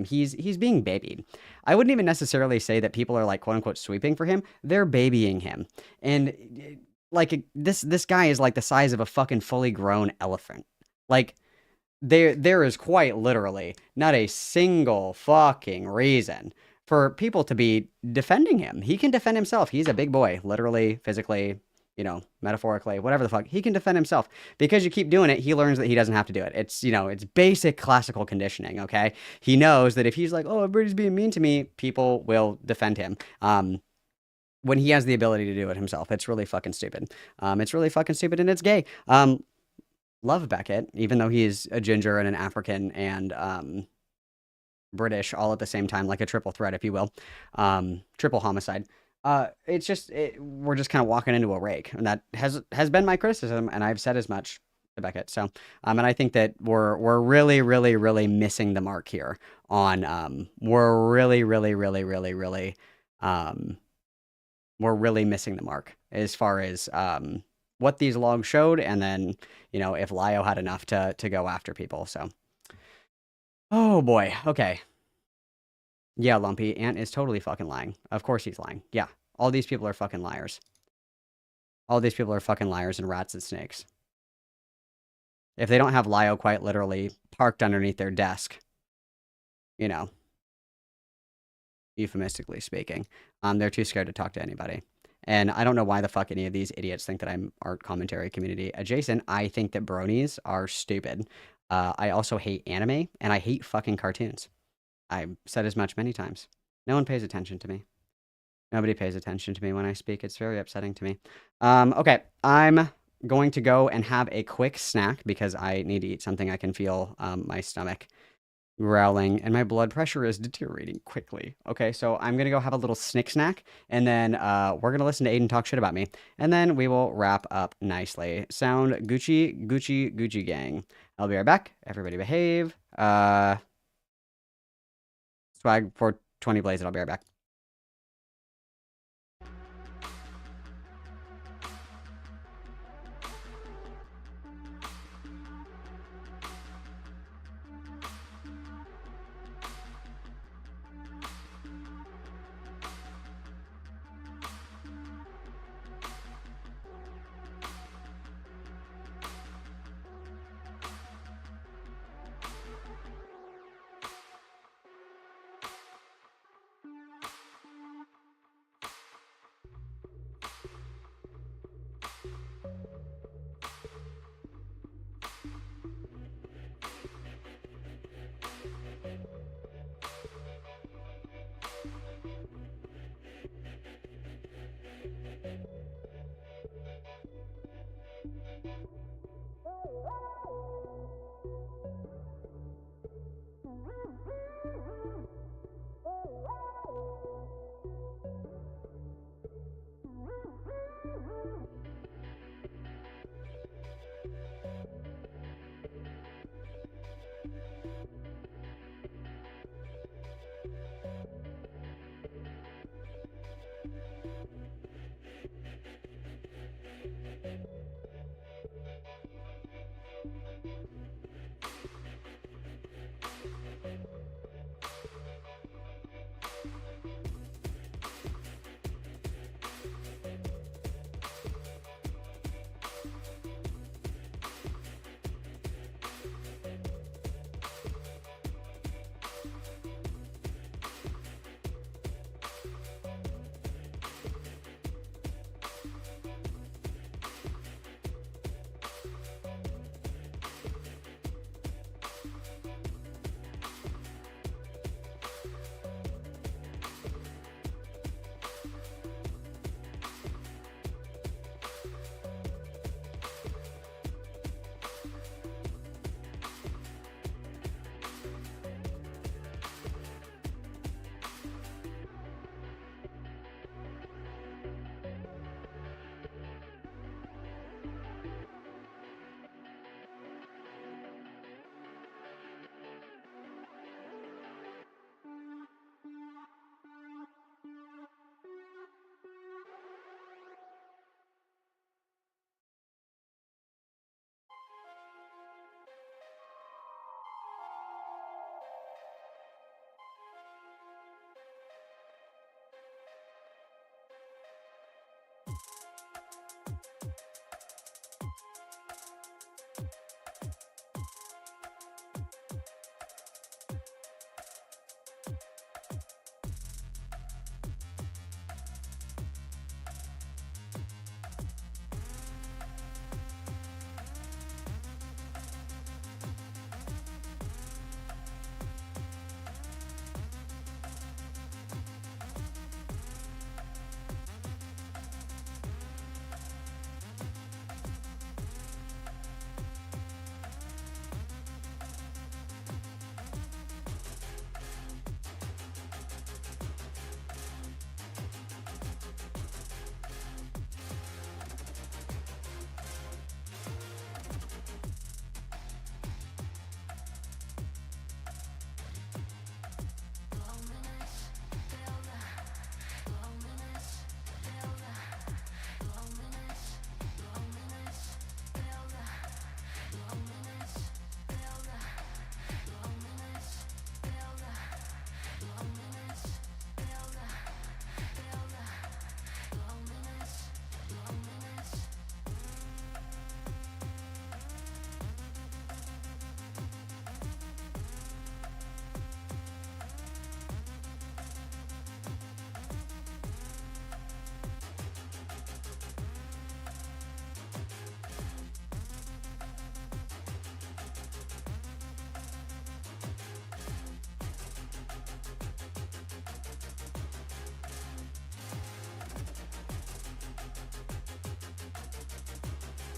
Speaker 1: He's being babied. I wouldn't even necessarily say that people are like quote unquote sweeping for him. They're babying him. And like this guy is like the size of a fucking fully grown elephant. Like there is quite literally not a single fucking reason for people to be defending him. He can defend himself. He's a big boy, literally, physically, you know, metaphorically, whatever the fuck. He can defend himself. Because you keep doing it, he learns that he doesn't have to do it. It's, you know, it's basic classical conditioning, okay? He knows that if he's like, oh, everybody's being mean to me, people will defend him. When he has the ability to do it himself. It's really fucking stupid. And it's gay. Love Beckett, even though he's a ginger and an African and British all at the same time, like a triple threat, if you will. Triple homicide. It's just, we're just kind of walking into a rake, and that has been my criticism, and I've said as much to Beckett. So, and I think that we're really, really, really missing the mark here on, we're really missing the mark as far as, what these logs showed, and then, you know, if Lio had enough to go after people, so. Oh boy, okay. Yeah, Lumpy, Ant is totally fucking lying. Of course he's lying. Yeah, all these people are fucking liars. All these people are fucking liars and rats and snakes. If they don't have Lio quite literally parked underneath their desk, you know, euphemistically speaking, they're too scared to talk to anybody. And I don't know why the fuck any of these idiots think that I'm art commentary community adjacent. I think that bronies are stupid. I also hate anime, and I hate fucking cartoons. I've said as much many times. No one pays attention to me. Nobody pays attention to me when I speak. It's very upsetting to me. Okay, I'm going to go and have a quick snack because I need to eat something. I can feel my stomach growling and my blood pressure is deteriorating quickly. Okay, so I'm going to go have a little snick snack and then we're going to listen to Aiden talk shit about me. And then we will wrap up nicely. Sound Gucci, Gucci, Gucci gang. I'll be right back. Everybody behave. Swag for 20 plays and I'll be right back.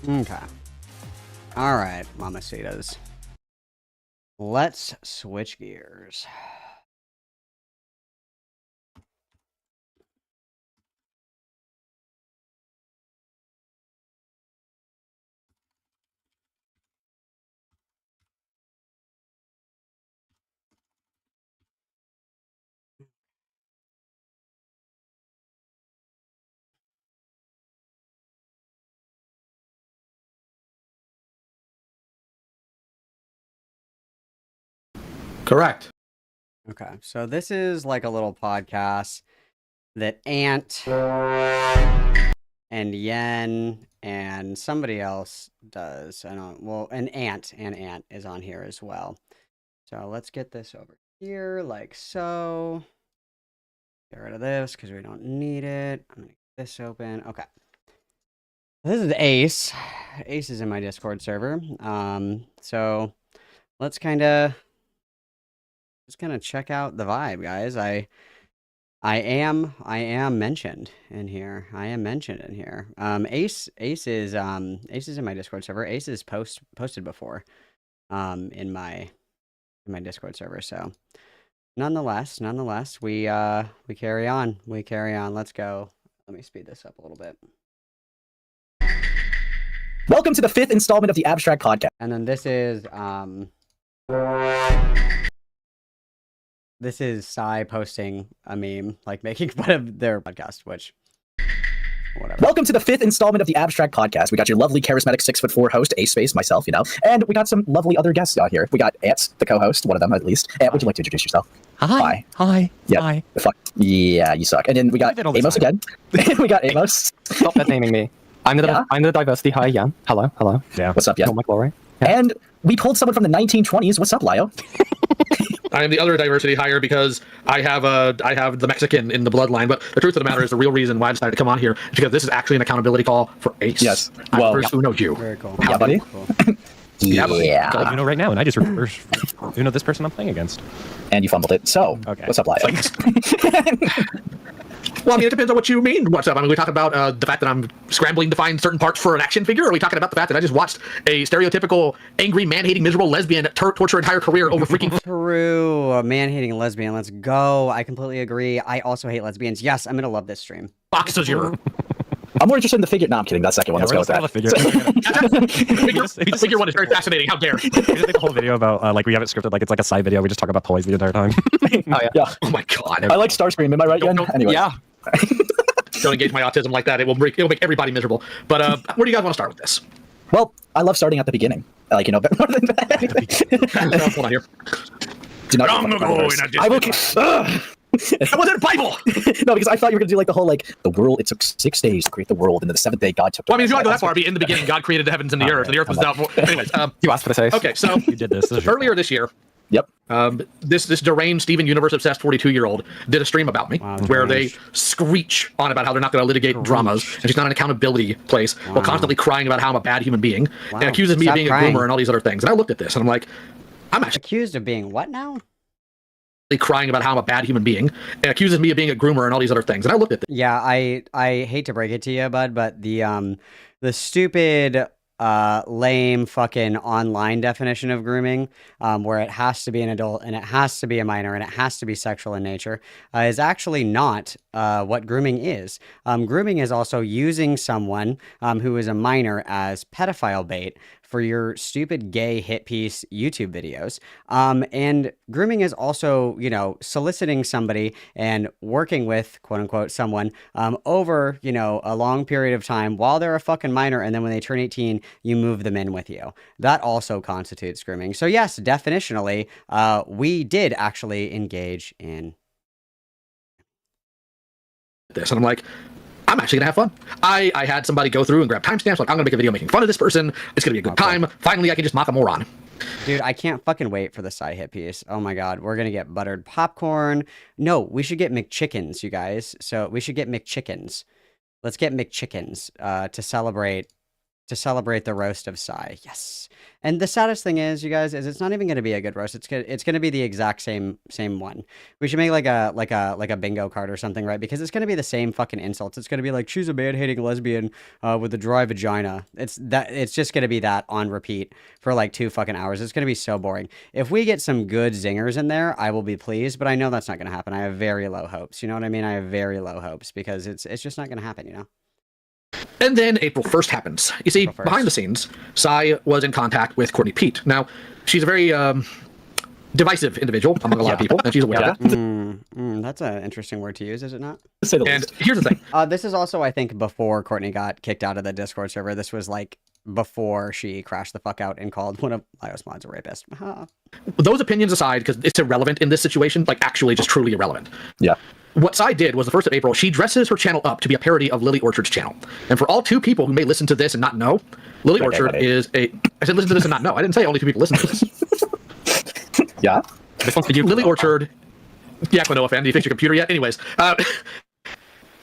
Speaker 1: Okay. All right, mamacitas. Let's switch gears.
Speaker 18: Correct.
Speaker 1: Okay, so this is like a little podcast that Ant and Yen and somebody else does. I don't. Well, and Ant is on here as well. So let's get this over here, like so. Get rid of this because we don't need it. I'm gonna get this open. Okay. This is Ace. Ace is in my Discord server. So let's kind of check out the vibe, guys. I am mentioned in here. Ace is in my Discord server. Ace is posted before in my Discord server. So nonetheless, we carry on. Let's go. Let me speed this up a little bit.
Speaker 20: Welcome to the 5th installment of the Abstract Podcast.
Speaker 1: And then this is Sai posting a meme, like making fun of their podcast, which, whatever.
Speaker 20: Welcome to the 5th installment of the Abstract Podcast. We got your lovely, charismatic 6'4" host, Ace Space, myself, and we got some lovely other guests out here. We got Ant, the co-host, one of them at least. Ant, would you like to introduce yourself?
Speaker 21: Hi.
Speaker 20: Yeah.
Speaker 21: Hi.
Speaker 20: Fuck. Yeah, you suck. And then we got Amos again. We got Amos.
Speaker 21: Stop that naming me. I'm the diversity. Hi, Jan. Hello.
Speaker 20: Yeah. What's up, Jan?
Speaker 21: Oh, my glory.
Speaker 20: Yeah. And we pulled someone from the 1920s. What's up, Lio?
Speaker 18: I am the other diversity hire because I have the Mexican in the bloodline. But the truth of the matter is the real reason why I decided to come on here is because this is actually an accountability call for Ace.
Speaker 20: Yes.
Speaker 18: I'm the first Uno Jew.
Speaker 1: Very cool.
Speaker 20: Yeah, buddy.
Speaker 1: Cool.
Speaker 21: Yeah. I Uno right now, and I just Uno this person I'm playing against.
Speaker 20: And you fumbled it. So,
Speaker 21: okay.
Speaker 20: What's up, Lio?
Speaker 18: Well, I mean, it depends on what you mean. What's up? I mean, we talk about the fact that I'm scrambling to find certain parts for an action figure, or are we talking about the fact that I just watched a stereotypical angry, man-hating, miserable lesbian torture her entire career over freaking...
Speaker 1: True. A man-hating lesbian. Let's go. I completely agree. I also hate lesbians. Yes, I'm going to love this stream.
Speaker 18: Boxes your...
Speaker 20: I'm more interested in the figure. No, I'm kidding. That second one. Let's go with that.
Speaker 18: The figure one is very fascinating. How dare.
Speaker 21: We just make a whole video about, we have it scripted like it's like a side video. We just talk about toys the entire time.
Speaker 20: Yeah.
Speaker 18: Oh my god.
Speaker 20: I like Starscream. Am I right, Jen? Anyway.
Speaker 21: Yeah.
Speaker 18: Don't engage my autism like that. It'll make everybody miserable. But where do you guys want to start with this?
Speaker 20: Well, I love starting at the beginning. More than that.
Speaker 18: Hold on here.
Speaker 20: I will.
Speaker 18: That wasn't a Bible!
Speaker 20: No, because I thought you were going to do like the whole the world. It took 6 days to create the world, and then the 7th day God took.
Speaker 18: Well, I mean, if you want to go that far, in the beginning, God created the heavens and the earth, and the earth was down. Anyways,
Speaker 21: you asked for this.
Speaker 18: Okay, so
Speaker 21: you did this.
Speaker 18: Earlier this year.
Speaker 20: Yep.
Speaker 18: This deranged Steven Universe obsessed 42-year-old did a stream about me where they screech on about how they're not going to litigate dramas, and she's not an accountability place, while constantly crying about how I'm a bad human being, and accuses me of being a groomer and all these other things. And I looked at this and I'm like, I'm actually
Speaker 1: accused of being what now?
Speaker 18: Crying about how I'm a bad human being and accuses me of being a groomer and all these other things. And I looked at this.
Speaker 1: Yeah, I hate to break it to you, bud, but the stupid lame fucking online definition of grooming, where it has to be an adult and it has to be a minor and it has to be sexual in nature, is actually not what grooming is. Grooming is also using someone who is a minor as pedophile bait for your stupid gay hit piece YouTube videos. And grooming is also, soliciting somebody and working with, quote unquote, someone over, a long period of time while they're a fucking minor. And then when they turn 18, you move them in with you. That also constitutes grooming. So yes, definitionally, we did actually engage in
Speaker 18: this. And I'm like, I'm actually gonna have fun. I had somebody go through and grab timestamps, like I'm gonna make a video making fun of this person. It's gonna be a good time. Finally, I can just mock a moron.
Speaker 1: Dude, I can't fucking wait for the side hit piece. Oh my god, we're gonna get buttered popcorn. No, we should get McChickens, you guys. So we should get McChickens. Let's get McChickens to celebrate to celebrate the roast of Sai. Yes. And the saddest thing is, you guys, is it's not even going to be a good roast. It's going to be the exact same one. We should make like a bingo card or something, right? Because it's going to be the same fucking insults. It's going to be like, she's a man-hating lesbian with a dry vagina. It's just going to be that on repeat for like 2 fucking hours. It's going to be so boring. If we get some good zingers in there, I will be pleased, but I know that's not going to happen. I have very low hopes. You know what I mean? I have very low hopes because it's just not going to happen, you know?
Speaker 18: And then April 1st happens. You see, behind the scenes, Sai was in contact with Courtney Pete. Now, she's a very divisive individual among a lot of people, and she's aware of that.
Speaker 1: That's an interesting word to use, is it not?
Speaker 18: And here's the thing.
Speaker 1: This is also, I think, before Courtney got kicked out of the Discord server. This was like before she crashed the fuck out and called one of Lio's mods a rapist.
Speaker 18: Those opinions aside, because it's irrelevant in this situation, like actually just truly irrelevant.
Speaker 20: Yeah.
Speaker 18: What Sai did was the 1st of April, she dresses her channel up to be a parody of Lily Orchard's channel. And for all 2 people who may listen to this and not know, Lily Orchard is a... I said listen to this and not know. I didn't say only 2 people listen to this.
Speaker 20: Yeah?
Speaker 18: Lily Orchard... Yeah, no offense. Do you fix your computer yet? Anyways,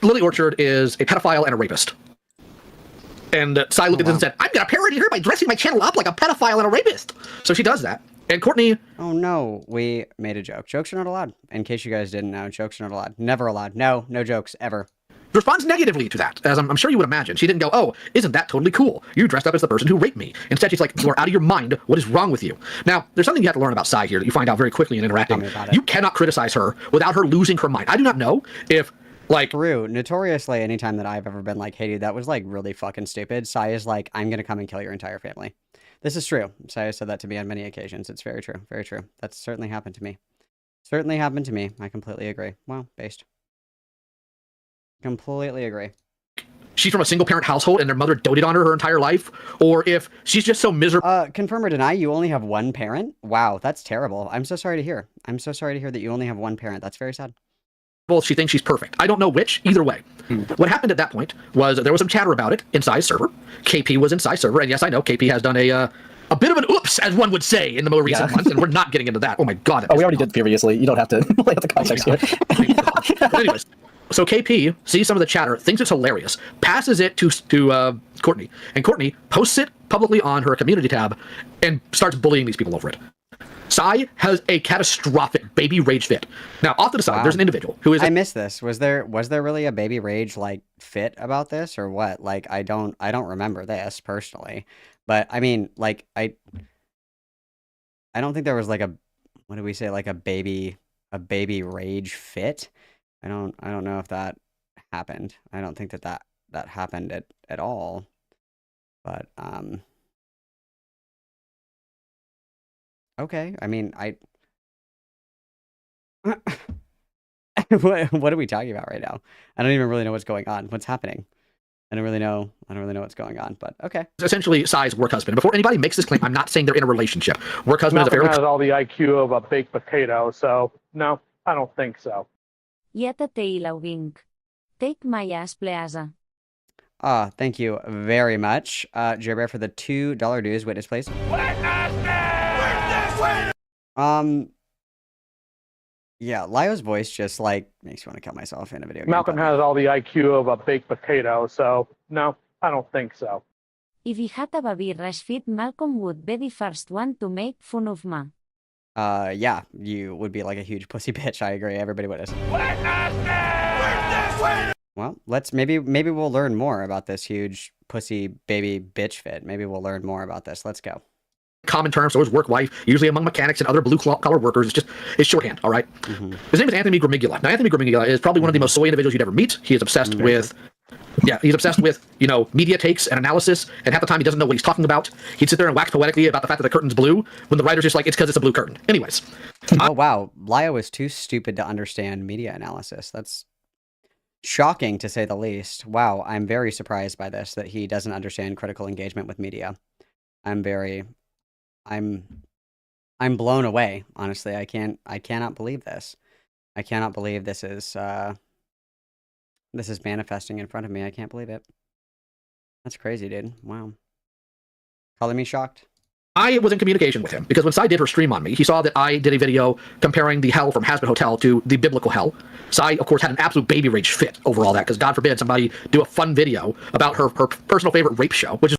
Speaker 18: Lily Orchard is a pedophile and a rapist. And Sai looked at this and said, I'm going to parody her by dressing my channel up like a pedophile and a rapist. So she does that. And Courtney...
Speaker 1: Oh, no. We made a joke. Jokes are not allowed. In case you guys didn't know, jokes are not allowed. Never allowed. No jokes, ever.
Speaker 18: Responds negatively to that, as I'm sure you would imagine. She didn't go, oh, isn't that totally cool? You dressed up as the person who raped me. Instead, she's like, you are out of your mind. What is wrong with you? Now, there's something you have to learn about Sai here that you find out very quickly in interacting. You cannot criticize her without her losing her mind. I do not know if... Like,
Speaker 1: true. Notoriously, anytime that I've ever been like, hey, dude, that was like really fucking stupid, Sai is like, I'm going to come and kill your entire family. This is true. Sai has said that to me on many occasions. It's very true. Very true. That's certainly happened to me. Certainly happened to me. I completely agree. Well, based. Completely agree.
Speaker 18: She's from a single-parent household and their mother doted on her entire life, or if she's just so miserable...
Speaker 1: Confirm or deny, you only have 1 parent? Wow, that's terrible. I'm so sorry to hear. I'm so sorry to hear that you only have 1 parent. That's very sad.
Speaker 18: She thinks she's perfect. I don't know which, either way. What happened at that point was there was some chatter about it in Sai's server. KP was in Sai's server, and yes, I know KP has done a bit of an oops, as one would say, in the more recent months, and we're not getting into that. Oh my god.
Speaker 20: We already did previously. You don't have to lay out the context here.
Speaker 18: But anyways, so KP sees some of the chatter, thinks it's hilarious, passes it to Courtney, and Courtney posts it publicly on her community tab and starts bullying these people over it. Sai has a catastrophic baby rage fit. Now, off to the side, there's an individual who is...
Speaker 1: I missed this. Was there really a baby rage, like, fit about this, or what? Like, I don't remember this, personally. But, I mean, like, I don't think there was, like, what do we say, like, a baby rage fit? I don't know if that happened. I don't think that happened at all. But, okay, I mean, what are we talking about right now? I don't even really know what's going on. What's happening? I don't really know what's going on, but okay.
Speaker 18: Essentially, Sai's work husband. Before anybody makes this claim, I'm not saying they're in a relationship. Work husband is a fairly...
Speaker 2: has all the IQ of a baked potato, so no, I don't think so.
Speaker 3: Yeta te ilawing. Take my ass plaza.
Speaker 1: Thank you very much, Jerbear, for the $2 dues. Witness, please. Yeah, Lio's voice just, like, makes me want to kill myself in a video game.
Speaker 2: Malcolm has all the IQ of a baked potato, so no, I don't think so.
Speaker 3: If he had a baby rash fit, Malcolm would be the first one to make fun of ma.
Speaker 1: Yeah, you would be like a huge pussy bitch. I agree. Everybody would. Well, maybe we'll learn more about this huge pussy baby bitch fit. Maybe we'll learn more about this. Let's go.
Speaker 18: Common term, so is work wife, usually among mechanics and other blue-collar workers. It's shorthand, all right? His name is Anthony Gramigula. Now, Anthony Gramigula is probably one of the most soy individuals you'd ever meet. He is obsessed with... Yeah, he's obsessed with, media takes and analysis, and half the time he doesn't know what he's talking about. He'd sit there and wax poetically about the fact that the curtain's blue, when the writer's just like, it's because it's a blue curtain. Anyways.
Speaker 1: Oh, wow. Lio is too stupid to understand media analysis. That's shocking, to say the least. Wow, I'm very surprised by this, that he doesn't understand critical engagement with media. I'm blown away, honestly. I cannot believe this. I cannot believe this is manifesting in front of me. I can't believe it. That's crazy, dude. Wow. Calling me shocked.
Speaker 18: I was in communication with him because when Sai did her stream on me, he saw that I did a video comparing the hell from Hazbin Hotel to the biblical hell. Sai, of course, had an absolute baby rage fit over all that because God forbid somebody do a fun video about her personal favorite rape show, which is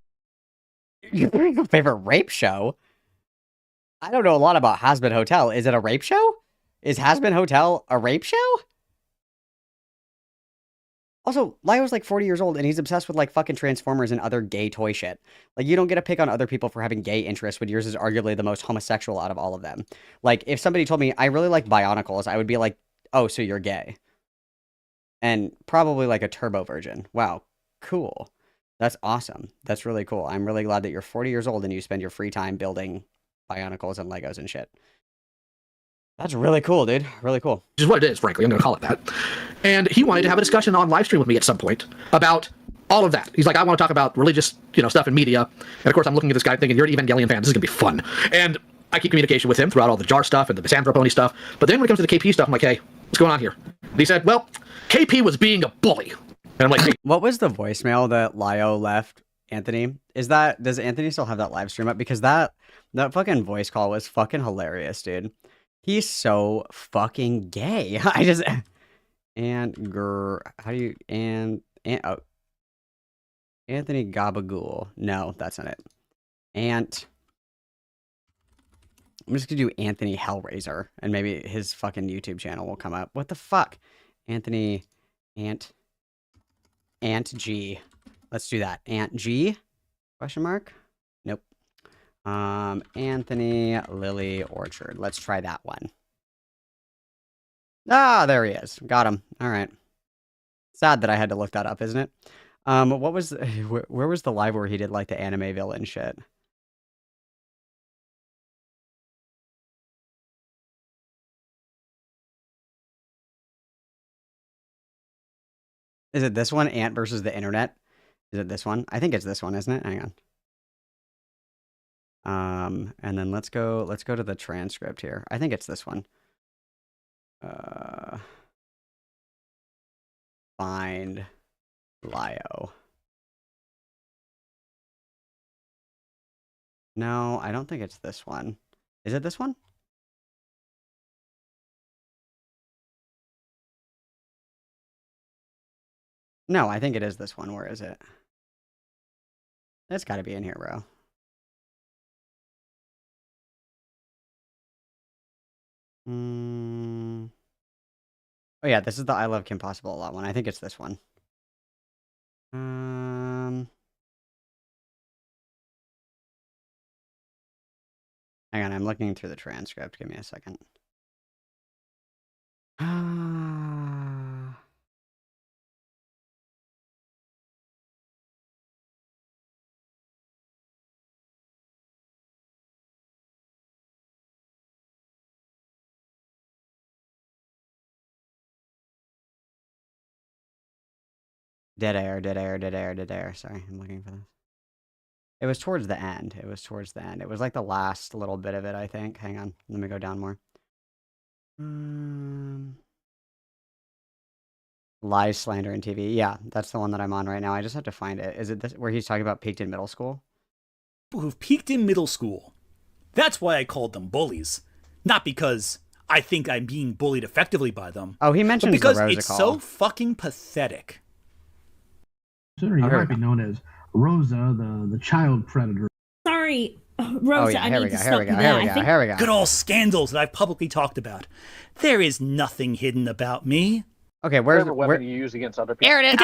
Speaker 1: Your favorite rape show? I don't know a lot about Hazbin Hotel. Is it a rape show? Is Hazbin Hotel a rape show? Also, Lyo's like 40 years old and he's obsessed with like fucking Transformers and other gay toy shit. Like, you don't get to pick on other people for having gay interests when yours is arguably the most homosexual out of all of them. Like, if somebody told me I really like Bionicles, I would be like, oh, so you're gay. And probably like a turbo version. Wow, cool. That's awesome. That's really cool. I'm really glad that you're 40 years old and you spend your free time building Bionicles and Legos and shit. That's really cool, dude. Really cool.
Speaker 18: Which is what it is, frankly. I'm going to call it that. And he wanted to have a discussion on live stream with me at some point about all of that. He's like, I want to talk about religious, stuff in media. And of course, I'm looking at this guy thinking, you're an Evangelion fan. This is going to be fun. And I keep communication with him throughout all the jar stuff and the Misanthropony stuff. But then when it comes to the KP stuff, I'm like, hey, what's going on here? And he said, well, KP was being a bully. And I'm like, hey.
Speaker 1: What was the voicemail that Lyo left Anthony? Does Anthony still have that live stream up? Because that fucking voice call was fucking hilarious, dude. He's so fucking gay. How do you, oh. Anthony Gabagool. No, that's not it. I'm just gonna do Anthony Hellraiser, and maybe his fucking YouTube channel will come up. What the fuck? Anthony, Ant G. Let's do that. Ant G? Question mark? Nope. Anthony Lily Orchard. Let's try that one. Ah, there he is. Got him. All right. Sad that I had to look that up, isn't it? What was where was the live where he did like the anime villain shit? Is it this one? Ant versus the internet? Is it this one? I think it's this one, isn't it? Hang on. And then let's go to the transcript here. I think it's this one. Find Lyo. No, I don't think it's this one. Is it this one? No, I think it is this one. Where is it? It's got to be in here, bro. Oh yeah, this is the I Love Kim Possible a Lot one. I think it's this one. Hang on, I'm looking through the transcript. Give me a second. Dead air. Sorry, I'm looking for this. It was towards the end. It was like the last little bit of it, I think. Hang on. Let me go down more. Lies, slander, and TV. Yeah, that's the one that I'm on right now. I just have to find it. Is it this where he's talking about peaked in middle school?
Speaker 5: People who've peaked in middle school. That's why I called them bullies. Not because I think I'm being bullied effectively by them.
Speaker 1: Oh, he mentions
Speaker 5: but because
Speaker 1: the Rosa
Speaker 5: it's
Speaker 1: call.
Speaker 5: so fucking pathetic.
Speaker 22: You might be known as Rosa, the child predator.
Speaker 23: Sorry, Rosa, I need to stop you there.
Speaker 1: Here we go.
Speaker 5: Good old scandals that I've publicly talked about. There is nothing hidden about me.
Speaker 1: Okay, where's
Speaker 2: Whatever weapon you use against other people.
Speaker 23: There it is.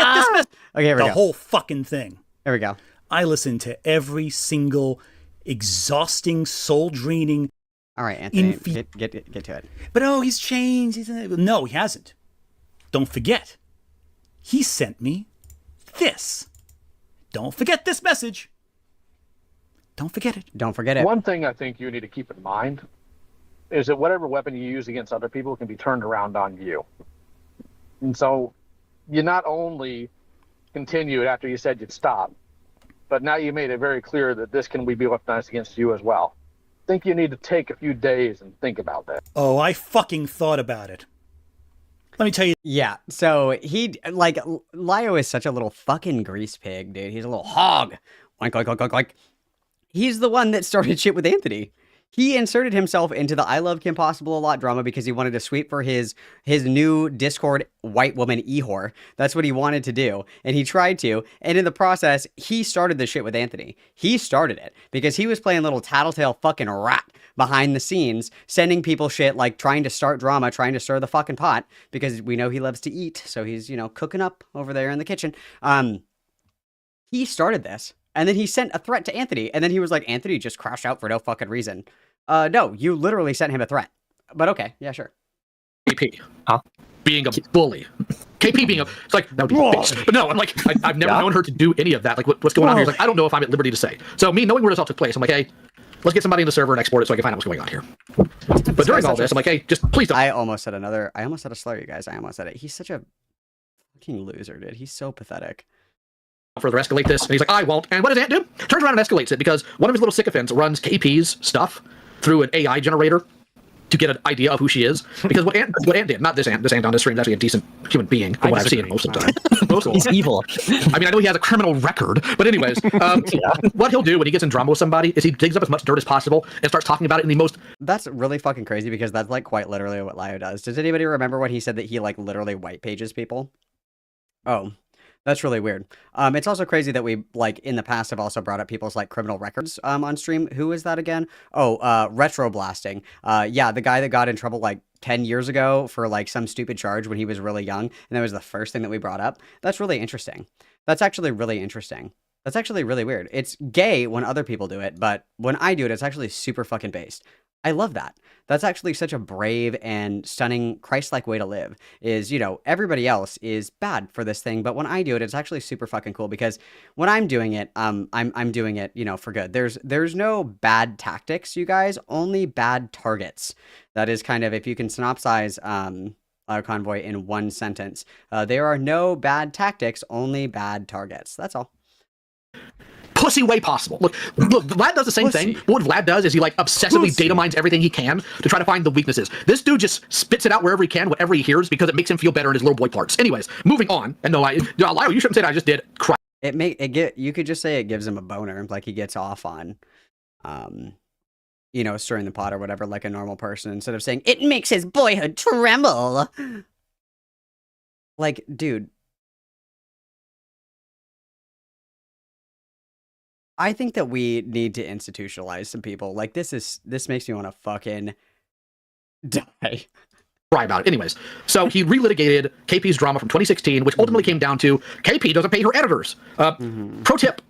Speaker 1: Okay, here we
Speaker 5: the
Speaker 1: go.
Speaker 5: whole fucking thing.
Speaker 1: There we go.
Speaker 5: I listen to every single exhausting, soul-draining.
Speaker 1: All right, Anthony, get to it.
Speaker 5: But he's changed. No, he hasn't. Don't forget, he sent me this. Don't forget this message. Don't forget it.
Speaker 1: Don't forget it.
Speaker 2: One thing I think you need to keep in mind is that whatever weapon you use against other people can be turned around on you. And so you not only continued after you said you'd stop, but now you made it very clear that this can be weaponized against you as well. I think you need to take a few days and think about that.
Speaker 5: Oh, I fucking thought about it. Let me tell you.
Speaker 1: Yeah, so Lyo is such a little fucking grease pig, dude. He's a little hog. Oink, oink, oink, oink, oink. He's the one that started shit with Anthony. He inserted himself into the I Love Kim Possible a Lot drama because he wanted to sweep for his new Discord white woman Ehor. That's what he wanted to do. And he tried to. And in the process, he started the shit with Anthony. He started it because he was playing little tattletale fucking rat behind the scenes, sending people shit, like trying to start drama, trying to stir the fucking pot because we know he loves to eat. So he's, you know, cooking up over there in the kitchen. He started this. And then he sent a threat to Anthony. And then he was like, Anthony just crashed out for no fucking reason. No, you literally sent him a threat. But okay, yeah, sure.
Speaker 16: KP. Being a bully. KP being a... It's like, that would be based. But no, I'm like, I've never known her to do any of that. Like, what's going on here? He's like, I don't know if I'm at liberty to say. So me knowing where this all took place, I'm like, hey, let's get somebody in the server and export it so I can find out what's going on here. But during all this, I'm like, hey, just please don't...
Speaker 1: I almost said a slur, you guys. I almost said it. He's such a fucking loser, dude. He's so pathetic.
Speaker 16: Further escalate this, and he's like, I won't. And what does Ant do? Turns around and escalates it because one of his little sycophants runs KP's stuff through an AI generator to get an idea of who she is. Because what Ant did, not this Ant on this stream is actually a decent human being from what I've seen most of the time.
Speaker 20: He's evil.
Speaker 16: I mean, I know he has a criminal record, but anyways, what he'll do when he gets in drama with somebody is he digs up as much dirt as possible and starts talking about it in the most...
Speaker 1: That's really fucking crazy because that's like quite literally what Lio does. Does anybody remember when he said that he like literally white pages people? Oh. That's really weird. It's also crazy that we, like, in the past have also brought up people's, like, criminal records on stream. Who is that again? Oh, Retro Blasting. Yeah, the guy that got in trouble, like, 10 years ago for, like, some stupid charge when he was really young, and that was the first thing that we brought up. That's really interesting. That's actually really interesting. That's actually really weird. It's gay when other people do it, but when I do it, it's actually super fucking based. I love that. That's actually such a brave and stunning Christ-like way to live is, you know, everybody else is bad for this thing, but when I do it, it's actually super fucking cool because when I'm doing it, I'm doing it, you know, for good. There's no bad tactics, you guys, only bad targets. That is kind of, if you can synopsize, Convoy in one sentence, there are no bad tactics, only bad targets. That's all.
Speaker 16: Pussy way possible. Look, Vlad does the same thing. What Vlad does is he like obsessively data mines everything he can to try to find the weaknesses. This dude just spits it out wherever he can, whatever he hears, because it makes him feel better in his little boy parts. Anyways, moving on. And no, Lio, you shouldn't say that. I just did. Crap.
Speaker 1: You could just say it gives him a boner, like he gets off on, you know, stirring the pot or whatever, like a normal person, instead of saying it makes his boyhood tremble. Like, dude. I think that we need to institutionalize some people. Like, this makes me want to fucking die.
Speaker 16: Cry about it. Anyways, so he relitigated KP's drama from 2016, which ultimately came down to KP doesn't pay her editors. Pro tip.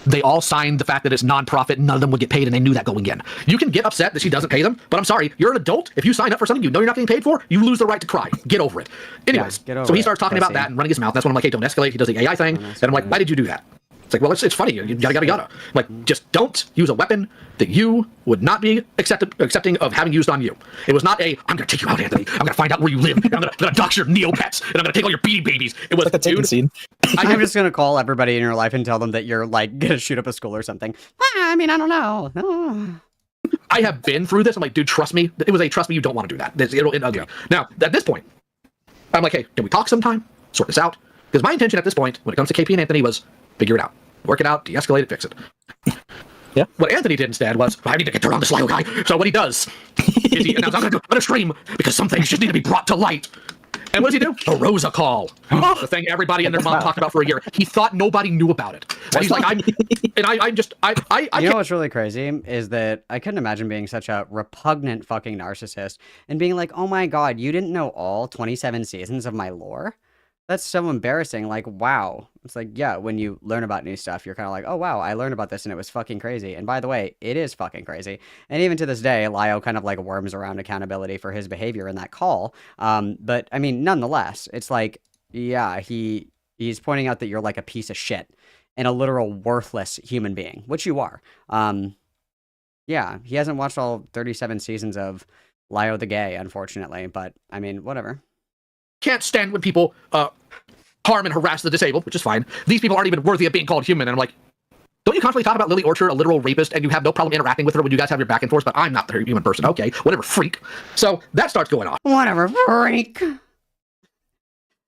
Speaker 16: They all signed the fact that it's non-profit, none of them would get paid, and they knew that going in. You can get upset that she doesn't pay them, but I'm sorry, you're an adult. If you sign up for something you know you're not getting paid for, you lose the right to cry. Get over it. Anyways, so he starts talking about that and running his mouth. That's when I'm like, hey, don't escalate. He does the AI thing. And I'm like, why did you do that? It's like, well, it's funny, yada. Like, just don't use a weapon that you would not be accepting of having used on you. It was not I'm going to take you out, Anthony. I'm going to find out where you live. I'm going to dox your Neopets, and I'm going to take all your Beanie Babies. It was, dude,
Speaker 20: scene.
Speaker 1: I'm just going to call everybody in your life and tell them that you're, like, going to shoot up a school or something. I mean, I don't know. No.
Speaker 16: I have been through this. I'm like, dude, trust me. It was trust me, you don't want to do that. It'll end ugly. Now, at this point, I'm like, hey, can we talk sometime? Sort this out? Because my intention at this point, when it comes to KP and Anthony, was figure it out. Work it out, de-escalate it, fix it.
Speaker 20: Yeah.
Speaker 16: What Anthony did instead was, I need to get dirt on this Lio guy. So what he does is he announced, I'm going to stream because some things just need to be brought to light. And what does he do? A Rosa call. The thing everybody and their mom talked about for a year. He thought nobody knew about it. And he's like,
Speaker 1: You know what's really crazy is that I couldn't imagine being such a repugnant fucking narcissist and being like, oh my god, you didn't know all 27 seasons of my lore? That's so embarrassing. Like, wow. It's like, yeah, when you learn about new stuff, you're kind of like, oh, wow, I learned about this and it was fucking crazy. And by the way, it is fucking crazy. And even to this day, Lio kind of like worms around accountability for his behavior in that call. But I mean, nonetheless, it's like, yeah, he's pointing out that you're like a piece of shit and a literal worthless human being, which you are. Yeah, he hasn't watched all 37 seasons of Lio the Gay, unfortunately, but I mean, whatever.
Speaker 16: Can't stand when people harm and harass the disabled, which is fine. These people aren't even worthy of being called human. And I'm like, don't you constantly talk about Lily Orchard, a literal rapist, and you have no problem interacting with her when you guys have your back and forth, but I'm not the human person. Okay, whatever, freak. So that starts going on.
Speaker 1: Whatever, freak.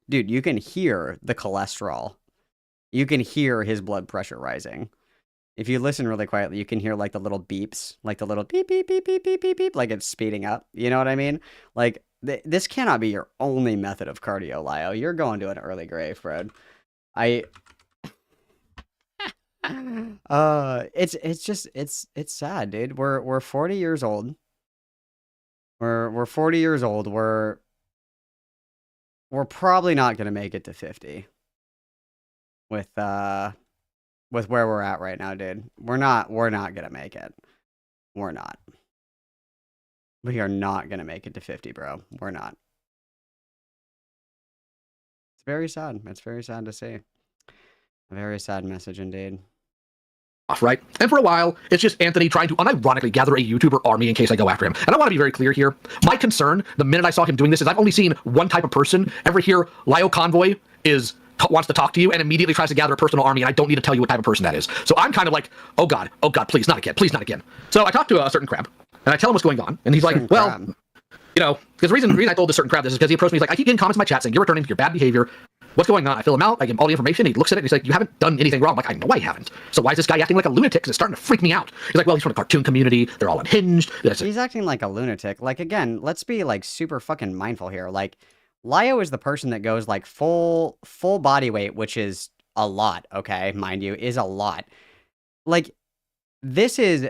Speaker 1: Dude, you can hear the cholesterol. You can hear his blood pressure rising. If you listen really quietly, you can hear like the little beeps, like the little beep, beep, beep, beep, beep, beep, beep, like it's speeding up. You know what I mean? Like, this cannot be your only method of cardio, Lio. You're going to an early grave, Fred. It's sad, dude. We're 40 years old. We're 40 years old. We're probably not gonna make it to 50 with where we're at right now, dude. We're not gonna make it. We're not. We are not gonna make it to 50, bro. We're not. It's very sad. It's very sad to see. A very sad message indeed.
Speaker 16: Right? And for a while, it's just Anthony trying to unironically gather a YouTuber army in case I go after him. And I want to be very clear here. My concern, the minute I saw him doing this, is I've only seen one type of person ever hear Lio Convoy wants to talk to you and immediately tries to gather a personal army, and I don't need to tell you what type of person that is. So I'm kind of like, oh god, please, not again. So I talked to a certain crab, and I tell him what's going on, and he's like, well, you know, because the reason I told this certain crab this is because he approached me, he's like, I keep getting comments in my chat saying you're returning to your bad behavior. What's going on? I fill him out, I give him all the information, he looks at it, and he's like, you haven't done anything wrong. I'm like, I know I haven't. So why is this guy acting like a lunatic? Because it's starting to freak me out. He's like, well, he's from the cartoon community, they're all unhinged.
Speaker 1: He's acting like a lunatic. Like, again, let's be like super fucking mindful here. Like, Lio is the person that goes like full body weight, which is a lot, okay, mind you, is a lot. Like, this is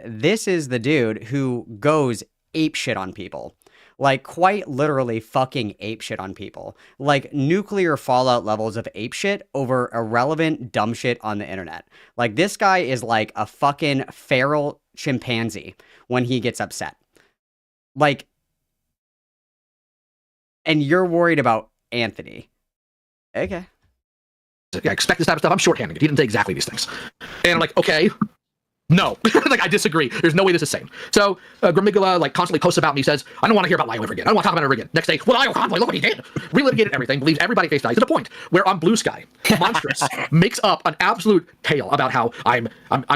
Speaker 1: the dude who goes ape shit on people. Like, quite literally fucking ape shit on people. Like, nuclear fallout levels of ape shit over irrelevant dumb shit on the internet. Like, this guy is like a fucking feral chimpanzee when he gets upset. Like, and you're worried about Anthony. Okay.
Speaker 16: I expect this type of stuff. I'm shorthanding it. He didn't say exactly these things. And I'm like, okay. No, like I disagree. There's no way this is sane. So Grimigula like constantly posts about me, says, I don't want to hear about Lio ever again. I don't want to talk about it ever again. Next day, well, Lio Convoy, look what he did. Relitigated everything, believes everybody face dies to the point where on Blue Sky, Monstrous makes up an absolute tale about how I'm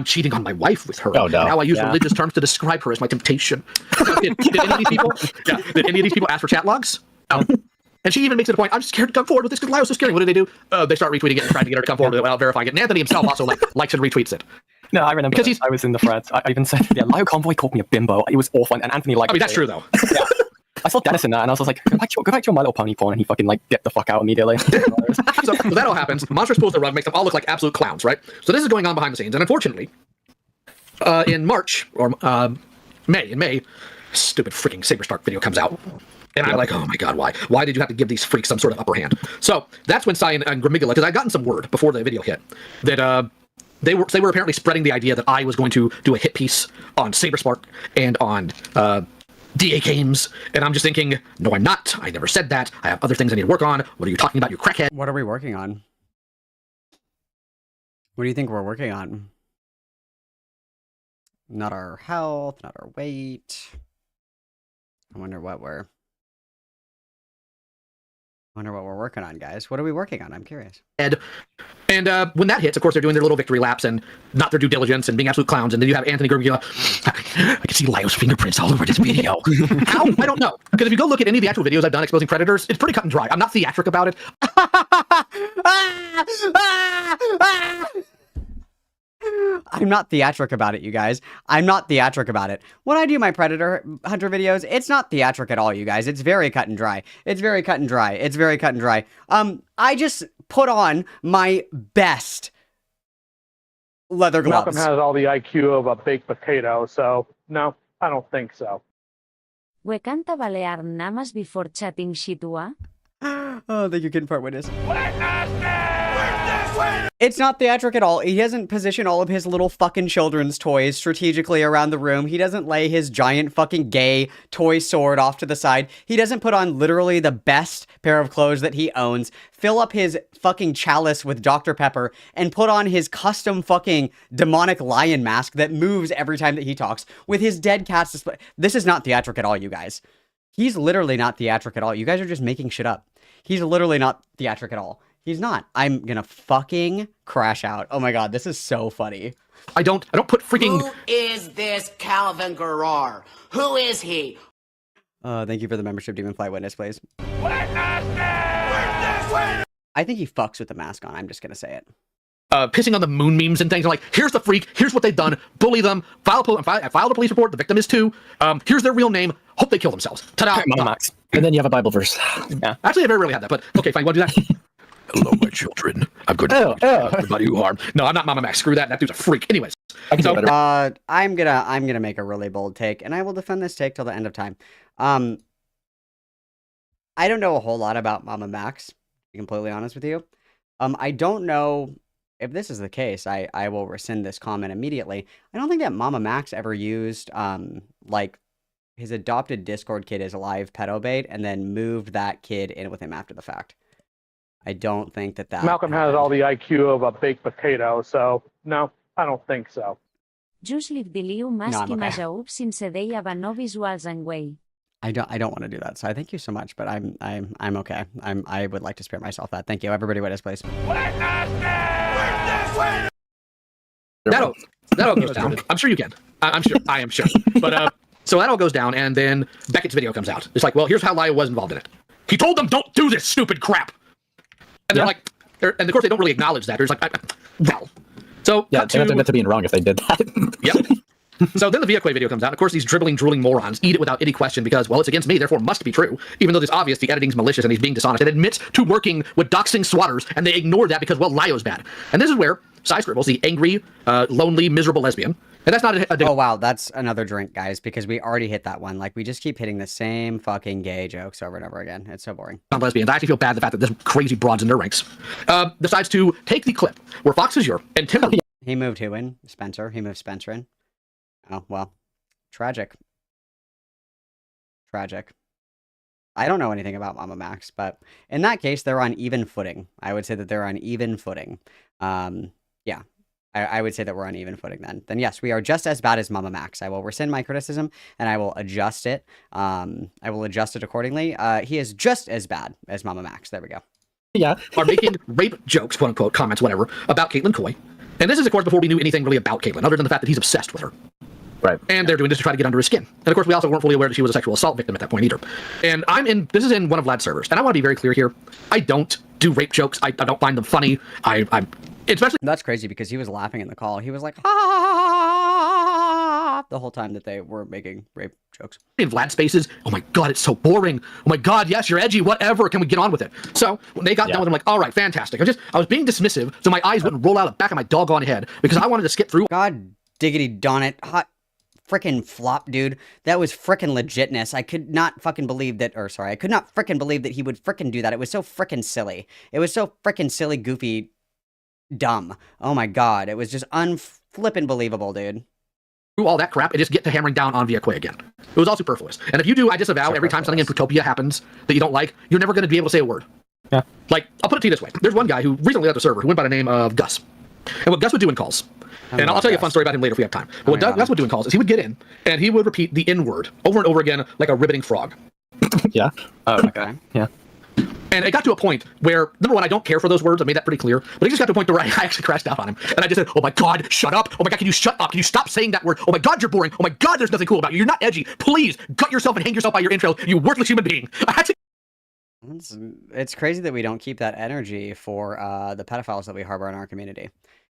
Speaker 16: cheating on my wife with her.
Speaker 21: Oh, no.
Speaker 16: And how I use religious terms to describe her as my temptation. Did any of these people? Yeah, did any of these people ask for chat logs? No. And she even makes it a point, I'm scared to come forward with this because Lio's so scary. What do? They start retweeting it and trying to get her to come forward with it without verifying it. And Anthony himself also likes and retweets it.
Speaker 21: No, I remember because I was in the thread. I even said, yeah, Lio Convoy called me a bimbo. It was awful. And Anthony liked
Speaker 16: I mean, that's true, though.
Speaker 21: Yeah. I saw Dennis in that, and I was like, go back to your My Little Pony porn, and he fucking, like, dipped the fuck out immediately.
Speaker 16: So that all happens. Monstrous pulls the rug, makes them all look like absolute clowns, right? So this is going on behind the scenes. And unfortunately, in March, or in May, stupid freaking Saberstark video comes out. And I'm like, oh my god, why? Why did you have to give these freaks some sort of upper hand? So that's when Sai and Grimigula, because I'd gotten some word before the video hit, that they were apparently spreading the idea that I was going to do a hit piece on Saberspark and on DA Games, and I'm just thinking, no, I'm not. I never said that. I have other things I need to work on. What are you talking about, you crackhead?
Speaker 1: What are we working on? What do you think we're working on? Not our health, not our weight. I wonder what we're working on, guys. What are we working on? I'm curious.
Speaker 16: And when that hits, of course, they're doing their little victory laps and not their due diligence and being absolute clowns. And then you have Anthony Grimigula. I can see Lio's fingerprints all over this video. How? I don't know. Because if you go look at any of the actual videos I've done exposing predators, it's pretty cut and dry. I'm not theatric about it.
Speaker 1: I'm not theatric about it, you guys. I'm not theatric about it. When I do my Predator Hunter videos, it's not theatric at all, you guys. It's very cut and dry. It's very cut and dry. It's very cut and dry. I just put on my best leather gloves.
Speaker 2: Malcolm has all the IQ of a baked potato, so no, I don't think so.
Speaker 3: We canta balear namas before chatting shitua?
Speaker 1: Oh, thank you, Kid Part Witness. It's not theatric at all. He doesn't position all of his little fucking children's toys strategically around the room. He doesn't lay his giant fucking gay toy sword off to the side. He doesn't put on literally the best pair of clothes that he owns, fill up his fucking chalice with Dr. Pepper, and put on his custom fucking demonic lion mask that moves every time that he talks with his dead cat's display. This is not theatric at all, you guys. He's literally not theatric at all. You guys are just making shit up. He's literally not theatric at all. He's not. I'm gonna fucking crash out. Oh my god, this is so funny.
Speaker 16: I don't put freaking...
Speaker 4: Who is this Calvin Garrar? Who is he?
Speaker 1: Thank you for the membership, Demon Fly Witness, please. I think he fucks with the mask on. I'm just gonna say it.
Speaker 16: pissing on the moon memes and things. Like, here's the freak. Here's what they've done. Bully them. File a police report. The victim is too. Here's their real name. Hope they kill themselves. Ta-da.
Speaker 20: Max. And then you have a Bible verse. Yeah.
Speaker 16: Actually, I very rarely had that, but okay, fine. Want to do that? Hello, my children. I'm going to everybody who harmed. No, I'm not Mama Max. Screw that. That dude's a freak. Anyways. So,
Speaker 1: I'm gonna make a really bold take, and I will defend this take till the end of time. I don't know a whole lot about Mama Max, to be completely honest with you. I don't know if this is the case. I will rescind this comment immediately. I don't think that Mama Max ever used like his adopted Discord kid as a live pedo bait and then moved that kid in with him after the fact. I don't think that
Speaker 2: Malcolm has all the IQ of a baked potato, so no, I don't think so.
Speaker 3: Just diliu maski majaub sin sedeia no visuals and way.
Speaker 1: I don't want to do that. So I thank you so much, but I'm okay. I would like to spare myself that. Thank you. Everybody witness, please.
Speaker 16: That all goes down. I'm sure you can. I am sure. But so that all goes down, and then Beckett's video comes out. It's like, well, here's how Lyle was involved in it. He told them, don't do this stupid crap. And they're like, and of course they don't really acknowledge that. There's like, well. So
Speaker 20: yeah, they have to admit to being wrong if they did that.
Speaker 16: Yep. So then the Viaquay video comes out. And of course, these dribbling, drooling morons eat it without any question because, well, it's against me, therefore must be true. Even though it's obvious the editing's malicious and he's being dishonest. It admits to working with doxing swatters, and they ignore that because, well, Lyo's bad. And this is where Cy Scribbles, the angry, lonely, miserable lesbian, and that's not a
Speaker 1: oh, wow, that's another drink, guys, because we already hit that one. Like, we just keep hitting the same fucking gay jokes over and over again. It's so boring.
Speaker 16: Lesbians. I actually feel bad the fact that this crazy broad's in their ranks. Decides to take the clip where Fox is your and Timber.
Speaker 1: He moved who in? Spencer. He moved Spencer in. Oh, well. Tragic. Tragic. I don't know anything about Mama Max, but in that case, they're on even footing. I would say that they're on even footing. Yeah. I would say that we're on even footing then. Then yes, we are just as bad as Mama Max. I will rescind my criticism and I will adjust it. I will adjust it accordingly. He is just as bad as Mama Max. There we go.
Speaker 20: Yeah.
Speaker 16: Are making rape jokes, quote unquote, comments, whatever, about Caitlin Coy. And this is, of course, before we knew anything really about Caitlin, other than the fact that he's obsessed with her.
Speaker 20: Right.
Speaker 16: And they're doing this to try to get under his skin. And of course, we also weren't fully aware that she was a sexual assault victim at that point either. And this is in one of Vlad's servers. And I want to be very clear here. I don't do rape jokes. I don't find them funny. Especially.
Speaker 1: That's crazy because he was laughing in the call. He was like, ha, the whole time that they were making rape jokes.
Speaker 16: In Vlad spaces, oh my God, it's so boring. Oh my God, yes, you're edgy, whatever. Can we get on with it? So when they got done with it, I'm like, all right, fantastic. I was being dismissive, so my eyes wouldn't roll out the back of my doggone head because I wanted to skip through.
Speaker 1: God diggity darn it. Hot frickin' flop, dude. That was frickin' legitness. I could not fucking believe that, I could not frickin' believe that he would frickin' do that. It was so frickin' silly. It was so frickin' silly, goofy, dumb. Oh my God. It was just unflippin' believable, dude.
Speaker 16: Do all that crap and just get to hammering down on Viaquay again. It was all superfluous. And if you do, I disavow every time something in Protopia happens that you don't like, you're never going to be able to say a word.
Speaker 20: Yeah.
Speaker 16: Like, I'll put it to you this way. There's one guy who recently left the server who went by the name of Gus. And what Gus would do in calls, and I'll tell you a fun story about him later if we have time. But what Gus would do in calls is he would get in and he would repeat the N-word over and over again like a riveting frog.
Speaker 20: Yeah. Oh, okay. Yeah.
Speaker 16: And it got to a point where, number one, I don't care for those words. I made that pretty clear. But it just got to a point where I actually crashed out on him. And I just said, oh my God, shut up. Oh my God, can you shut up? Can you stop saying that word? Oh my God, you're boring. Oh my God, there's nothing cool about you. You're not edgy. Please, gut yourself and hang yourself by your intro, you worthless human being. I had to...
Speaker 1: It's crazy that we don't keep that energy for the pedophiles that we harbor in our community.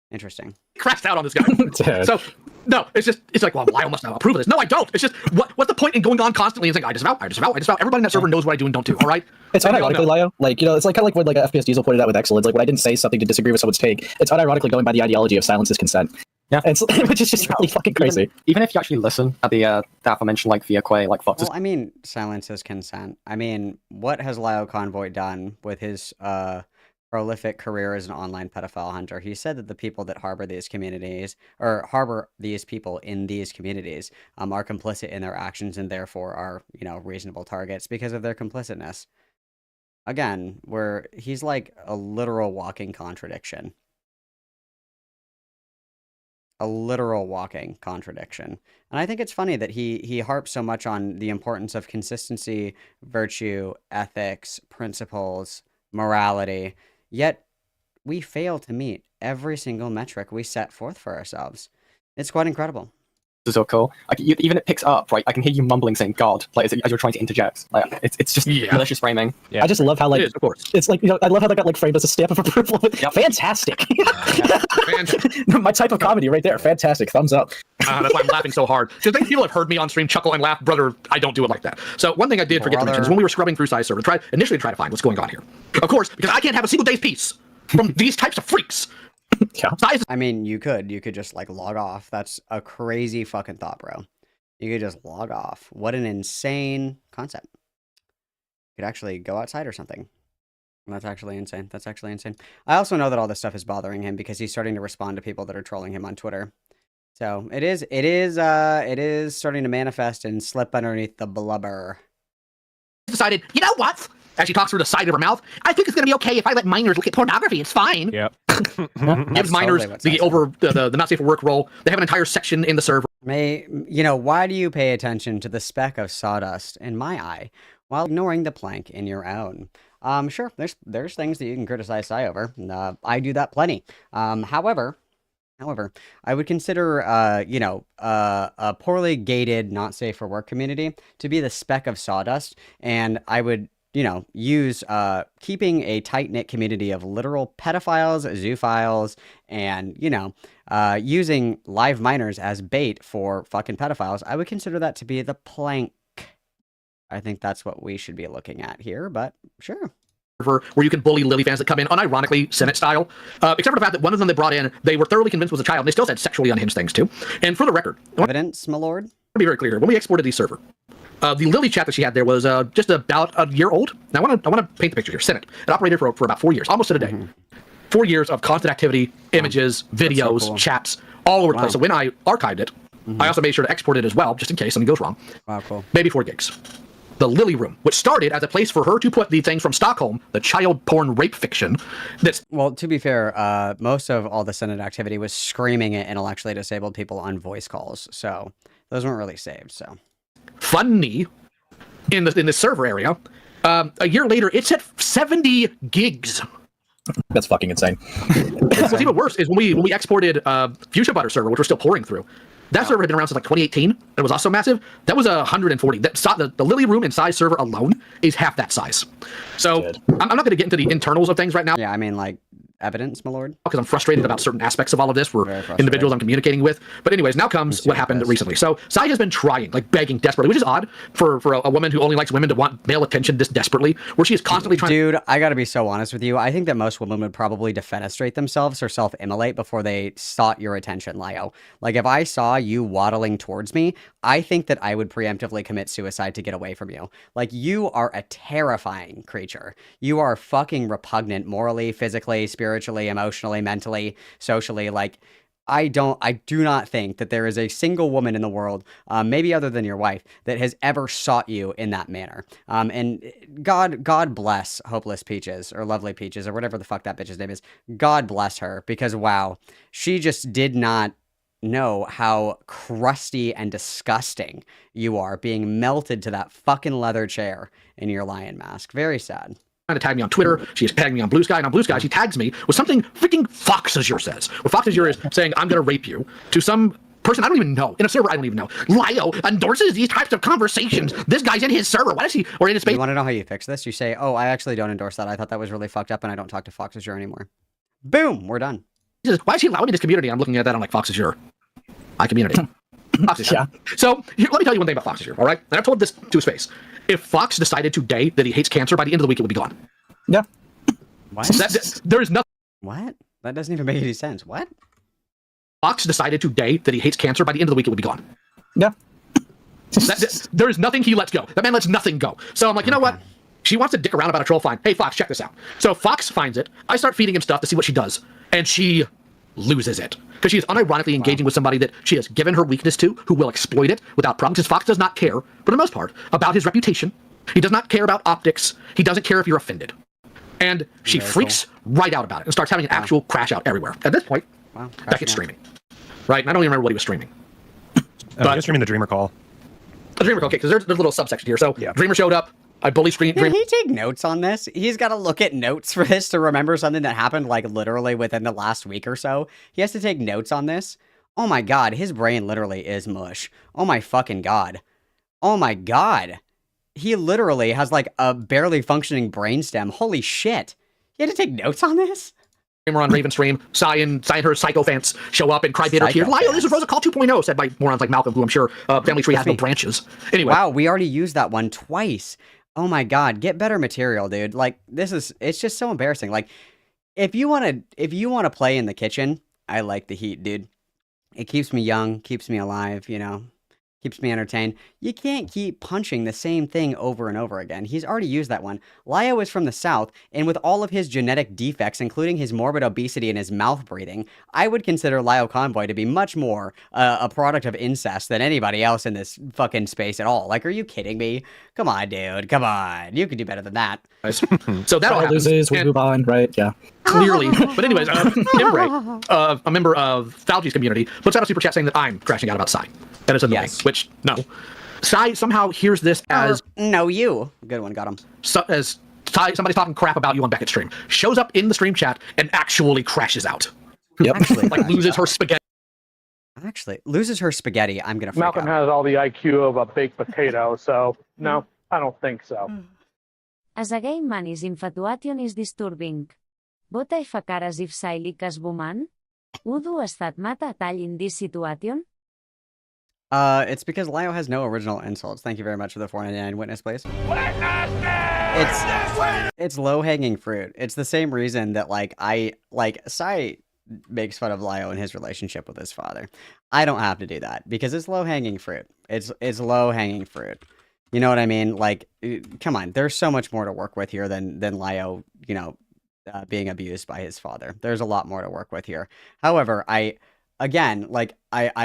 Speaker 1: Interesting.
Speaker 16: Crashed out on this guy. So, no, it's like, well, Lyle must not approve of this. No, I don't. It's just, what's the point in going on constantly and saying, I disavow. Everybody in that server knows what I do and don't do, all right?
Speaker 20: It's unironically, Lyle. Like, it's like kind of like what FPS Diesel pointed out with Excellence. Like, when I didn't say something to disagree with someone's take, it's unironically going by the ideology of silence is consent.
Speaker 21: Yeah.
Speaker 20: Which is just really fucking crazy.
Speaker 21: Even if you actually listen at the aforementioned, like, Viaquay, like, Fox.
Speaker 1: Well, I mean, silence is consent. I mean, what has Lyle Convoy done with his, prolific career as an online pedophile hunter? He said that the people that harbor these communities or harbor these people in these communities are complicit in their actions and therefore are, reasonable targets because of their complicitness. Again, where he's like a literal walking contradiction. A literal walking contradiction. And I think it's funny that he harps so much on the importance of consistency, virtue, ethics, principles, morality. Yet, we fail to meet every single metric we set forth for ourselves. It's quite incredible.
Speaker 6: is so cool. Like even it picks up, right? I can hear you mumbling saying "God," like as you're trying to interject. Like it's just malicious framing.
Speaker 20: Yeah. I just love how like
Speaker 6: of course.
Speaker 20: It's like I love how that got like framed as a stamp of approval. Fantastic. My type of comedy right there. Fantastic. Thumbs up.
Speaker 18: That's why I'm laughing so hard. Because I think people have heard me on stream chuckle and laugh. Brother, I don't do it like that. So one thing I did forget to mention is when we were scrubbing through Size Server, initially try to find what's going on here. Of course, because I can't have a single day's peace from these types of freaks.
Speaker 1: I mean, you could just like log off. That's a crazy fucking thought, bro. You could just log off. What an insane concept. You could actually go outside or something. That's actually insane. That's actually insane. I also know that all this stuff is bothering him because he's starting to respond to people that are trolling him on Twitter. So it is starting to manifest and slip underneath the blubber.
Speaker 18: Decided, you know what? As she talks through the side of her mouth, I think it's going to be okay if I let minors look at pornography. It's fine.
Speaker 21: Yep.
Speaker 18: Gives minors the not safe for work role. They have an entire section in the server.
Speaker 1: Why do you pay attention to the speck of sawdust in my eye while ignoring the plank in your own? Sure, there's things that you can criticize Sai over. I do that plenty. However, I would consider, a poorly gated, not safe for work community to be the speck of sawdust, and I would, use keeping a tight-knit community of literal pedophiles, zoophiles, and, using live minors as bait for fucking pedophiles. I would consider that to be the plank. I think that's what we should be looking at here, but sure.
Speaker 18: Where you can bully Lily fans that come in, unironically, Senate style. Except for the fact that one of them they brought in, they were thoroughly convinced was a child, and they still said sexually unhinged things too. And for the record,
Speaker 1: evidence, my lord.
Speaker 18: To be very clear here, when we exported the server, the Lily chat that she had there was just about a year old. Now I want to paint the picture here. Senate. It operated for about 4 years, almost to the day. 4 years of constant activity, images, videos,
Speaker 1: so cool.
Speaker 18: Chats, all over the place. So when I archived it, I also made sure to export it as well, just in case something goes wrong.
Speaker 1: Wow, cool.
Speaker 18: Maybe 4 gigs. The Lily Room, which started as a place for her to put the things from Stockholm, the child porn rape fiction.
Speaker 1: Well, to be fair, most of all the Senate activity was screaming at intellectually disabled people on voice calls, so those weren't really saved. So
Speaker 18: funny in the server area. A year later, it's at 70 gigs.
Speaker 20: That's fucking insane.
Speaker 18: What's even worse is when we exported Fuchsia Butter server, which we're still pouring through. That server had been around since like 2018. It was also massive. That was 140. The Lily Room and Size server alone is half that size. So I'm not going to get into the internals of things right now.
Speaker 1: Yeah, I mean, like, evidence, my lord.
Speaker 18: Because I'm frustrated about certain aspects of all of this for individuals I'm communicating with. But anyways, now comes what happened recently. So Sai has been trying, like begging desperately, which is odd for a woman who only likes women to want male attention this desperately, where she is constantly trying.
Speaker 1: Dude, I gotta be so honest with you. I think that most women would probably defenestrate themselves or self-immolate before they sought your attention, Lio. Like, if I saw you waddling towards me, I think that I would preemptively commit suicide to get away from you. Like, you are a terrifying creature. You are fucking repugnant morally, physically, spiritually, emotionally, mentally, socially. Like, I do not think that there is a single woman in the world, maybe other than your wife, that has ever sought you in that manner. And God bless Hopeless Peaches, or Lovely Peaches, or whatever the fuck that bitch's name is. God bless her, because wow, she just did not know how crusty and disgusting you are, being melted to that fucking leather chair in your lion mask. Very sad.
Speaker 18: Trying to tag me on Twitter. She is tagging me on Blue Sky, and on Blue Sky she tags me with something freaking Fox Azure says. What Fox Azure is saying, I'm going to rape you, to some person I don't even know, in a server I don't even know. Lio endorses these types of conversations. This guy's in his server. Why is he, or in his space?
Speaker 1: You want to know how you fix this? You say, oh, I actually don't endorse that. I thought that was really fucked up, and I don't talk to Fox Azure anymore. Boom, we're done.
Speaker 18: He says, why is he allowing me this community? I'm looking at that, I'm like, Fox Azure. My community. Fox Azure. Yeah. So here, let me tell you one thing about Fox Azure, all right? And I've told this to his face. If Fox decided today that he hates cancer, by the end of the week it would be gone.
Speaker 20: Yeah.
Speaker 1: What?
Speaker 18: There is nothing.
Speaker 1: What? That doesn't even make any sense. What?
Speaker 18: Fox decided today that he hates cancer, by the end of the week it would be gone.
Speaker 20: Yeah.
Speaker 18: There is nothing he lets go. That man lets nothing go. So I'm like, you know what? She wants to dick around about a troll, fine. Hey, Fox, check this out. So Fox finds it. I start feeding him stuff to see what she does. And she loses it. Because she is unironically engaging with somebody that she has given her weakness to, who will exploit it without problem. Because Fox does not care, for the most part, about his reputation. He does not care about optics. He doesn't care if you're offended. And she freaks right out about it and starts having an actual crash out everywhere. At this point, back at streaming. Right? And I don't even remember what he was streaming.
Speaker 21: But he was streaming the Dreamer Call.
Speaker 18: The Dreamer Call, okay, because there's a little subsection here. So Dreamer showed up. I bully screen.
Speaker 1: Did he take notes on this? He's got to look at notes for this to remember something that happened like literally within the last week or so. He has to take notes on this. Oh my god, his brain literally is mush. Oh my fucking god. Oh my god. He literally has like a barely functioning brainstem. Holy shit. You had to take notes on this?
Speaker 18: We're on Raven Stream. Sai and her psychophants show up and cry bitter tears. Lyle, this is Rosa Call 2.0, said by morons like Malcolm, who I'm sure Family Tree has no branches. Anyway.
Speaker 1: Wow, we already used that one twice. Oh my god, get better material, dude. Like, it's just so embarrassing. Like, if you want to play in the kitchen, I like the heat, dude. It keeps me young, keeps me alive, you know, keeps me entertained. You can't keep punching the same thing over and over again. He's already used that one. Lyo is from the South, and with all of his genetic defects, including his morbid obesity and his mouth breathing, I would consider Lyo Convoy to be much more a product of incest than anybody else in this fucking space at all. Like, are you kidding me? Come on, dude. Come on. You could do better than that.
Speaker 18: So that all
Speaker 20: loses, we move on, right? Yeah.
Speaker 18: Clearly. But anyways, Imbre, a member of Falgi's community, puts out a super chat saying that I'm crashing out about Sai. That is annoying, which, no. Sai somehow hears this as...
Speaker 1: no, you. Good one, got him.
Speaker 18: As Sai, somebody's talking crap about you on Beckett's stream. Shows up in the stream chat and actually crashes out.
Speaker 20: Yep.
Speaker 1: Actually,
Speaker 18: like loses her spaghetti.
Speaker 1: Actually, loses her spaghetti. I'm going to freak
Speaker 2: Malcolm
Speaker 1: out.
Speaker 2: has all the IQ of a baked potato, so no, I don't think so.
Speaker 3: As a gay man, his infatuation is disturbing. What if a car as if Sai likas woman? Udu estat mata tall in this situation?
Speaker 1: It's because Lyo has no original insults. Thank you very much for the 499 witness, please. It's low-hanging fruit. It's the same reason that, Sai makes fun of Lyo and his relationship with his father. I don't have to do that, because it's low-hanging fruit. It's low-hanging fruit. You know what I mean? Like, come on, there's so much more to work with here than Lyo, you know, being abused by his father. There's a lot more to work with here. However, I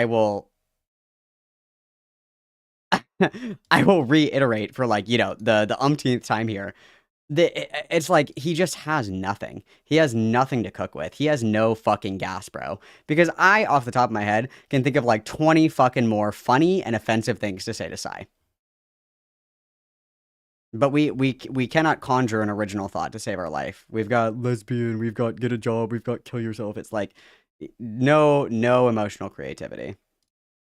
Speaker 1: will... I will reiterate for the umpteenth time here. It's like he just has nothing. He has nothing to cook with. He has no fucking gas, bro. Because I, off the top of my head, can think of like 20 fucking more funny and offensive things to say to Sai. But we cannot conjure an original thought to save our life. We've got lesbian, we've got get a job, we've got kill yourself. It's like no emotional creativity.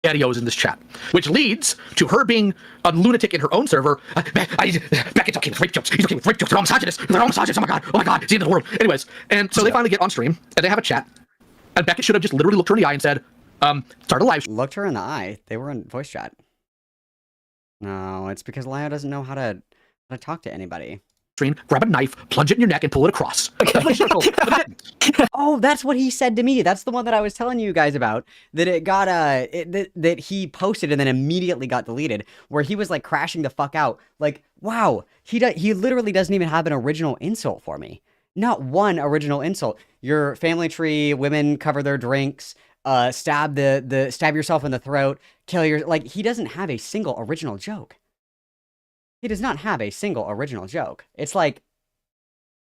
Speaker 18: Videos in this chat, which leads to her being a lunatic in her own server. Beckett's okay with rape jokes. He's okay with rape jokes. They're all misogynists. They're all misogynists. Oh my god, it's the end of the world. Anyways, and so they finally get on stream and they have a chat. And Beckett should have just literally looked her in the eye and said, start a live.
Speaker 1: Looked her in the eye. They were in voice chat. No, it's because Lyo doesn't know how to talk to anybody.
Speaker 18: Stream, grab a knife, plunge it in your neck, and pull it across.
Speaker 1: Oh, that's what he said to me. That's the one that I was telling you guys about. That it got that he posted and then immediately got deleted. Where he was like crashing the fuck out. Like, wow, he literally doesn't even have an original insult for me. Not one original insult. Your family tree, women cover their drinks, stab yourself in the throat, kill your like. He doesn't have a single original joke. He does not have a single original joke. It's like,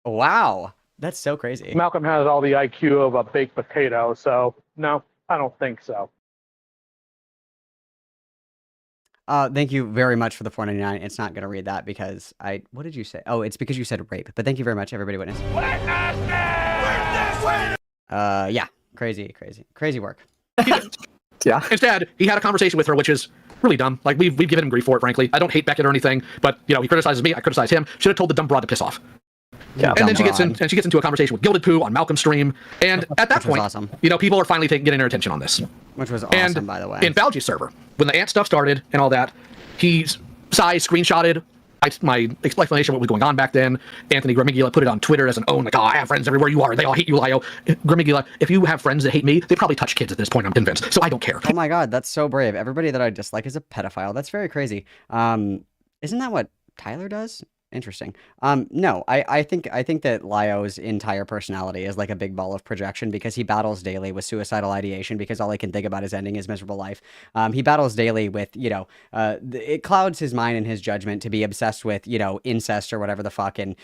Speaker 1: wow, that's so crazy.
Speaker 2: Malcolm has all the IQ of a baked potato, so no, I don't think so.
Speaker 1: Thank you very much for the 499. It's not going to read that because what did you say? Oh, it's because you said rape. But thank you very much, everybody witness. Yeah, crazy work.
Speaker 18: Yeah. Instead, he had a conversation with her, which is really dumb. Like, we've given him grief for it, frankly. I don't hate Beckett or anything, but, you know, he criticizes me, I criticize him. Should have told the dumb broad to piss off. Yeah, and then she gets into a conversation with Gilded Poo on Malcolm's stream, and at that point, awesome. You know, people are finally getting their attention on this.
Speaker 1: Which was awesome, by the way.
Speaker 18: In Falgi's server, when the ant stuff started and all that, Sai screenshotted my explanation of what was going on back then. Anthony Grimigila put it on Twitter as an own, like, oh, I have friends everywhere you are. They all hate you, Lyo. Grimigila, if you have friends that hate me, they probably touch kids at this point, I'm convinced. So I don't care.
Speaker 1: Oh my god, that's so brave. Everybody that I dislike is a pedophile. That's very crazy. Isn't that what Tyler does? Interesting. No, I think that Lyo's entire personality is like a big ball of projection because he battles daily with suicidal ideation because all he can think about is ending his miserable life. He battles daily with, it clouds his mind and his judgment to be obsessed with, incest or whatever the fuck and,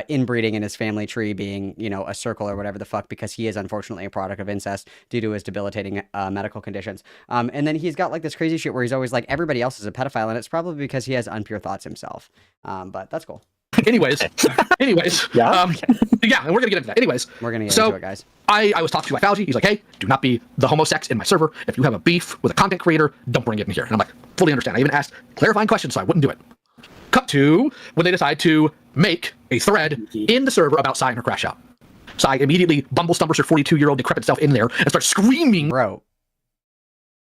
Speaker 1: inbreeding in his family tree being, a circle or whatever the fuck because he is unfortunately a product of incest due to his debilitating medical conditions. And then he's got like this crazy shit where he's always like, everybody else is a pedophile and it's probably because he has unpure thoughts himself. But that's cool.
Speaker 18: Anyways,
Speaker 20: yeah,
Speaker 18: yeah, and we're gonna get into that. Anyways,
Speaker 1: we're gonna get
Speaker 18: so
Speaker 1: into it, guys.
Speaker 18: I was talking to Fauci. He's like, hey, do not be the homosex in my server. If you have a beef with a content creator, don't bring it in here. And I'm like, fully understand. I even asked clarifying questions, so I wouldn't do it. Cut to when they decide to make a thread in the server about Sai and her crash out. Sai immediately bumble stumbles her 42-year-old decrepit self in there and starts screaming.
Speaker 1: Bro,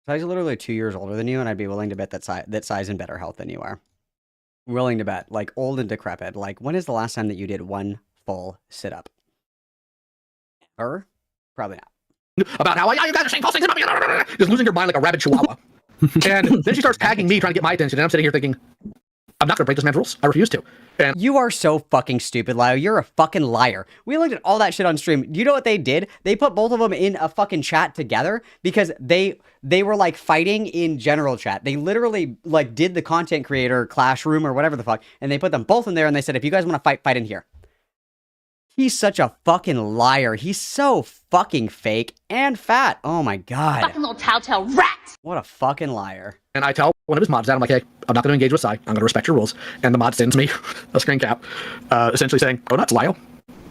Speaker 1: Sai's literally 2 years older than you, and I'd be willing to bet that Sai's in better health than you are. Willing to bet, like old and decrepit. Like, when is the last time that you did one full sit-up? Ever? Probably not.
Speaker 18: About how you guys are saying false things about me, just losing her mind like a rabid chihuahua. And then she starts tagging me, trying to get my attention, and I'm sitting here thinking, I'm not going to break this man's rules. I refuse to. And
Speaker 1: you are so fucking stupid, Lio. You're a fucking liar. We looked at all that shit on stream. You know what they did? They put both of them in a fucking chat together because they were like fighting in general chat. They literally like did the content creator clash room or whatever the fuck, and they put them both in there and they said, if you guys want to fight in here. He's such a fucking liar. He's so fucking fake and fat. Oh my god.
Speaker 7: Fucking little telltale rat.
Speaker 1: What a fucking liar.
Speaker 18: And I tell one of his mods that I'm like, hey, I'm not going to engage with Sai. I'm going to respect your rules. And the mod sends me a screen cap, essentially saying, "Go nuts, Lio."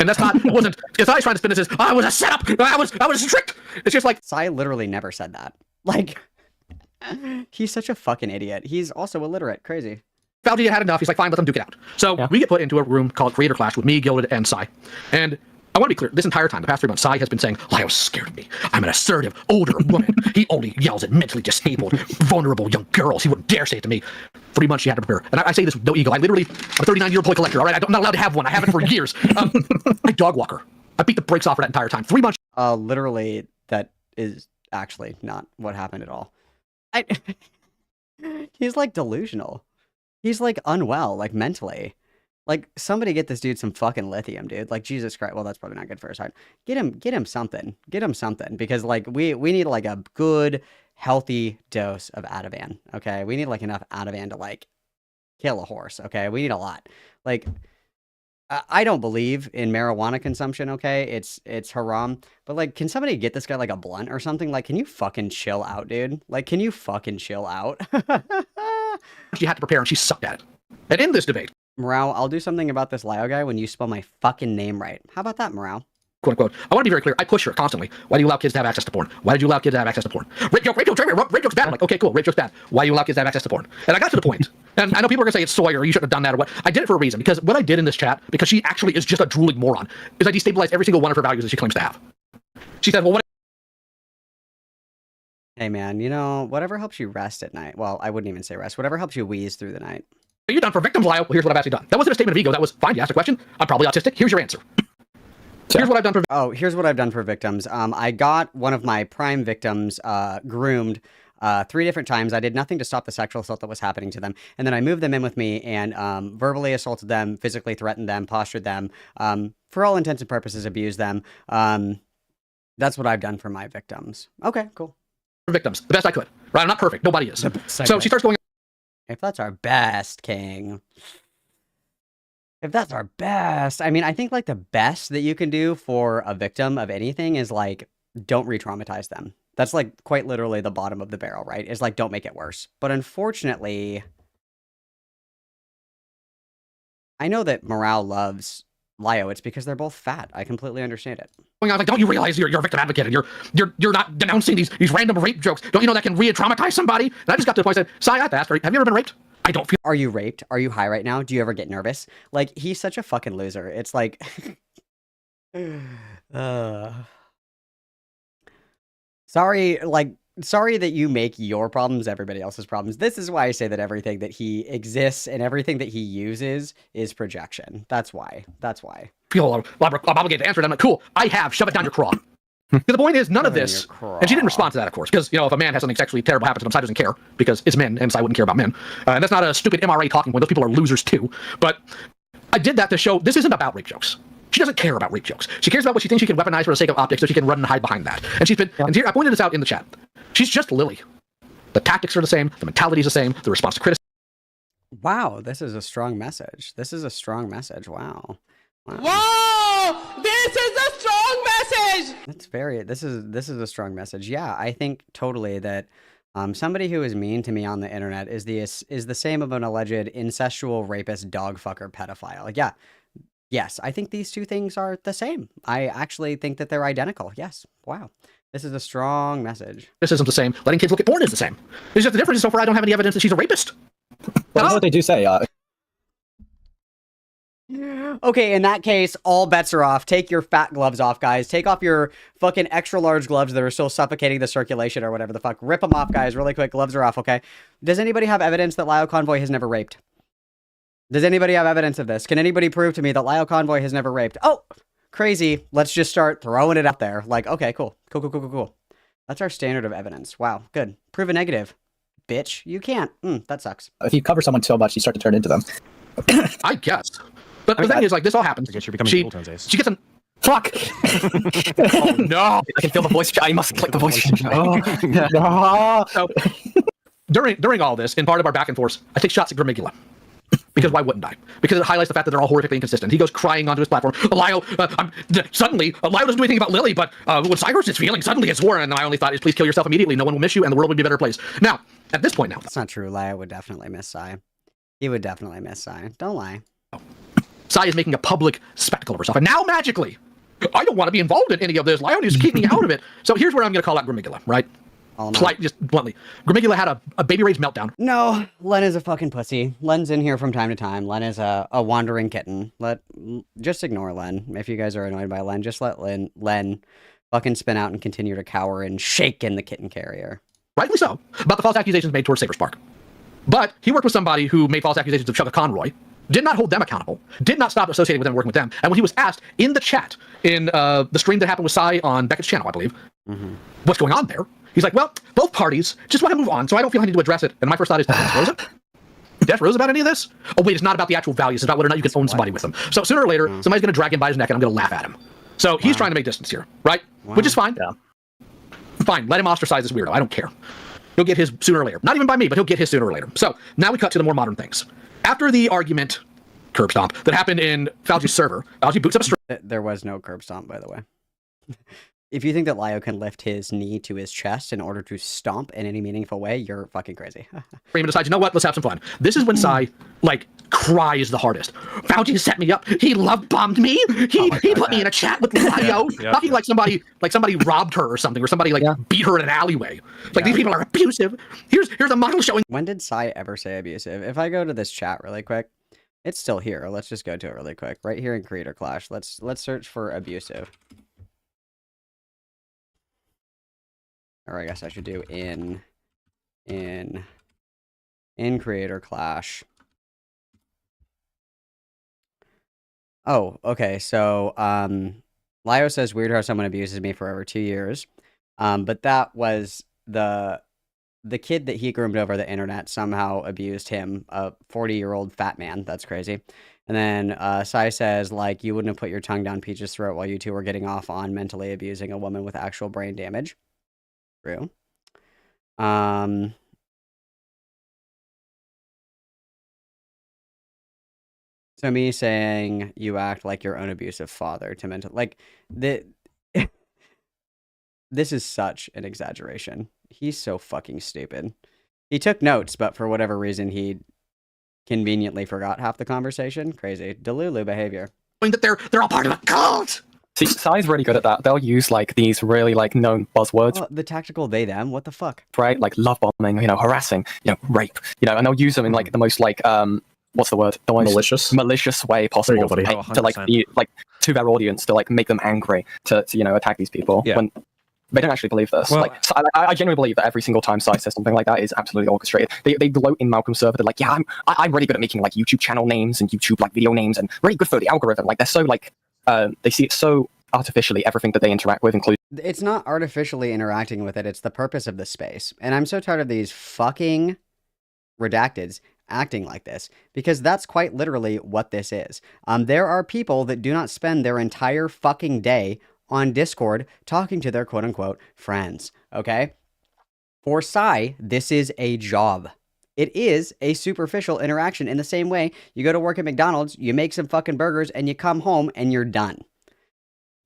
Speaker 18: And that's not. It wasn't. Because Sai's trying to spin this as, I was a setup. I was tricked. It's just like
Speaker 1: Sai literally never said that. Like, he's such a fucking idiot. He's also illiterate. Crazy.
Speaker 18: Fauci had enough. He's like, fine, let them duke it out. So we get put into a room called Creator Clash with me, Gilded, and Sai. And I want to be clear, this entire time, the past 3 months, Sai has been saying, Lio's scared of me. I'm an assertive, older woman. He only yells at mentally disabled, vulnerable young girls. He wouldn't dare say it to me. 3 months she had to prepare. And I say this with no ego. I'm a 39-year toy collector, all right? I'm not allowed to have one. I haven't for years. I dog walk her. I beat the brakes off her that entire time. 3 months.
Speaker 1: Literally, that is actually not what happened at all. He's like delusional. He's like unwell, like mentally. Like, somebody get this dude some fucking lithium, dude. Like, Jesus Christ. Well, that's probably not good for his heart. Get him something. Get him something. Because, like, we need, like, a good, healthy dose of Ativan, okay? We need, like, enough Ativan to, like, kill a horse, okay? We need a lot. Like, I don't believe in marijuana consumption, okay? It's haram. But, like, can somebody get this guy, like, a blunt or something? Like, can you fucking chill out, dude? Like, can you fucking chill out?
Speaker 18: She had to prepare, and she sucked at it. And in this debate,
Speaker 1: Morale, I'll do something about this Lio guy when you spell my fucking name right. How about that, Morale?
Speaker 18: Quote unquote. I want to be very clear. I push her constantly. Why do you allow kids to have access to porn? Why did you allow kids to have access to porn? Rape joke's bad. I'm like, okay, cool. Rape joke's bad. Why do you allow kids to have access to porn? And I got to the point. And I know people are going to say it's Sawyer, you shouldn't have done that or what. I did it for a reason. Because what I did in this chat, because she actually is just a drooling moron, is I destabilized every single one of her values that she claims to have. She said, well, what?
Speaker 1: Hey, man, you know, whatever helps you rest at night. Well, I wouldn't even say rest. Whatever helps you wheeze through the night.
Speaker 18: Are you done for victims, Lio? Well, here's what I've actually done. That wasn't a statement of ego. That was, fine, you asked a question. I'm probably autistic. Here's your answer. Here's what I've done for...
Speaker 1: Oh, here's what I've done for victims. I got one of my prime victims groomed 3 different times. I did nothing to stop the sexual assault that was happening to them. And then I moved them in with me and verbally assaulted them, physically threatened them, postured them, for all intents and purposes, abused them. That's what I've done for my victims. Okay, cool.
Speaker 18: For victims, the best I could. Right? I'm not perfect. Nobody is. So she starts going...
Speaker 1: If that's our best, King. If that's our best. I mean, I think, like, the best that you can do for a victim of anything is, like, don't re-traumatize them. That's, like, quite literally the bottom of the barrel, right? Is, like, don't make it worse. But unfortunately, I know that Morale loves Lio. It's because they're both fat. I completely understand it.
Speaker 18: I was like, don't you realize you're a victim advocate and you're not denouncing these random rape jokes? Don't you know that can re-traumatize somebody? And I just got to the point and said, Sai, I have to ask her, have you ever been raped? I don't feel...
Speaker 1: Are you raped? Are you high right now? Do you ever get nervous? Like, he's such a fucking loser. It's like... Sorry that you make your problems everybody else's problems. This is why I say that everything that he exists and everything that he uses is projection. That's why.
Speaker 18: Feel obligated to answer it. I'm like, cool, I have. Shove it down your craw. Because the point is, none of this, and she didn't respond to that, of course, because, you know, if a man has something sexually terrible happen to them, Sai doesn't care, because it's men, and Sai wouldn't care about men. And that's not a stupid MRA talking point. Those people are losers, too. But I did that to show this isn't about rape jokes. She doesn't care about rape jokes. She cares about what she thinks she can weaponize for the sake of optics, so she can run and hide behind that. And she's been, and here, I pointed this out in the chat. She's just Lily. The tactics are the same, the mentality is the same, the response to criticism.
Speaker 1: Wow, this is a strong message. Wow.
Speaker 7: Whoa! This is a strong message!
Speaker 1: This is a strong message. Yeah, I think totally that Somebody who is mean to me on the internet is the same of an alleged incestual rapist, dog fucker, pedophile. Like, yeah, yes, I think these two things are the same. I actually think that they're identical. Yes, wow, this is a strong message.
Speaker 18: This isn't the same. Letting kids look at porn is the same. It's just the difference is so far I don't have any evidence that she's a rapist.
Speaker 20: Well, you know what they do say.
Speaker 1: Okay, in that case, all bets are off. Take your fat gloves off, guys. Take off your fucking extra large gloves that are still suffocating the circulation or whatever the fuck. Rip them off, guys, really quick. Gloves are off, okay? Does anybody have evidence that Lyle Convoy has never raped? Does anybody have evidence of this? Can anybody prove to me that Lyle Convoy has never raped? Oh, crazy. Let's just start throwing it up there. Like, okay, cool. Cool. That's our standard of evidence. Wow, good. Prove a negative. Bitch, you can't. That sucks.
Speaker 20: If you cover someone so much, you start to turn into them.
Speaker 18: I guess. But the thing is, like, this all happens.
Speaker 21: I guess you're becoming cool tones, Ace.
Speaker 18: She gets an...
Speaker 20: Fuck!
Speaker 18: Oh, no!
Speaker 20: I can feel the voice. I must click the voice. Oh.
Speaker 18: So, during all this, in part of our back and forth, I take shots at Grimigula. Because why wouldn't I? Because it highlights the fact that they're all horrifically inconsistent. He goes crying onto his platform. Lyle, suddenly, Lyle doesn't do anything about Lily, but when Cyrus is feeling, suddenly it's war. And my only thought is, please kill yourself immediately. No one will miss you, and the world would be a better place. Now, at this point now.
Speaker 1: That's not true. Lyle would definitely miss Sai. He would definitely miss Sai. Don't lie.
Speaker 18: Sai is making a public spectacle of herself. And now, magically, I don't want to be involved in any of this. Lyle needs to keep me out of it. So here's where I'm going to call out Grimigula, right? Just bluntly. Grimigula had a baby rage meltdown.
Speaker 1: No, Len is a fucking pussy. Len's in here from time to time. Len is a wandering kitten. Just ignore Len. If you guys are annoyed by Len, just let Len fucking spin out and continue to cower and shake in the kitten carrier.
Speaker 18: Rightly so. About the false accusations made towards Saberspark. But he worked with somebody who made false accusations of Chugga Conroy, did not hold them accountable, did not stop associating with them, working with them. And when he was asked in the chat, in the stream that happened with Sai on Beckett's channel, I believe, what's going on there, he's like, well, both parties just want to move on, so I don't feel I need to address it. And my first thought is, that's Rosa? Did you ask Rosa about any of this? Oh, wait, it's not about the actual values. It's about whether or not you can own somebody with them. So sooner or later, somebody's going to drag him by his neck, and I'm going to laugh at him. So he's trying to make distance here, right? Which is fine.
Speaker 20: Yeah.
Speaker 18: Fine, let him ostracize this weirdo. I don't care. He'll get his sooner or later. Not even by me, but he'll get his sooner or later. So now we cut to the more modern things. After the argument, curb stomp, that happened in Fauci's server, Fauci boots up a stream.
Speaker 1: There was no curb stomp, by the way. If you think that Lyo can lift his knee to his chest in order to stomp in any meaningful way, you're fucking crazy.
Speaker 18: And decides, you know what, let's have some fun. This is when Sai, cries the hardest. Fauci set me up. He love bombed me. He put me in a chat with Lyo, talking like somebody robbed her or something, or somebody beat her in an alleyway. These people are abusive. Here's a model showing.
Speaker 1: When did Sai ever say abusive? If I go to this chat really quick, it's still here. Let's just go to it really quick. Right here in Creator Clash. Let's search for abusive. Or I guess I should do in Creator Clash. Oh, okay. So, Lyo says, weird how someone abuses me for over 2 years. But that was the kid that he groomed over the internet somehow abused him, a 40-year-old fat man. That's crazy. And then Sai says, you wouldn't have put your tongue down Peach's throat while you two were getting off on mentally abusing a woman with actual brain damage. True. So me saying you act like your own abusive father to mental this is such an exaggeration. He's so fucking stupid. He took notes, but for whatever reason he conveniently forgot half the conversation. Crazy. Delulu behavior.
Speaker 18: That they're all part of a cult.
Speaker 6: See, Sai's really good at that. They'll use these really known buzzwords.
Speaker 1: The tactical they them. What the fuck?
Speaker 6: Right, love bombing, harassing, rape, and they'll use them in the most what's the word? The most malicious way possible to to their audience to make them angry to attack these people when they don't actually believe this.
Speaker 21: Well,
Speaker 6: so I genuinely believe that every single time Sai says something like that is absolutely orchestrated. They gloat in Malcolm's server. They're like, yeah, I'm really good at making YouTube channel names and YouTube video names and really good for the algorithm. They're so they see it so artificially, everything that they interact with, including...
Speaker 1: It's not artificially interacting with it, it's the purpose of the space. And I'm so tired of these fucking redacteds acting like this, because that's quite literally what this is. There are people that do not spend their entire fucking day on Discord talking to their quote-unquote friends, okay? For Sai, this is a job. It is a superficial interaction in the same way you go to work at McDonald's, you make some fucking burgers, and you come home and you're done.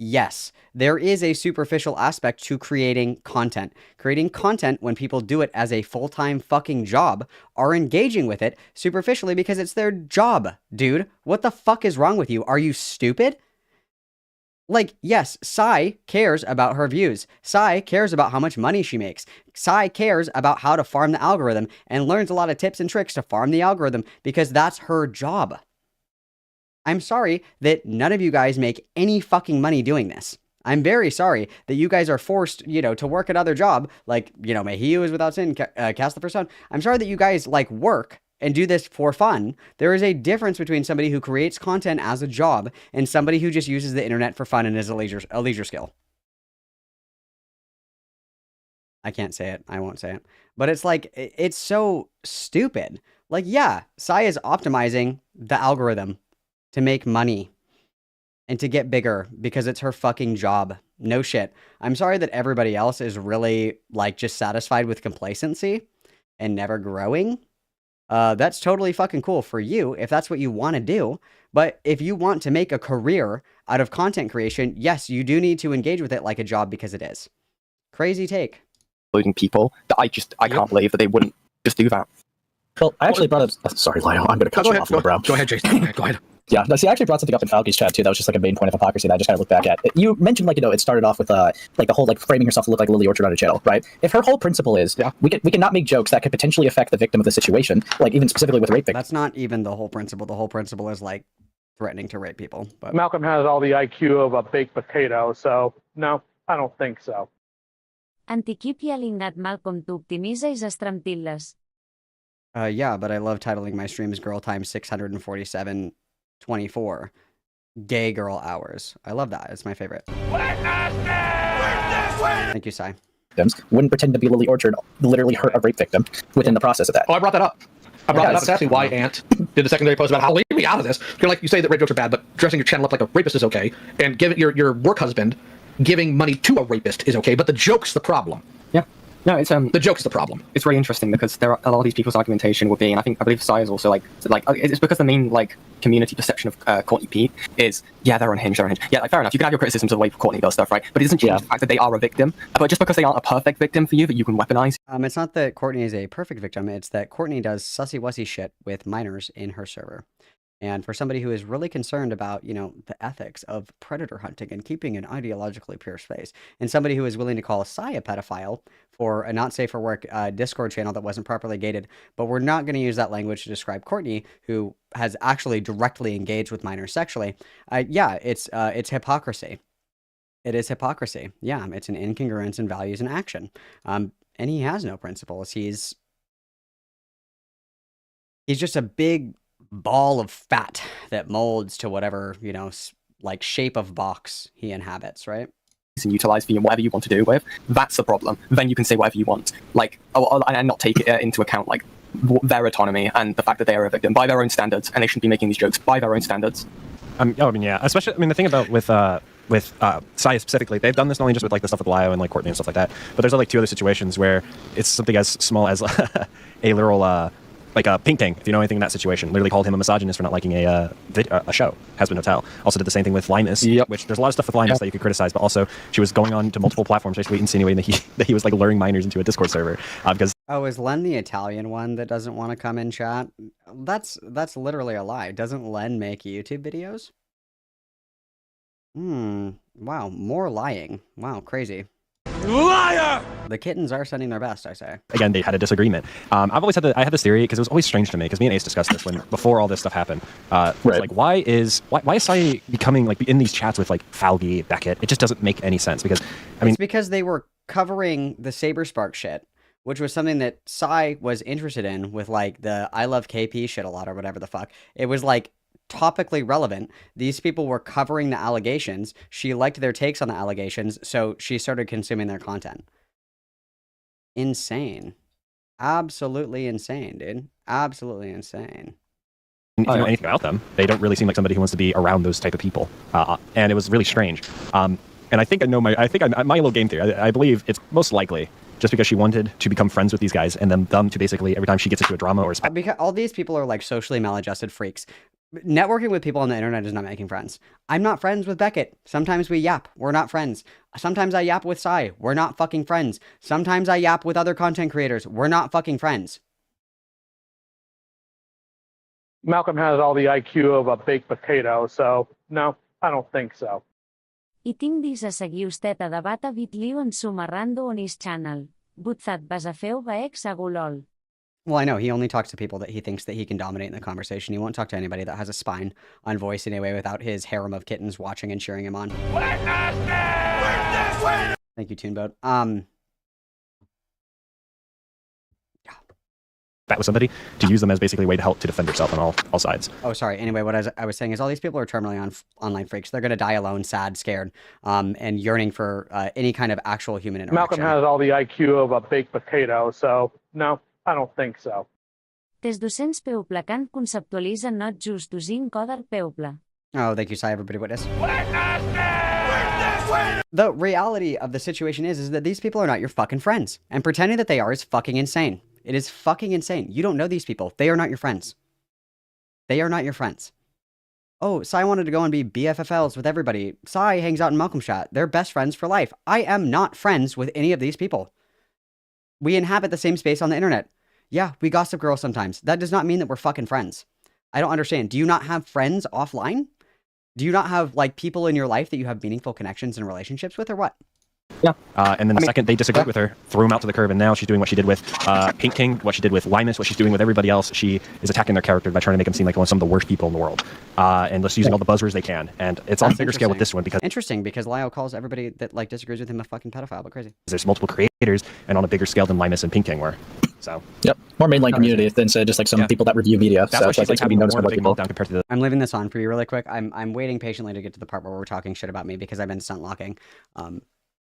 Speaker 1: Yes, there is a superficial aspect to creating content. Creating content when people do it as a full-time fucking job are engaging with it superficially because it's their job, dude. What the fuck is wrong with you? Are you stupid? Like, yes, Sai cares about her views. Sai cares about how much money she makes. Sai cares about how to farm the algorithm and learns a lot of tips and tricks to farm the algorithm because that's her job. I'm sorry that none of you guys make any fucking money doing this. I'm very sorry that you guys are forced, to work another job, like, may he who is without sin cast the first stone. I'm sorry that you guys, work and do this for fun. There is a difference between somebody who creates content as a job and somebody who just uses the internet for fun and as a leisure skill. I can't say it. I won't say it. But it's it's so stupid. Yeah, Sai is optimizing the algorithm to make money and to get bigger because it's her fucking job. No shit. I'm sorry that everybody else is really just satisfied with complacency and never growing. That's totally fucking cool for you if that's what you want to do. But if you want to make a career out of content creation, yes, you do need to engage with it like a job because it is. Crazy take.
Speaker 6: Including people that I can't believe that they wouldn't just do that.
Speaker 20: Well, I actually brought up... Sorry, Lyle, I'm going to cut you off, bro.
Speaker 18: Go ahead, Jason. Go ahead.
Speaker 20: Yeah, no, see, I actually brought something up in Falky's chat, too. That was just a main point of hypocrisy that I just kind of looked back at. You mentioned, it started off with, the whole, framing herself to look like Lily Orchard on a channel, right? If her whole principle is, we can not make jokes that could potentially affect the victim of the situation, even specifically with rape victims.
Speaker 1: That's not even the whole principle. The whole principle is, threatening to rape people. But
Speaker 2: Malcolm has all the IQ of a baked potato, so no, I don't think so.
Speaker 3: Anti keep yelling at Malcolm to optimize his tramtillas.
Speaker 1: Yeah, but I love titling my streams Girl Times 647.24. Gay Girl Hours. I love that. It's my favorite. Thank you, Sai.
Speaker 20: Wouldn't pretend to be Lily Orchard, literally hurt a rape victim within the process of that.
Speaker 18: Oh, I brought that up. That's actually why Ant did a secondary post about how leave me out of this. You say that rape jokes are bad, but dressing your channel up like a rapist is okay, and giving your work husband giving money to a rapist is okay, but the joke's the problem.
Speaker 6: Yeah. No, it's
Speaker 18: the joke's the problem.
Speaker 6: It's really interesting because there are a lot of these people's argumentation would be, and I believe Sai is also it's because the main community perception of Courtney Pete is they're unhinged. Yeah, fair enough. You can have your criticisms of the way Courtney does stuff, right? But it doesn't change the fact that they are a victim. But just because they aren't a perfect victim for you that you can weaponize.
Speaker 1: It's not that Courtney is a perfect victim. It's that Courtney does sussy wussy shit with minors in her server. And for somebody who is really concerned about, the ethics of predator hunting and keeping an ideologically pure space, and somebody who is willing to call Sai a pedophile for a not safe for work Discord channel that wasn't properly gated, but we're not going to use that language to describe Courtney, who has actually directly engaged with minors sexually. It's hypocrisy. It is hypocrisy. Yeah, it's an incongruence in values and action. And he has no principles. He's just a big ball of fat that molds to whatever, shape of box he inhabits, right?
Speaker 6: And utilize for whatever you want to do with. That's the problem. Then you can say whatever you want. And not take it into account, their autonomy and the fact that they are a victim by their own standards, and they shouldn't be making these jokes by their own standards.
Speaker 21: Yeah. Especially, the thing about with Sai specifically, they've done this not only just with the stuff with Lio and Courtney and stuff like that, but there's two other situations where it's something as small as a literal Pink Tank, if you know anything in that situation, literally called him a misogynist for not liking a show, Husband Hotel. Also did the same thing with Linus, which there's a lot of stuff with Linus that you could criticize, but also she was going on to multiple platforms basically insinuating that he was luring minors into a Discord server because...
Speaker 1: Oh, is Len the Italian one that doesn't want to come in chat? That's literally a lie. Doesn't Len make YouTube videos? Wow, more lying. Wow, crazy. Liar! The kittens are sending their best, I say.
Speaker 21: Again, they had a disagreement. I've always had I had this theory because it was always strange to me because me and Ace discussed this before all this stuff happened. Why is Sai becoming in these chats with Falgi, Beckett? It just doesn't make any sense because
Speaker 1: it's because they were covering the Saberspark shit, which was something that Sai was interested in with the I love KP shit a lot or whatever the fuck. It was topically relevant. These people were covering the allegations. She liked their takes on the allegations, so she started consuming their content. Insane. Absolutely insane, dude. Absolutely insane.
Speaker 21: If you know anything about them, they don't really seem like somebody who wants to be around those type of people. And it was really strange. And I think I know my little game theory. I believe it's most likely just because she wanted to become friends with these guys and then them to basically, every time she gets into a drama or...
Speaker 1: Because all these people are socially maladjusted freaks. Networking with people on the internet is not making friends. I'm not friends with Beckett. Sometimes we yap. We're not friends. Sometimes I yap with Sai. We're not fucking friends. Sometimes I yap with other content creators. We're not fucking friends.
Speaker 2: Malcolm has all the IQ of a baked potato, so no, I don't think so.
Speaker 3: I tindis a seguir usted a debat a Bitliu en sumarrando on his channel. Butzat vas a feu baex a gulol.
Speaker 1: Well, I know he only talks to people that he thinks that he can dominate in the conversation. He won't talk to anybody that has a spine on voice anyway without his harem of kittens watching and cheering him on. Thank you, Toonboat.
Speaker 21: That with somebody to use them as basically a way to help to defend yourself on all sides.
Speaker 1: Oh, sorry. Anyway, what I was saying is all these people are terminally online freaks. They're going to die alone, sad, scared, and yearning for any kind of actual human interaction.
Speaker 2: Malcolm has all the IQ of a baked potato, so no, I don't think so.
Speaker 3: Tes docents peuple can conceptualitzen not just using coder peuple.
Speaker 1: Oh, thank you, Sai. Everybody witness. The reality of the situation is that these people are not your fucking friends. And pretending that they are is fucking insane. It is fucking insane. You don't know these people. They are not your friends. They are not your friends. Oh, Sai wanted to go and be BFFLs with everybody. Sai hangs out in Malcolm chat. They're best friends for life. I am not friends with any of these people. We inhabit the same space on the internet. Yeah, we gossip girl sometimes. That does not mean that we're fucking friends. I don't understand. Do you not have friends offline? Do you not have, like, people in your life that you have meaningful connections and relationships with, or what?
Speaker 21: Yeah. And then the second they disagreed with her, threw him out to the curb, and now she's doing what she did with Pink King, what she did with Limus, what she's doing with everybody else. She is attacking their character by trying to make them seem like one of some of the worst people in the world. And just using all the buzzwords they can. And it's on a bigger scale with this one because...
Speaker 1: Interesting, because Lyle calls everybody that, like, disagrees with him a fucking pedophile, but crazy.
Speaker 21: There's multiple creators, and on a bigger scale than Limus and Pink King were. So...
Speaker 20: Yep. More mainline community than just like some people that review media.
Speaker 21: That's
Speaker 20: so
Speaker 21: why
Speaker 20: it's like
Speaker 21: having
Speaker 20: noticed
Speaker 21: more
Speaker 20: by
Speaker 21: of a big
Speaker 20: people.
Speaker 21: meltdown compared to the...
Speaker 1: I'm leaving this on for you really quick. I'm waiting patiently to get to the part where we're talking shit about me because I've been stunt locking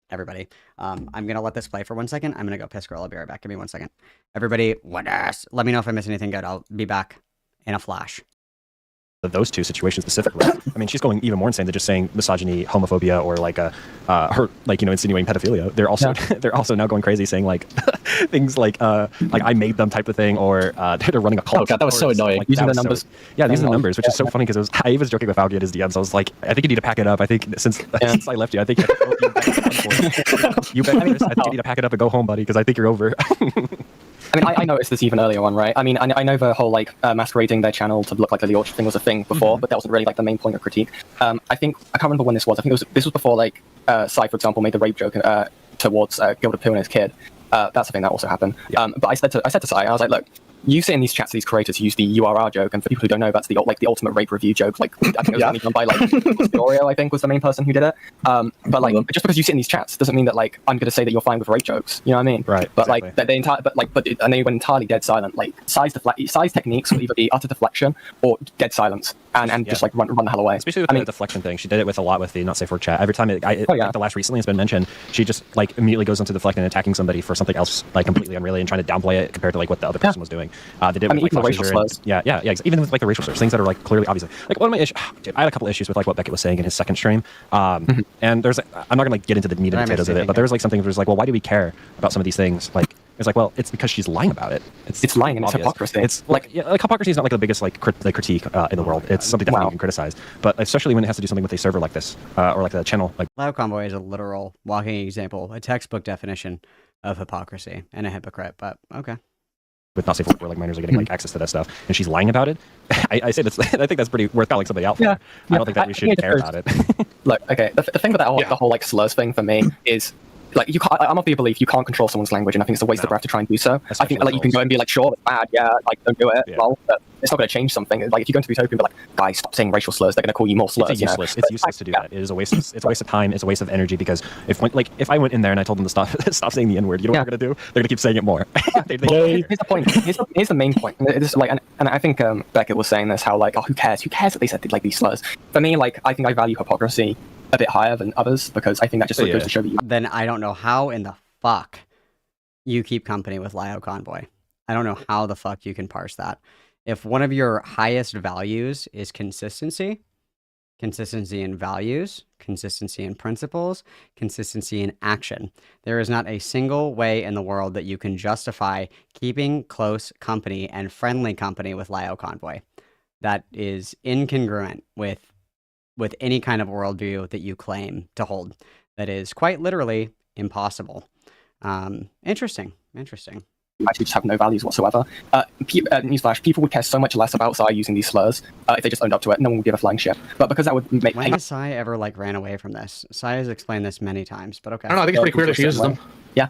Speaker 1: everybody. I'm going to let this play for 1 second. I'm going to go piss girl. I'll be right back. Give me 1 second. Everybody, let me know if I miss anything good. I'll be back in a flash.
Speaker 21: Those two situations specifically. I mean, she's going even more insane than just saying misogyny, homophobia, or like her, like, you know, insinuating pedophilia. They're also they're also now going crazy saying like things like I made them type of thing, or they're running a cult.
Speaker 20: Oh god, that was so annoying.
Speaker 21: Like,
Speaker 20: Using the numbers.
Speaker 21: Yeah, these are the numbers, which is so funny because I was joking with Augie at his DMs. I was like, I think you need to pack it up. I think since I left you, I think you bet, Chris. I think you need to pack it up and go home, buddy, because I think you're over.
Speaker 6: I mean, I noticed this even earlier on, right? I mean, I know the whole, like, masquerading their channel to look like Lily Orchard thing was a thing before, but that wasn't really, like, the main point of critique. I can't remember when this was. I think this was before, like, Sai, for example, made the rape joke towards Gilda Poo and his kid. That's a thing that also happened. Yeah. But I said to Sai, I was like, look, you say in these chats to these creators use the URR joke, and for people who don't know, that's the ultimate rape review joke. Like, I think it was only done by like Oreo, I think, was the main person who did it. But like, just because you sit in these chats doesn't mean that like I'm going to say that you're fine with rape jokes. You know what I mean?
Speaker 21: Right.
Speaker 6: But exactly. And they went entirely dead silent. Like Sai's techniques will either be utter deflection or dead silence, and just like run the hell away.
Speaker 21: Especially with the deflection thing, she did it with a lot with the not safe for chat. Every time like the last recently has been mentioned, she just like immediately goes into deflecting and attacking somebody for something else like completely unrelated and trying to downplay it compared to like what the other person was doing. They did with like
Speaker 6: racial slurs.
Speaker 21: Even with like the racial slurs, things that are like clearly obviously like one of my issues. Dude, I had a couple issues with like what Beckett was saying in his second stream. And there's I'm not gonna like get into the meat and potatoes of it, but there's like something where it's like, well, why do we care about some of these things? Like it's like, well, it's because she's lying about it. It's lying and it's hypocrisy. It's like hypocrisy is not like the biggest like critique in the world. It's something that you can criticize, but especially when it has to do something with a server like this or like a channel like
Speaker 1: Loud Convoy is a literal walking example, a textbook definition of hypocrisy and a hypocrite. But okay.
Speaker 21: With not safe where like minors are getting like access to that stuff, and she's lying about it. I say that's I think that's pretty worth calling somebody out for. I don't think that we should care about it.
Speaker 6: Look, okay, the thing with that the whole like slurs thing for me is like you can't. I'm of the belief you can't control someone's language, and I think it's a waste of breath to try and do so. I think like you can go and be like, sure, it's bad, like don't do it. Well, but it's not going to change something. Like if you go into Utopia and be like, guys, stop saying racial slurs, they're going to call you more slurs.
Speaker 21: It's useless. It's useless to do that. It is a waste. It's a waste of time. It's a waste of energy because if I went in there and I told them to stop saying the N-word, you know what they're going to do? They're going to keep saying it more.
Speaker 6: Here's the point. Here's the main point. It's like, and I think Beckett was saying this, how like, oh, who cares? Who cares that they said like these slurs? For me, like, I think I value hypocrisy a bit higher than others because I think that just goes to show that you.
Speaker 1: Then I don't know how in the fuck you keep company with Lio Convoy. I don't know how the fuck you can parse that. If one of your highest values is consistency in values, consistency in principles, consistency in action, there is not a single way in the world that you can justify keeping close company and friendly company with Lio Convoy. that is incongruent with any kind of worldview that you claim to hold. That is quite literally impossible. Interesting.
Speaker 6: Actually just have no values whatsoever. Newsflash, people would care so much less about Sai using these slurs if they just owned up to it. No one would give a flying shit. But because that would make...
Speaker 1: When has Sai ever, ran away from this? Sai has explained this many times, but okay.
Speaker 18: I don't know, I think it's pretty clear that she uses them.
Speaker 6: Yeah.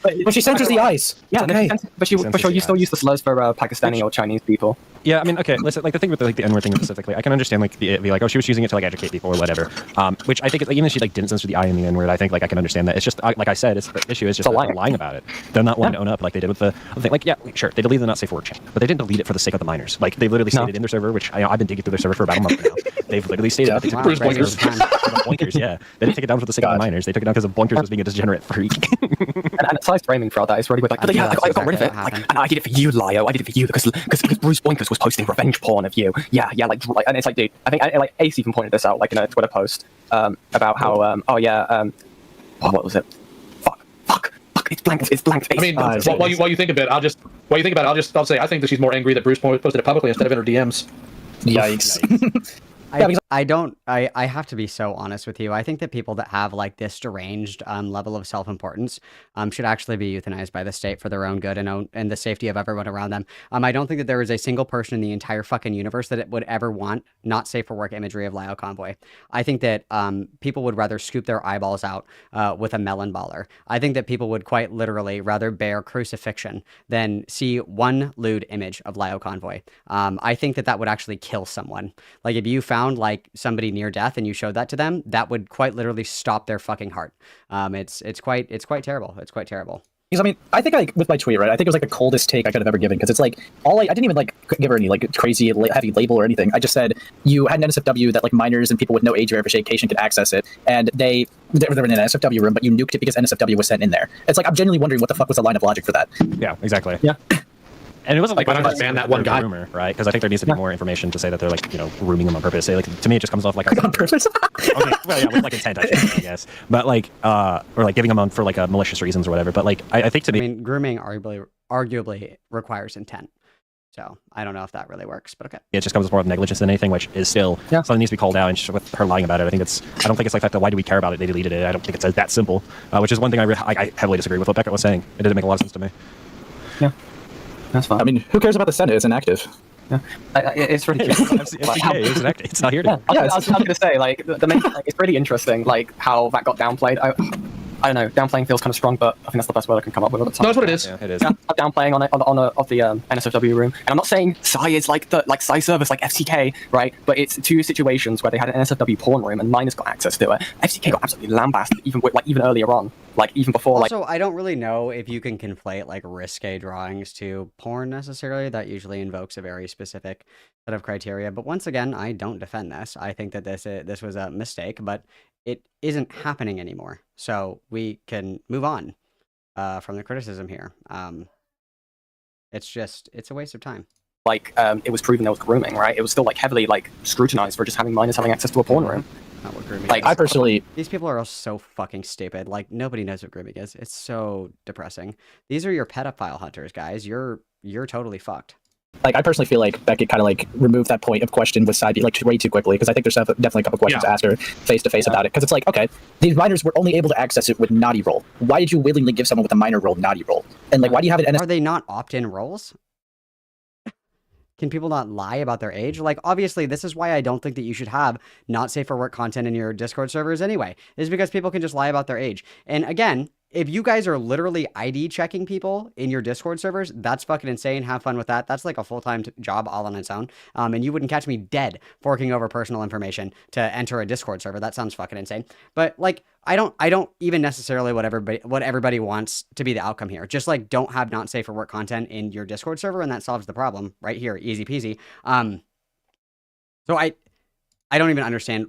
Speaker 20: But she censors the eyes.
Speaker 6: Yeah,
Speaker 20: okay.
Speaker 6: But for sure, you still use the slurs for Pakistani or Chinese people.
Speaker 21: Yeah, I mean, okay, listen, the thing with the N-word thing specifically, I can understand, oh, she was using it to, educate people or whatever, which I think, even if she, didn't censor the I in the N-word, I think, I can understand that. It's just, like I said, the issue is just they're lying about it. They're not wanting to own up like they did with the thing. Yeah, sure, they deleted the not safe for work chain, but they didn't delete it for the sake of the minors. They literally stated in their server, which I've been digging through their server for about a month now. They've literally stated that they took it down because Boinkers, yeah. They didn't take it down for the sake of the minors. They took it down because Boinkers was being a degenerate freak.
Speaker 6: and Sai's framing throughout that is really weird. I got rid of it. I did it for you, Lio. I did it for you because Bruce Boinkers was posting revenge porn of you. Yeah, and it's dude, I think Ace even pointed this out, in a Twitter post, about how, what was it? Fuck, it's blank.
Speaker 18: I mean, while you think of it, I'll say I think that she's more angry that Bruce posted it publicly instead of in her DMs.
Speaker 20: Yikes.
Speaker 1: I have to be so honest with you. I think that people that have this deranged level of self-importance should actually be euthanized by the state for their own good and the safety of everyone around them. I don't think that there is a single person in the entire fucking universe that would ever want not safe for work imagery of Lio Convoy. I think that people would rather scoop their eyeballs out with a melon baller. I think that people would quite literally rather bear crucifixion than see one lewd image of Lio Convoy. I think that would actually kill someone. If you found somebody near death and you showed that to them, that would quite literally stop their fucking heart. It's quite terrible. It's quite terrible.
Speaker 20: Because I think with my tweet, right, I think it was the coldest take I could have ever given, because it's I didn't even give her any crazy heavy label or anything. I just said you had an NSFW that minors and people with no age verification could access it, and they were in an NSFW room, but you nuked it because NSFW was sent in there. It's I'm genuinely wondering what the fuck was the line of logic for that.
Speaker 21: Yeah, exactly.
Speaker 20: Yeah.
Speaker 21: And it wasn't
Speaker 18: why not just ban that one guy?
Speaker 21: Rumor, right? Because I think there needs to be more information to say that they're rooming them on purpose. To me, it just comes off
Speaker 20: on purpose.
Speaker 21: Okay, well, yeah, with intent, I guess. But or giving them on for malicious reasons or whatever. But I think to me,
Speaker 1: grooming arguably requires intent. So I don't know if that really works, but okay.
Speaker 21: It just comes with more of negligence than anything, which is still something that needs to be called out. And just with her lying about it, I don't think it's the why do we care about it? They deleted it. I don't think it's that simple. Which is one thing I heavily disagree with what Beckett was saying. It didn't make a lot of sense to me.
Speaker 6: Yeah. That's fine.
Speaker 20: I mean, who cares about the Senate? It's inactive.
Speaker 6: Yeah. It's really
Speaker 21: it's not here.
Speaker 6: Yeah, I was going to say the main it's really interesting how that got downplayed. I don't know, downplaying feels kind of strong, but I think that's the best word I can come up with at the time.
Speaker 18: No, that's what it is.
Speaker 21: Yeah, it is.
Speaker 6: Yeah, I'm downplaying on the NSFW room, and I'm not saying Sai is the Sai service FTK, right? But it's two situations where they had an NSFW porn room and minors got access to it. FTK got absolutely lambasted even earlier on, even before.
Speaker 1: Also, I don't really know if you can conflate risque drawings to porn necessarily. That usually invokes a very specific set of criteria. But once again, I don't defend this. I think that this was a mistake, but it isn't happening anymore. So we can move on from the criticism here. It's a waste of time.
Speaker 6: It was proven there was grooming, right? It was still heavily scrutinized for just having minors having access to a porn room.
Speaker 1: Not what grooming is.
Speaker 20: I personally...
Speaker 1: These people are all so fucking stupid. Nobody knows what grooming is. It's so depressing. These are your pedophile hunters, guys. You're totally fucked.
Speaker 20: I personally feel Beckett kind of removed that point of question with Side way too quickly, because I think there's definitely a couple questions to ask her face to face about it. Because it's okay, these minors were only able to access it with naughty roll. Why did you willingly give someone with a minor roll naughty roll? And why do you have it?
Speaker 1: Are they not opt-in roles? Can people not lie about their age? Obviously, this is why I don't think that you should have not safe for work content in your Discord servers anyway. Is because people can just lie about their age. And again, if you guys are literally ID checking people in your Discord servers, that's fucking insane. Have fun with that. That's a full-time job all on its own. And you wouldn't catch me dead forking over personal information to enter a Discord server. That sounds fucking insane. But I don't even necessarily what everybody wants to be the outcome here. Just don't have not safe for work content in your Discord server, and that solves the problem right here. Easy peasy. So I don't even understand.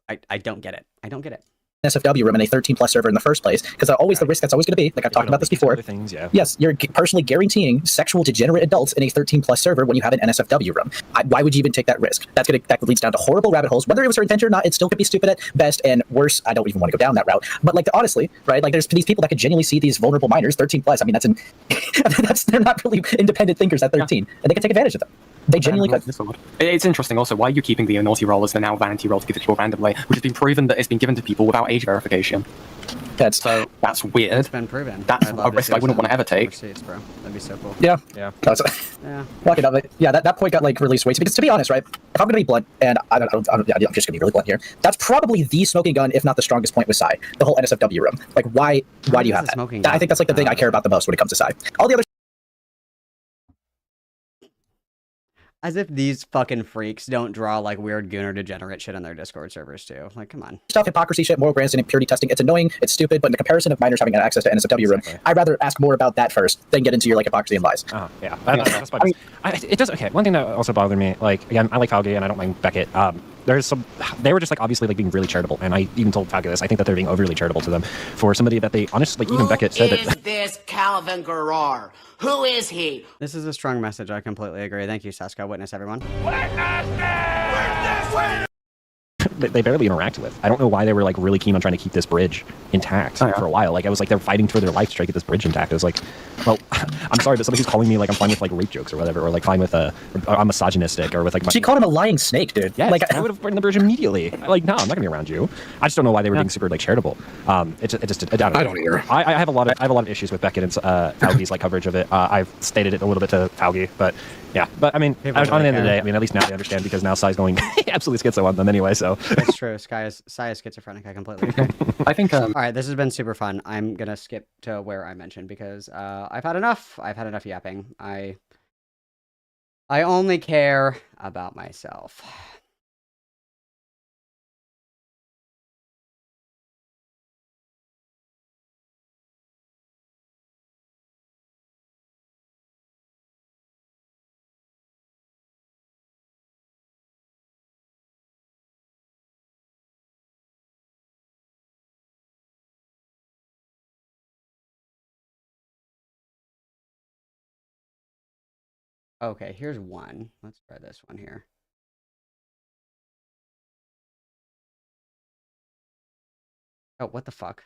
Speaker 1: I don't get it. I don't get it.
Speaker 20: NSFW room in a 13 plus server in the first place, because always the risk that's always going to be, like I've talked about this before.
Speaker 21: Things, yeah.
Speaker 20: Yes, you're personally guaranteeing sexual degenerate adults in a 13 plus server when you have an NSFW room. Why would you even take that risk? That leads down to horrible rabbit holes. Whether it was her intention or not, it still could be stupid at best, and worse, I don't even want to go down that route. But like honestly, right? Like there's these people that could genuinely see these vulnerable minors, 13 plus. I mean, they're not really independent thinkers at 13, and they can take advantage of them. They genuinely could.
Speaker 6: It's interesting also, why are you keeping the naughty roll as the now vanity roll to give to people randomly, which has been proven that it's been given to people without age verification? That's weird.
Speaker 1: It's been proven.
Speaker 6: That's a risk I wouldn't want to ever take.
Speaker 1: Receipts, bro. That'd be so cool.
Speaker 20: Yeah.
Speaker 21: Yeah.
Speaker 20: That point got like released way too, because to be honest, right? If I'm gonna be blunt, and I'm just gonna be really blunt here, that's probably the smoking gun, if not the strongest point with Psy. The whole NSFW room. Like, why do you have that? I think that's like the thing I care about the most when it comes to Psy. All the other
Speaker 1: As if these fucking freaks don't draw like weird gooner degenerate shit on their Discord servers too. Like, come on.
Speaker 20: stuff, hypocrisy shit, moral grandstanding, purity testing, it's annoying, it's stupid, but in the comparison of minors having access to NSFW room, I'd rather ask more about that first, than get into your like hypocrisy and lies.
Speaker 21: Yeah. That's fine. It does, okay, one thing that also bothered me, like, again, I like Falgi and I don't mind Beckett. They were just like obviously like being really charitable, and I even told Falgi this. I think that they're being overly charitable to them for somebody that they honestly, like even Beckett said that.
Speaker 4: Who is this Calvin Garrar? Who is he?
Speaker 1: This is a strong message. I completely agree. Thank you, Saska. Witness, everyone.
Speaker 21: They barely interact with. I don't know why they were like really keen on trying to keep this bridge intact for a while. Like I was like they're fighting for their life to try to get this bridge intact. I was like, well, I'm sorry, but somebody who's calling me like I'm fine with like rape jokes or whatever, or like fine with I'm misogynistic or with like.
Speaker 20: She called him a lying snake, dude.
Speaker 21: Yeah,
Speaker 20: like
Speaker 21: I would have burned the bridge immediately. Like no, I'm not gonna be around you. I just don't know why they were being super like charitable. I don't
Speaker 18: either.
Speaker 21: I have a lot of issues with Beckett and Falgi's like coverage of it. I've stated it a little bit to Falgi, but. Yeah, but I mean, on the end of the day, I mean, at least now they understand because now Psy's going absolutely schizo on them anyway, so.
Speaker 1: That's true. Psy is schizophrenic. I completely agree.
Speaker 6: I think,
Speaker 1: all right, this has been super fun. I'm going to skip to where I mentioned because I've had enough. I've had enough yapping. I only care about myself. Okay, here's one. Let's try this one here. Oh, what the fuck?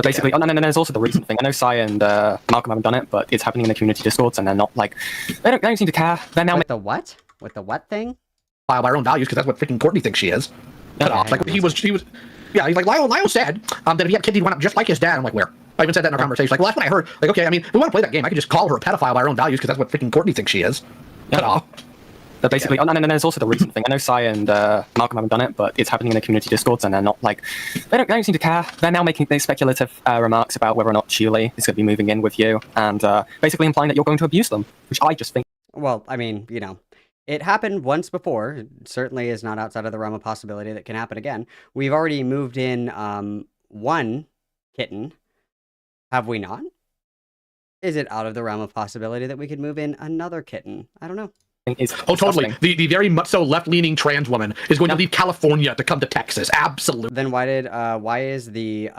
Speaker 6: Basically, and then there's also the recent thing. I know Psy and Malcolm haven't done it, but it's happening in the community discords, and they're not like they don't seem to care. They're now
Speaker 1: with the what? With the what thing?
Speaker 18: By our own values, because that's what freaking Courtney thinks she is. Like he was. Yeah, he's like Lyle said that if he had kids, he'd want up just like his dad. I'm like, where? I even said that in our conversation. Like, well, that's what I heard. Like, okay, I mean, if we want to play that game, I could just call her a pedophile by our own values, because that's what freaking Courtney thinks she is.
Speaker 6: But basically, and then there's also the recent thing. I know Psy and Malcolm haven't done it, but it's happening in the community discords, and they're not like they don't seem to care. They're now making these speculative remarks about whether or not Julie is going to be moving in with you, and basically implying that you're going to abuse them, which I just think.
Speaker 1: Well, I mean, you know, it happened once before. It certainly is not outside of the realm of possibility that can happen again. We've already moved in one kitten. Have we not? Is it out of the realm of possibility that we could move in another kitten? I don't know.
Speaker 18: Oh, totally. The very much so left-leaning trans woman is going to leave California to come to Texas. Absolutely.
Speaker 1: Then why is the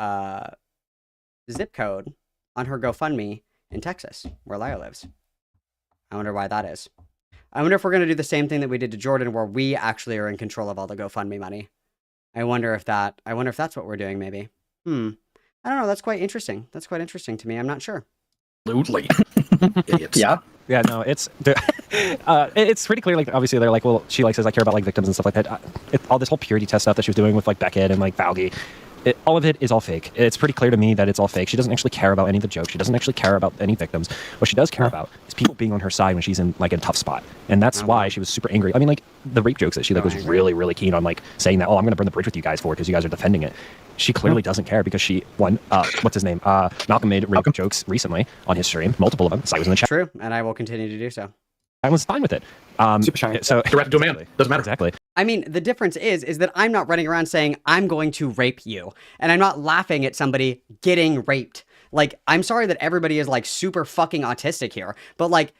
Speaker 1: zip code on her GoFundMe in Texas, where Lyle lives? I wonder why that is. I wonder if we're going to do the same thing that we did to Jordan, where we actually are in control of all the GoFundMe money. I wonder if that's what we're doing, maybe. I don't know. That's quite interesting. That's quite interesting to me. I'm not sure.
Speaker 18: Absolutely. Idiots.
Speaker 21: Yeah, no, it's pretty clear. Like, obviously, they're like, well, she like says I care about like victims and stuff like that. All this whole purity test stuff that she was doing with like Beckett and like Falgi, all of it is all fake. It's pretty clear to me that it's all fake. She doesn't actually care about any of the jokes. She doesn't actually care about any victims. What she does care about is people being on her side when she's in like a tough spot, and that's why she was super angry. I mean, like the rape jokes that she like was really keen on like saying that, oh, I'm going to burn the bridge with you guys for because you guys are defending it. She clearly doesn't care because she what's his name? Malcolm made rape jokes recently on his stream, multiple of them. So I was in the chat.
Speaker 1: True, and I will continue to do so.
Speaker 21: I was fine with it.
Speaker 6: Super shiny.
Speaker 21: So
Speaker 18: direct to a man. Doesn't matter.
Speaker 21: Exactly.
Speaker 1: I mean, the difference is that I'm not running around saying I'm going to rape you, and I'm not laughing at somebody getting raped. Like, I'm sorry that everybody is like super fucking autistic here, but like,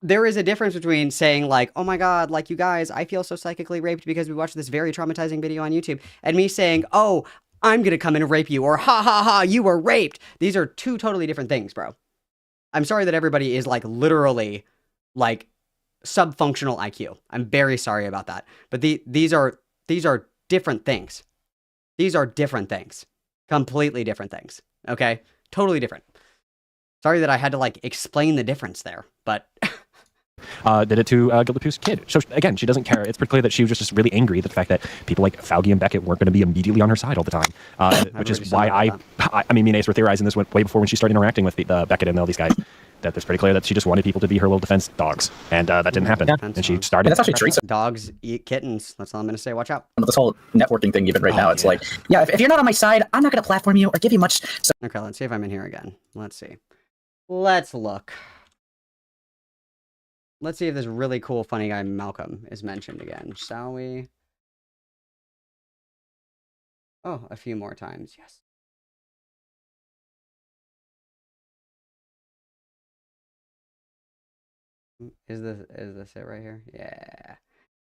Speaker 1: there is a difference between saying like, oh my God, like you guys, I feel so psychically raped because we watched this very traumatizing video on YouTube, and me saying, oh, I'm going to come in and rape you, or ha ha ha, you were raped. These are two totally different things, bro. I'm sorry that everybody is like literally like subfunctional IQ. I'm very sorry about that. But these are different things. These are different things. Completely different things. Okay? Totally different. Sorry that I had to like explain the difference there, but
Speaker 21: did it to Gilded Pooh's kid. So again, she doesn't care. It's pretty clear that she was just really angry at the fact that people like Fauci and Beckett weren't going to be immediately on her side all the time, which is why I mean, me and Ace were theorizing this way before when she started interacting with the Beckett and all these guys. That it's pretty clear that she just wanted people to be her little defense dogs, and that didn't happen. Yeah. And she started.
Speaker 20: And that's actually Teresa.
Speaker 1: Dogs eat kittens. That's all I'm going to say. Watch out.
Speaker 20: This whole networking thing, even right now, it's like, yeah, if you're not on my side, I'm not going to platform you or give you much.
Speaker 1: Okay, let's see if I'm in here again. Let's see. Let's look. Let's see if this really cool, funny guy Malcolm is mentioned again. Shall we? Oh, a few more times. Yes. Is this it right here? Yeah.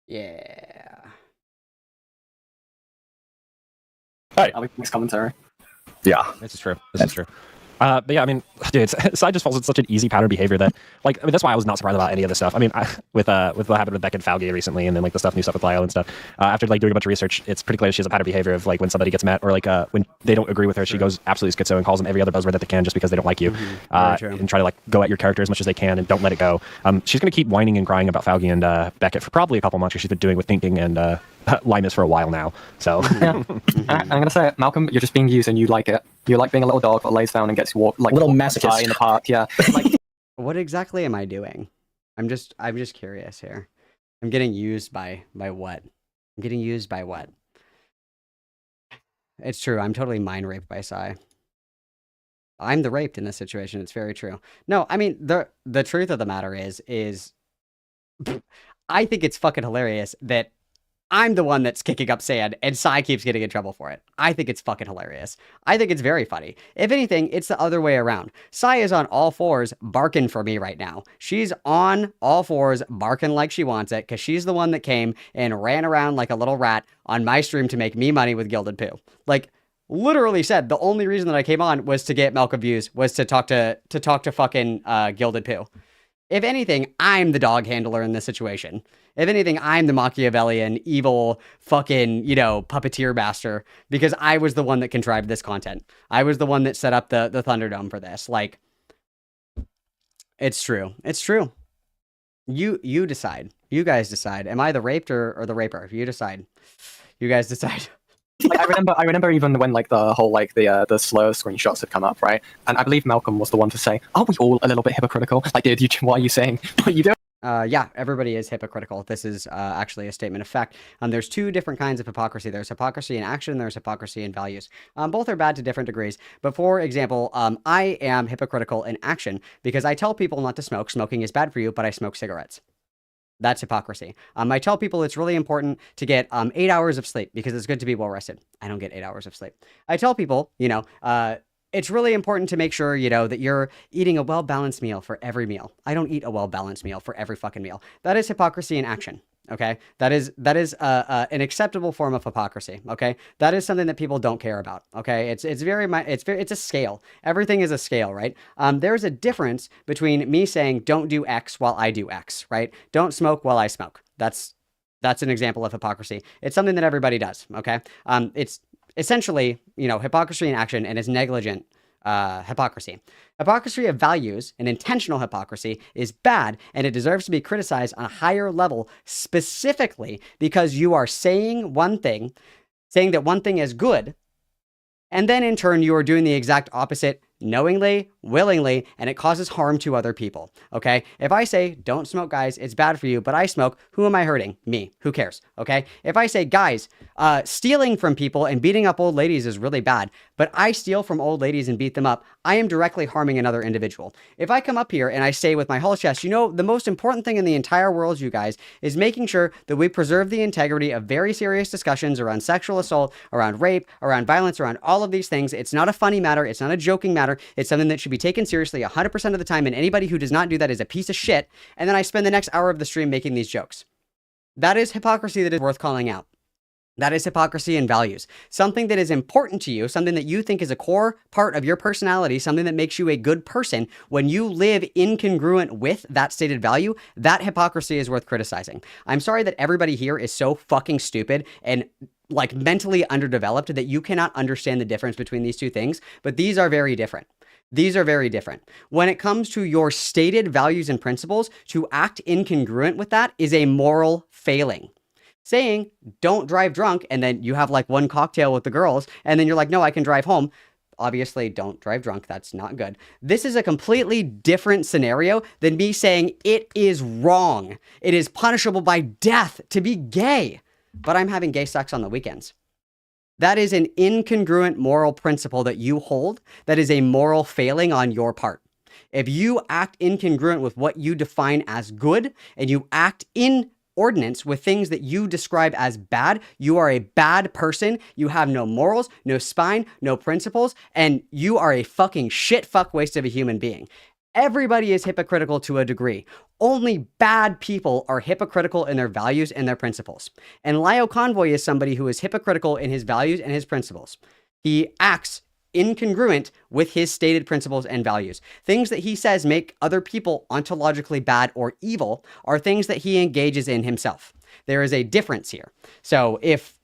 Speaker 1: Yeah.
Speaker 6: Alright, I'll make this commentary.
Speaker 21: Yeah, this is true. This is true. But yeah, I mean, dude, Sai just falls into such an easy pattern behavior that, like, I mean, that's why I was not surprised about any of this stuff. I mean, with what happened with Beck and Fauci recently, and then like the new stuff with Lyle and stuff. After like doing a bunch of research, it's pretty clear she has a pattern behavior of like when somebody gets mad or like when they don't agree with her, she goes absolutely schizo and calls them every other buzzword that they can just because they don't like you, and try to like go at your character as much as they can and don't let it go. She's gonna keep whining and crying about Fauci and Beckett for probably a couple months because she's been doing with thinking and Limus for a while now. So
Speaker 6: yeah. I'm gonna say it, Malcolm, you're just being used and you like it. You like being a little dog that lays down and gets walked like
Speaker 20: little masochist
Speaker 6: in the park. Yeah. Like,
Speaker 1: what exactly am I doing? I'm just curious here. I'm getting used by what? I'm getting used by what? It's true. I'm totally mind raped by Sai. I'm the raped in this situation. It's very true. No, I mean the truth of the matter is I think it's fucking hilarious that I'm the one that's kicking up sand and Sai keeps getting in trouble for it. I think it's fucking hilarious. I think it's very funny. If anything, it's the other way around. Sai is on all fours barking for me right now. She's on all fours barking like she wants it because she's the one that came and ran around like a little rat on my stream to make me money with Gilded Pooh. Like, literally said the only reason that I came on was to get Malcolm views, was to talk to fucking Gilded Pooh. If anything, I'm the dog handler in this situation. If anything, I'm the Machiavellian, evil, fucking, puppeteer bastard, because I was the one that contrived this content. I was the one that set up the Thunderdome for this. Like, it's true. It's true. You decide. You guys decide. Am I the raped or the raper? You decide. You guys decide.
Speaker 6: Like, I remember even when like the whole like the slur screenshots had come up, right? And I believe Malcolm was the one to say, "Are we all a little bit hypocritical?" Like, dude, what are you saying? What are you doing?
Speaker 1: Yeah, everybody is hypocritical. This is actually a statement of fact. There's two different kinds of hypocrisy. There's hypocrisy in action, there's hypocrisy in values. Both are bad to different degrees. But for example, I am hypocritical in action because I tell people not to smoke. Smoking is bad for you, but I smoke cigarettes. That's hypocrisy. I tell people it's really important to get 8 hours of sleep because it's good to be well rested. I don't get 8 hours of sleep. I tell people, it's really important to make sure, that you're eating a well-balanced meal for every meal. I don't eat a well-balanced meal for every fucking meal. That is hypocrisy in action. Okay, that is an acceptable form of hypocrisy. Okay, that is something that people don't care about. Okay, it's a scale. Everything is a scale, right? There's a difference between me saying don't do X while I do X, right? Don't smoke while I smoke. That's an example of hypocrisy. It's something that everybody does. Okay, it's essentially hypocrisy in action, and it's negligent hypocrisy. Hypocrisy of values and intentional hypocrisy is bad, and it deserves to be criticized on a higher level, specifically because you are saying one thing, saying that one thing is good, and then in turn you are doing the exact opposite knowingly, willingly, and it causes harm to other people. Okay? If I say, don't smoke, guys, it's bad for you, but I smoke, who am I hurting? Me. Who cares? Okay? If I say, guys, stealing from people and beating up old ladies is really bad, but I steal from old ladies and beat them up, I am directly harming another individual. If I come up here and I say with my whole chest, the most important thing in the entire world, you guys, is making sure that we preserve the integrity of very serious discussions around sexual assault, around rape, around violence, around all of these things. It's not a funny matter. It's not a joking matter. matter. It's something that should be taken seriously 100% of the time, and anybody who does not do that is a piece of shit. And then I spend the next hour of the stream making these jokes. That is hypocrisy that is worth calling out. That is hypocrisy and values. Something that is important to you, something that you think is a core part of your personality, something that makes you a good person, when you live incongruent with that stated value, that hypocrisy is worth criticizing. I'm sorry that everybody here is so fucking stupid and like mentally underdeveloped that you cannot understand the difference between these two things, but these are very different. These are very different. When it comes to your stated values and principles, to act incongruent with that is a moral failing. Saying, don't drive drunk, and then you have like one cocktail with the girls, and then you're like, no, I can drive home. Obviously, don't drive drunk. That's not good. This is a completely different scenario than me saying it is wrong. It is punishable by death to be gay, but I'm having gay sex on the weekends. That is an incongruent moral principle that you hold. That is a moral failing on your part. If you act incongruent with what you define as good, and you act in ordinance with things that you describe as bad, you are a bad person. You have no morals, no spine, no principles, and you are a fucking shit fuck waste of a human being. Everybody is hypocritical to a degree. Only bad people are hypocritical in their values and their principles. And Lio Convoy is somebody who is hypocritical in his values and his principles. He acts incongruent with his stated principles and values. Things that he says make other people ontologically bad or evil are things that he engages in himself. There is a difference here. So if,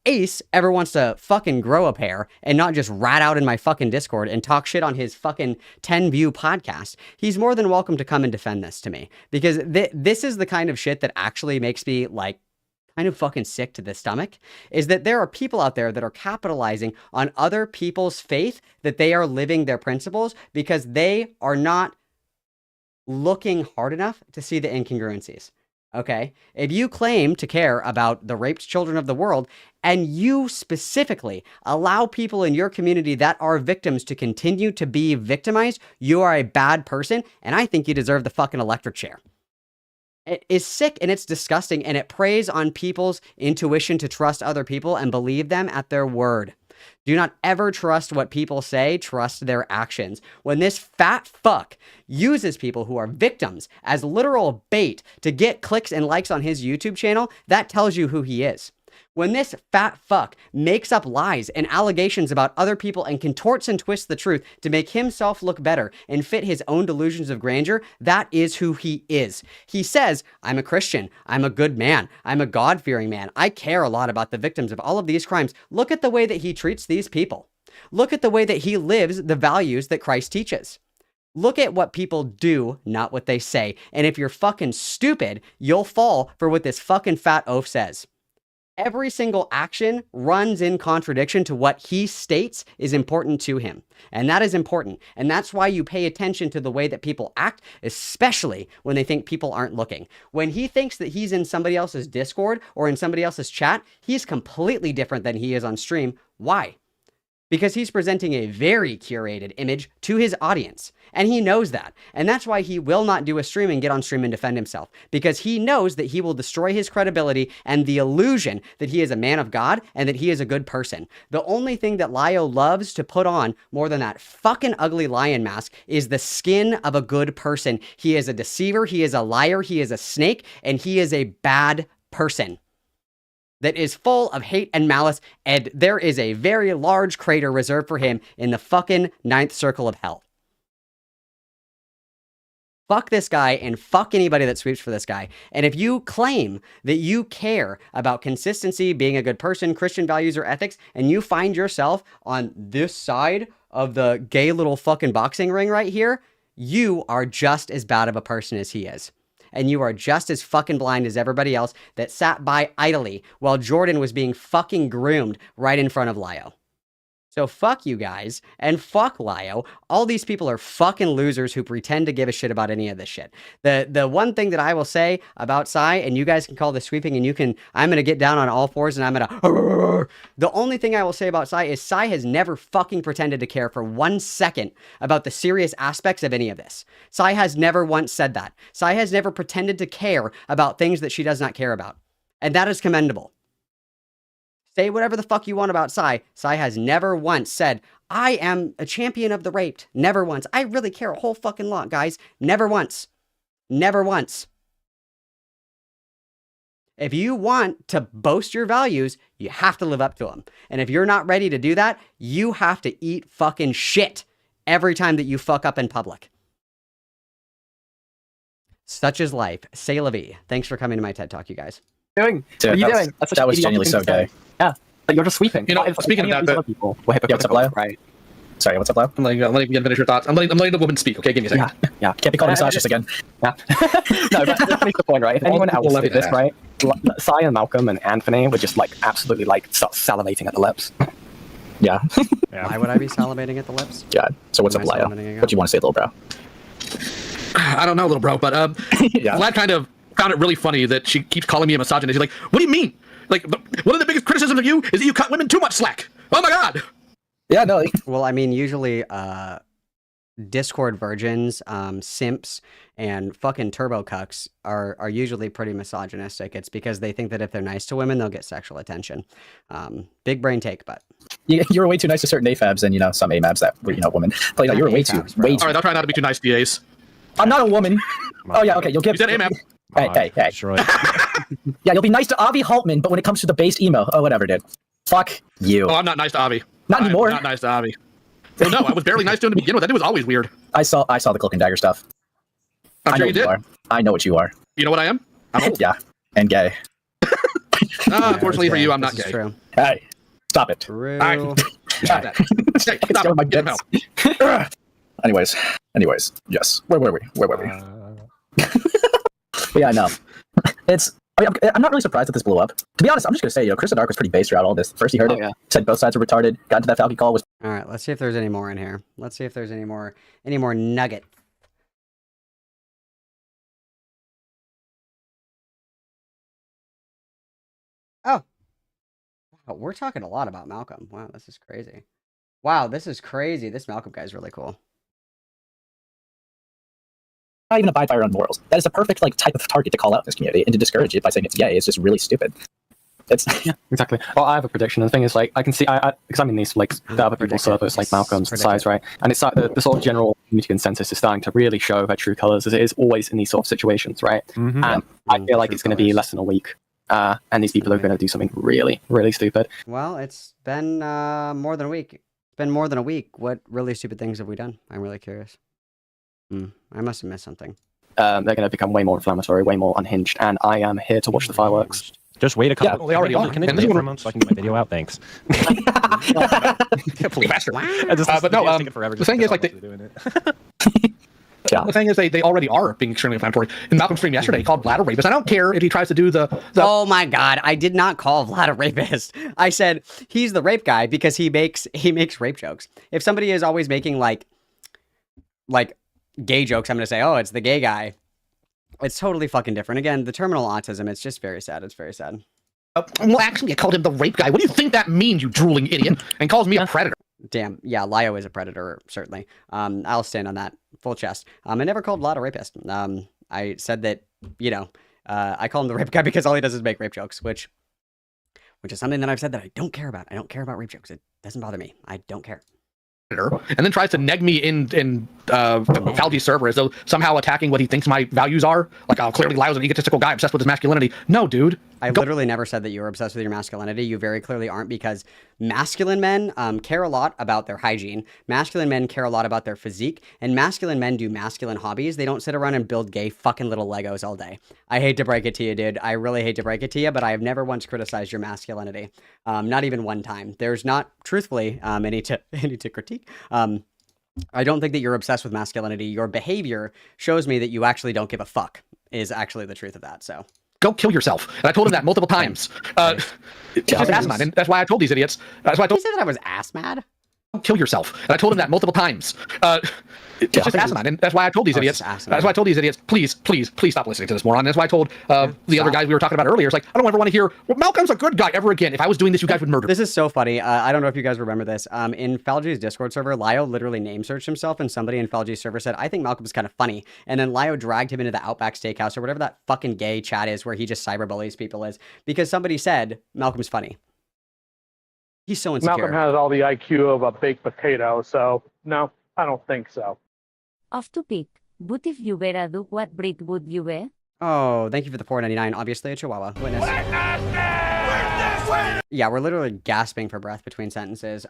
Speaker 1: Ace ever wants to fucking grow a pair and not just rat out in my fucking Discord and talk shit on his fucking 10-view podcast, he's more than welcome to come and defend this to me. Because this is the kind of shit that actually makes me, kind of fucking sick to the stomach, is that there are people out there that are capitalizing on other people's faith that they are living their principles because they are not looking hard enough to see the incongruencies. Okay? If you claim to care about the raped children of the world, and you specifically allow people in your community that are victims to continue to be victimized, you are a bad person, and I think you deserve the fucking electric chair. It is sick and it's disgusting, and it preys on people's intuition to trust other people and believe them at their word. Do not ever trust what people say, trust their actions. When this fat fuck uses people who are victims as literal bait to get clicks and likes on his YouTube channel, that tells you who he is. When this fat fuck makes up lies and allegations about other people and contorts and twists the truth to make himself look better and fit his own delusions of grandeur, that is who he is. He says, I'm a Christian, I'm a good man, I'm a God-fearing man, I care a lot about the victims of all of these crimes. Look at the way that he treats these people. Look at the way that he lives the values that Christ teaches. Look at what people do, not what they say. And if you're fucking stupid, you'll fall for what this fucking fat oaf says. Every single action runs in contradiction to what he states is important to him. And that is important. And that's why you pay attention to the way that people act, especially when they think people aren't looking. When he thinks that he's in somebody else's Discord or in somebody else's chat, he's completely different than he is on stream. Why? Because he's presenting a very curated image to his audience. And he knows that. And that's why he will not do a stream and get on stream and defend himself. Because he knows that he will destroy his credibility and the illusion that he is a man of God and that he is a good person. The only thing that Lio loves to put on more than that fucking ugly lion mask is the skin of a good person. He is a deceiver, he is a liar, he is a snake, and he is a bad person that is full of hate and malice, and there is a very large crater reserved for him in the fucking 9th circle of hell. Fuck this guy and fuck anybody that sweeps for this guy. And if you claim that you care about consistency, being a good person, Christian values or ethics, and you find yourself on this side of the gay little fucking boxing ring right here, you are just as bad of a person as he is. And you are just as fucking blind as everybody else that sat by idly while Jordan was being fucking groomed right in front of Lio. So fuck you guys, and fuck Lio. All these people are fucking losers who pretend to give a shit about any of this shit. The one thing that I will say about Sai, and you guys can call this sweeping, and I'm going to get down on all fours, and I'm going to... The only thing I will say about Sai is Sai has never fucking pretended to care for 1 second about the serious aspects of any of this. Sai has never once said that. Sai has never pretended to care about things that she does not care about. And that is commendable. Say whatever the fuck you want about Sai. Sai has never once said, I am a champion of the raped. Never once. I really care a whole fucking lot, guys. Never once. Never once. If you want to boast your values, you have to live up to them. And if you're not ready to do that, you have to eat fucking shit every time that you fuck up in public. Such is life. C'est la vie. Thanks for coming to my TED Talk, you guys.
Speaker 6: Doing?
Speaker 20: Dude,
Speaker 6: what are you doing?
Speaker 20: That was genuinely so gay.
Speaker 6: Yeah, like you're just sweeping.
Speaker 18: You know, speaking of that,
Speaker 6: people were hypocritical, right?
Speaker 20: Sorry, what's up, Lau?
Speaker 18: I'm letting you finish your thoughts. I'm letting the woman speak. Okay, give me a second.
Speaker 6: Yeah.
Speaker 20: Can't be called misogynist again.
Speaker 6: Yeah. No, but that's the point, right? If anyone else did this, right? Sai and Malcolm and Anthony would just like absolutely like start salivating at the lips.
Speaker 20: Yeah.
Speaker 1: Why would I be salivating at the lips?
Speaker 20: Yeah. So what's up,
Speaker 1: Am I
Speaker 20: Laya?
Speaker 1: salivating again?
Speaker 20: What do you want to say, little bro?
Speaker 18: I don't know, little bro, but Vlad kind of found it really funny that she keeps calling me a misogynist. He's like, what do you mean? Like, one of the biggest criticisms of you is that you cut women too much slack. Oh my god!
Speaker 20: Yeah, no.
Speaker 1: Well, I mean, usually, Discord virgins, simps, and fucking turbo cucks are usually pretty misogynistic. It's because they think that if they're nice to women, they'll get sexual attention. Big brain take, but
Speaker 20: You were way too nice to certain AFABs and, some AMABs that were, women. But, you were way too.
Speaker 18: All right, I'll try not to be too nice to DAs.
Speaker 20: I'm not a woman. Oh, yeah, okay. You'll give.
Speaker 18: You said AMAB.
Speaker 20: Hey. Yeah, you'll be nice to Avi Haltman, but when it comes to the based emo, whatever, dude. Fuck you.
Speaker 18: Oh, I'm not nice to Avi.
Speaker 20: Not anymore.
Speaker 18: I'm not nice to Avi. Well, no, I was barely nice to him to begin with. That dude was always weird.
Speaker 20: I saw the Cloak and Dagger stuff.
Speaker 18: I'm sure you did.
Speaker 20: I know what you are.
Speaker 18: You know what I am? I'm old.
Speaker 20: Yeah, and gay.
Speaker 18: Unfortunately for you, I'm not
Speaker 1: This
Speaker 18: gay.
Speaker 1: is true.
Speaker 20: Hey, stop it.
Speaker 1: True.
Speaker 18: All right. Stop that. Hey,
Speaker 20: It's
Speaker 18: stop
Speaker 20: going
Speaker 18: it.
Speaker 20: my
Speaker 18: Get him
Speaker 20: bits.
Speaker 18: out.
Speaker 20: Anyways, yes. Where were we? Yeah, I know. I'm not really surprised that this blew up. To be honest, I'm just gonna say, Chris the Dark was pretty based throughout all this. First he heard it, said both sides were retarded, got into that Falcon call, was
Speaker 1: All right, let's see if there's any more in here. Let's see if there's any more nugget. Oh. Wow, we're talking a lot about Malcolm. Wow, this is crazy. Wow, this is crazy. This Malcolm guy is really cool.
Speaker 20: not even abide by your own morals. That is the perfect type of target to call out in this community, and to discourage it by saying it's gay is just really stupid.
Speaker 6: Yeah, exactly. Well, I have a prediction. The thing is, I can see, because I'm in these the other people's servers, like Malcolm's and Sai's, right? And it's like the sort of general community consensus is starting to really show their true colors, as it is always in these sort of situations, right?
Speaker 21: Mm-hmm.
Speaker 6: And I feel like it's going to be less than a week, and these people are going to do something really, really stupid.
Speaker 1: Well, it's been more than a week. It's been more than a week. What really stupid things have we done? I'm really curious. I must have missed something.
Speaker 6: They're going to become way more inflammatory, way more unhinged, and I am here to watch the fireworks.
Speaker 21: Just wait a couple.
Speaker 18: Yeah, they already are.
Speaker 21: Can it wait for a month so I can get my video out? Thanks.
Speaker 18: Please. Faster.
Speaker 21: But
Speaker 18: no, the thing is, the thing is, they already are being extremely inflammatory. In Malcolm's stream yesterday, he called Vlad a rapist. I don't care if he tries to do the...
Speaker 1: Oh my god, I did not call Vlad a rapist. I said he's the rape guy because he makes rape jokes. If somebody is always making like gay jokes, I'm gonna say, oh, it's the gay guy. It's totally fucking different. Again, the terminal autism, it's just very sad. It's very sad.
Speaker 18: Well, actually, I called him the rape guy. What do you think that means, you drooling idiot? And calls me a predator.
Speaker 1: Damn. Yeah, Lio is a predator, certainly. I'll stand on that. Full chest. I never called Vlad a rapist. I said that, I call him the rape guy because all he does is make rape jokes, which is something that I've said that I don't care about. I don't care about rape jokes. It doesn't bother me. I don't care.
Speaker 18: And then tries to neg me in Falgi's server as though somehow attacking what he thinks my values are. Like, oh, clearly Lio's an egotistical guy obsessed with his masculinity. No, dude.
Speaker 1: I literally never said that you were obsessed with your masculinity. You very clearly aren't, because masculine men care a lot about their hygiene. Masculine men care a lot about their physique. And masculine men do masculine hobbies. They don't sit around and build gay fucking little Legos all day. I hate to break it to you, dude. I really hate to break it to you, but I have never once criticized your masculinity. Not even one time. There's not, truthfully, any to critique. I don't think that you're obsessed with masculinity. Your behavior shows me that you actually don't give a fuck, is actually the truth of that, so.
Speaker 18: Go kill yourself. And I told him that multiple times. It's just asinine, and that's why I told these idiots. That's why I told.
Speaker 1: You said that I was ass mad?
Speaker 18: Go kill yourself. And I told him that multiple times. It's just asinine, and that's why I told these idiots. That's why I told these idiots, please stop listening to this moron. That's why I told the other guys we were talking about earlier. It's like, I don't ever want to hear, well, Malcolm's a good guy ever again. If I was doing this, you guys would murder.
Speaker 1: This is so funny. I don't know if you guys remember this. In Falgi's Discord server, Lio literally name searched himself, and somebody in Falgi's server said, I think Malcolm's kind of funny. And then Lio dragged him into the Outback Steakhouse or whatever that fucking gay chat is where he just cyberbullies people is, because somebody said Malcolm's funny. He's so insecure.
Speaker 2: Malcolm has all the IQ of a baked potato, so no, I don't think so.
Speaker 3: Off topic, but if you were a dog, what breed would you be?
Speaker 1: Oh, thank you for the $4.99. Obviously a Chihuahua. Witness. Yeah, we're literally gasping for breath between sentences.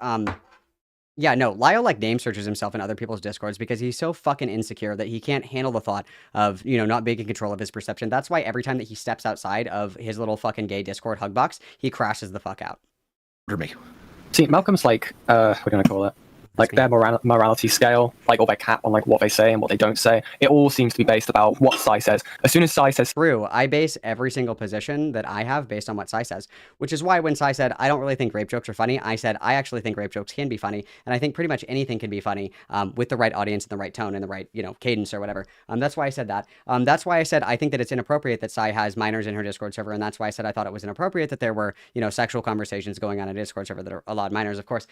Speaker 1: Yeah, no, Lyle like name searches himself in other people's discords because he's so fucking insecure that he can't handle the thought of, you know, not being in control of his perception. That's why every time that he steps outside of his little fucking gay Discord hug box, he crashes the fuck out.
Speaker 6: Me. See, Malcolm's like, what are you gonna call it? Like their morality scale, like, or their cap on like what they say and what they don't say. It all seems to be based about what Sai says. As soon as Sai says
Speaker 1: true, I base every single position that I have based on what Sai says, which is why when Sai said, I don't really think rape jokes are funny, I said, I actually think rape jokes can be funny. And I think pretty much anything can be funny with the right audience and the right tone and the right, you know, cadence or whatever. That's why I said that. That's why I said, I think that it's inappropriate that Sai has minors in her Discord server. And that's why I said, I thought it was inappropriate that there were, you know, sexual conversations going on a Discord server that are allowed minors, of course.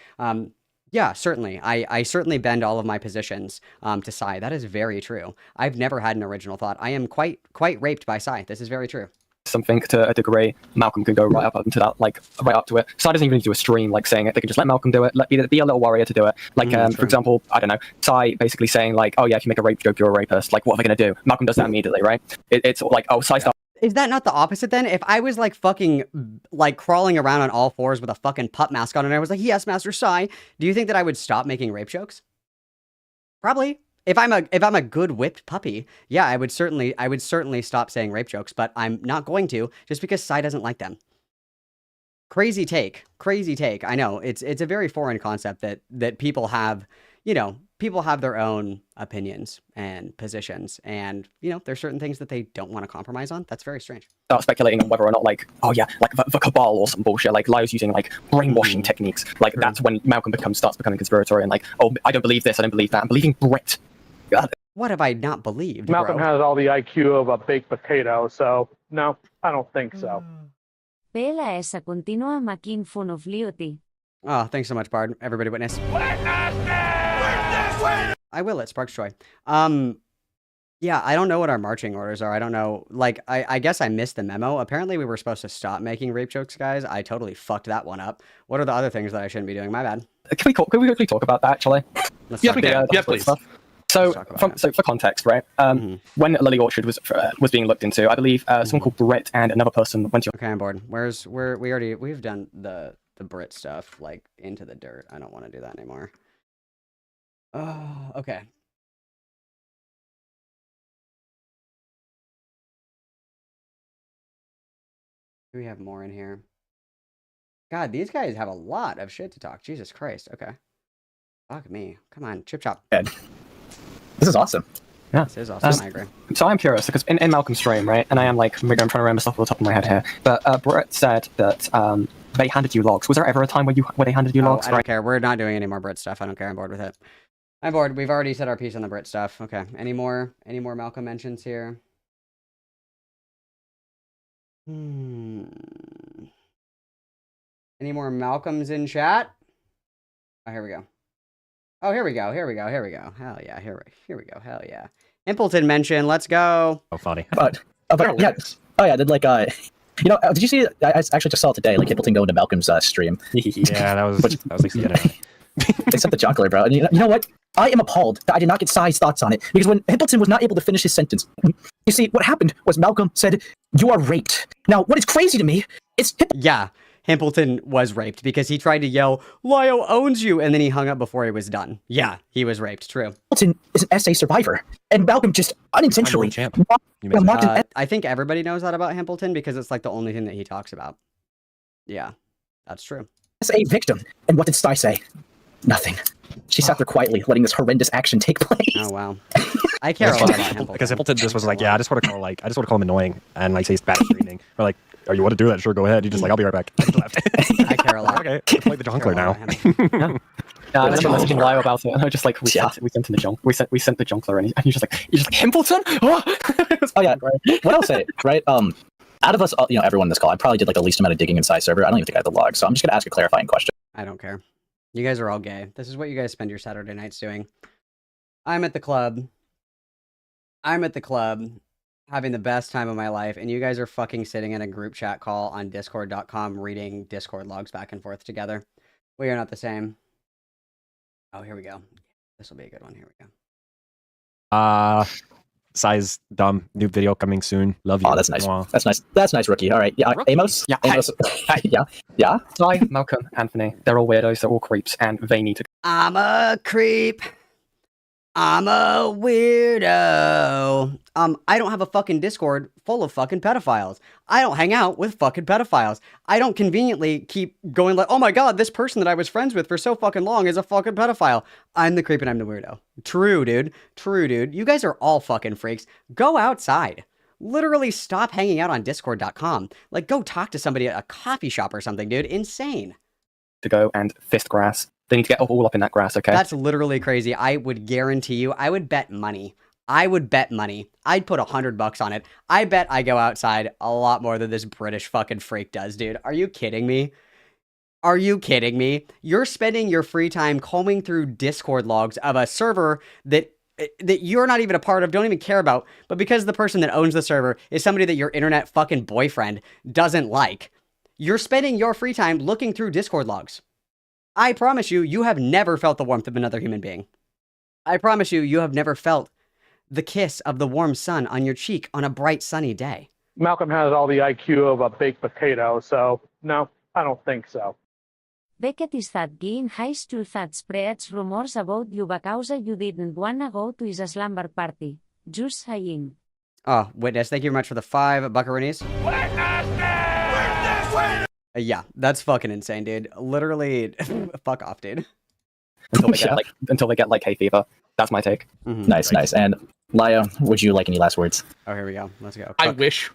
Speaker 1: Yeah, certainly. I certainly bend all of my positions to Sai. That is very true. I've never had an original thought. I am quite raped by Sai. This is very true.
Speaker 6: something to a degree, Malcolm can go right up into that, like right up to it. Sai doesn't even need to do a stream like saying it. They can just let Malcolm do it. Be a little warrior to do it. Like for example, I don't know, Sai basically saying like, oh yeah, if you make a rape joke, you're a rapist. Like what are they gonna do? Malcolm does that immediately, right? It's like, oh, Sai starts.
Speaker 1: Is that not the opposite then? If I was like fucking like crawling around on all fours with a fucking pup mask on and I was like, yes, Master Sai, do you think that I would stop making rape jokes? Probably. If I'm a good whipped puppy, yeah, I would certainly stop saying rape jokes, but I'm not going to just because Sai doesn't like them. Crazy take. I know it's a very foreign concept that people have, you know, people have their own opinions and positions, and you know, there's certain things that they don't want to compromise on. That's very strange.
Speaker 6: Start speculating on whether or not like, oh yeah, like the cabal or some bullshit, like Lyle's using like brainwashing techniques. Like that's when Malcolm starts becoming conspiratorial and like, oh, I don't believe this, I don't believe that. I'm believing Brett. God.
Speaker 1: What have I not believed?
Speaker 2: Malcolm has all the IQ of a baked potato, so no, I don't think so.
Speaker 3: Pela esa continua making fun of Lioty.
Speaker 1: Oh, thanks so much, Bard. Everybody witness. I will at Sparks Troy. Yeah, I don't know what our marching orders are. I don't know. Like, I guess I missed the memo. Apparently, we were supposed to stop making rape jokes, guys. I totally fucked that one up. What are the other things that I shouldn't be doing? My bad.
Speaker 6: Can we quickly talk about that, actually?
Speaker 1: Yeah,
Speaker 6: please. Stuff. So for context, right? When Lily Orchard was being looked into, I believe someone called Brett and another person went to.
Speaker 1: Okay, I'm bored. We've done the Brit stuff like into the dirt. I don't want to do that anymore. Oh, okay. Do we have more in here? God, these guys have a lot of shit to talk. Jesus Christ. Okay. Fuck me. Come on, Chip Chop.
Speaker 20: This is awesome.
Speaker 6: Yeah,
Speaker 1: this is awesome. I agree.
Speaker 6: So I'm curious because in Malcolm's stream, right, and I am like, I'm trying to remember stuff off the top of my head here, but Brett said that they handed you logs. Was there ever a time where they handed you logs?
Speaker 1: I don't care. We're not doing any more Brit stuff. I don't care. I'm bored with it. I'm bored. We've already said our piece on the Brit stuff. Okay. Any more Malcolm mentions here? Any more Malcolms in chat? Oh, here we go. Oh, here we go. Hell yeah. Here we go. Hell yeah. Impleton mention. Let's go.
Speaker 21: Oh, funny.
Speaker 20: But yeah. Oh yeah. Did like you know? Did you see? I actually just saw it today. Like Impleton going to Malcolm's stream.
Speaker 21: Yeah, that was like the internet.
Speaker 20: Except the juggler, bro. And you know what? I am appalled that I did not get Sai's thoughts on it because when Himpleton was not able to finish his sentence, you see, what happened was Malcolm said, "You are raped." Now, what is crazy to me is
Speaker 1: yeah. Himpleton was raped because he tried to yell, "Lio owns you," and then he hung up before he was done. Yeah, he was raped. True.
Speaker 20: Himpleton is an SA survivor, and Malcolm just unintentionally.
Speaker 1: I think everybody knows that about Himpleton because it's like the only thing that he talks about. Yeah, that's true.
Speaker 20: SA victim, and what did Sai say? Nothing. She sat there quietly, letting this horrendous action take place.
Speaker 1: Oh wow. I care a lot about Himpleton.
Speaker 21: Because Himpleton just was like, yeah, I just want to call him annoying and like say he's bad at reading. Or like, oh, you want to do that? Sure, go ahead. He just like, I'll be right back. And he left.
Speaker 1: I care a lot.
Speaker 21: Okay, I'll play the Jonkler now.
Speaker 6: I remember messaging Lyle about it, and I was just like, we sent him the junk. We sent the Jonkler, and you're just like Himpleton.
Speaker 20: Oh yeah. What I'll say, right? Out of us, you know, everyone in this call, I probably did like the least amount of digging inside server. I don't even think I had the log, so I'm just gonna ask a clarifying question.
Speaker 1: I don't care. You guys are all gay. This is what you guys spend your Saturday nights doing. I'm at the club, having the best time of my life, and you guys are fucking sitting in a group chat call on Discord.com reading Discord logs back and forth together. We are not the same. Oh, here we go. This will be a good one. Here we go.
Speaker 21: Size dumb. New video coming soon. Love you.
Speaker 20: Oh, that's nice.
Speaker 21: Mwah.
Speaker 20: That's nice. That's nice, Rookie. All right. Yeah, Amos?
Speaker 6: Yeah.
Speaker 20: Amos. yeah. Yeah.
Speaker 6: Ty, Malcolm, Anthony, they're all weirdos, they're all creeps, and they need to.
Speaker 1: I'm a creep. I'm a weirdo. I don't have a fucking Discord full of fucking pedophiles. I don't hang out with fucking pedophiles. I don't conveniently keep going like, oh my god, this person that I was friends with for so fucking long is a fucking pedophile. I'm the creep and I'm the weirdo. True, dude. True, dude. You guys are all fucking freaks. Go outside. Literally stop hanging out on discord.com. Like, go talk to somebody at a coffee shop or something, dude. Insane.
Speaker 6: To go and fist grass. They need to get all up in that grass, okay?
Speaker 1: That's literally crazy. I would guarantee you, I would bet money. I'd put $100 on it. I bet I go outside a lot more than this British fucking freak does, dude. Are you kidding me? Are you kidding me? You're spending your free time combing through Discord logs of a server that you're not even a part of, don't even care about, but because the person that owns the server is somebody that your internet fucking boyfriend doesn't like, you're spending your free time looking through Discord logs. I promise you, you have never felt the warmth of another human being. I promise you, you have never felt the kiss of the warm sun on your cheek on a bright sunny day.
Speaker 2: Malcolm has all the IQ of a baked potato, so no, I don't think so.
Speaker 3: Beckett is that in high school that spreads rumors about you because you didn't wanna go to his slumber party. Just saying.
Speaker 1: Oh, Witness, thank you very much for the 5 buckaroonies. Yeah, that's fucking insane, dude. Literally, fuck off, dude.
Speaker 6: Until they get like hay fever. That's my take.
Speaker 1: Mm-hmm.
Speaker 20: Nice. And Laya, would you like any last words?
Speaker 1: Oh, here we go. Let's go.
Speaker 18: I wish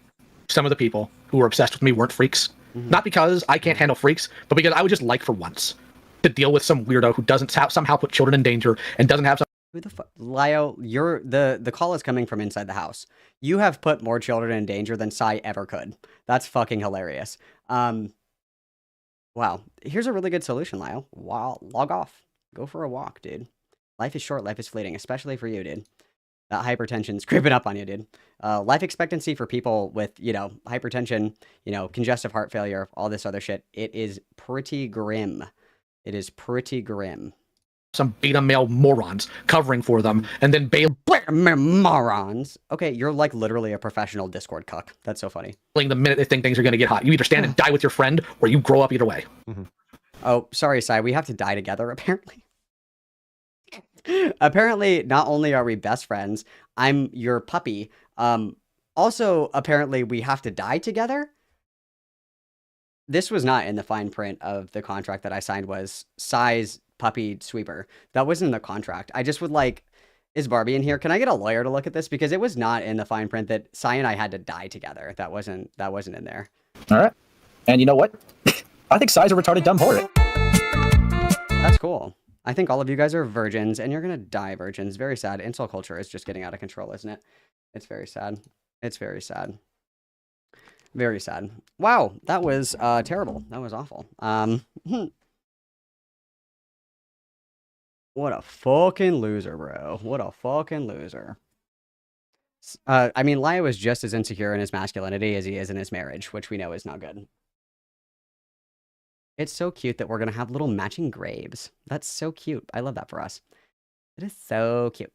Speaker 18: some of the people who are obsessed with me weren't freaks.
Speaker 1: Mm-hmm.
Speaker 18: Not because I can't handle freaks, but because I would just like for once to deal with some weirdo who doesn't somehow put children in danger and doesn't have some.
Speaker 1: Who the fuck? Lyo, you're the call is coming from inside the house. You have put more children in danger than Sai ever could. That's fucking hilarious. Wow. Here's a really good solution, Lyle. Wow. Log off. Go for a walk, dude. Life is short. Life is fleeting, especially for you, dude. That hypertension's creeping up on you, dude. Life expectancy for people with, hypertension, congestive heart failure, all this other shit, it is pretty grim. It is pretty grim.
Speaker 18: Some beta male morons covering for them, and then bail
Speaker 1: morons. Okay, you're like literally a professional Discord cuck. That's so funny.
Speaker 18: The minute they think things are going to get hot, you either stand and die with your friend, or you grow up either way.
Speaker 1: Mm-hmm. Oh, sorry, Sai. We have to die together, apparently. Apparently, not only are we best friends, I'm your puppy. Also, apparently, we have to die together. This was not in the fine print of the contract that I signed. Was Sai's puppy sweeper. That wasn't in the contract. I just would like, is Barbie in here? Can I get a lawyer to look at this? Because it was not in the fine print that Sai and I had to die together. That wasn't in there.
Speaker 20: All right. And you know what? I think Sai's a retarded dumb whore.
Speaker 1: That's cool. I think all of you guys are virgins and you're going to die virgins. Very sad. Incel culture is just getting out of control, isn't it? It's very sad. It's very sad. Very sad. Wow. That was terrible. That was awful. What a fucking loser, bro. What a fucking loser. I mean, Laya was just as insecure in his masculinity as he is in his marriage, which we know is not good. It's so cute that we're going to have little matching graves. That's so cute. I love that for us. It is so cute.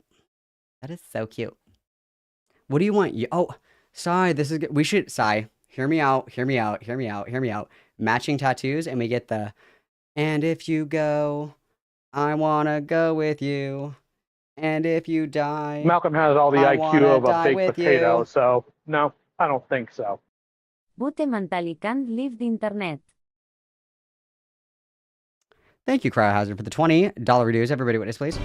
Speaker 1: That is so cute. What do you want? Oh, Sai, this is good. We should, Sai, hear me out, hear me out, hear me out, hear me out. Matching tattoos, and we get the, and if you go, I want to go with you. And if you die...
Speaker 2: Malcolm has all the IQ of a baked potato, so no, I don't think so.
Speaker 3: Bute mentally can't leave the internet.
Speaker 1: Thank you, Cryohazard, for the $20 dues. Everybody witness, please.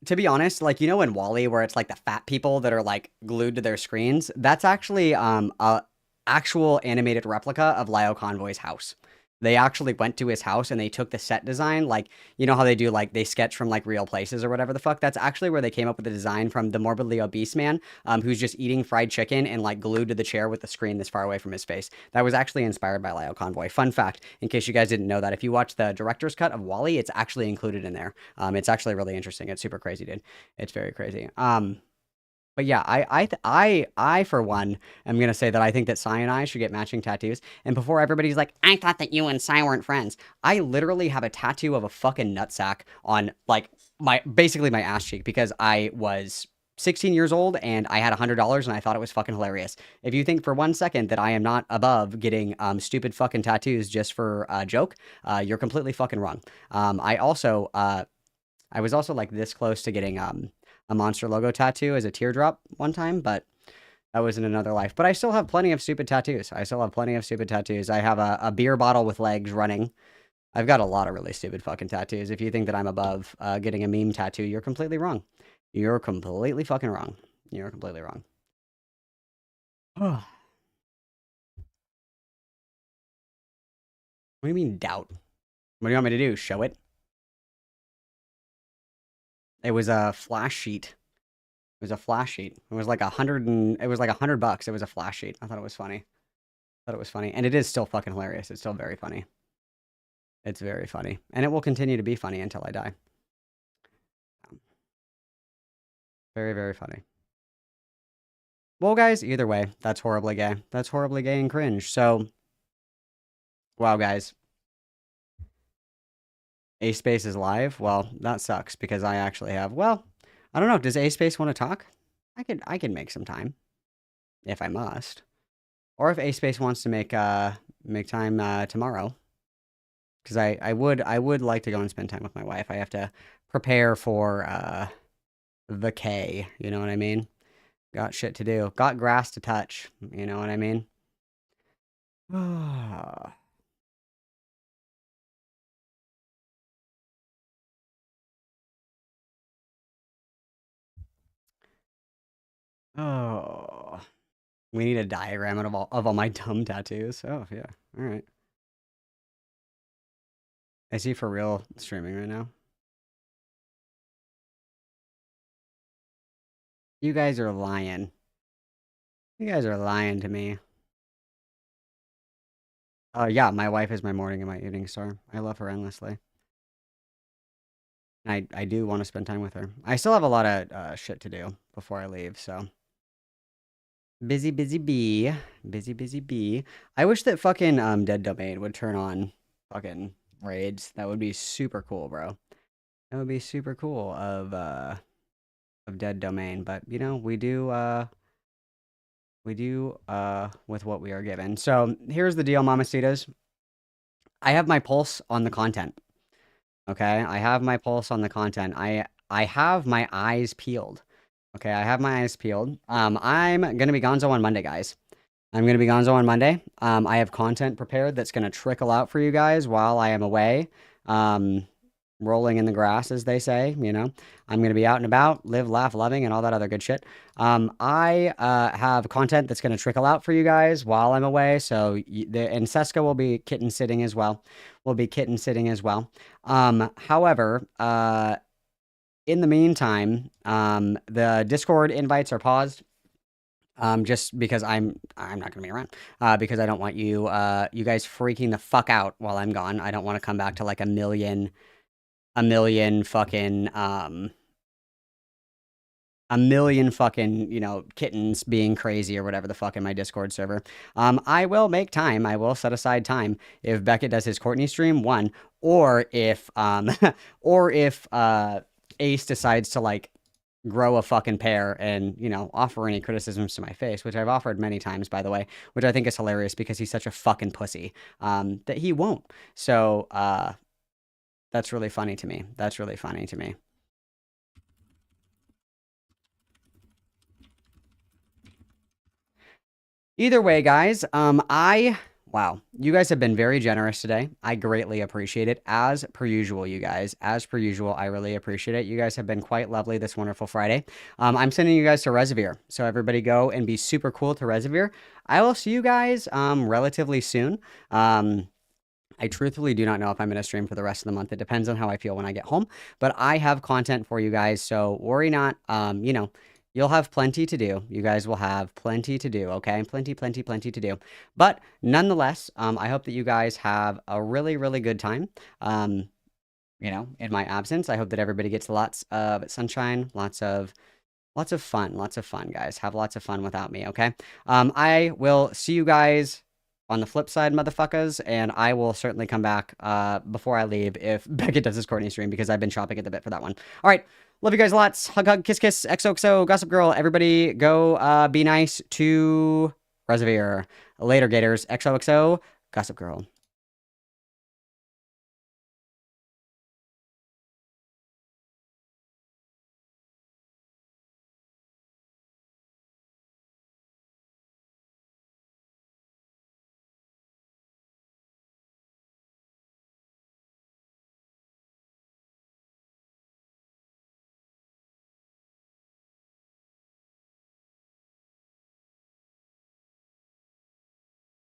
Speaker 1: To be honest, like, you know in WALL-E where it's like the fat people that are like glued to their screens? That's actually a actual animated replica of Lyo Convoy's house. They actually went to his house and they took the set design, like, you know how they do, like, they sketch from, like, real places or whatever the fuck? That's actually where they came up with the design from the morbidly obese man, who's just eating fried chicken and, like, glued to the chair with the screen this far away from his face. That was actually inspired by Lyo Convoy. Fun fact, in case you guys didn't know that, if you watch the director's cut of WALL-E, it's actually included in there. It's actually really interesting. It's super crazy, dude. It's very crazy. But yeah, I for one am gonna say that I think that Sai and I should get matching tattoos. And before everybody's like, I thought that you and Sai weren't friends. I literally have a tattoo of a fucking nutsack on like basically my ass cheek because I was 16 years old and I had $100 and I thought it was fucking hilarious. If you think for 1 second that I am not above getting stupid fucking tattoos just for a joke, you're completely fucking wrong. I was also like this close to getting a Monster logo tattoo as a teardrop one time, but that was in another life. But I still have plenty of stupid tattoos. I have a beer bottle with legs running. I've got a lot of really stupid fucking tattoos. If you think that I'm above getting a meme tattoo, you're completely wrong. You're completely fucking wrong. You're completely wrong. What do you mean doubt? What do you want me to do? Show it? It was a flash sheet. It was a flash sheet. It was like $100. It was like $100. It was a flash sheet. I thought it was funny. And it is still fucking hilarious. It's still very funny. It's very funny. And it will continue to be funny until I die. Very, very funny. Well, guys, either way, that's horribly gay. That's horribly gay and cringe. So, wow, guys. A-Space is live? Well, that sucks because I actually have, well, I don't know. Does A-Space want to talk? I can make some time. If I must. Or if A-Space wants to make time tomorrow. Because I would like to go and spend time with my wife. I have to prepare for the K, you know what I mean? Got shit to do. Got grass to touch, you know what I mean? Oh. We need a diagram of all my dumb tattoos. Oh, yeah. All right. Is he for real streaming right now? You guys are lying. You guys are lying to me. Yeah, my wife is my morning and my evening star. I love her endlessly. I do want to spend time with her. I still have a lot of shit to do before I leave, so. Busy bee. Busy bee. I wish that fucking Dead Domain would turn on fucking raids. That would be super cool, bro. That would be super cool of Dead Domain, but you know, we do with what we are given. So here's the deal, Mamacitas. I have my pulse on the content. Okay, I have my pulse on the content. I have my eyes peeled. Okay, I have my eyes peeled. I'm gonna be gonzo on Monday, guys. I'm gonna be gonzo on Monday. I have content prepared that's gonna trickle out for you guys while I am away. Rolling in the grass, as they say, you know. I'm going to be out and about, live, laugh, loving, and all that other good shit. I have content that's going to trickle out for you guys while I'm away. So, and Seska will be kitten sitting as well. However, in the meantime, the Discord invites are paused. Just because I'm not going to be around. Because I don't want you guys freaking the fuck out while I'm gone. I don't want to come back to like a million fucking you know, kittens being crazy or whatever the fuck in my Discord server. I will make time. I will set aside time if Beckett does his Courtney stream, one, or if Ace decides to like grow a fucking pair and, you know, offer any criticisms to my face, which I've offered many times, by the way, which I think is hilarious because he's such a fucking pussy, that he won't. So, that's really funny to me. Either way, guys, wow, you guys have been very generous today. I greatly appreciate it, as per usual, you guys. As per usual, I really appreciate it. You guys have been quite lovely this wonderful Friday. I'm sending you guys to Reservoir, so everybody go and be super cool to Reservoir. I will see you guys relatively soon. I truthfully do not know if I'm going to stream for the rest of the month. It depends on how I feel when I get home. But I have content for you guys, so worry not. You know, you'll have plenty to do. You guys will have plenty to do, okay? Plenty to do. But nonetheless, I hope that you guys have a really, really good time. You know, in my absence. I hope that everybody gets lots of sunshine, lots of Lots of fun, guys. Have lots of fun without me, okay? I will see you guys on the flip side, motherfuckers, and I will certainly come back before I leave if Beckett does his Courtney stream, because I've been chopping at the bit for that one. All right, love you guys lots. Hug, hug, kiss, kiss, XOXO, Gossip Girl. Everybody go be nice to Reservoir. Later, Gators. XOXO, Gossip Girl.